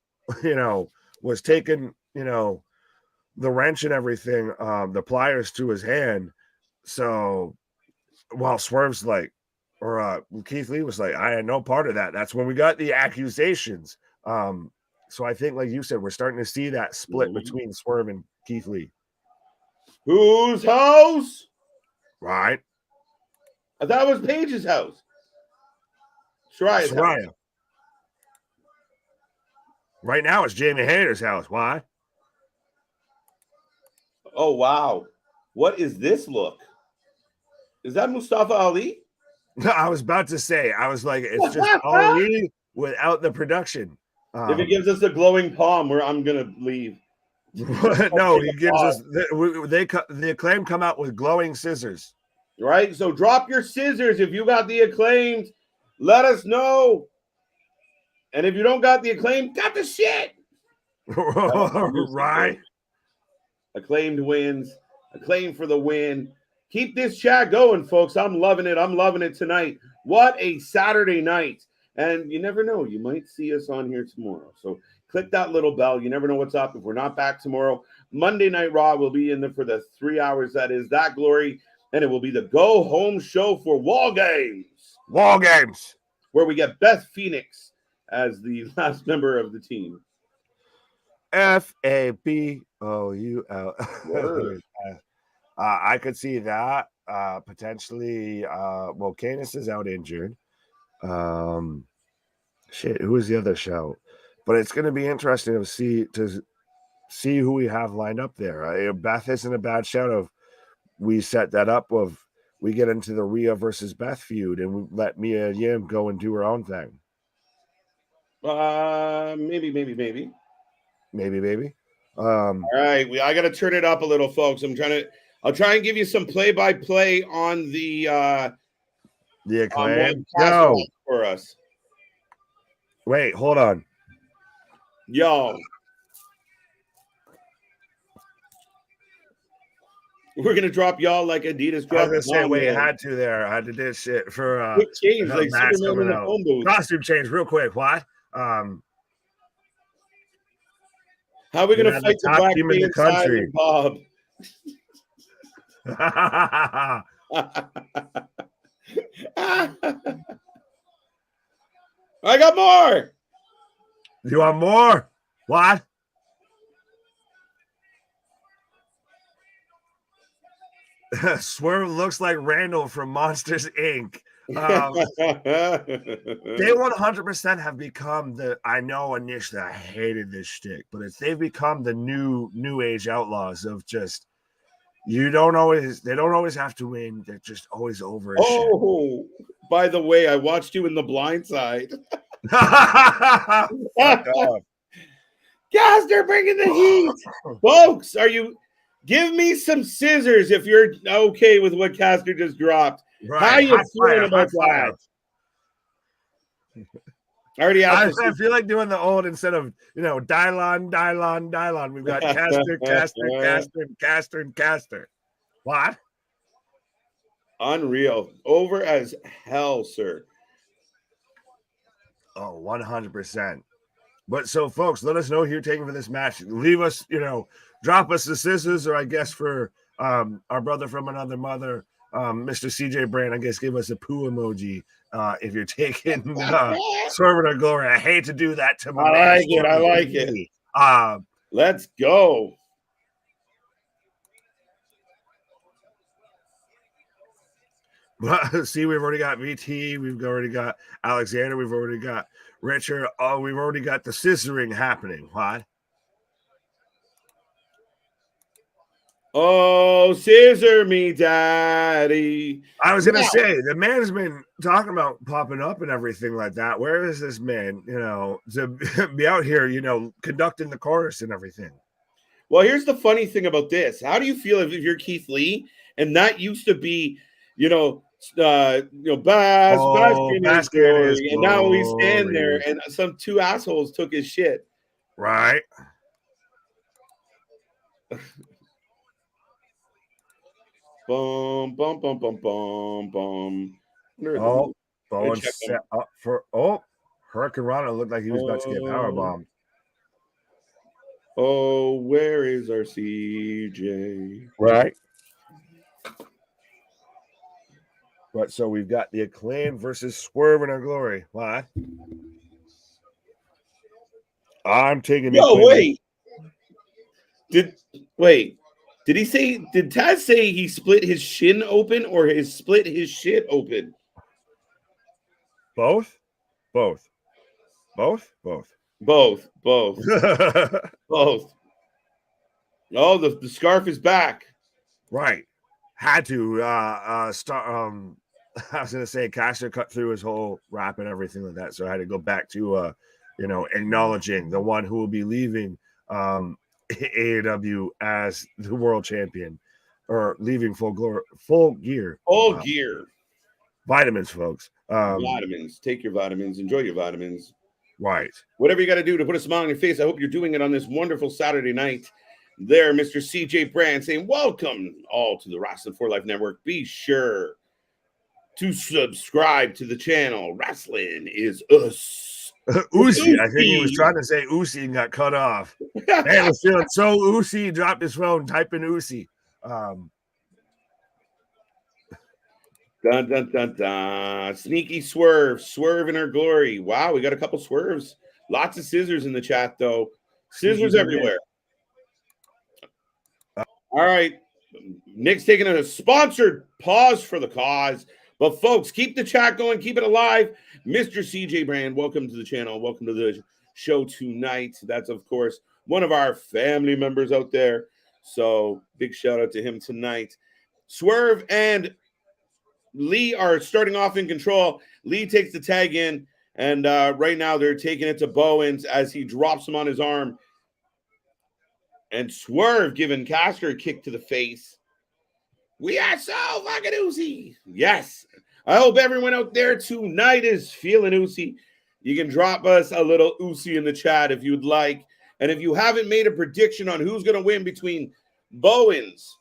was taking the wrench and everything, the pliers to his hand. So while Swerve's like, or Keith Lee was like, I had no part of that. That's when we got the accusations. So I think, like you said, we're starting to see that split between Swerve and Keith Lee. Whose house? Right. I thought it was Paige's house. Saraya's house. Right now it's Jamie Hayter's house. Why? Oh, wow. What is this look? Is that Mustafa Ali? No, I was about to say, I was like, it's just Ali without the production. If he gives us a glowing palm, I'm going to leave. No, he gives us, the Acclaimed come out with glowing scissors. Right? So drop your scissors. If you got the Acclaimed, let us know. And if you don't got the Acclaimed, got the shit. Right. Acclaimed wins. Acclaimed for the win. Keep this chat going, folks. I'm loving it. I'm loving it tonight. What a Saturday night. And you never know. You might see us on here tomorrow. So click that little bell. You never know what's up. If we're not back tomorrow, Monday Night Raw will be in there for the 3 hours. That is that glory. And it will be the go-home show for Wall Games. Wall Games. Where we get Beth Phoenix as the last member of the team. FABOUL. I could see that. Potentially, Canis is out injured. Who is the other show? But it's going to be interesting to see who we have lined up there. Beth isn't a bad shout of we set that up of we get into the Rhea versus Beth feud and we let Mia Yim go and do her own thing. Maybe. All right, I got to turn it up a little, folks. I'll try and give you some play-by-play on the Acclaimed. No, for us. Wait, hold on. Yo. We're gonna drop y'all like Adidas dropped. I was gonna say, wait, I had to do this shit for quick change, like Superman in the phone booth. Costume change, real quick. What? How are we gonna fight the black man in the country, Bob? I got more. You want more? What? Swerve looks like Randall from Monsters Inc. They 100% have become the. I know initially I hated this shtick, but they've become the new age outlaws of just. They don't always have to win. They're just always over. Oh, by the way, I watched you in The Blind Side. Caster bringing the heat. Folks, give me some scissors if you're okay with what Caster just dropped. Right. How you feeling about that? I already asked. I feel like doing the old instead of Dylon. We've got Caster, and Caster. What? Unreal. Over as hell, sir. Oh, 100%. But so, folks, let us know who you're taking for this match. Leave us, drop us the scissors, or I guess for our brother from another mother, Mr. CJ Brand, I guess give us a poo emoji if you're taking Swerve or Glory. I hate to do that to my I like it. Let's go. But see, we've already got VT, we've already got Alexander, we've already got Richard. Oh, we've already got the scissoring happening. What? Oh, scissor me, daddy. I was gonna say the man's been talking about popping up and everything like that. Where is this man, to be out here, conducting the chorus and everything? Well, here's the funny thing about this. How do you feel if you're Keith Lee and that used to be, Bass and now we stand there and some two assholes took his shit. Right. Bum, bum, bum, bum, bum, bum. Oh, Bowens set up for Hurricane Rana looked like he was about to get powerbombed. Oh, where is our CJ? Right. But so we've got the Acclaim versus Swerve in our glory. What? I'm taking the Acclaim. Did he say, did Taz say he split his shin open or his split his shit open? Both. Both. Both. Oh, the scarf is back. Right. Had to start. I was gonna say Caster cut through his whole rap and everything like that, so I had to go back to acknowledging the one who will be leaving AEW as the world champion, or leaving full gear. Full gear. Vitamins, folks. Vitamins. Take your vitamins. Enjoy your vitamins. Right. Whatever you got to do to put a smile on your face. I hope you're doing it on this wonderful Saturday night. There, Mr. CJ Brand saying, welcome all to the Wrasslin for Life Network. Be sure to subscribe to the channel. Wrasslin is us. Uzi. I think he was trying to say Uzi and got cut off. Man was feeling so Uzi, he dropped his phone, type in Uzi. Dun, dun, dun, dun. Sneaky Swerve in her glory. Wow, we got a couple swerves. Lots of scissors in the chat, though. Scissors everywhere. All right. Nick's taking a sponsored pause for the cause. But, folks, keep the chat going. Keep it alive. Mr. CJ Brand, welcome to the channel. Welcome to the show tonight. That's, of course, one of our family members out there. So, big shout out to him tonight. Swerve and Lee are starting off in control. Lee takes the tag in, and right now they're taking it to Bowens as he drops him on his arm. And Swerve giving Caster a kick to the face. We are so fucking oozy. Yes. I hope everyone out there tonight is feeling oozy. You can drop us a little oozy in the chat if you'd like. And if you haven't made a prediction on who's going to win between Bowens,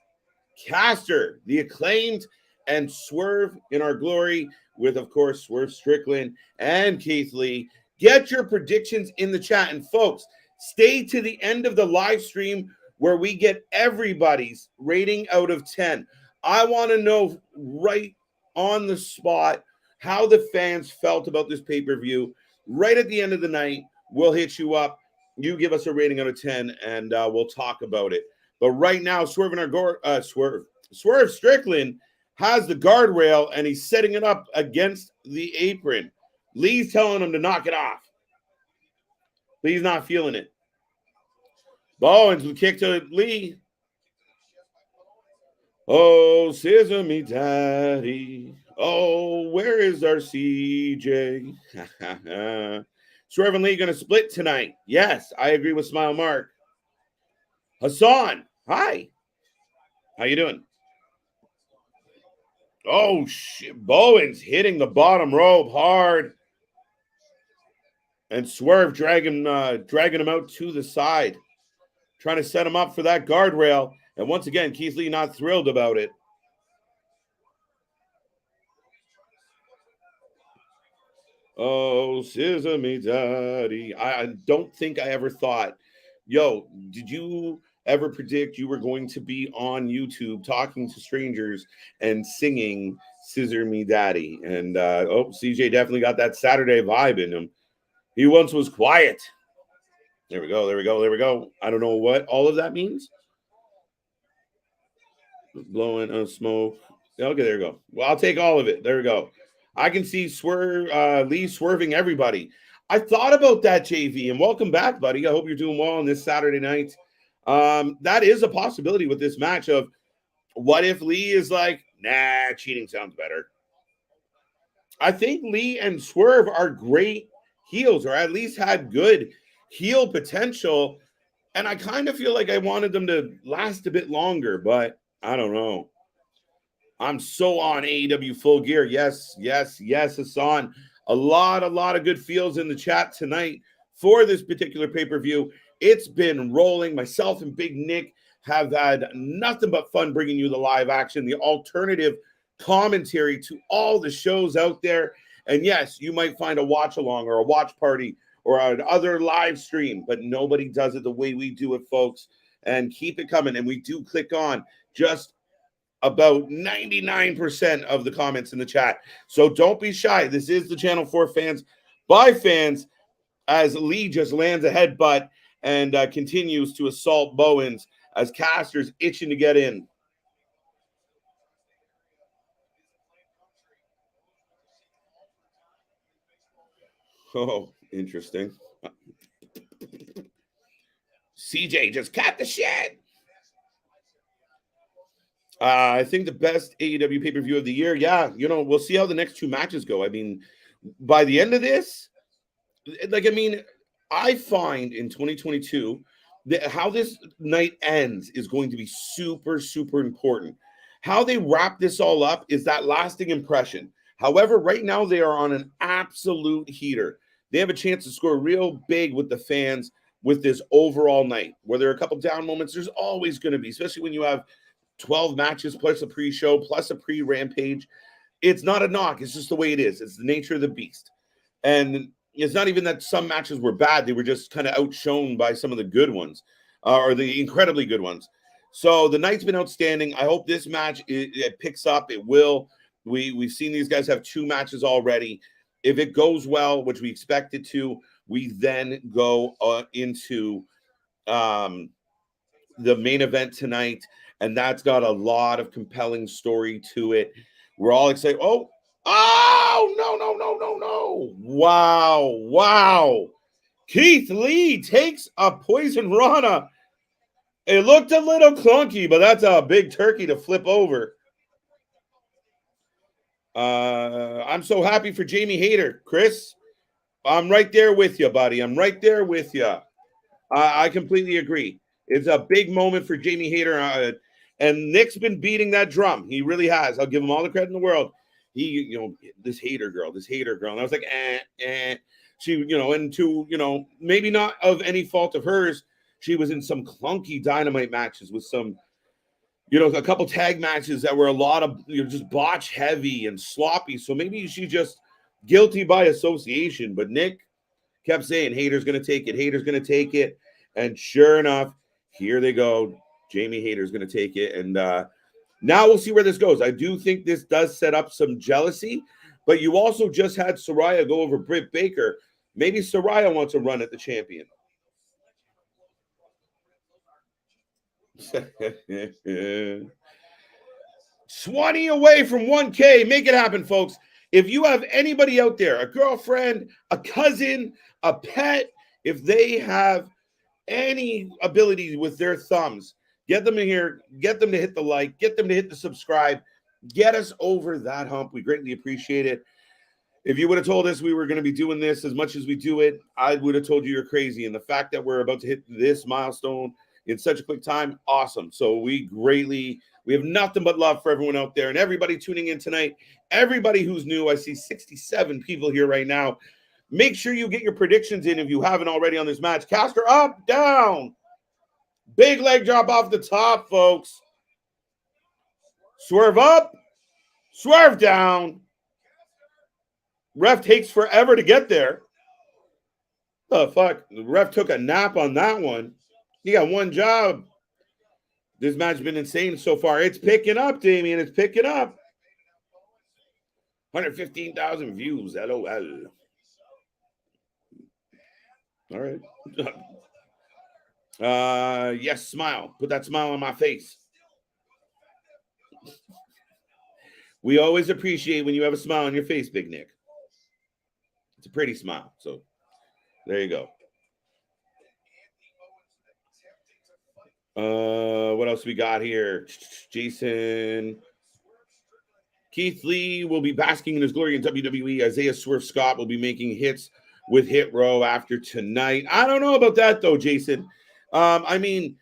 Caster, the Acclaimed, and Swerve in our glory, with, of course, Swerve Strickland and Keith Lee, get your predictions in the chat. And, folks, stay to the end of the live stream where we get everybody's rating out of 10. I want to know right on the spot how the fans felt about this pay-per-view. right at the end of the night, we'll hit you up. You give us a rating out of 10, and we'll talk about it. But right now, Swerve Strickland has the guardrail, and he's setting it up against the apron. Lee's telling him to knock it off. Lee's not feeling it. Bowens with kick to Lee. Oh, scissor me daddy. Oh, where is our CJ? Swerve and Lee going to split tonight. Yes, I agree with Smile Mark. Hassan, hi. How you doing? Oh, shit. Bowens hitting the bottom rope hard. And Swerve dragging him out to the side. Trying to set him up for that guardrail. And once again, Keith Lee not thrilled about it. Oh, scissor me daddy. I don't think I ever thought, yo, did you ever predict you were going to be on YouTube talking to strangers and singing Scissor Me Daddy? And CJ definitely got that Saturday vibe in him. He once was quiet. There we go. I don't know what all of that means. Blowing on smoke. Okay, there we go. Well, I'll take all of it. There we go. I can see Lee swerving everybody. I thought about that, JV, and welcome back, buddy. I hope you're doing well on this Saturday night. That is a possibility with this match of what if Lee is like, nah, cheating sounds better. I think Lee and Swerve are great heels, or at least had good heel potential, and I kind of feel like I wanted them to last a bit longer, but I don't know. I'm so on AEW Full Gear. Yes, Hassan. A lot of good feels in the chat tonight for this particular pay-per-view. It's been rolling. Myself and Big Nick have had nothing but fun bringing you the live action, the alternative commentary to all the shows out there. And yes, you might find a watch-along or a watch party or another live stream, but nobody does it the way we do it, folks. And keep it coming. And we do click on just about 99% of the comments in the chat. So don't be shy. This is the channel for fans, by fans, as Lee just lands a headbutt and continues to assault Bowens as Caster's itching to get in. Oh, interesting. CJ just cut the shit. I think the best AEW pay-per-view of the year. Yeah, we'll see how the next two matches go. I mean, by the end of this, I find in 2022 that how this night ends is going to be super, super important. How they wrap this all up is that lasting impression. However, right now they are on an absolute heater. They have a chance to score real big with the fans with this overall night. Where there are a couple down moments, there's always going to be, especially when you have 12 matches plus a pre-show plus a pre-rampage. It's not a knock. It's just the way it is. It's the nature of the beast. And it's not even that some matches were bad. They were just kind of outshone by some of the good ones or the incredibly good ones. So the night's been outstanding. I hope this match it picks up. It will. We've seen these guys have two matches already. If it goes well, which we expect it to, we then go into the main event tonight. And that's got a lot of compelling story to it. We're all excited. Oh, no. Wow. Keith Lee takes a poison Rana. It looked a little clunky, but that's a big turkey to flip over. I'm so happy for Jamie Hayter, Chris. I'm right there with you, buddy. I'm right there with you. I completely agree. It's a big moment for Jamie Hayter. And Nick's been beating that drum. He really has. I'll give him all the credit in the world. He, this Hayter girl. And I was like, She, and to, maybe not of any fault of hers, she was in some clunky Dynamite matches with some, a couple tag matches that were a lot of, just botch heavy and sloppy. So maybe she's just guilty by association. But Nick kept saying, Hayter's going to take it. And sure enough, here they go. Jamie Hayter's going to take it. And now we'll see where this goes. I do think this does set up some jealousy, but you also just had Saraya go over Britt Baker. Maybe Saraya wants a run at the champion. 20 away from 1K. Make it happen, folks. If you have anybody out there, a girlfriend, a cousin, a pet, if they have any ability with their thumbs, get them in here, get them to hit the like, get them to hit the subscribe, get us over that hump. We greatly appreciate it. If you would have told us we were going to be doing this as much as we do it, I would have told you you're crazy. And the fact that we're about to hit this milestone in such a quick time, awesome. So we have nothing but love for everyone out there and everybody tuning in tonight. Everybody who's new, I see 67 people here right now. Make sure you get your predictions in if you haven't already on this match. Caster up, down. Big leg drop off the top, folks. Swerve up, swerve down. Ref takes forever to get there. The fuck? The ref took a nap on that one. He got one job. This match has been insane so far. It's picking up, Damien. It's picking up. 115,000 views. LOL. All right. Yes, smile. Put that smile on my face. We always appreciate when you have a smile on your face, Big Nick. It's a pretty smile. So there you go. What else we got here? Jason. Keith Lee will be basking in his glory in WWE. Isaiah Swerve Scott will be making hits with Hit Row after tonight. I don't know about that, though, Jason. I mean,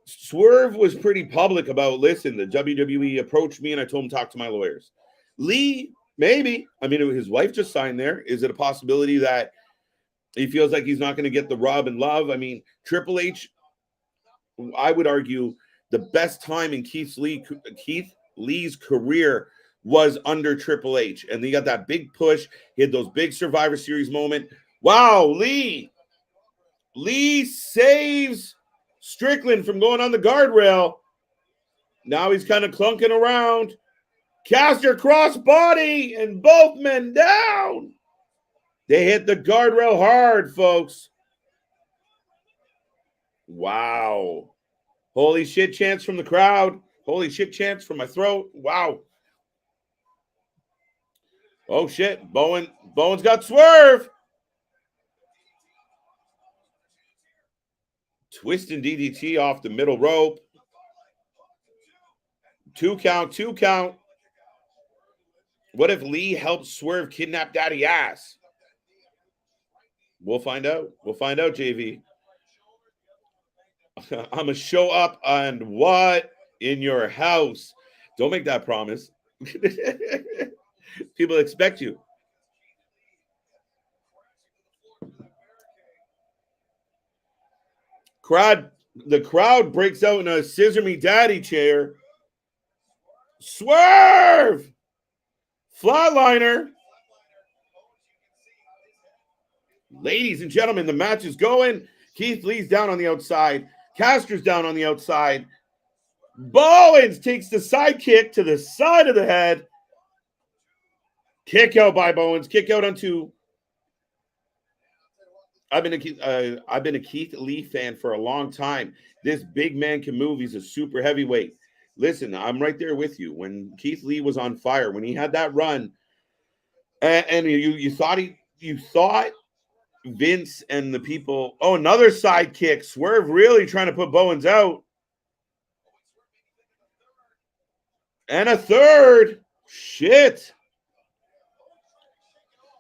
Swerve was pretty public about, listen, the WWE approached me and I told him to talk to my lawyers. Lee, maybe. I mean, his wife just signed there. Is it a possibility that he feels like he's not going to get the rub and love? I mean, Triple H, I would argue the best time in Keith Lee's career was under Triple H. And he got that big push. He had those big Survivor Series moment. Wow, Lee saves Strickland from going on the guardrail. Now he's kind of clunking around. Caster crossbody and both men down. They hit the guardrail hard, folks. Wow. Holy shit chants from the crowd. Holy shit chants from my throat. Wow. Oh shit. Bowens got Swerve. Twisting DDT off the middle rope. 2 count. What if Lee helps Swerve kidnap Daddy Ass? We'll find out. JV. I'm going to show up and what? In your house. Don't make that promise. People expect you. The crowd breaks out in a scissor me daddy chair. Swerve! Flatliner. Ladies and gentlemen, the match is going. Keith Lee's down on the outside. Caster's down on the outside. Bowens takes the sidekick to the side of the head. Kick out by Bowens. Kick out on 2. I've been a Keith Lee fan for a long time. This big man can move. He's a super heavyweight. Listen, I'm right there with you. When Keith Lee was on fire, when he had that run, and you thought Vince and the people. Oh, another sidekick. Swerve really trying to put Bowens out. And a third. Shit.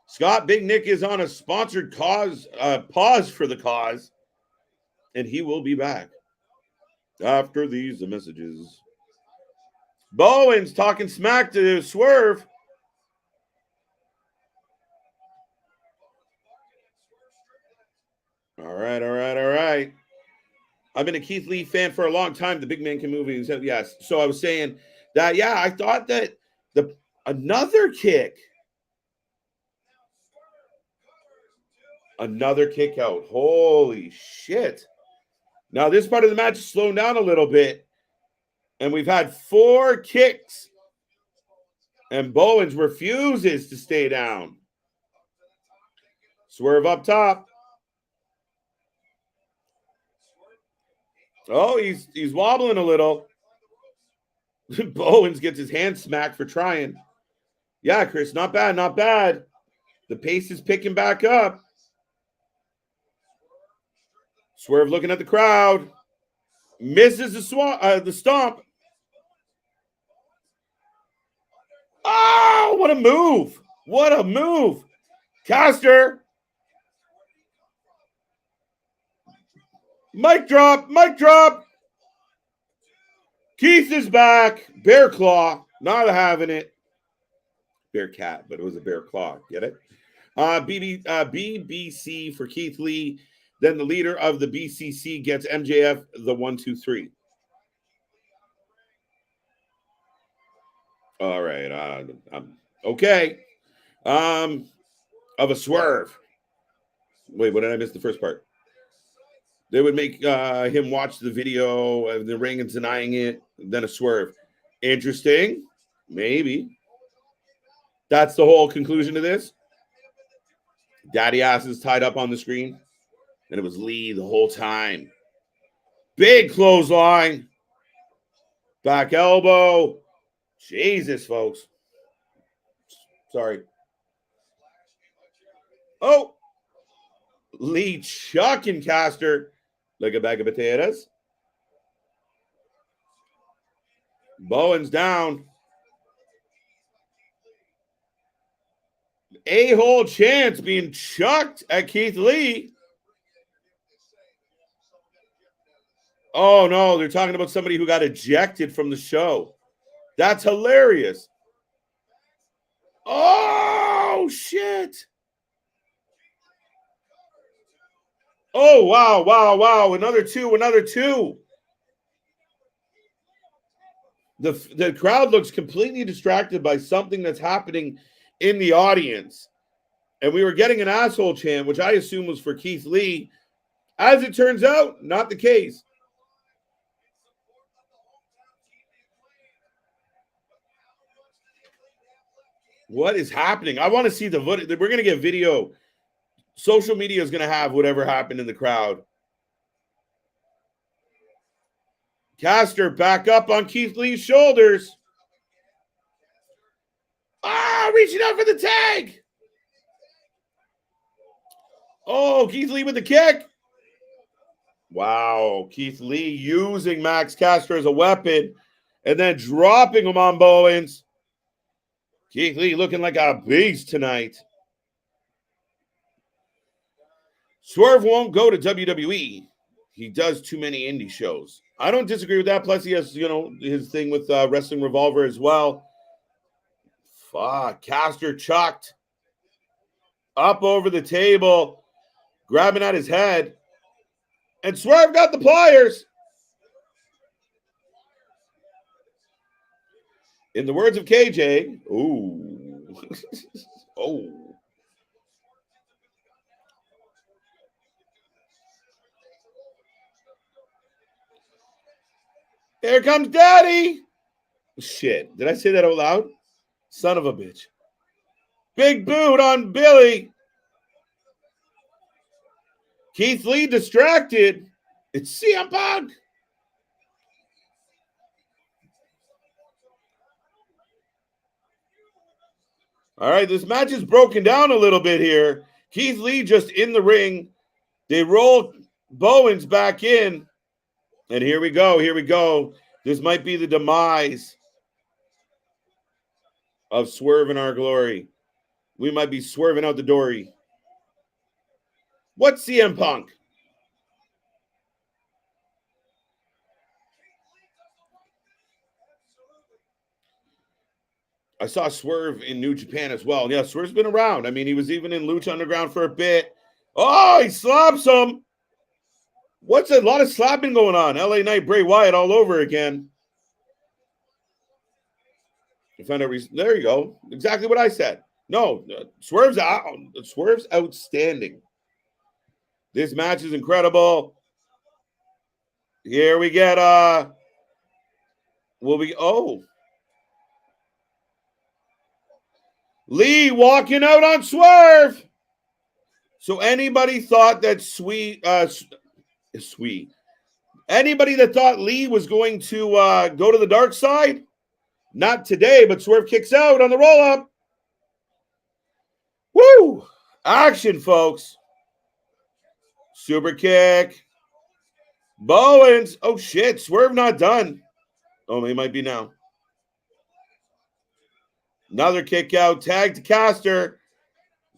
Scott Big Nick is on a sponsored pause for the cause. And he will be back after these messages. Bowens talking smack to Swerve. All right. I've been a Keith Lee fan for a long time. The big man can move. He said, yes. So I was saying that, yeah, I thought that another kick. Another kick out. Holy shit. Now this part of the match is slowing down a little bit. And we've had 4 kicks. And Bowens refuses to stay down. Swerve up top. Oh, he's wobbling a little. Bowens gets his hand smacked for trying. Yeah, Chris, not bad, not bad. The pace is picking back up. Swerve looking at the crowd. Misses the stomp. Oh, what a move. What a move. Caster. Mic drop, mic drop. Keith is back. Bear claw. Not having it. Bear cat, but it was a bear claw. Get it? BBC for Keith Lee. Then the leader of the BCC gets MJF the 1, 2, 3. All right. Okay. Of a swerve. Wait, what did I miss the first part? They would make him watch the video of the ring and denying it, then a swerve. Interesting. Maybe. That's the whole conclusion to this. Daddy ass is tied up on the screen. And it was Lee the whole time. Big clothesline. Back elbow. Jesus, folks. Sorry. Oh. Lee chucking Caster like a bag of potatoes. Bowens down. A-hole chance being chucked at Keith Lee. Oh, no, they're talking about somebody who got ejected from the show. That's hilarious. Oh, shit. Oh, wow. Another two. The crowd looks completely distracted by something that's happening in the audience. And we were getting an asshole chant, which I assume was for Keith Lee. As it turns out, not the case. What is happening? I want to see the footage. We're going to get video. Social media is going to have whatever happened in the crowd. Caster back up on Keith Lee's shoulders. Reaching out for the tag. Oh, Keith Lee with the kick. Wow, Keith Lee using Max Caster as a weapon and then dropping him on Bowens. Keith Lee looking like a beast tonight. Swerve won't go to WWE. He does too many indie shows. I don't disagree with that. Plus, he has, his thing with Wrestling Revolver as well. Fuck. Caster chucked. Up over the table. Grabbing at his head. And Swerve got the pliers. In the words of KJ, ooh. Oh. Here comes Daddy. Shit. Did I say that out loud? Son of a bitch. Big boot on Billy. Keith Lee distracted. It's CM Punk. All right, this match is broken down a little bit here. Keith Lee just in the ring. They roll Bowens back in. And here we go. This might be the demise of Swerve in our glory. We might be swerving out the dory. What's CM Punk? I saw Swerve in New Japan as well. Yeah, Swerve's been around. I mean, he was even in Lucha Underground for a bit. Oh, he slaps him. What's a lot of slapping going on? LA Knight, Bray Wyatt all over again. There you go. Exactly what I said. No, Swerve's out. Swerve's outstanding. This match is incredible. Here we get Lee walking out on Swerve. So anybody thought that anybody that thought Lee was going to go to the dark side? Not today, but Swerve kicks out on the roll-up. Woo! Action, folks. Super kick. Bowens. Oh, shit. Swerve not done. Oh, he might be now. Another kick out. Tag to Caster.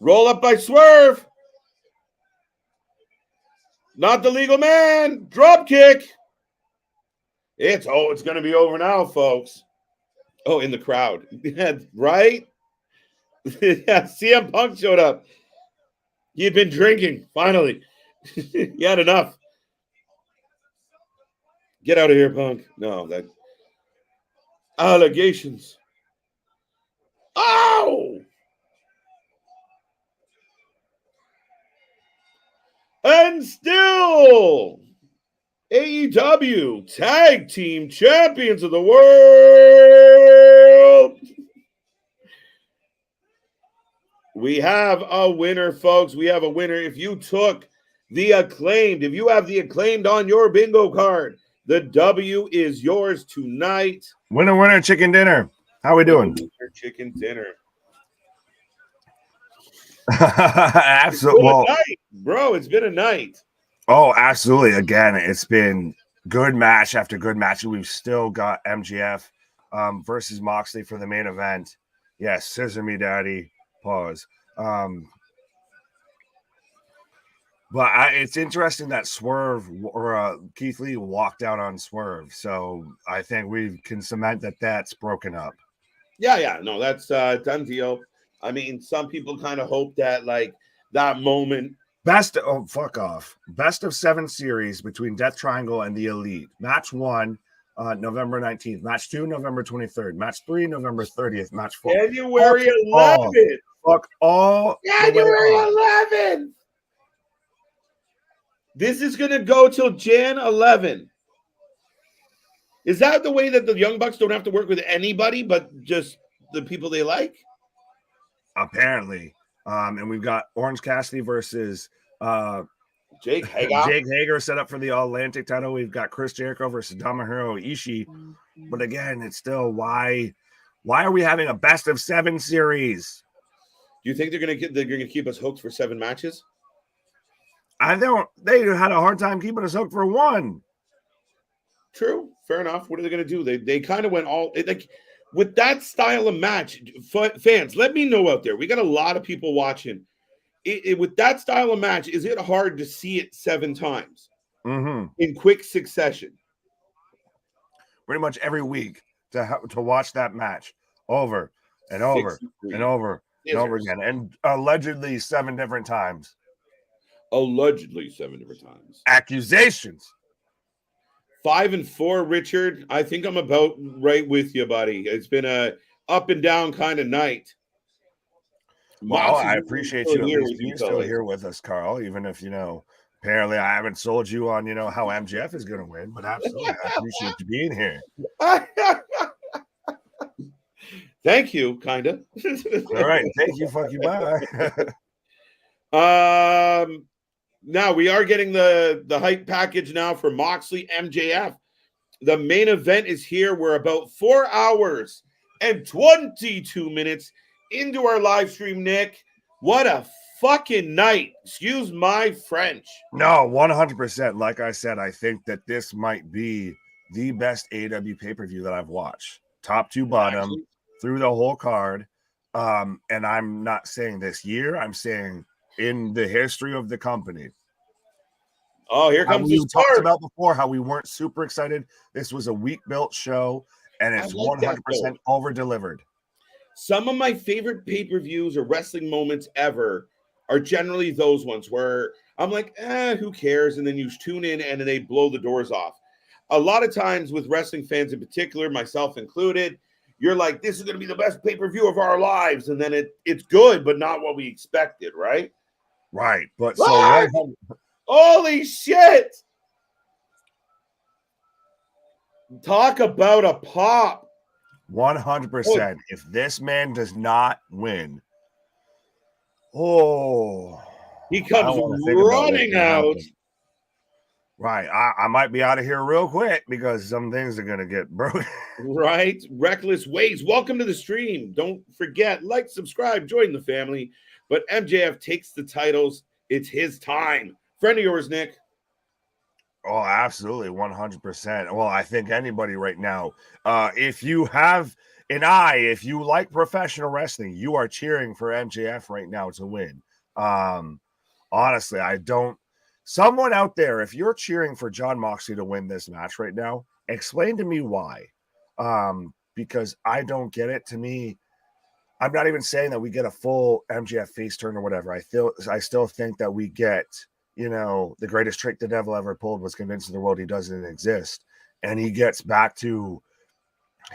Roll up by Swerve. Not the legal man. Drop kick. It's going to be over now, folks. Oh, in the crowd. Right? Yeah, CM Punk showed up. He had been drinking, finally. He had enough. Get out of here, Punk. No, that allegations. Oh! And still, AEW Tag Team Champions of the World. We have a winner, folks. We have a winner. If you took the Acclaimed, if you have the Acclaimed on your bingo card, the W is yours tonight. Winner, winner, chicken dinner. How we doing? Winner, chicken dinner. Absolutely. Well, bro, it's been a night. Oh, absolutely. Again, it's been good match after good match. We've still got MJF versus Moxley for the main event. Yes, scissor me, daddy. Pause. But it's interesting that Swerve or Keith Lee walked out on Swerve. So I think we can cement that that's broken up. Yeah. No, that's done deal. I mean, some people kind of hope that like that moment. Best of 7 series between Death Triangle and the Elite. Match 1, November 19th. Match 2, November 23rd. Match 3, November 30th. Match 4. January 11th. Fuck all. January 11th. This is going to go till Jan 11. Is that the way that the Young Bucks don't have to work with anybody but just the people they like? Apparently. And we've got Orange Cassidy versus Jake Hager set up for the All-Atlantic title. We've got Chris Jericho versus Tomohiro Ishii. But again, it's still why are we having a best of 7 series? Do you think they're gonna keep us hooked for 7 matches? I don't. They had a hard time keeping us hooked for 1. True, fair enough. What are they gonna do? They kind of went all like with that style of match. Fans, let me know out there. We got a lot of people watching. With that style of match, is it hard to see it 7 times in quick succession? Pretty much every week to watch that match over and over and over and over again, and allegedly 7 different times. Allegedly 7 different times. Accusations. 5-4, Richard. I think I'm about right with you, buddy. It's been a up and down kind of night. Well, I appreciate you at least being still here with us, Carl, even if, apparently I haven't sold you on, how MJF is going to win, but absolutely, I appreciate you being here. Thank you, kind of. All right. Thank you. Fuck you. Bye. Now we are getting the hype package now for Moxley MJF. The main event is here. We're about 4 hours and 22 minutes into our live stream, Nick. What a fucking night. Excuse my French. No, 100%. Like I said, I think that this might be the best AEW pay-per-view that I've watched. Top to bottom, through the whole card. And I'm not saying this year. I'm saying in the history of the company. Oh, here comes we talked about before how we weren't super excited. This was a week-built show, and it's 100% over-delivered. Some of my favorite pay-per-views or wrestling moments ever are generally those ones where I'm like, who cares? And then you tune in and then they blow the doors off. A lot of times with wrestling fans in particular, myself included, you're like, this is going to be the best pay-per-view of our lives. And then it's good, but not what we expected, right? Right. But holy shit. Talk about a pop. 100%. If this man does not win, He I comes don't want to think about what's running gonna out. happen. Right. I might be out of here real quick because some things are going to get broken. Right? Reckless Ways. Welcome to the stream. Don't forget, like, subscribe, join the family. But MJF takes the titles. It's his time. Friend of yours, Nick. Oh, absolutely. 100%. Well, I think anybody right now, if you have an eye, if you like professional wrestling, you are cheering for MJF right now to win. Honestly, I don't. Someone out there, if you're cheering for Jon Moxley to win this match right now, explain to me why. Because I don't get it. To me, I'm not even saying that we get a full MJF face turn or whatever. I still think that we get, the greatest trick the devil ever pulled was convincing the world he doesn't exist. And he gets back to,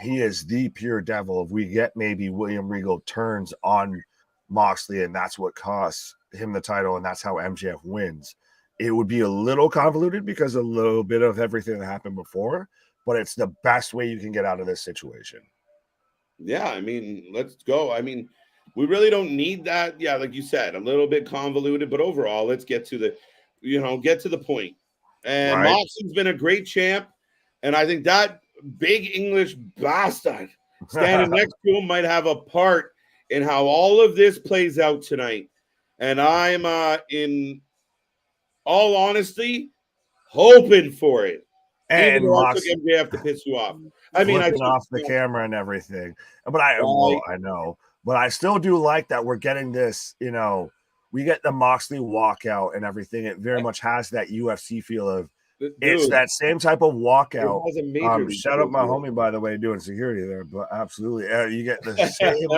he is the pure devil. If we get maybe William Regal turns on Moxley and that's what costs him the title and that's how MJF wins, it would be a little convoluted because a little bit of everything that happened before, but it's the best way you can get out of this situation. Yeah, I mean, let's go. I mean, we really don't need that. Yeah, like you said, a little bit convoluted, but overall, let's get to the, get to the point. And Right. Moxley's been a great champ, and I think that big English bastard standing next to him might have a part in how all of this plays out tonight. And I'm, in all honesty, hoping for it. And Even though I took Mox MJF to piss you off. I mean, I flipping took off the camera and everything. But Right. I know. But I still do like that we're getting this, we get the Moxley walkout and everything. It very much has that UFC feel of it's Dude, that same type of walkout. it has a major league Shout out my feel to it. homie, by the way, doing security there. But absolutely, you get the same,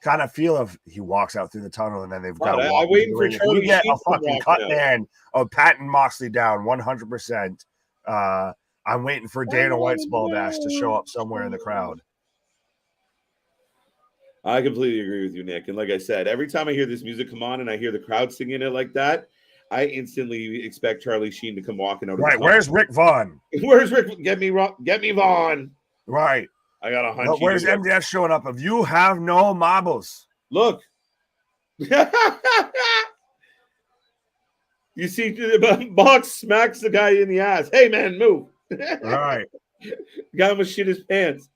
kind of feel of he walks out through the tunnel and then they've got to walk. I'm waiting for If Charlie we get Sheen a to fucking walk cut out. man of patting Moxley down 100%. I'm waiting for Dana White's baldash to show up somewhere in the crowd. I completely agree with you, Nick. And like I said, every time I hear this music come on and I hear the crowd singing it like that, I instantly expect Charlie Sheen to come walking out. Right, where's Rick Vaughn? Where's Rick? Get me Vaughn. Right. I got a hunch. But where's MJF showing up? If you have no marbles. Look. You see, the box smacks the guy in the ass. Hey, man, move. Right. Guy almost shit his pants.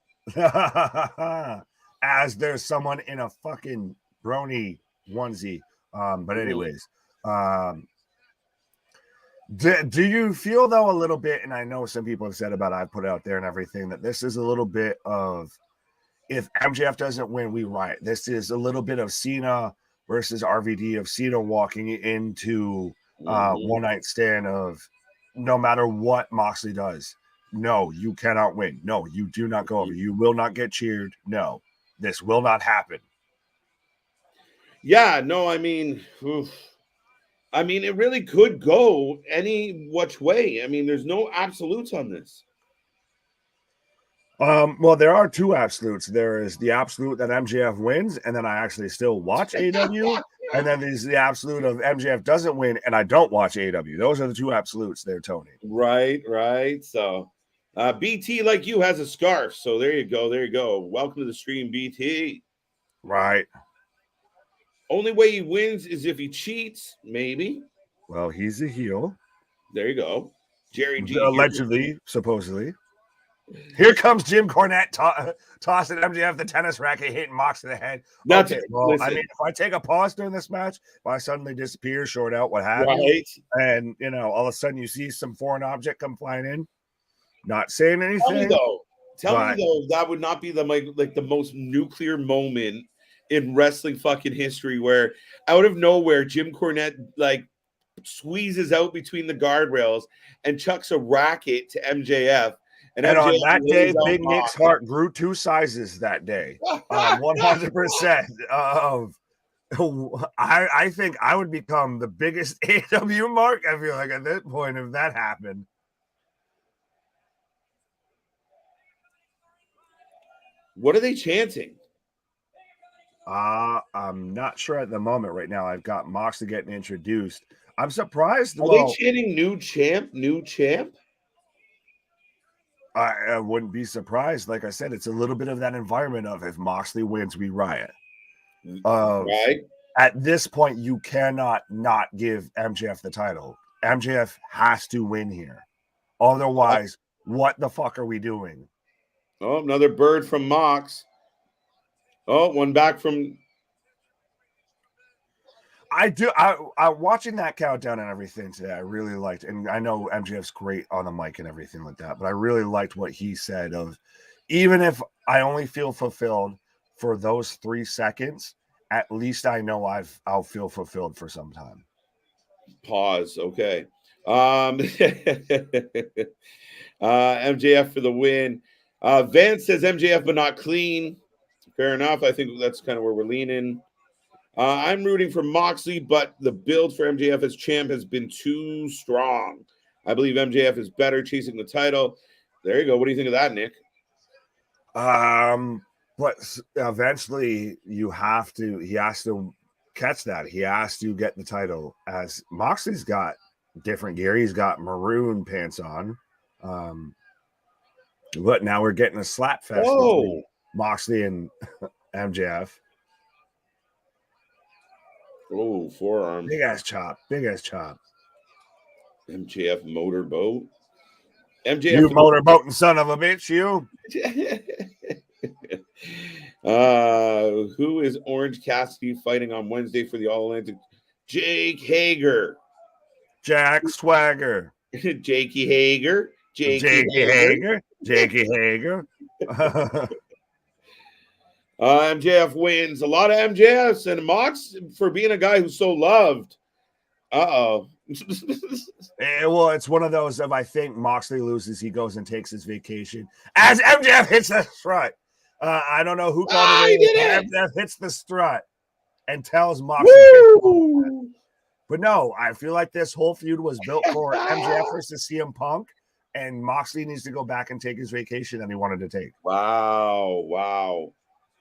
As there's someone in a fucking brony onesie. But anyways, do you feel though a little bit, and I know some people have said about I've put out there and everything, that this is a little bit of, if MJF doesn't win, we riot. This is a little bit of Cena versus RVD, of Cena walking into one night stand of no matter what Moxley does, no, you cannot win. No, you do not go over. You will not get cheered. No, this will not happen. Yeah, no, I mean, it really could go any which way. I mean, there's no absolutes on this. Well, there are two absolutes. There is the absolute that MJF wins, and then I actually still watch AEW. And then there's the absolute of MJF doesn't win, and I don't watch AEW. Those are the two absolutes there, Tony. Right. So, BT, like you, has a scarf. So there you go. Welcome to the stream, BT. Right. Only way he wins is if he cheats, maybe. Well, he's a heel. There you go. Jerry G. Allegedly, supposedly. Here comes Jim Cornette tossing MJF the tennis racket, hitting Mox in the head. That's okay, well, listen. I mean, if I take a pause during this match, if I suddenly disappear, short out, what have you, and all of a sudden you see some foreign object come flying in, not saying anything. Tell me though, that would not be the most nuclear moment in wrestling fucking history, where out of nowhere Jim Cornette squeezes out between the guardrails and chucks a racket to MJF. And on that day, Big Nick's heart grew 2 sizes that day. 100% of. I think I would become the biggest AEW mark. I feel like at this point, if that happened. What are they chanting? I'm not sure at the moment right now. I've got Moxley getting introduced. I'm surprised. Are they chanting new champ, new champ? I wouldn't be surprised. Like I said, it's a little bit of that environment of if Moxley wins, we riot. Right. At this point, you cannot not give MJF the title. MJF has to win here. Otherwise, what the fuck are we doing? Oh, another bird from Mox. Oh, one back from. I watching that countdown and everything today, I really liked, and I know MJF's great on the mic and everything like that, but I really liked what he said of, even if I only feel fulfilled for those 3 seconds, at least I know I'll feel fulfilled for some time. Pause. Okay. MJF for the win. Vance says MJF, but not clean. Fair enough. I think that's kind of where we're leaning. I'm rooting for Moxley, but the build for MJF as champ has been too strong. I believe MJF is better chasing the title. There you go. What do you think of that, Nick? But eventually he has to catch that. He has to get the title, as Moxley's got different gear. He's got maroon pants on. But now we're getting a slap fest between Moxley and MJF. Oh, forearm. Big ass chop. MJF motorboat. MJF, you motorboating son of a bitch, you. Who is Orange Cassidy fighting on Wednesday for the All Atlantic? Jake Hager. Jack Swagger. Jakey Hager. Jakey Hager. MJF wins. A lot of MJFs, and Mox, for being a guy who's so loved. Well, it's one of those of, I think Moxley loses, he goes and takes his vacation as MJF hits the strut. I don't know who called it. MJF hits the strut and tells Moxley. But no, I feel like this whole feud was built for MJF versus CM Punk, and Moxley needs to go back and take his vacation that he wanted to take. Wow.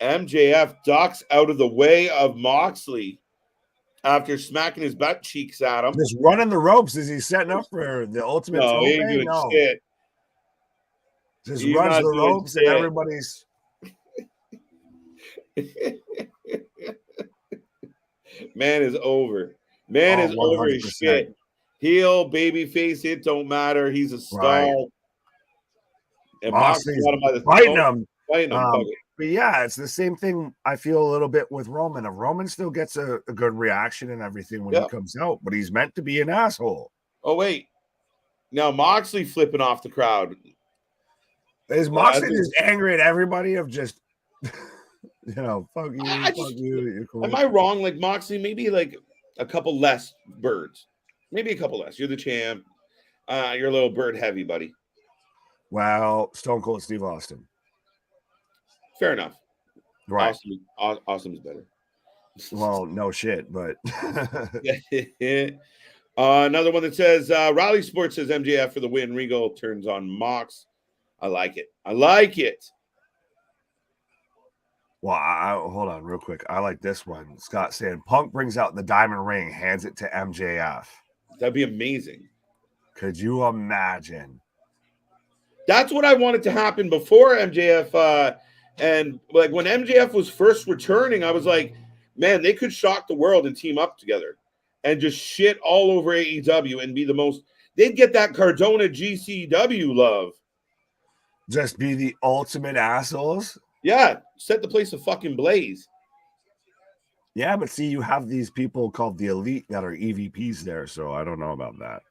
MJF ducks out of the way of Moxley after smacking his butt cheeks at him. Just running the ropes. Is he setting up for the ultimate? No, he ain't doing shit. Just runs the ropes and everybody's. Man is over. Man is over his shit. Heel, baby face, it don't matter. He's a star. Right. And Moxley's fighting him. But yeah, it's the same thing I feel a little bit with Roman. Roman still gets a good reaction and everything when he comes out, but he's meant to be an asshole. Oh, wait. Now Moxley flipping off the crowd. Is Moxley just angry at everybody of just, fuck you. Cool. Am I wrong? Like Moxley, maybe like a couple less birds. Maybe a couple less. You're the champ. You're a little bird heavy, buddy. Well, Stone Cold Steve Austin. Fair enough. Right. Awesome's better. Well, no shit, but another one that says Raleigh Sports says MJF for the win. Regal turns on Mox. I like it. Well, hold on real quick. I like this one. Scott saying Punk brings out the diamond ring, hands it to MJF. That'd be amazing. Could you imagine? That's what I wanted to happen before MJF. And like when MJF was first returning, I was like, man, they could shock the world and team up together and just shit all over AEW and be the most. They'd get that Cardona GCW love. Just be the ultimate assholes. Yeah, set the place to fucking blaze. Yeah, but see, you have these people called the Elite that are EVPs there, so I don't know about that.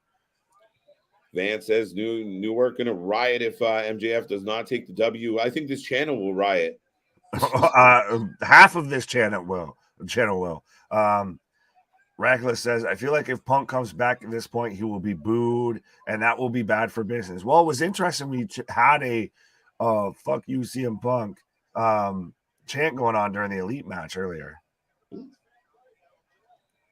Vance says Newark gonna riot if MJF does not take the W. I think this channel will riot. Half of this channel will. Reckless says, I feel like if Punk comes back at this point, he will be booed, and that will be bad for business. Well, it was interesting. We had a fuck you, CM Punk chant going on during the Elite match earlier.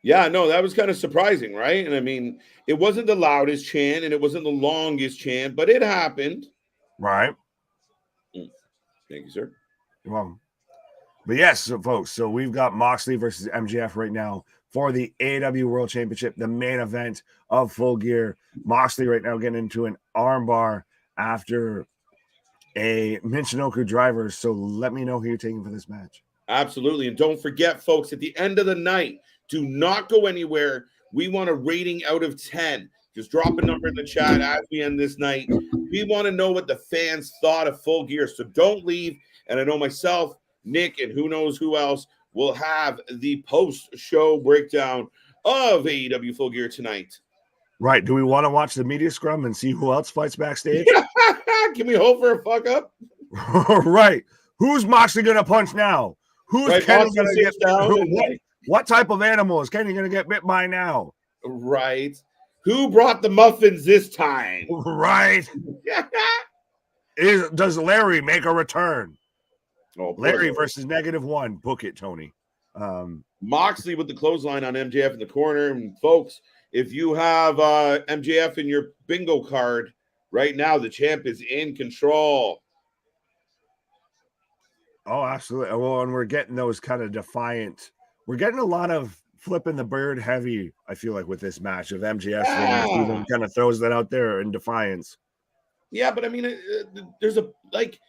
Yeah, no, that was kind of surprising, right? And I mean, it wasn't the loudest chant and it wasn't the longest chant, but it happened. Right. Thank you, sir. You're welcome. But yes, so folks, so we've got Moxley versus MJF right now for the AEW World Championship, the main event of Full Gear. Moxley right now getting into an armbar after a Michinoku driver. So let me know who you're taking for this match. Absolutely. And don't forget, folks, at the end of the night, Do not go anywhere. We want a rating out of 10. Just drop a number in the chat as we end this night. We want to know what the fans thought of Full Gear. So don't leave. And I know myself, Nick, and who knows who else will have the post-show breakdown of AEW Full Gear tonight. Right. Do we want to watch the media scrum and see who else fights backstage? Can we hope for a fuck up? Right. Who's Moxley going to punch now? Who's Right, Kenny Moxley going to sits get down what type of animal is Kenny going to get bit by now? Right. Who brought the muffins this time? Right. Does Larry make a return? Oh, Larry versus -1. Book it, Tony. Moxley with the clothesline on MJF in the corner. And folks, if you have MJF in your bingo card right now, the champ is in control. Oh, absolutely. Well, and we're getting those kind of defiant. We're getting a lot of flipping the bird heavy, I feel like, with this match of MJF. Even kind of throws that out there in defiance. Yeah, but I mean, there's a like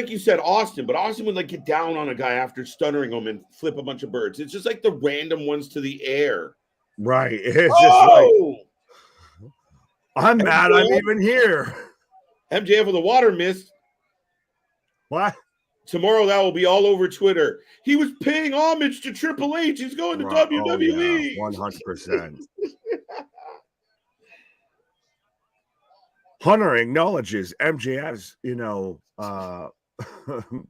you said, Austin, but Austin would like get down on a guy after stunnering him and flip a bunch of birds. It's just like the random ones to the air. Right. It's just like, I'm mad I'm even here. MJF with a water mist. What? Tomorrow that will be all over Twitter. He was paying homage to Triple H. He's going to WWE. Oh, yeah, 100%. Hunter acknowledges MJF's,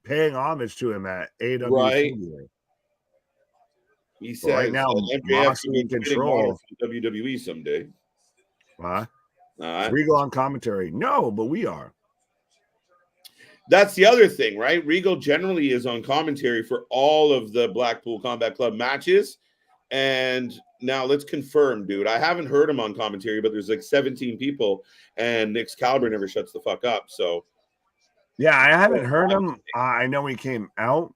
paying homage to him at AEW. Right. He says right now, MJF in control WWE someday. Huh? Regal on commentary. No, but we are. That's the other thing, right? Regal generally is on commentary for all of the Blackpool Combat Club matches. And now let's confirm, dude. I haven't heard him on commentary, but there's like 17 people, and Nick's Caliber never shuts the fuck up. So, yeah, I haven't heard him. I know he came out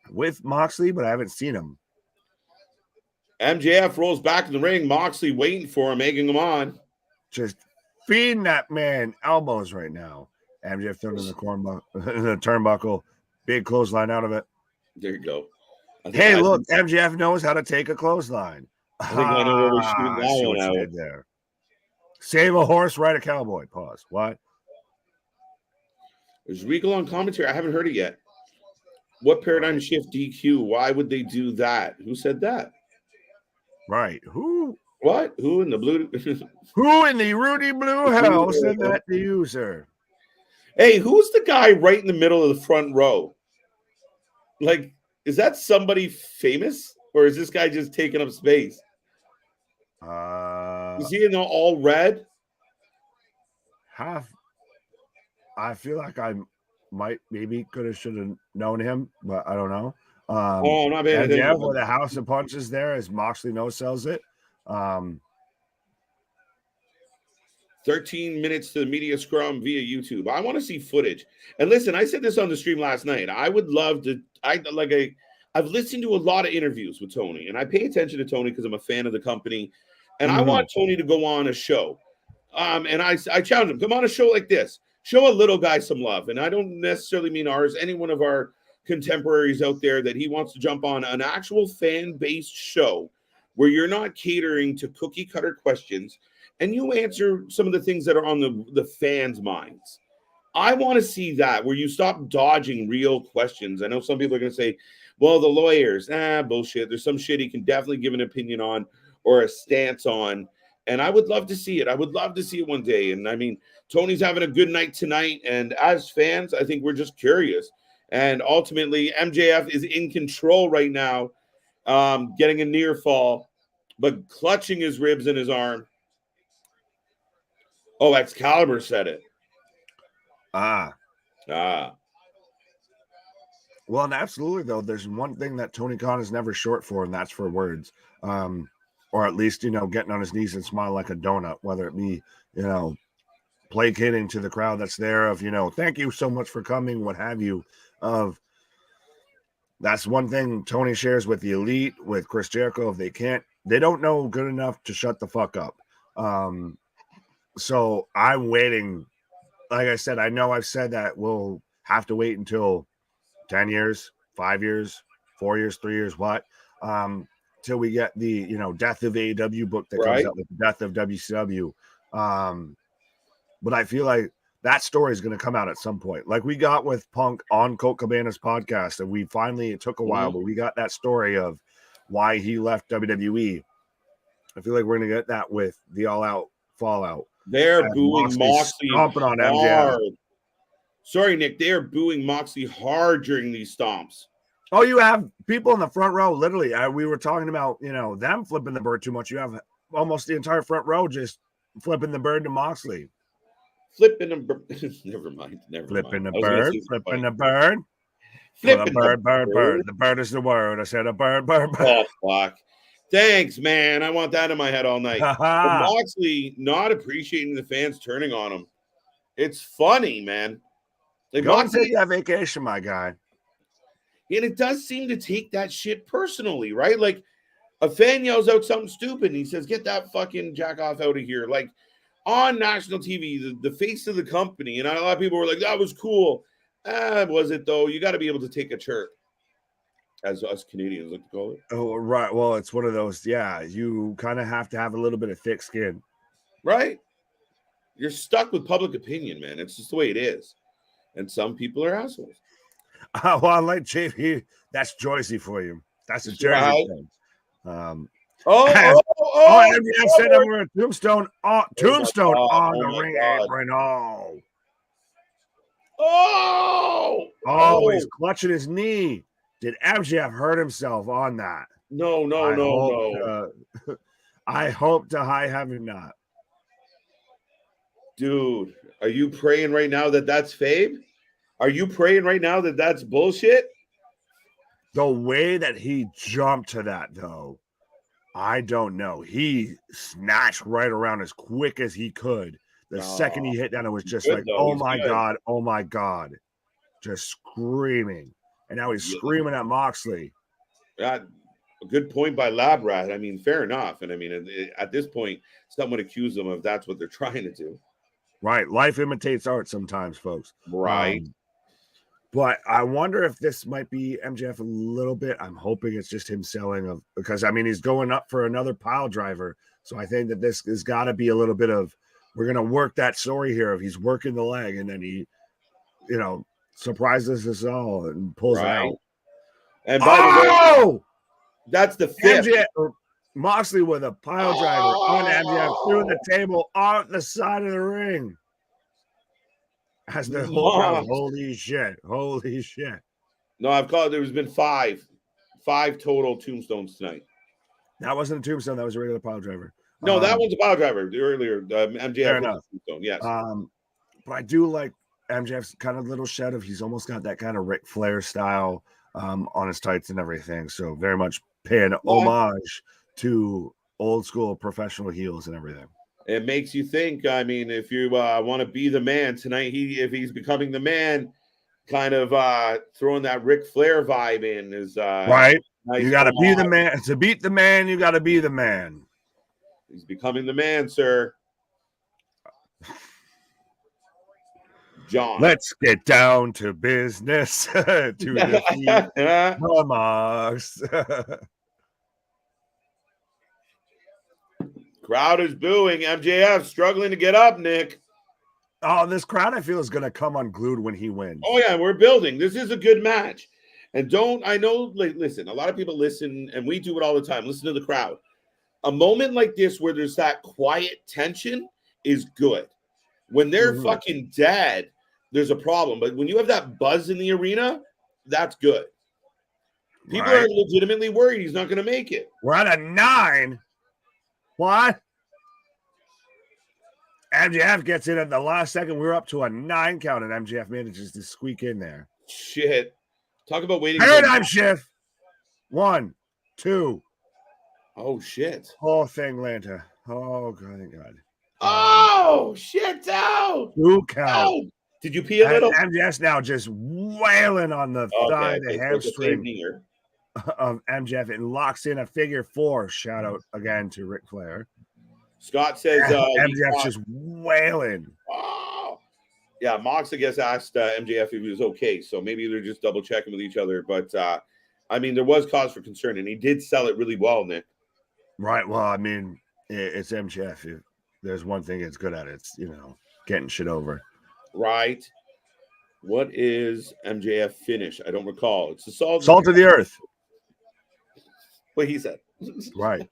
with Moxley, but I haven't seen him. MJF rolls back in the ring. Moxley waiting for him, egging him on. Just feeding that man elbows right now. MJF thrown in the turnbuckle. Big clothesline out of it. There you go. Hey, look, MJF knows how to take a clothesline. I think I know where we're shooting that one out. There. Save a horse, ride a cowboy. Pause. What? Is Regal on commentary? I haven't heard it yet. What paradigm shift DQ? Why would they do that? Who said that? Right. Who? What? Who in the blue? Who in the Rudy Blue hell said that to you, sir? Hey, who's the guy right in the middle of the front row? Like, is that somebody famous, or is this guy just taking up space? Is he in all red? I feel like I should have known him, but I don't know. I'm not paying attention. Yeah, where the house of punches there, as Moxley sells it. 13 minutes to the media scrum via YouTube. I want to see footage. And listen, I said this on the stream last night. I would love to. I've listened to a lot of interviews with Tony, and I pay attention to Tony because I'm a fan of the company. And I want Tony to go on a show. And I challenge him, come on a show like this. Show a little guy some love. And I don't necessarily mean ours, any one of our contemporaries out there that he wants to jump on an actual fan-based show where you're not catering to cookie-cutter questions and you answer some of the things that are on the fans' minds. I want to see that, where you stop dodging real questions. I know some people are going to say, well, the lawyers, bullshit. There's some shit he can definitely give an opinion on or a stance on. And I would love to see it. I would love to see it one day. And I mean, Tony's having a good night tonight. And as fans, I think we're just curious. And ultimately, MJF is in control right now, getting a near fall, but clutching his ribs in his arm. Oh, Excalibur said it. Well, and absolutely, though, there's one thing that Tony Khan is never short for, and that's for words. Or at least, getting on his knees and smile like a donut, whether it be, placating to the crowd that's there of, thank you so much for coming, what have you. That's one thing Tony shares with the Elite, with Chris Jericho. If they don't know good enough to shut the fuck up. So I'm waiting. Like I said, I know I've said that we'll have to wait until 10 years, 5 years, 4 years, 3 years, what? till we get the, you know, Death of AEW book that Right. comes out with the Death of WCW. But I feel like that story is going to come out at some point. Like we got with Punk on Colt Cabana's podcast, and we finally, it took a while, but we got that story of why he left WWE. I feel like we're going to get that with the All Out Fallout. They're booing Moxley stomping on hard. MJF. Sorry, Nick. They are booing Moxley hard during these stomps. Oh, you have people in the front row. Literally, we were talking about, you know, them flipping the bird too much. You have almost the entire front row just flipping the bird to Moxley. Flipping the bird. Never mind. Flipping the bird. Flipping the bird. Flipping the bird. The bird is the word. I said a bird. Oh, fuck. Thanks, man. I want that in my head all night. But Moxley not appreciating the fans turning on him. It's funny, man. Like, Go and take that vacation, my guy. And it does seem to take that shit personally, right? Like a fan yells out something stupid and he says, get that fucking jack off out of here. Like on national TV, the face of the company. And a lot of people were like, that was cool. Was it though? You got to be able to take a chirp, as us Canadians like to call it. Oh, right. Well, it's one of those. Yeah, you kind of have to have a little bit of thick skin. Right? You're stuck with public opinion, man. It's just the way it is. And some people are assholes. Well, like JP, that's Joycey for you. That's a Jersey thing. MJF said that we're a tombstone on the ring apron. He's clutching his knee. Did MJF hurt himself on that? No. I hope to high heaven not. Dude, are you praying right now that that's Fabe? Are you praying right now that that's bullshit? The way that he jumped to that, though, I don't know. He snatched right around as quick as he could. The second he hit down, it was just like, oh my God. Just screaming. And now he's screaming at Moxley. A good point by Lab Rat. I mean, fair enough. And I mean, at this point, someone would accuse them if that's what they're trying to do. Right. Life imitates art sometimes, folks. Right. But I wonder if this might be MJF a little bit. I'm hoping it's just him selling because I mean he's going up for another pile driver. So I think that this has got to be a little bit of we're gonna work that story here of he's working the leg and then he, you know, surprises us all and pulls it out. And by the way, that's the fifth. Moxley with a pile driver on MJF through the table on the side of the ring. Has the whole crowd, holy shit. No, I've called. There's been five total tombstones tonight. That wasn't a tombstone. That was a regular pile driver. No, that one's a pile driver. Earlier, MJF was a tombstone. Yes. But I do like MJF's kind of little shed of he's almost got that kind of Ric Flair style on his tights and everything. So very much paying homage to old school professional heels and everything. It makes you think. I mean, if you want to be the man tonight, if he's becoming the man, kind of throwing that Ric Flair vibe in is right. Nice. You got to be the man to beat the man. You got to be the man. He's becoming the man, sir. John, let's get down to business to defeat Mox. Crowd is booing. MJF struggling to get up, Nick. Oh, this crowd, I feel, is going to come unglued when he wins. Oh, yeah, we're building. This is a good match. And listen, a lot of people listen, and we do it all the time. Listen to the crowd. A moment like this where there's that quiet tension is good. When they're fucking dead, there's a problem. But when you have that buzz in the arena, that's good. People are legitimately worried he's not going to make it. We're at a 9. What? MJF gets in at the last second. We're up to a 9 count, and MJF manages to squeak in there. Shit. Talk about waiting. Paradigm shift. 1, 2. Oh, shit. Whole thing, Lanta. Oh, God, thank God. Oh, shit, out. 2 count. Oh. Did you pee a little? MJF's now just wailing on the thigh, the hamstring of MJF, and locks in a figure 4. Shout out again to Ric Flair. Scott says MJF's just wailing. Oh. Yeah, Mox, I guess, asked MJF if he was okay. So maybe they're just double checking with each other. But I mean, there was cause for concern, and he did sell it really well, Nick. Right. Well, I mean, it's MJF. If there's one thing it's good at, it's, getting shit over. Right. What is MJF finish? I don't recall. It's the salt of the earth. What he said. Right.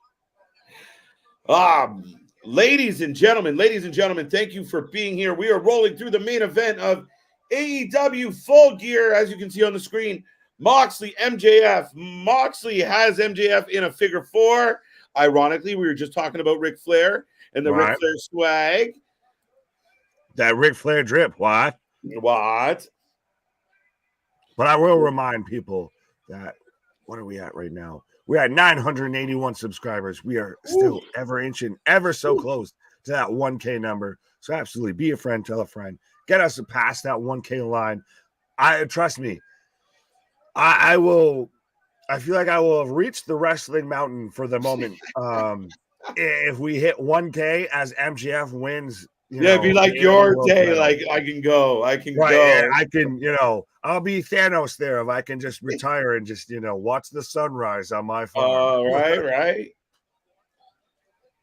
Ladies and gentlemen, thank you for being here. We are rolling through the main event of AEW Full Gear. As you can see on the screen, Moxley, MJF. Moxley has MJF in a figure 4. Ironically, we were just talking about Ric Flair and the Ric Flair swag. That Ric Flair drip. What? What? But I will remind people that, what are we at right now? We're at 981 subscribers. We are still ever inching ever so close to that 1K number. So absolutely be a friend, tell a friend. Get us past that 1K line. Trust me, I will. I feel like I will have reached the wrestling mountain for the moment. If we hit 1K as MJF wins, it'd be like your day. Title. Like I can go. I can go. I can. I'll be Thanos there if I can just retire and just watch the sunrise on my farm. Right.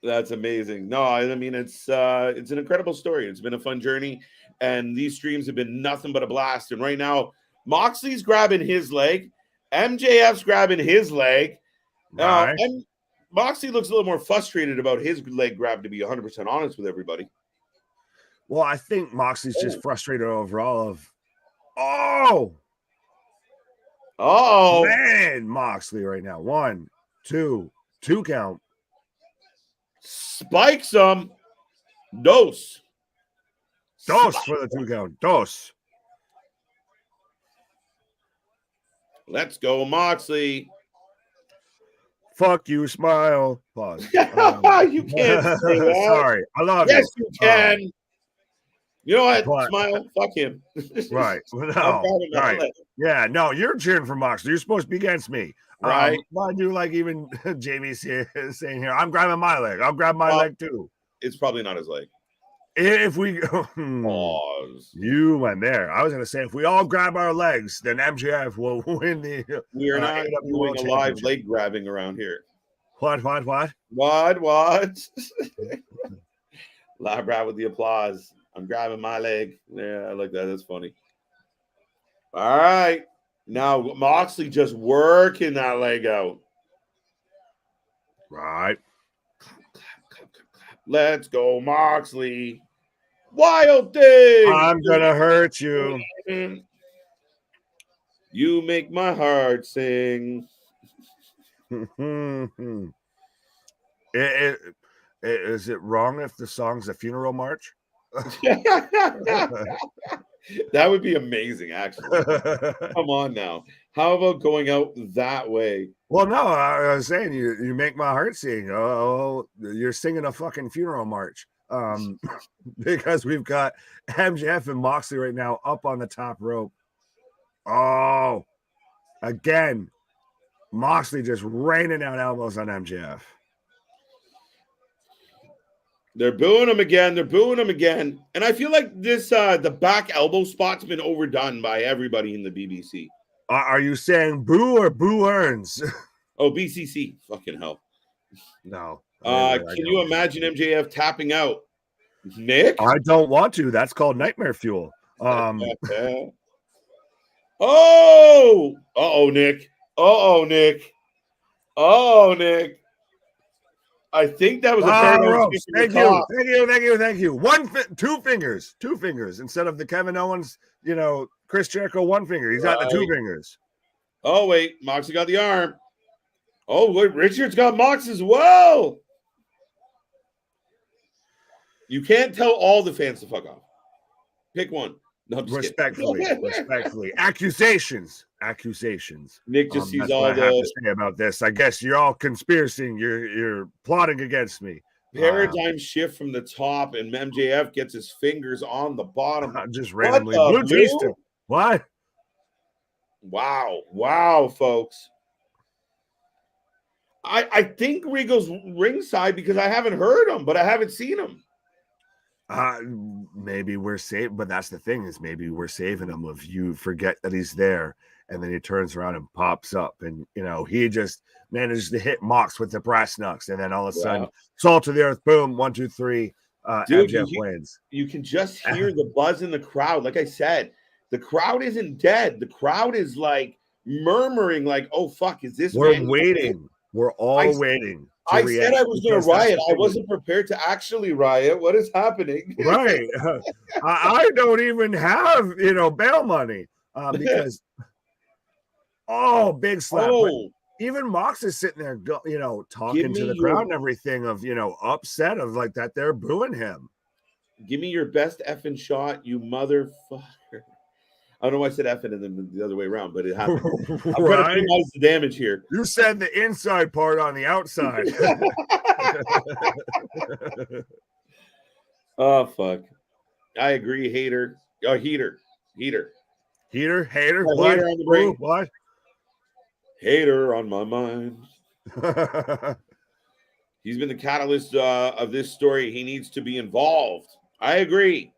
That's amazing. No, I mean it's an incredible story. It's been a fun journey, and these streams have been nothing but a blast. And right now, Moxley's grabbing his leg, MJF's grabbing his leg. And Moxley looks a little more frustrated about his leg grab, to be 100% honest with everybody. Well, I think Moxley's just frustrated overall man, Moxley right now. 1, 2 count. Spikes him. Dos for the 2 count. Dos. Let's go, Moxley. Fuck you, smile. Pause. You can't say that. Sorry. I love you. Yes, you can. You know what? Smile. Fuck him. Right. No. Right. Yeah. No, you're cheering for Moxley. You're supposed to be against me. Right. I do like even Jamie saying here, I'm grabbing my leg. I'll grab my leg too. It's probably not his leg. If we pause, you went there. I was going to say if we all grab our legs, then MJF will win the. We are not doing a live leg grabbing around here. What? Live grab with the applause. I'm grabbing my leg. Yeah, I like that. That's funny. All right. Now, Moxley just working that leg out. Right. Clap. Let's go, Moxley. Wild thing. I'm going to hurt you. You make my heart sing. Is it wrong if the song's a funeral march? That would be amazing, actually. Come on now. How about going out that way? Well, no, I was saying you make my heart sing. Oh, you're singing a fucking funeral march. Because we've got MJF and Moxley right now up on the top rope. Oh, again, Moxley just raining out elbows on MJF. They're booing him again. And I feel like this the back elbow spot's been overdone by everybody in the BBC. Are you saying boo or boo earns? Oh, BCC. Fucking hell. No. Can you imagine MJF tapping out? Nick? I don't want to. That's called nightmare fuel. Nick. I think that was a paradox. Thank you. Two fingers instead of the Kevin Owens, Chris Jericho 1 finger. He's got the 2 fingers. Oh, wait. Moxley got the arm. Oh, wait. Richard's got Mox as well. You can't tell all the fans to fuck off. Pick one. No, I'm just respectfully. Accusations. Nick just sees all I have to say about this. I guess you're all conspiracying. You're plotting against me. Paradigm shift from the top, and MJF gets his fingers on the bottom. Just randomly. Blue Cheese. What? Wow, folks. I think Regal's ringside because I haven't heard him, but I haven't seen him. Maybe we're saved, but that's the thing is maybe we're saving him if you forget that he's there and then he turns around and pops up, and he just manages to hit Mox with the brass knucks, and then all of a sudden, salt to the earth, boom, 1, 2, 3, Dude, MJF wins. You can just hear the buzz in the crowd. Like I said, the crowd isn't dead. The crowd is like murmuring, like, "Oh fuck, is this?" We're waiting. We're all waiting. I said I was going to riot. I wasn't prepared to actually riot. What is happening? Right. I don't even have, bail money because, big slap. Oh. But even Mox is sitting there, talking to the crowd and everything of, upset of like that they're booing him. Give me your best effing shot, you motherfucker. I don't know why I said effing and then the other way around, but it happened. I'm trying to minimize the damage here. You said the inside part on the outside. Oh, fuck. I agree, Hayter. Oh, Heater. Hater? What? Hater on the brain. What? Hater on my mind. He's been the catalyst of this story. He needs to be involved. I agree.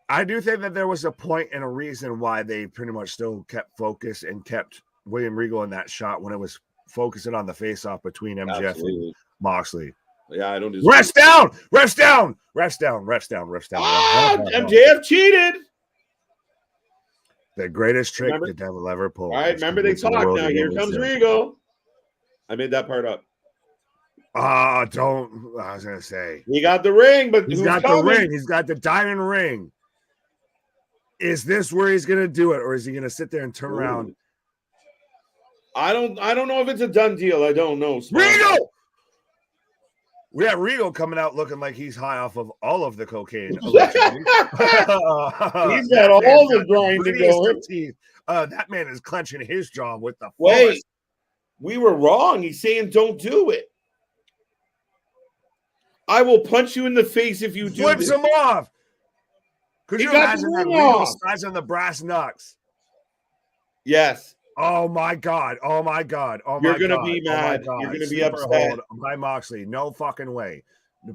I do think that there was a point and a reason why they pretty much still kept focus and kept William Regal in that shot when it was focusing on the face-off between MJF and Moxley. Yeah, I don't disagree. Rest down! MJF cheated! The greatest trick the devil ever pulled. All right, remember they talk now. Here comes Regal. I made that part up. I was going to say. He got the ring, but he's got the ring. He's got the diamond ring. Is this where he's going to do it, or is he going to sit there and turn around? I don't know if it's a done deal. I don't know. Regal! We have Regal coming out looking like he's high off of all of the cocaine. He's got all the grinding going. That man is clenching his jaw with the Wait, we were wrong. He's saying don't do it. I will punch you in the face if you do. Flips him off. Could you imagine that Regal slides on the brass knucks? Yes. Oh my God. You're going to be mad. You're going to be upset. By Moxley. No fucking way.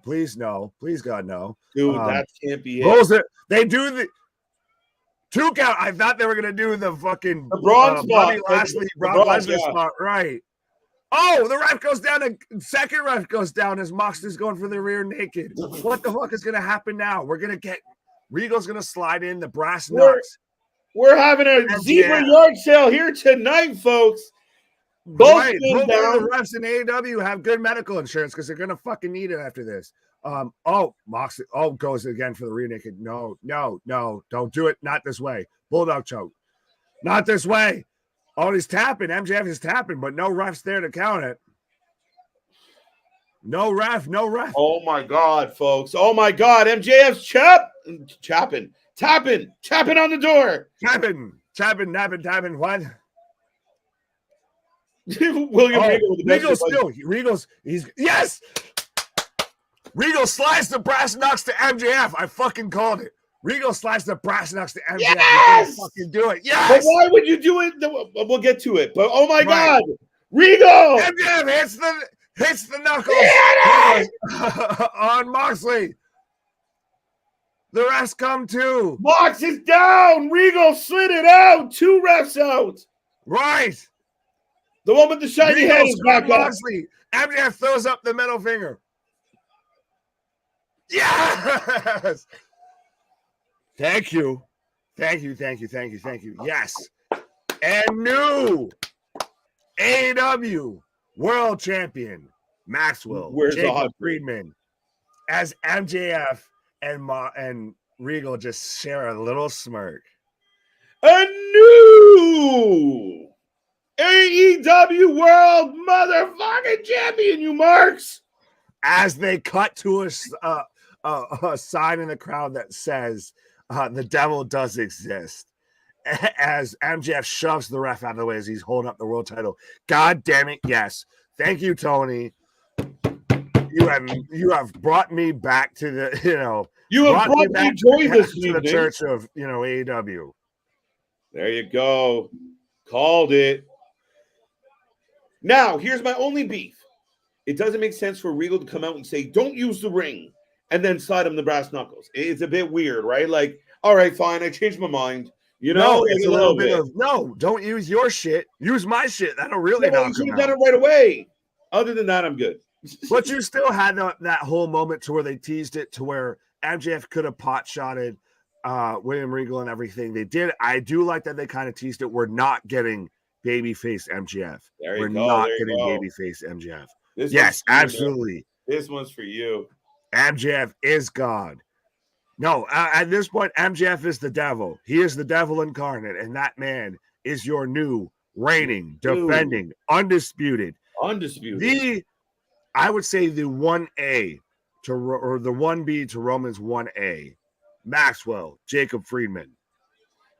Please, no. Please, God, no. Dude, that can't be it. They do the 2 count. I thought they were going to do the fucking Braun spot. Brock Lesnar spot. Right. Oh, the ref goes down. The second ref goes down as Moxley's going for the rear naked. What the fuck is going to happen now? We're going to get Regal's going to slide in the brass knucks. We're having a zebra yard sale here tonight, folks. Both the refs in AEW have good medical insurance because they're going to fucking need it after this. Moxley. Goes again for the rear naked. No, don't do it. Not this way. Bulldog choke. Not this way. Oh, he's tapping. MJF is tapping, but no refs there to count it. No ref. Oh my God, folks. Oh my God. MJF's tapping on the door. Tapping. What? William Regal with the Regal's yes. Regal slides the brass knucks to MJF. I fucking called it. Regal slides the brass knucks to MJF. Yes! Fucking do it. Yes. But why would you do it? We'll get to it. But oh my God, Regal. MJF hits the knuckles on Moxley. The refs come too. Mox is down. Regal slid it out. 2 refs out. Right. The one with the shiny head is back up. Moxley. MJF throws up the middle finger. Yes. Thank you. Yes. And new AEW World Champion Maxwell Jacob Friedman as MJF and Regal just share a little smirk. A new AEW World motherfucking Champion, you marks. As they cut to a sign in the crowd that says the devil does exist. As MJF shoves the ref out of the way as he's holding up the world title. God damn it, yes. Thank you, Tony. You have brought me back to the, you have brought me joy this to the church of, AEW. There you go. Called it. Now, here's my only beef. It doesn't make sense for Regal to come out and say, don't use the ring, and then slide him the brass knuckles. It's a bit weird, right? Like, all right, fine, I changed my mind. You know, it's like a little bit of no. Don't use your shit. Use my shit. That'll really knock you should him have out. done it right away. Other than that, I'm good. But you still had that whole moment to where they teased it to where MJF could have pot-shotted William Regal and everything. They did. I do like that they kind of teased it. We're not getting babyface MJF. We're not getting babyface MJF. Yes, absolutely. This one's for you. MJF is God. No, at this point, MJF is the devil. He is the devil incarnate, and that man is your new reigning, defending, undisputed. I would say the 1A or the 1B to Roman's 1A, Maxwell, Jacob Friedman.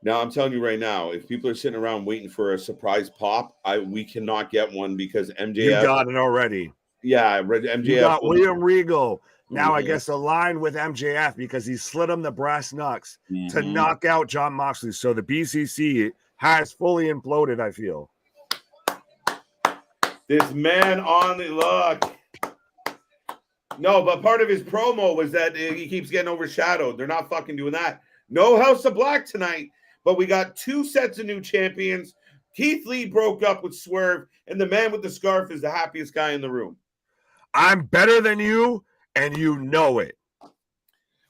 Now, I'm telling you right now, if people are sitting around waiting for a surprise pop, we cannot get one because MJF. You got it already. Yeah, MJF. You got William Regal. Now, I guess aligned with MJF because he slid him the brass knucks to knock out Jon Moxley. So the BCC has fully imploded, I feel. This man on the look. No, but part of his promo was that he keeps getting overshadowed. They're not fucking doing that. No House of Black tonight, but we got 2 sets of new champions. Keith Lee broke up with Swerve, and the man with the scarf is the happiest guy in the room. I'm better than you, and you know it.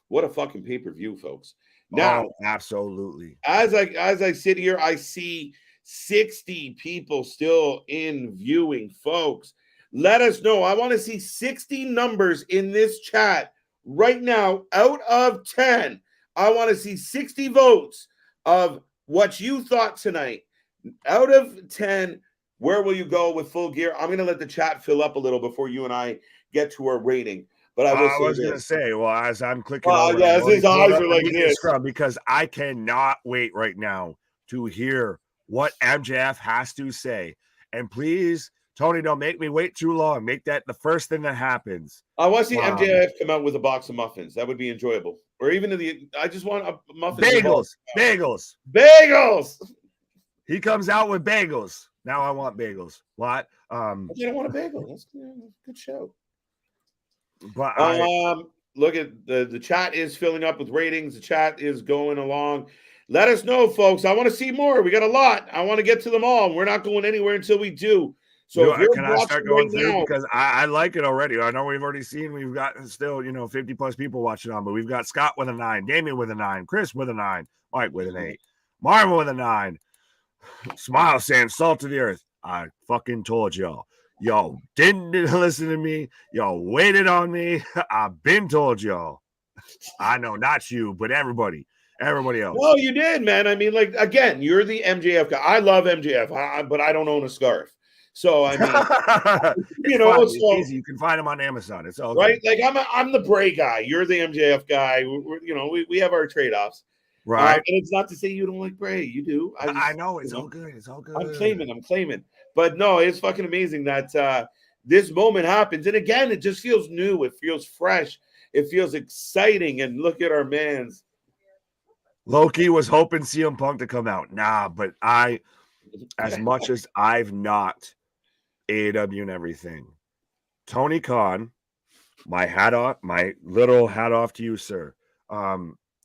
What a fucking pay-per-view, folks. Now, absolutely. As I sit here, I see 60 people still in viewing, folks. Let us know. I want to see 60 numbers in this chat right now out of 10. I want to see 60 votes of what you thought tonight. Out of 10, where will you go with Full Gear? I'm going to let the chat fill up a little before you and I get to our rating. But I was going to say, well, as I'm clicking over, as his eyes are like this. Because I cannot wait right now to hear what MJF has to say. And please, Tony, don't make me wait too long. Make that the first thing that happens. I want to see MJF come out with a box of muffins. That would be enjoyable. Or even I just want a muffin. Bagels. He comes out with bagels. Now I want bagels. What? You don't want a bagel. That's a good show. But look at the chat is filling up with ratings. The chat is going along. Let us know, folks. I want to see more. We got a lot. I want to get to them all. We're not going anywhere until we do. So can I start going through now, because I like it already. I know we've already seen we've got still 50 plus people watching on, but we've got Scott with a 9, Damien with a 9, Chris with a 9, Mike with an 8, Marvin with a 9. Smile saying salt to the earth. I fucking told y'all. Y'all didn't listen to me. Y'all waited on me. I've been told y'all. I know, not you, but everybody else. No, you did, man. I mean, like, again, you're the MJF guy. I love MJF, but I don't own a scarf. So I mean, it's easy. You can find them on Amazon. It's all right. Good. Like I'm the Bray guy. You're the MJF guy. We have our trade-offs, right? And it's not to say you don't like Bray. You do. I know it's all good. It's all good. I'm claiming. But no, it's fucking amazing that this moment happens. And again, it just feels new. It feels fresh. It feels exciting. And look at our man's. Loki was hoping CM Punk to come out. Nah, but as much as I've not AEW and everything, Tony Khan, my little hat off to you, sir.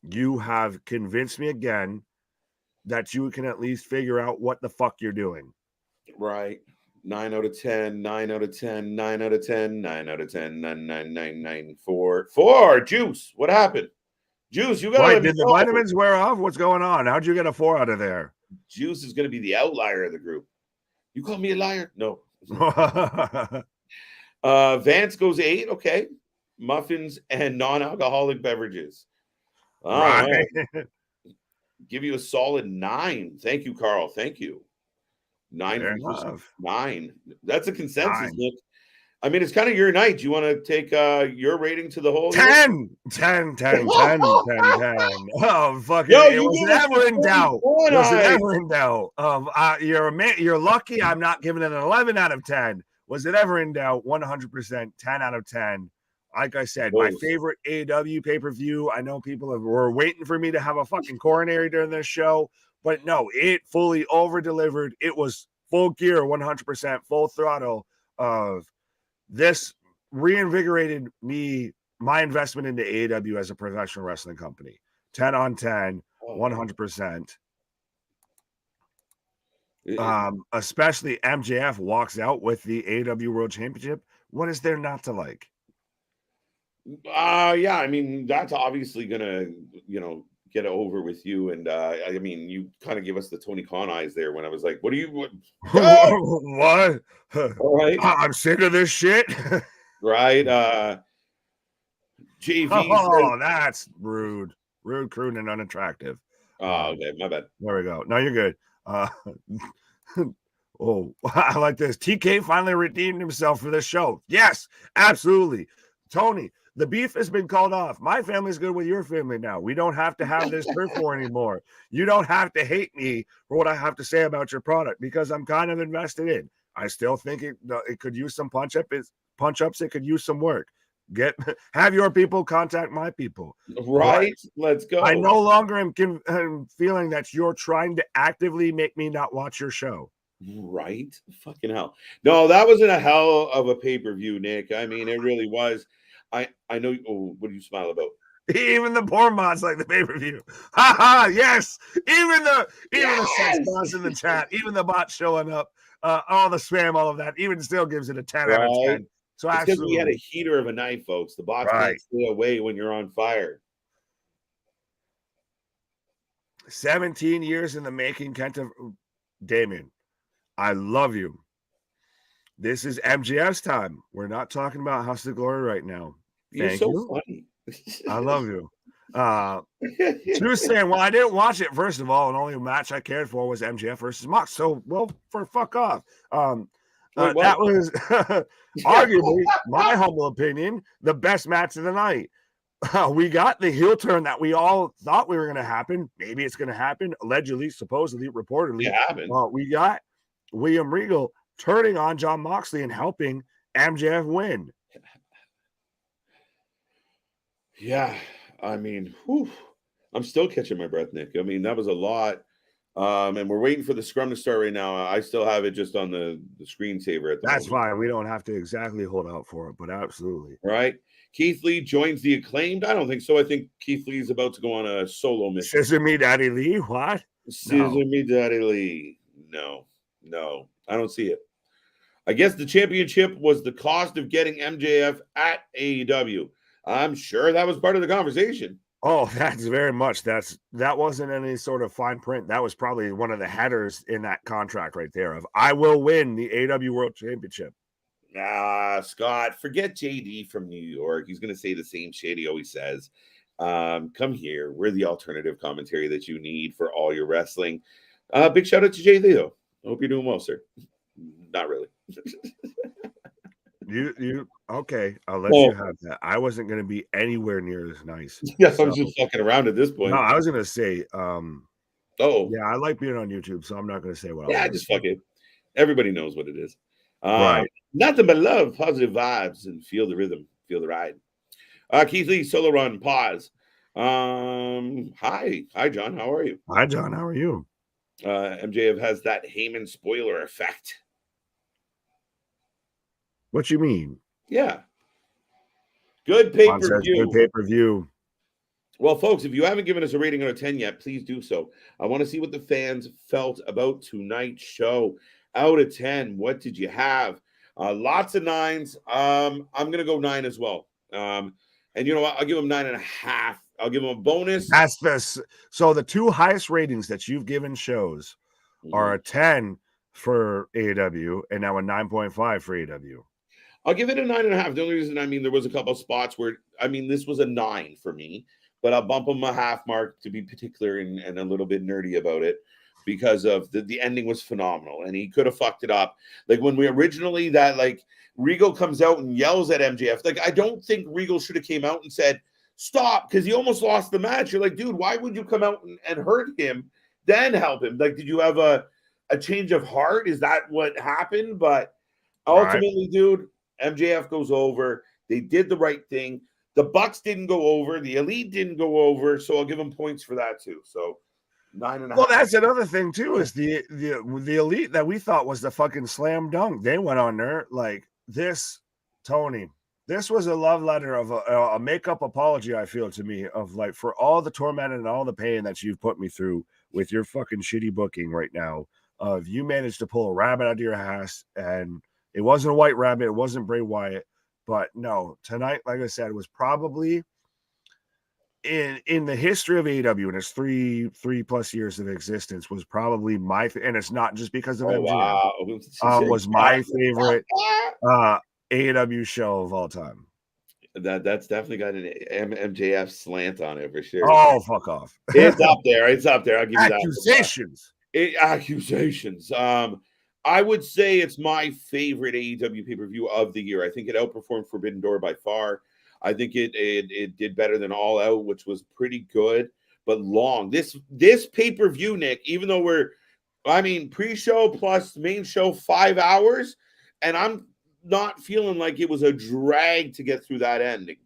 You have convinced me again that you can at least figure out what the fuck you're doing. Right. 9 out of 10, 9 out of 10, 9 out of 10, 9 out of 10, 9, 9, 9, 9, 4. 4. Juice. What happened? Juice, you got to. Did the vitamins wear off? What's going on? How'd you get a 4 out of there? Juice is going to be the outlier of the group. You call me a liar? No. Vance goes 8. Okay. Muffins and non-alcoholic beverages. All right. Give you a solid 9. Thank you, Carl. Thank you. 9. 9. That's a consensus, Nick. I mean, it's kind of your night. Do you want to take your rating to the whole 10. Oh, fuck it. It was never in doubt. You're lucky I'm not giving it an 11 out of 10. Was it ever in doubt? 100%. 10 out of 10. Like I said, my favorite AEW pay-per-view. I know people were waiting for me to have a fucking coronary during this show, but no, it fully over-delivered. It was full gear, 100%, full throttle of this reinvigorated my investment into AEW as a professional wrestling company. 10 on 10, 100%. Especially MJF walks out with the AEW World Championship. What is there not to like? Yeah, I mean, that's obviously gonna, get over with you. And I mean, you kind of give us the Tony Khan eyes there when I was like, what? What? All right. I'm sick of this shit. Right. JV says, Oh, that's rude. Rude, crude, and unattractive. okay, my bad. There we go. No, you're good. Oh, I like this. TK finally redeemed himself for this show. Yes, absolutely. Tony, the beef has been called off. My family's good with your family now. We don't have to have this turf war anymore. You don't have to hate me for what I have to say about your product because I'm kind of invested in. I still think it could use some punch ups. It could use some work. Have your people contact my people. Right. Let's go. I no longer am feeling that you're trying to actively make me not watch your show. Right. Fucking hell. No, that wasn't a hell of a pay-per-view, Nick. I mean, it really was. I know. Oh, what do you smile about? Even the porn mods like the pay-per-view. Ha ha, yes. Even the sex bots in the chat, even the bot showing up, all the spam, all of that, even still gives it a 10 out of 10. So it's because we absolutely. had a heater of a night, folks. The bots can't stay away when you're on fire. 17 years in the making, Kenta Damien. I love you. This is MJF's time. We're not talking about House of Glory right now. You're so funny. I love you. She was saying, well, I didn't watch it, first of all, and only match I cared for was MJF versus Mox. So, well, fuck off. That was arguably, my humble opinion, the best match of the night. We got the heel turn that we all thought we were going to happen. Maybe it's going to happen. Allegedly, supposedly, reportedly. It happened. We got William Regal turning on Jon Moxley and helping MJF win. Yeah. I mean, I'm still catching my breath, Nick. I mean, that was a lot. And we're waiting for the scrum to start right now. I still have it just on the screensaver. That's fine. We don't have to exactly hold out for it, but absolutely. Right. Keith Lee joins the Acclaimed. I don't think so. I think Keith Lee is about to go on a solo mission. Scissor me, Daddy Lee. What? Scissor me, Daddy Lee. No, I don't see it. I guess the championship was the cost of getting MJF at AEW. I'm sure that was part of the conversation. Oh, that's very much. That wasn't any sort of fine print. That was probably one of the headers in that contract right there of I will win the AEW World Championship. Scott, forget JD from New York. He's going to say the same shit he always says. Come here. We're the alternative commentary that you need for all your wrestling. Big shout out to JD, though. I hope you're doing well, sir. Not really. You okay? I'll let you have that. I wasn't going to be anywhere near as nice. Yes, I was just fucking around at this point. No, I was going to say, yeah, I like being on YouTube, so I'm not going to say what. Yeah, just fuck it. Everybody knows what it is. Right. Nothing but love, positive vibes, and feel the rhythm, feel the ride. Keith Lee, solo run, pause. Hi, John. How are you? Hi, John. How are you? MJF has that Heyman spoiler effect. What you mean? Yeah. Good pay-per-view. Good pay-per-view. Well, folks, if you haven't given us a rating out of 10 yet, please do so. I want to see what the fans felt about tonight's show. Out of 10, what did you have? Lots of 9s. I'm going to go 9 as well. And you know what? I'll give them 9.5. I'll give them a bonus. That's this. So the two highest ratings that you've given shows are a 10 for AEW and now a 9.5 for AEW. I'll give it a 9.5. The only reason, there was a couple of spots where, this was a 9 for me, but I'll bump them a half mark to be particular and a little bit nerdy about it because of the ending was phenomenal and he could have fucked it up. Like when we originally Regal comes out and yells at MJF. Like, I don't think Regal should have came out and said, stop, because he almost lost the match. You're like, dude, why would you come out and hurt him, then help him? Like, did you have a change of heart? Is that what happened? But ultimately, dude, MJF goes over. They did the right thing. The Bucks didn't go over. The Elite didn't go over. So I'll give them points for that too. So 9.5. Well, that's another thing too. Is the Elite that we thought was the fucking slam dunk. They went on there like this. Tony, this was a love letter of a makeup apology. I feel to me of like for all the torment and all the pain that you've put me through with your fucking shitty booking right now. of you managed to pull a rabbit out of your ass, and it wasn't a white rabbit, it wasn't Bray Wyatt, but no, tonight, like I said, was probably in the history of AEW and its three plus years of existence was probably and it's not just because of MJF. Was my favorite AEW show of all time. That's definitely got an MJF slant on it for sure. Oh, fuck off! It's up there. It's up there. I'll give you that. Accusations. I would say it's my favorite AEW pay-per-view of the year. I think it outperformed Forbidden Door by far. I think it did better than All Out, which was pretty good, but long. This pay-per-view, Nick, even though pre-show plus main show 5 hours, and I'm not feeling like it was a drag to get through that ending.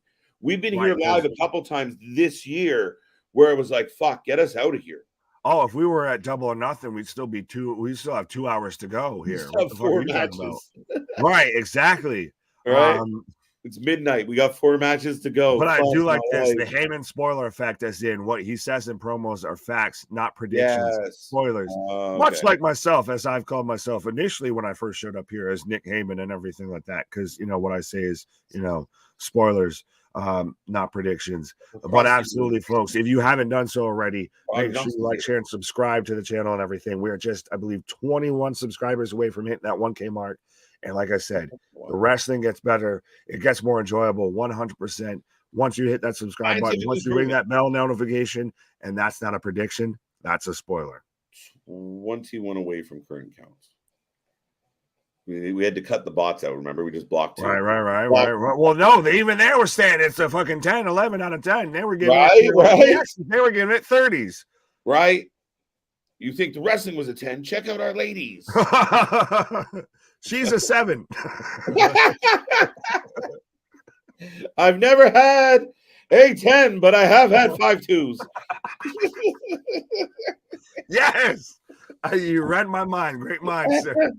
We've been here live a couple times this year where it was like, fuck, get us out of here. Oh, if we were at Double or Nothing, we'd still have 2 hours to go here. What the fuck are you talking about? Right, exactly. Right. It's midnight. We got 4 matches to go. But I do like this. The Heyman spoiler effect, as in what he says in promos are facts, not predictions. Yes. Spoilers. Much like myself, as I've called myself initially when I first showed up here as Nick Heyman and everything like that. Because, what I say is, spoilers, not predictions. But absolutely, folks, if you haven't done so already, make sure you like, share, and subscribe to the channel and everything. We're just, I believe, 21 subscribers away from hitting that 1K mark. And like I said, the wrestling gets better. It gets more enjoyable 100%. Once you hit that subscribe button, once you ring that bell notification, and that's not a prediction, that's a spoiler. 21 away from current counts. We had to cut the bots out, remember? We just blocked 2. Right. Well, no, even they were saying it's a fucking 10, 11 out of 10. They were giving they were giving it 30s. Right? You think the wrestling was a 10? Check out our ladies. She's a 7. I've never had a 10, but I have had 5 2s. Yes. You read my mind. Great mind, sir.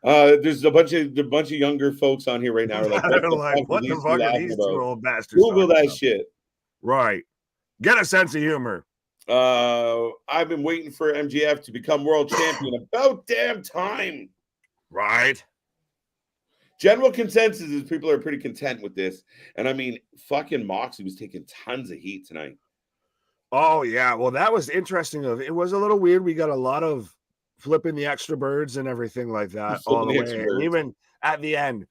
There's a bunch of younger folks on here right now. What the fuck are these 2 old bastards? Google that shit. Right. Get a sense of humor. I've been waiting for MJF to become world champion. About damn time. Right. General consensus is people are pretty content with this. And fucking Moxley was taking tons of heat tonight. Oh, yeah. Well, that was interesting. It was a little weird. We got a lot of flipping the extra birds and everything like that all the way. And even at the end,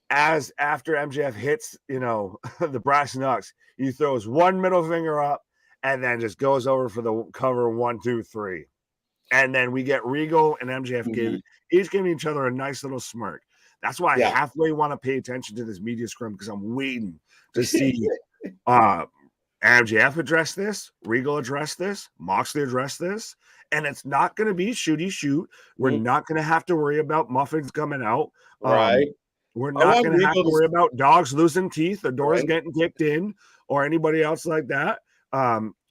after MJF hits, the brass knucks, he throws one middle finger up and then just goes over for the cover 1, 2, 3. And then we get Regal and MJF each giving each other a nice little smirk. That's why I halfway want to pay attention to this media scrum, because I'm waiting to see MJF address this, Regal address this, Moxley address this. And it's not going to be shooty shoot. We're not going to have to worry about muffins coming out. Right. We're not going to have to worry about dogs losing teeth or doors getting kicked in or anybody else like that.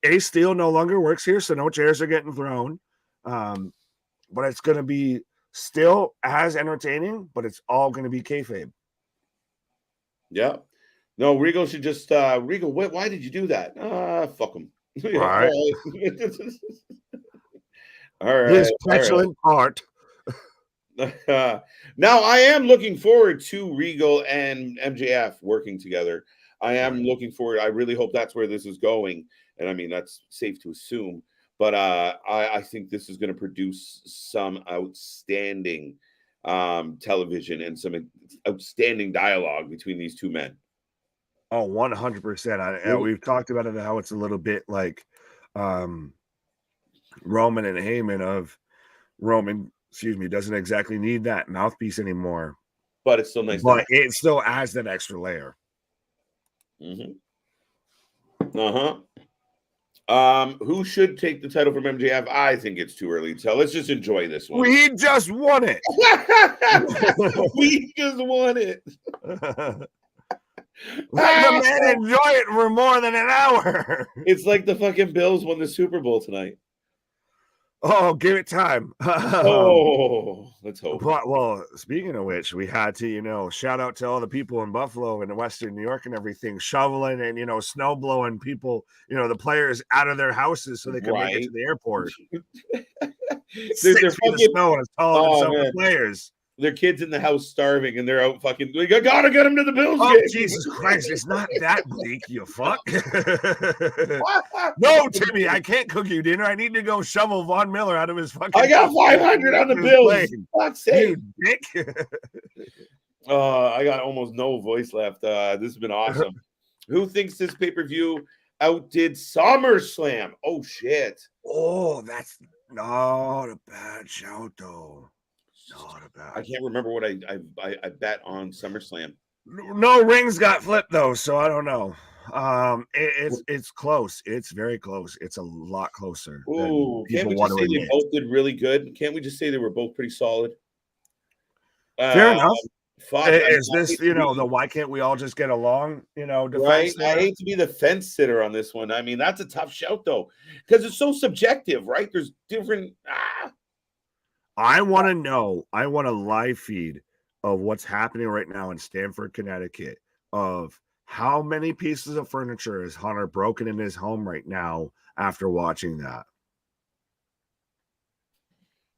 Ace Steel no longer works here, so no chairs are getting thrown. But it's going to be still as entertaining, but it's all going to be kayfabe. Yeah. No, Regal should just Regal. Why did you do that? Fuck him. All right. All right. This petulant part. Now I am looking forward to Regal and MJF working together. I am looking forward. I really hope that's where this is going. And that's safe to assume. But I think this is going to produce some outstanding television and some outstanding dialogue between these 2 men. Oh, 100%. We've talked about it, how it's a little bit like Roman and Heyman of Roman, doesn't exactly need that mouthpiece anymore. But it's still nice. But it still adds that extra layer. Who should take the title from MJF? I think it's too early to tell. Let's just enjoy this one. We just won it. We just won it. Let the man enjoy it for more than an hour. It's like the fucking Bills won the Super Bowl tonight. Oh, give it time. Let's hope. But, well, speaking of which, we had to, shout out to all the people in Buffalo and Western New York and everything, shoveling and, snow blowing people, the players out of their houses so they could make it to the airport. 6 feet of snow and it's taller than some of the man. players. Their kids in the house starving, and they're out fucking. Like, I gotta get them to the Bills Oh, game. Jesus Christ! It's not that bleak, you fuck. No, Timmy, I can't cook you dinner. I need to go shovel Von Miller out of his fucking. I got 500 on the Bills. Fuck's sake, dick. I got almost no voice left. This has been awesome. Who thinks this pay-per-view outdid SummerSlam? Oh shit! Oh, that's not a bad shout though. Not a bad. I can't remember what I bet on SummerSlam. No rings got flipped though, so I don't know. It's close. It's very close. It's a lot closer. Ooh, can't we just say they both did really good? Can't we just say they were both pretty solid? Fair enough. Fuck, is this, the why can't we all just get along? Right? I hate to be the fence sitter on this one. I mean, that's a tough shout though, because it's so subjective, right? There's different. I want to know. I want a live feed of what's happening right now in Stamford, Connecticut, of how many pieces of furniture is Hunter broken in his home right now after watching that.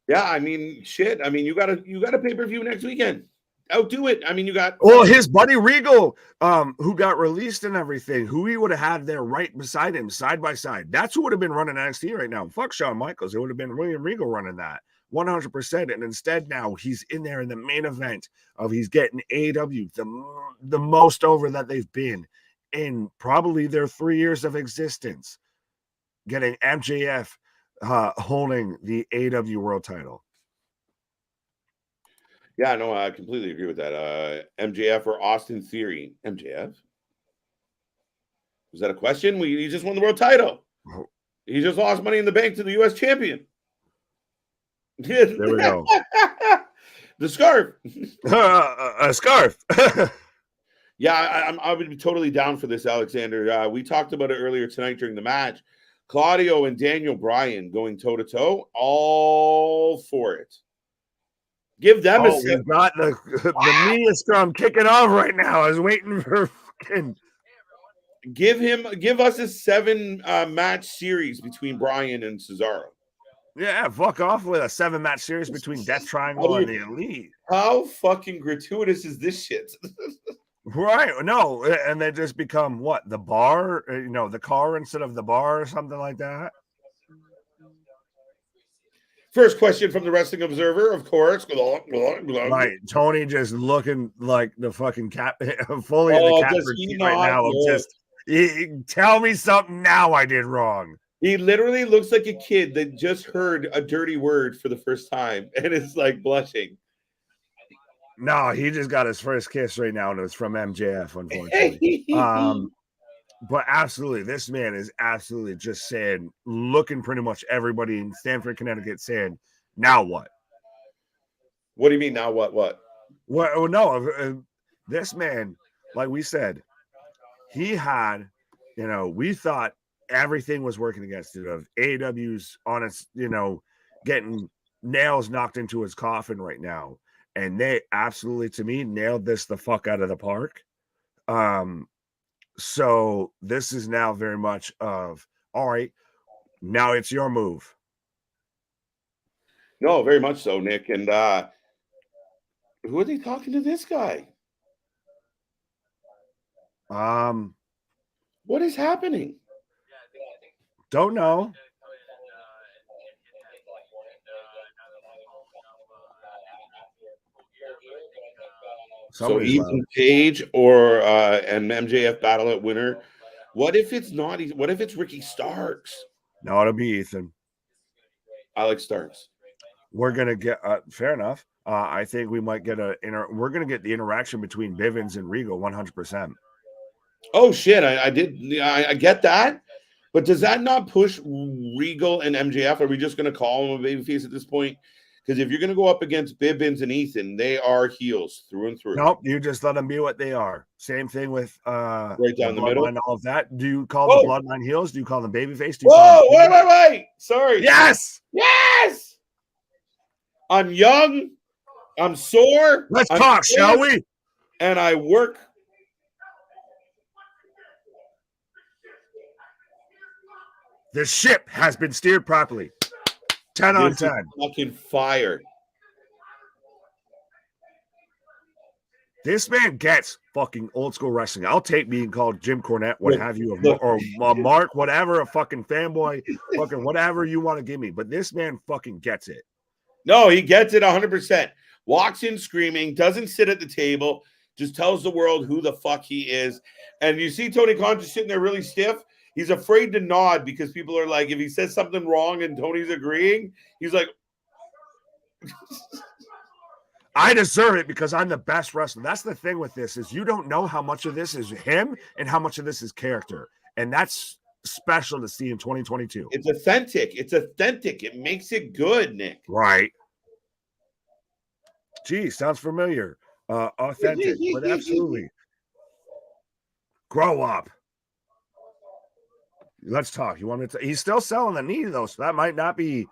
Yeah, I mean, shit. I mean, you got a pay-per-view next weekend. Outdo it. I mean, you got his buddy Regal, who got released and everything, who he would have had there right beside him, side by side. That's who would have been running NXT right now. Fuck Shawn Michaels. It would have been William Regal running that. 100%. And instead now he's in there in the main event of he's getting AEW, the most over that they've been in probably their 3 years of existence, getting MJF holding the AEW world title. Yeah, no, I completely agree with that. MJF or Austin Theory? MJF? Was that a question? He just won the world title. He just lost Money in the Bank to the U.S. champion. There we go. The scarf. A scarf. Yeah, I would be totally down for this, Alexander. We talked about it earlier tonight during the match. Claudio and Daniel Bryan going toe-to-toe. All for it. Give them a we've got the media scrum kicking off right now. I was waiting for fucking. Give us a 7-match series between Bryan and Cesaro. Yeah, fuck off with a 7-match series between Death Triangle and the Elite. How fucking gratuitous is this shit? Right. No, and they just become what? The bar? The car instead of the bar or something like that? First question from the Wrestling Observer, of course. Right. Tony just looking like the fucking cat, fully in the cat right now. Just tell me something now I did wrong. He literally looks like a kid that just heard a dirty word for the first time and is like blushing. No, he just got his first kiss right now, and it was from MJF, unfortunately. But absolutely, this man is absolutely just saying, looking pretty much everybody in Stamford, Connecticut, saying, now what? What do you mean, now what? Well, no, this man, like we said, he had, we thought everything was working against it. Of AEW's on its, getting nails knocked into his coffin right now. And they absolutely, to me, nailed this the fuck out of the park. So this is now very much of, all right, now it's your move. No, very much so, Nick. And who are they talking to this guy? What is happening? Don't know. So Ethan Page or and MJF battle at winner. What if it's not? What if it's Ricky Starks? No, it'll be Ethan. I like Starks. We're gonna get fair enough. I think we might get we're gonna get the interaction between Bivens and Regal 100%. Oh shit! I get that, but does that not push Regal and MJF? Are we just gonna call him a babyface at this point? Because if you're going to go up against Bivens and Ethan, they are heels through and through. Nope, you just let them be what they are. Same thing with right down the middle. All of that. Do you call the Bloodline heels? Do you call them babyface? Wait! Sorry. Yes. I'm young. I'm sore. Let's talk, shall we? And I work. The ship has been steered properly. 10 on This is 10. fucking fire. This man gets fucking old school wrestling. I'll take being called Jim Cornette, what Look, have you, look. or Mark, whatever, a fucking fanboy, fucking whatever you want to give me. But this man fucking gets it. No, he gets it 100%. Walks in screaming, doesn't sit at the table, just tells the world who the fuck he is. And you see Tony Khan just sitting there really stiff. He's afraid to nod because people are like, if he says something wrong and Tony's agreeing, he's like, I deserve it because I'm the best wrestler. That's the thing with this is you don't know how much of this is him and how much of this is character. And that's special to see in 2022. it's authentic. It's authentic. It makes it good, Nick. Right. Gee, sounds familiar. Authentic, but absolutely. Grow up. Let's talk. You want me to? He's still selling the knee, though, so that might not be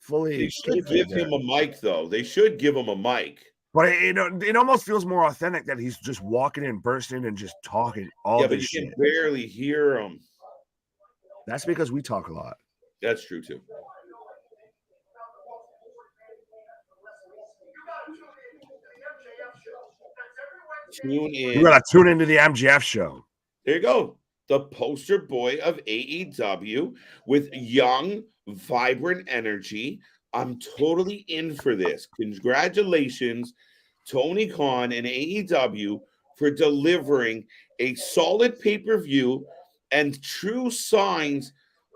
fully. They should give him a mic, though. They should give him a mic. But it almost feels more authentic that he's just walking in, bursting, and just talking all Yeah, but this you shit. can barely hear him. That's because we talk a lot. That's true, too. Tune in. You gotta tune into the MJF show. There you go. The poster boy of AEW with young, vibrant energy. I'm totally in for this. Congratulations, Tony Khan and AEW, for delivering a solid pay-per-view and true signs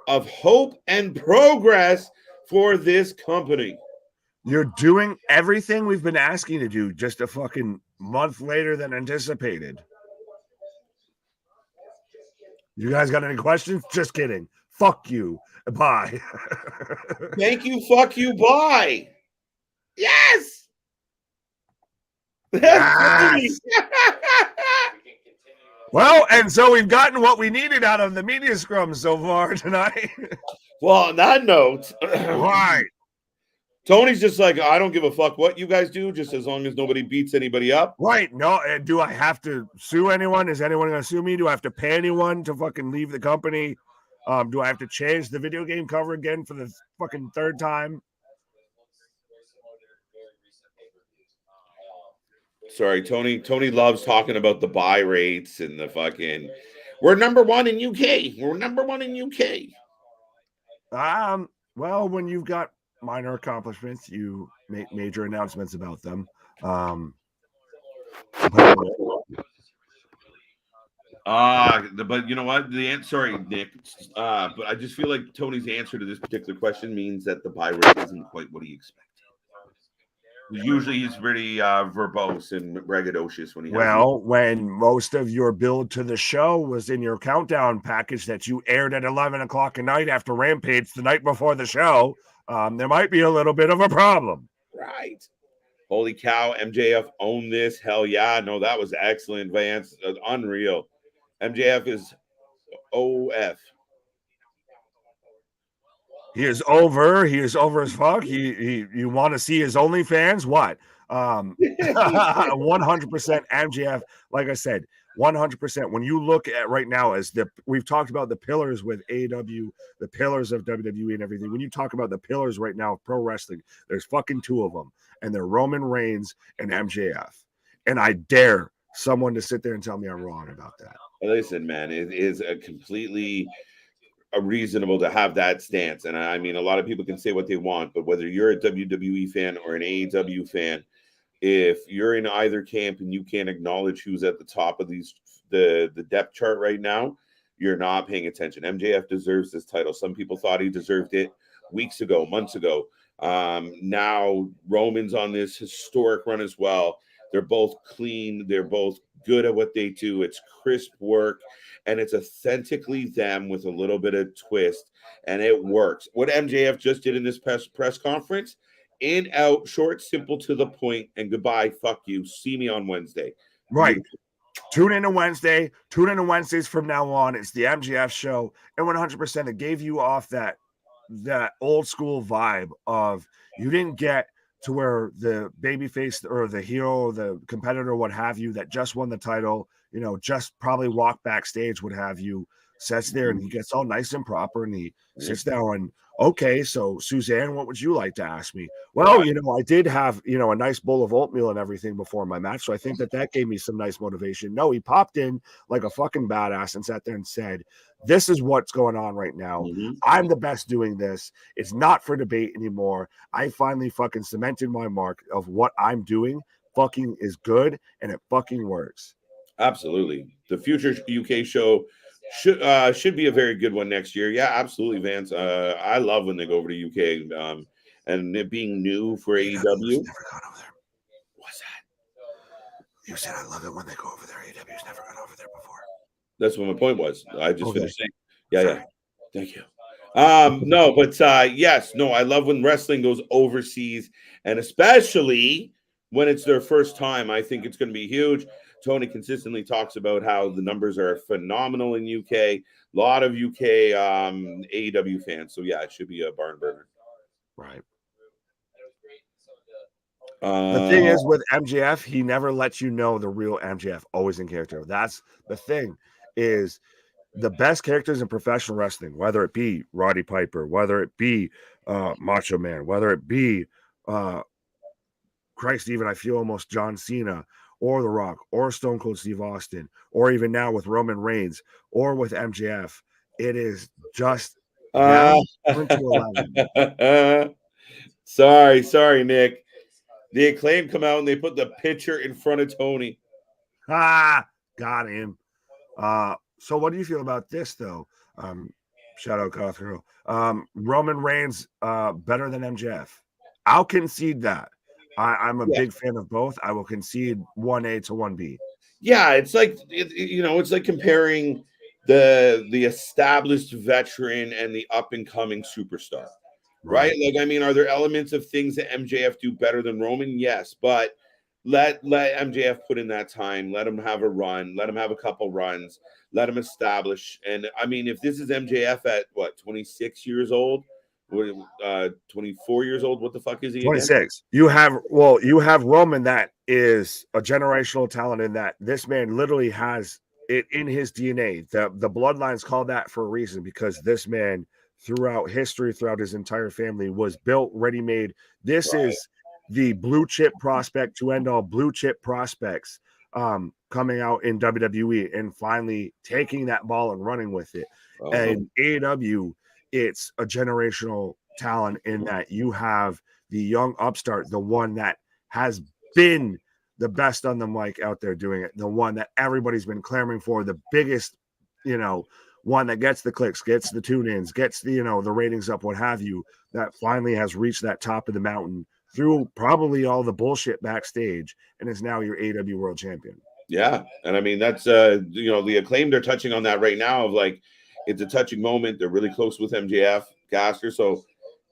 of hope and progress for this company. You're doing everything we've been asking to do just a fucking month later than anticipated. You guys got any questions? Just kidding. Fuck you. Bye. Thank you. Fuck you. Bye. Yes. Yes. Well, and so we've gotten what we needed out of the media scrum so far tonight. Well, on that note, Right. Tony's just like, I don't give a fuck what you guys do, just as long as nobody beats anybody up. Right. No, do I have to sue anyone? Is anyone going to sue me? Do I have to pay anyone to fucking leave the company? Do I have to change the video game cover again for the fucking third time? Sorry, Tony. Tony loves talking about the buy rates and the fucking. We're number one in UK. We're number one in UK. Well, when you've got minor accomplishments, you make major announcements about them. But you know what? Sorry, Nick. But I just feel like Tony's answer to this particular question means that the buy rate isn't quite what he expected. Usually he's pretty verbose and braggadocious when he. When most of your build to the show was in your countdown package that you aired at 11 o'clock at night after Rampage the night before the show, there might be a little bit of a problem. Right. Holy cow, MJF owned this. Hell yeah. No, that was excellent, Vance. Unreal. MJF is OF. He is over. He is over as fuck. You want to see his OnlyFans? What? 100% MJF. Like I said, 100%. When you look at right now, we've talked about the pillars with AEW, the pillars of WWE and everything. When you talk about the pillars right now of pro wrestling, there's fucking two of them, and they're Roman Reigns and MJF. And I dare someone to sit there and tell me I'm wrong about that. Listen, man, it is a completely reasonable to have that stance. And I mean, a lot of people can say what they want, but whether you're a WWE fan or an AEW fan, if you're in either camp and you can't acknowledge who's at the top of the depth chart right now, you're not paying attention. MJF deserves this title. Some people thought he deserved it weeks ago, months ago. Now Roman's on this historic run as well. They're both clean. They're both good at what they do. It's crisp work, and it's authentically them with a little bit of twist, and it works. What MJF just did in this press conference, in, out, short, simple, to the point, and goodbye, fuck you. See me on Wednesday. Right. Beautiful. Tune in to Wednesday. Tune in to Wednesdays from now on. It's the MJF show, and 100% it gave you off that old school vibe of you didn't get to where the babyface or the hero, the competitor, what have you, that just won the title, just probably walk backstage, would have you, sits there and he gets all nice and proper and he sits down and, okay, so Suzanne, what would you like to ask me? Well, I did have, a nice bowl of oatmeal and everything before my match. So I think that gave me some nice motivation. No, he popped in like a fucking badass and sat there and said, this is what's going on right now. I'm the best doing this. It's not for debate anymore. I finally fucking cemented my mark of what I'm doing fucking is good and it fucking works. Absolutely. The future UK show should be a very good one next year. Yeah, absolutely, Vance. I love when they go over to UK, and it being new for AEW. Never gone over there. What's that? You said I love it when they go over there. AEW's never gone over there before. That's what my point was. I just finished saying. Sorry. Yeah. Thank you. No, but yes, no, I love when wrestling goes overseas, and especially when it's their first time. I think it's going to be huge. Toni consistently talks about how the numbers are phenomenal in UK. A lot of UK AEW fans. So yeah, it should be a barn burner. Right. The thing is with MJF, he never lets you know the real MJF, always in character. That's the thing, is the best characters in professional wrestling, whether it be Roddy Piper, whether it be Macho Man, whether it be Christ, even I feel almost John Cena or The Rock or Stone Cold Steve Austin, or even now with Roman Reigns or with MJF, it is just down to 11. Sorry, Nick. The Acclaimed come out and they put the picture in front of Toni. Got him. So what do you feel about this though? Shout out Castagnoli. Roman Reigns better than MJF. I'll concede that. I'm a big fan of both. I will concede 1A to 1B. Yeah, it's like it's like comparing the established veteran and the up and coming superstar. Right? Like, I mean, are there elements of things that MJF do better than Roman? Yes, but let MJF put in that time. Let him have a run. Let him have a couple runs. Let him establish. And I mean, if this is MJF at 26 years old, 24 years old, what the fuck is he? 26. Again? You have Roman that is a generational talent in that this man literally has it in his DNA. The bloodlines call that for a reason, because this man throughout history, throughout his entire family, was built ready-made. This is the blue chip prospect to end all blue chip prospects coming out in WWE and finally taking that ball and running with it. And AEW, it's a generational talent in that you have the young upstart, the one that has been the best on the mic out there doing it, the one that everybody's been clamoring for, the biggest, one that gets the clicks, gets the tune-ins, gets the, the ratings up, what have you, that finally has reached that top of the mountain through probably all the bullshit backstage and is now your AEW World Champion. Yeah. And I mean, that's, the Acclaimed are touching on that right now of like, it's a touching moment. They're really close with MJF, Caster. So,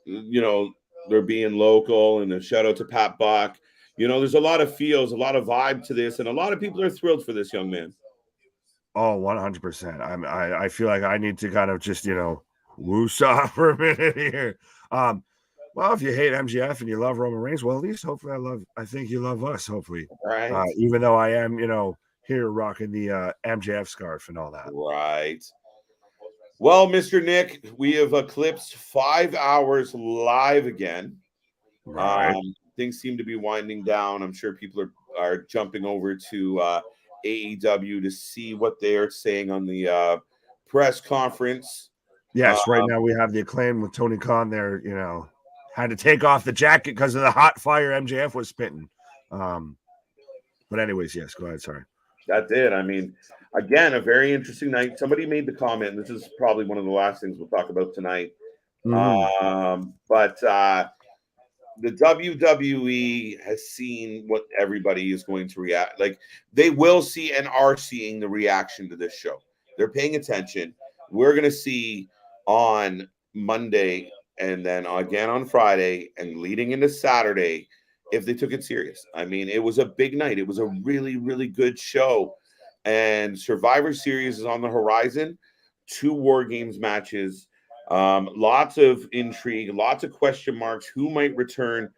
they're being local, and a shout out to Pat Buck. There's a lot of feels, a lot of vibe to this, and a lot of people are thrilled for this young man. Oh, 100%. I feel like I need to kind of just, woosah for a minute here. Well, if you hate MJF and you love Roman Reigns, well, at least hopefully I think you love us, hopefully. Right. Even though I am, here rocking the MJF scarf and all that. Right. Well, Mr. Nick, we have eclipsed 5 hours live again. Right. Things seem to be winding down. I'm sure people are jumping over to AEW to see what they are saying on the press conference. Yes, right now we have the Acclaim with Tony Khan there, had to take off the jacket because of the hot fire MJF was spitting. But anyways, yes, go ahead. Sorry. That's it. I mean, again, a very interesting night. Somebody made the comment, and this is probably one of the last things we'll talk about tonight. But the WWE has seen what everybody is going to react. Like, they will see and are seeing the reaction to this show. They're paying attention. We're going to see on Monday and then again on Friday and leading into Saturday if they took it serious. I mean, it was a big night. It was a really, really good show. And Survivor Series is on the horizon. 2 War Games matches. Lots of intrigue, lots of question marks. Who might return?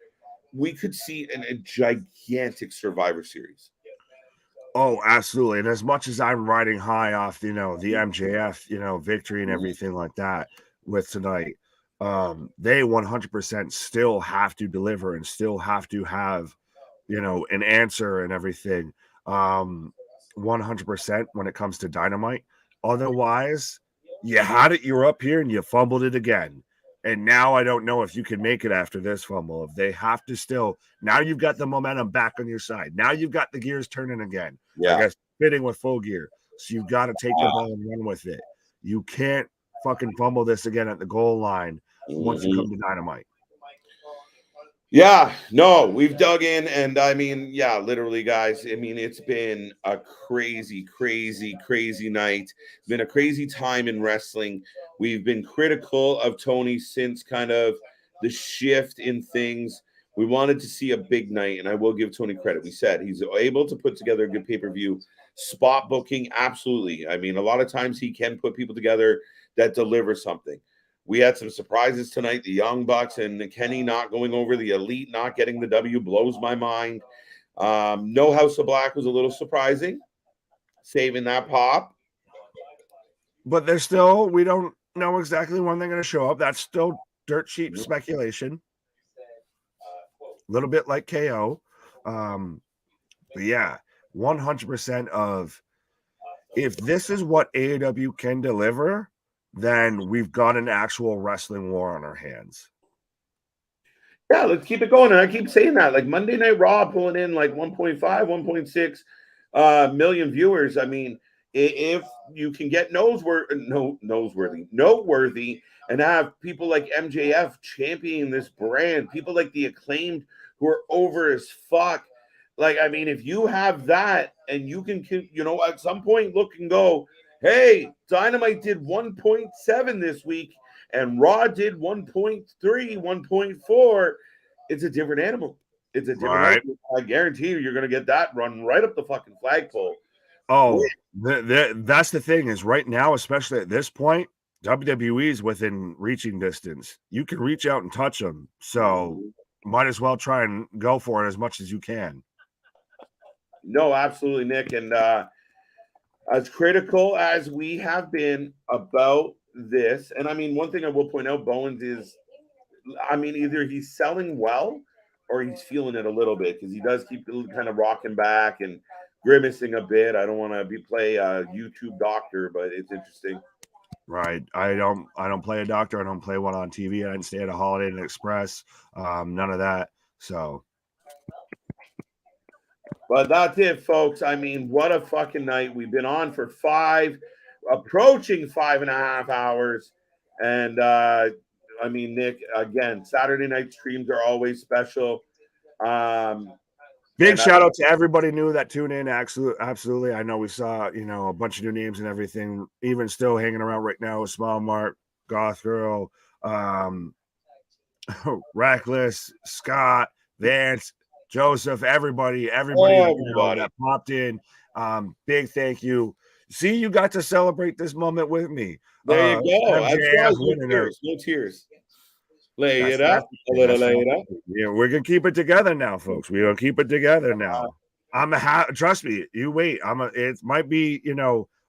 We could see a gigantic Survivor Series. Oh, absolutely. And as much as I'm riding high off, the MJF, victory and everything like that with tonight, they 100% still have to deliver and still have to have, an answer and everything. 100% when it comes to Dynamite. Otherwise, you had it, you're up here and you fumbled it again. And now I don't know if you can make it after this fumble. If they have to still, now you've got the momentum back on your side. Now you've got the gears turning again. Yeah. I guess fitting with Full Gear. So you've got to take the ball and run with it. You can't fucking fumble this again at the goal line once you come to Dynamite. Yeah, no, we've dug in, and I mean, yeah, literally, guys. I mean, it's been a crazy, crazy, crazy night. It's been a crazy time in wrestling. We've been critical of Toni since kind of the shift in things. We wanted to see a big night, and I will give Toni credit. We said he's able to put together a good pay-per-view. Spot booking, absolutely. I mean, a lot of times he can put people together that deliver something. We had some surprises tonight. The Young Bucks and Kenny not going over, the Elite not getting the W blows my mind. No House of Black was a little surprising, saving that pop. But there's still, we don't know exactly when they're going to show up. That's still dirt cheap speculation. A little bit like KO. But yeah, 100% of, if this is what AEW can deliver, then we've got an actual wrestling war on our hands. Yeah, let's keep it going. And I keep saying that. Like Monday Night Raw pulling in like 1.5, 1.6 million viewers. I mean, if you can get noteworthy and have people like MJF championing this brand, people like the Acclaimed who are over as fuck. Like, I mean, if you have that and you can, at some point look and go, hey, Dynamite did 1.7 this week and Raw did 1.3, 1.4. It's a different animal. It's a different animal. I guarantee you're going to get that run right up the fucking flagpole. Oh, that's the thing is right now, especially at this point, WWE is within reaching distance. You can reach out and touch them. So might as well try and go for it as much as you can. No, absolutely, Nick. And as critical as we have been about this, and I mean, one thing I will point out, Bowens is, I mean, either he's selling well or he's feeling it a little bit because he does keep kind of rocking back and grimacing a bit. I don't want to play a YouTube doctor, but it's interesting. Right. I don't play a doctor. I don't play one on TV. I didn't stay at a Holiday Inn Express. None of that. So. But that's it, folks. I mean, what a fucking night. We've been on for approaching 5.5 hours. And, I mean, Nick, again, Saturday night streams are always special. Big shout out to everybody new that tuned in. Absolutely. I know we saw, a bunch of new names and everything, even still hanging around right now with Small Mark, Goth Girl, Reckless, Scott, Vance, Joseph, everybody that popped in. Big thank you. See, you got to celebrate this moment with me. There you go. No tears. Lay it up. Yeah, we're gonna keep it together now, folks. We're gonna keep it together now. Trust me. You wait. It might be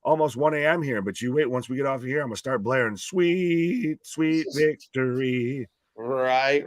almost 1 a.m. here, but you wait. Once we get off of here, I'm gonna start blaring "Sweet, Sweet Victory." Right.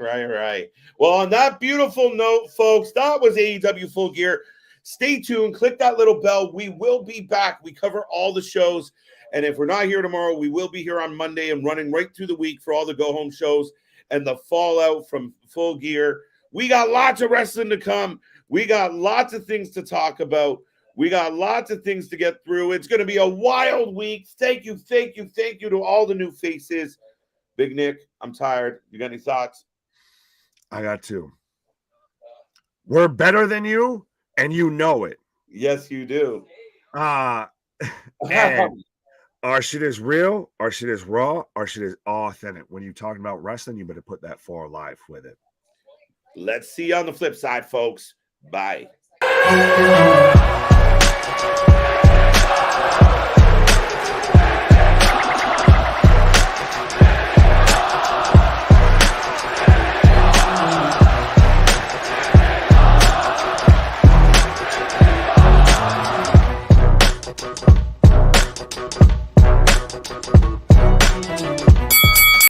Well, on that beautiful note, folks, that was AEW Full Gear. Stay tuned. Click that little bell. We will be back. We cover all the shows. And if we're not here tomorrow, we will be here on Monday and running right through the week for all the go-home shows and the fallout from Full Gear. We got lots of wrestling to come. We got lots of things to talk about. We got lots of things to get through. It's going to be a wild week. Thank you to all the new faces. Big Nick, I'm tired. You got any thoughts? I got two. We're better than you, and you know it. Yes, you do. And our shit is real, our shit is raw, our shit is authentic. When you're talking about wrestling, you better put that for life with it. Let's see you on the flip side, folks. Bye. Bye.